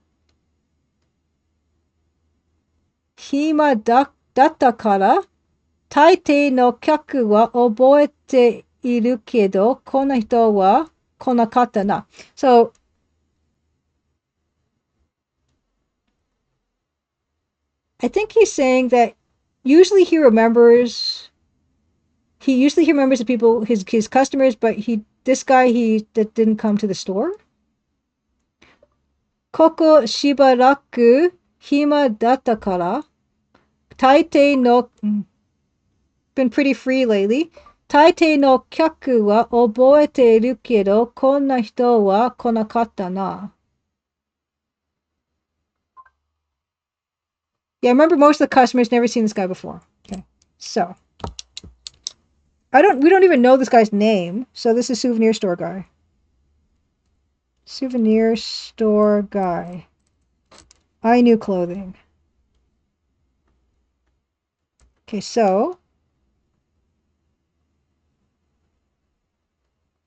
[SPEAKER 1] hima datta kara taitei no kyaku wa oboete iru kedo konna hito wa konakatta na. So I think he's saying that usually he remembers the people, his customers, but this guy that didn't come to the store. Koko shibaraku hima datta kara taitei no been pretty free lately. Taitei no kyaku wa oboete iru kedo konna hito wa konakatta na. Yeah, I remember most of the customers never seen this guy before. Okay, so we don't even know this guy's name. So this is souvenir store guy. Souvenir store guy. I knew clothing. Okay, so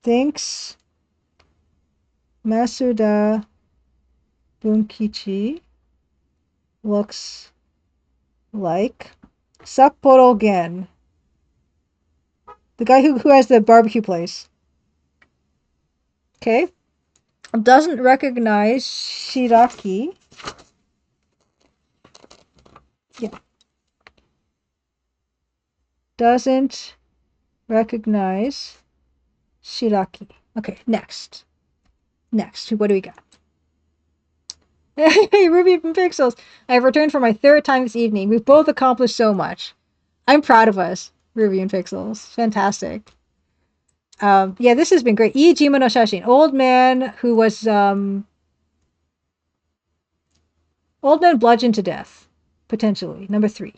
[SPEAKER 1] thanks Masuda Bunkichi looks like Sapporo Gen. The guy who has the barbecue place. Okay. Doesn't recognize Shiraki. Yeah. Doesn't recognize Shiraki. Okay, next. What do we got? Hey, Ruby and Pixels. I have returned for my 3rd time this evening. We've both accomplished so much. I'm proud of us, Ruby and Pixels. Fantastic. Yeah, this has been great. Iijima no Shashin. Old man who was, old man bludgeoned to death. Potentially. Number 3.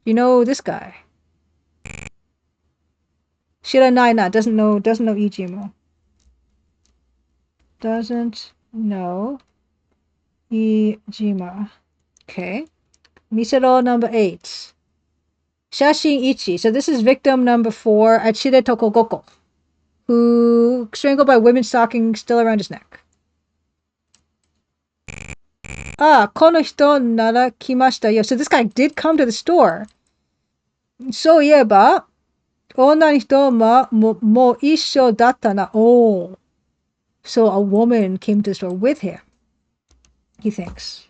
[SPEAKER 1] You know this guy. Shiranai na. Doesn't know Iijima. Doesn't know Iijima. Okay. Misero number 8. Shashin Ichi. So this is victim number 4 at Shire Tokogoko, who strangled by women's stocking still around his neck. Kono hito nara kimashita yo. So this guy did come to the store. So ieba, onna no hito mo issho datta na. Oh. So a woman came to the store with him, he thinks.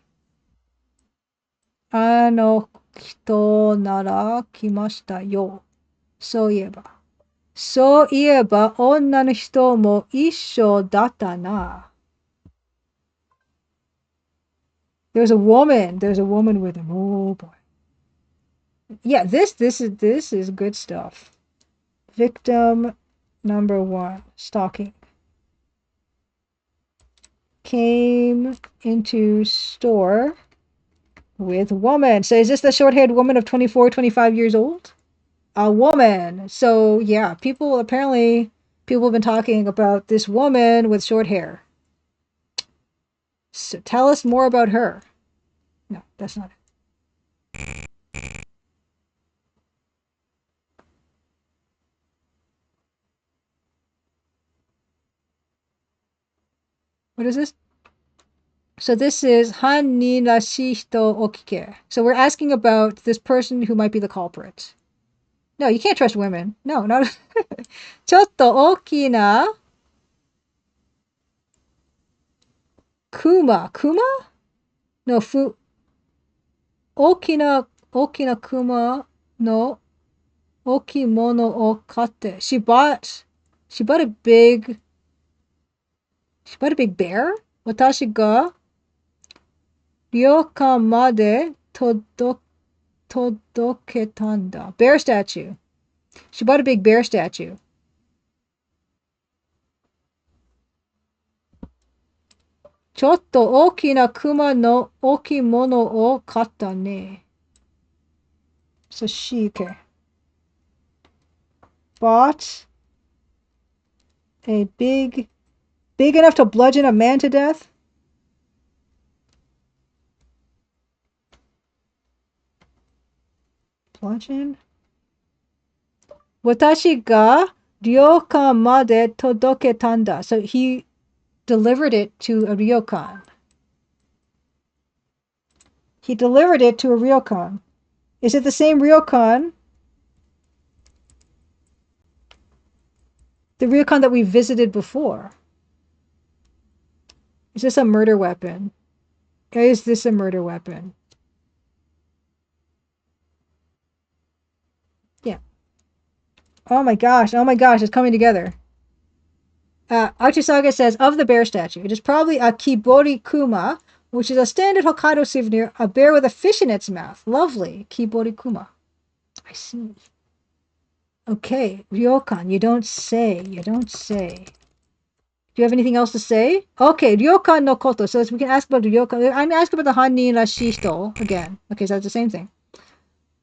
[SPEAKER 1] Ano hito nara kimashita yo. So ieba. So ieba, onna no hito mo issho datta na. There's a woman with him. Oh boy. Yeah, this is good stuff. Victim number 1, stalking. Came into store with woman. So is this the short-haired woman of 24, 25 years old? A woman. So yeah, people have been talking about this woman with short hair. So tell us more about her. No, that's not it. What is this? So this is Han ni rashi hito okike. So we're asking about this person who might be the culprit. No, you can't trust women. No, not ちょっと大きなクマ No, 大きなクマの大きいものを買って。She bought a big bear? 私が旅館まで届けたんだ. Bear statue. She bought a big bear statue. ちょっと大きなクマの大きいものを買ったね. So she, okay. Bought a big enough to bludgeon a man to death? Bludgeon? 私が旅館まで届けたんだ. So he delivered it to a ryokan. He delivered it to a ryokan. Is it the same ryokan? The ryokan that we visited before. Is this a murder weapon? Is this a murder weapon? Yeah. Oh my gosh, it's coming together. Archisaga says, of the bear statue, it is probably a Kibori Kuma, which is a standard Hokkaido souvenir, a bear with a fish in its mouth. Lovely. Kibori Kuma. I see. Okay, ryokan, you don't say. Do you have anything else to say? Okay, ryokan no koto. So we can ask about ryokan. I'm asking about the Hannin Rashito again. Okay, so that's the same thing.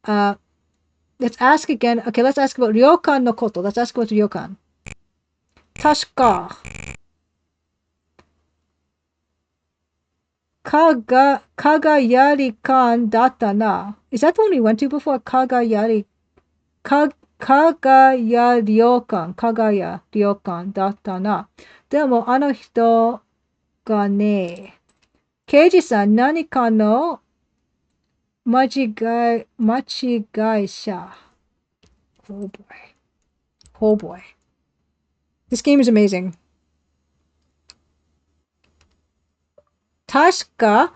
[SPEAKER 1] Let's ask again. Okay, let's ask about ryokan no koto. Let's ask about ryokan. Tashka. Kagayari-kan datta na. Is that the one we went to before? Kagayari-ryokan. Kagaya-ryokan datta na. でもあの人がね、刑事さん何かの間違い者. Oh boy. Oh boy. This game is amazing. 確か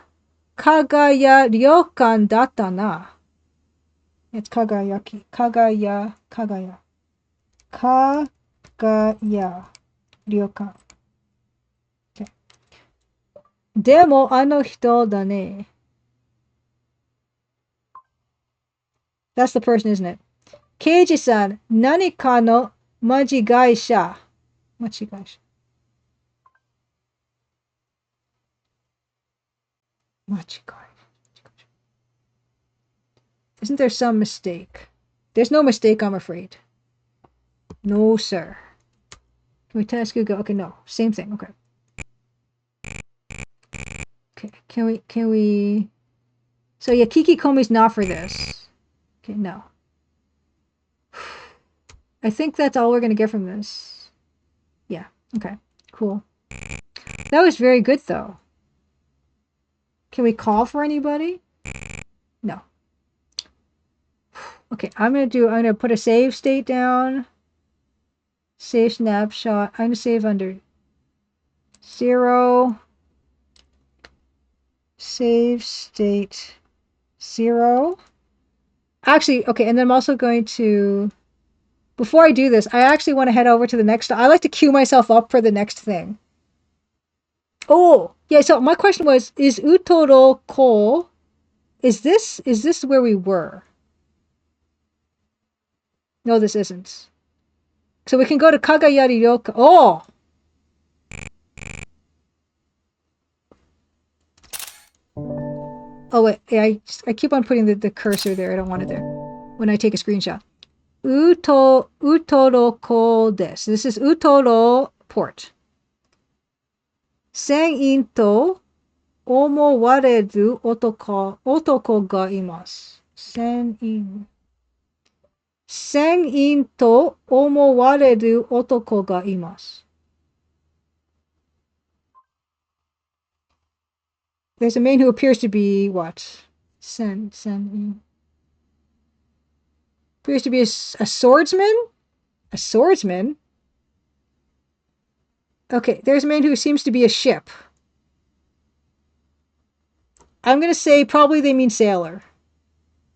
[SPEAKER 1] Kagaya-ryokan datta na. It's Kagayaki. Kagaya. Kagaya-ryokan. Okay. でもあの人だね. That's the person, isn't it? 刑事さん、何かの間違い者. Isn't there some mistake? There's no mistake, I'm afraid. No, sir. Can we test Google? Okay, no. Same thing. Okay. Okay, can we... So yeah, Kikikomi's not for this. Okay, no. I think that's all we're going to get from this. Yeah, okay, cool. That was very good, though. Can we call for anybody? No. Okay, I'm going to put a save state down. Save snapshot. I'm going to save under 0. Save state 0. Actually, okay, and then I'm also going to... Before I do this, I actually want to head over to the next... I like to queue myself up for the next thing. Oh, yeah, so my question was, is Utoro Ko... Is this where we were? No, this isn't. So we can go to Kagayari Ryokan. Oh! Oh, wait. Yeah, I keep on putting the cursor there. I don't want it there. When I take a screenshot. Utoro Ko desu. This is Utoro Port. Senin to omowareru otoko ga imasu. Senin to omowareru otoko ga imasu. There's a man who appears to be what? Senin. Appears to be a swordsman? A swordsman? Okay, there's a man who seems to be a ship. I'm going to say probably they mean sailor.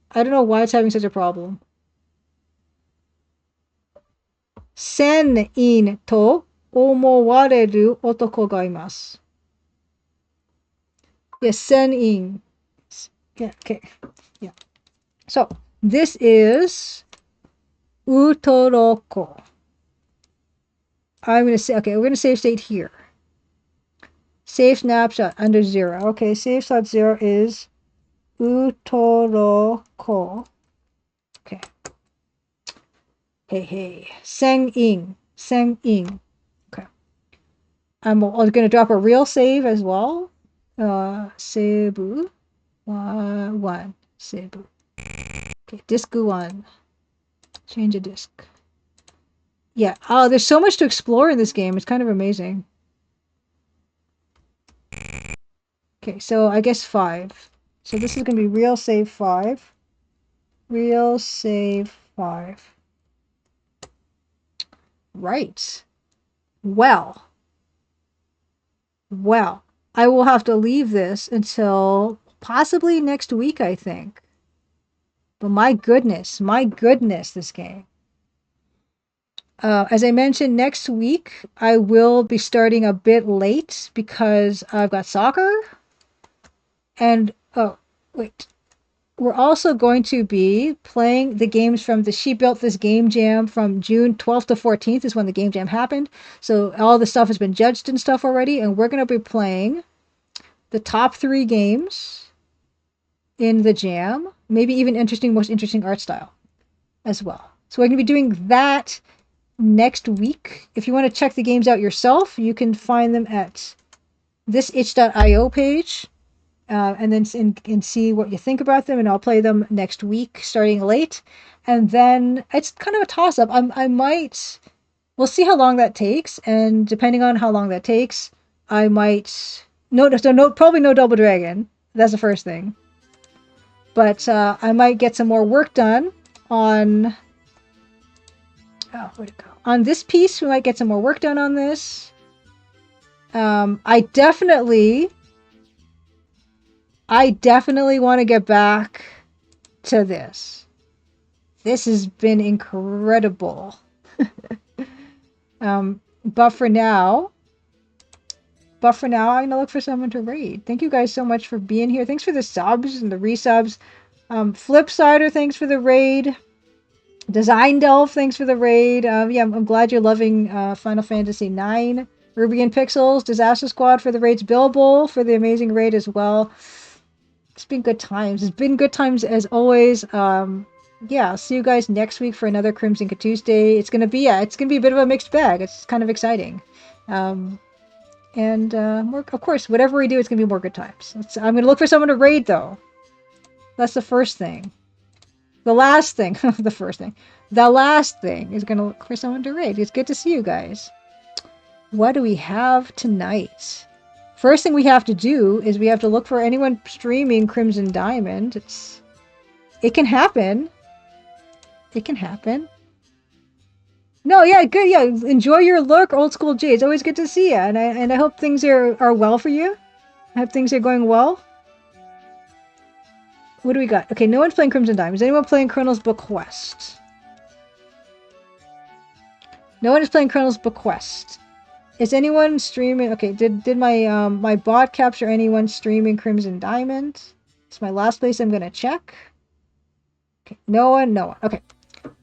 [SPEAKER 1] I don't know why it's having such a problem. Sen-in to omowareru otoko ga imasu. Yes, sen-in. Yeah, okay. Yeah. So, this is Utoroko. I'm going to say, okay, we're going to save state here. Save snapshot under 0. Okay, save slot 0 is Utoroko. Okay. Hey. Sen-in. Sen-in. Okay. I'm going to drop a real save as well. Seibu. 1. Seibu. Okay, disk 1. Change a disk. Yeah. Oh, there's so much to explore in this game. It's kind of amazing. Okay, so I guess 5. So this is going to be real save 5. Real save 5. Right. Well, I will have to leave this until possibly next week, I think. But my goodness, this game. As I mentioned, next week I will be starting a bit late because I've got soccer. And, oh, wait. We're also going to be playing the games from the She Built This Game Jam from June 12th to 14th is when the Game Jam happened. So all the stuff has been judged and stuff already. And we're going to be playing the top 3 games in the jam. Maybe even most interesting art style as well. So we're going to be doing that next week. If you want to check the games out yourself, you can find them at this itch.io page. And then see what you think about them, and I'll play them next week, starting late. And then it's kind of a toss-up. We'll see how long that takes, and depending on how long that takes, I might probably no Double Dragon. That's the first thing. But I might get some more work done on. Oh, where'd it go? On this piece, we might get some more work done on this. I definitely want to get back to this. This has been incredible. But for now, I'm going to look for someone to raid. Thank you guys so much for being here. Thanks for the subs and the resubs. Flipsider, thanks for the raid. Design Delve, thanks for the raid. Yeah, I'm glad you're loving Final Fantasy IX. Ruby and Pixels, Disaster Squad for the raids. Bilbo for the amazing raid as well. It's been good times. It's been good times as always. Yeah, I'll see you guys next week for another Crimson Tuesday. It's gonna be a bit of a mixed bag. It's kind of exciting. More, of course, whatever we do, it's gonna be more good times. I'm gonna look for someone to raid though. That's the first thing. The last thing, the first thing. The last thing is gonna look for someone to raid. It's good to see you guys. What do we have tonight? First thing we have to do is we have to look for anyone streaming Crimson Diamond. It can happen. It can happen. No, yeah, good. Yeah, enjoy your look, Old School J. It's always good to see you, and I hope things are well for you. I hope things are going well. What do we got? Okay, no one's playing Crimson Diamond. Is anyone playing Colonel's Bequest? No one is playing Colonel's Bequest. Is anyone streaming? Okay, did my my bot capture anyone streaming Crimson Diamond? It's my last place I'm gonna check. Okay, no one. Okay,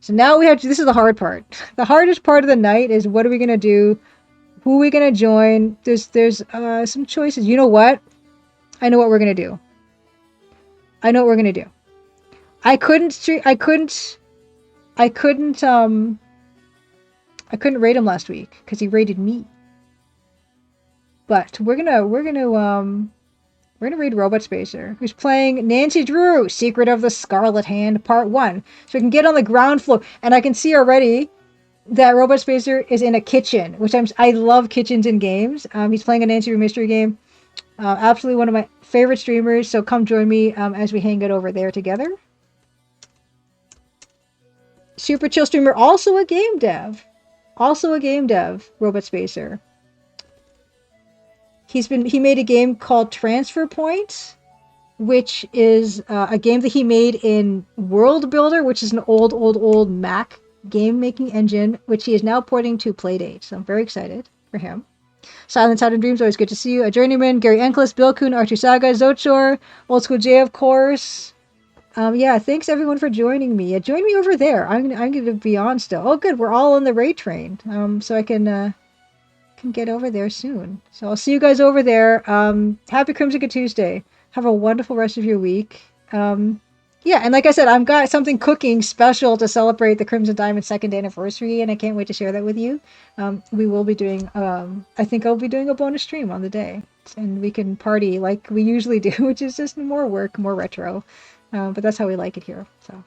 [SPEAKER 1] so now we have to. This is the hard part. The hardest part of the night is what are we gonna do? Who are we gonna join? There's some choices. You know what? I know what we're gonna do. I couldn't raid him last week because he raided me. But we're gonna raid Robot Spacer, who's playing Nancy Drew, Secret of the Scarlet Hand, Part 1. So we can get on the ground floor, and I can see already that Robot Spacer is in a kitchen, which I love kitchens in games. He's playing a Nancy Drew mystery game. Absolutely one of my favorite streamers. So come join me as we hang it over there together. super chill streamer, also a game dev. Also a game dev, Robot Spacer. He made a game called Transfer Point, which is a game that he made in World Builder, which is an old Mac game making engine, which he is now porting to Playdate. So I'm very excited for him. Silence Out in Dreams, always good to see you. A Journeyman, Gary Enkles, Bill Kuhn, Archie Saga, Zochor, Old School J, of course. Yeah, thanks everyone for joining me. Join me over there. I'm gonna be on still. Oh, good, we're all on the raid train. So I can get over there soon. So I'll see you guys over there. Happy Crimson Tuesday. Have a wonderful rest of your week. Yeah, and like I said, I've got something cooking special to celebrate the Crimson Diamond 2nd anniversary, and I can't wait to share that with you. We will be doing, I think I'll be doing a bonus stream on the day, and we can party like we usually do, which is just more work, more retro. But that's how we like it here. So,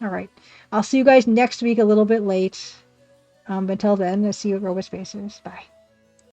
[SPEAKER 1] all right. I'll see you guys next week a little bit late. Until then, I'll see you at Robot Spacers. Bye.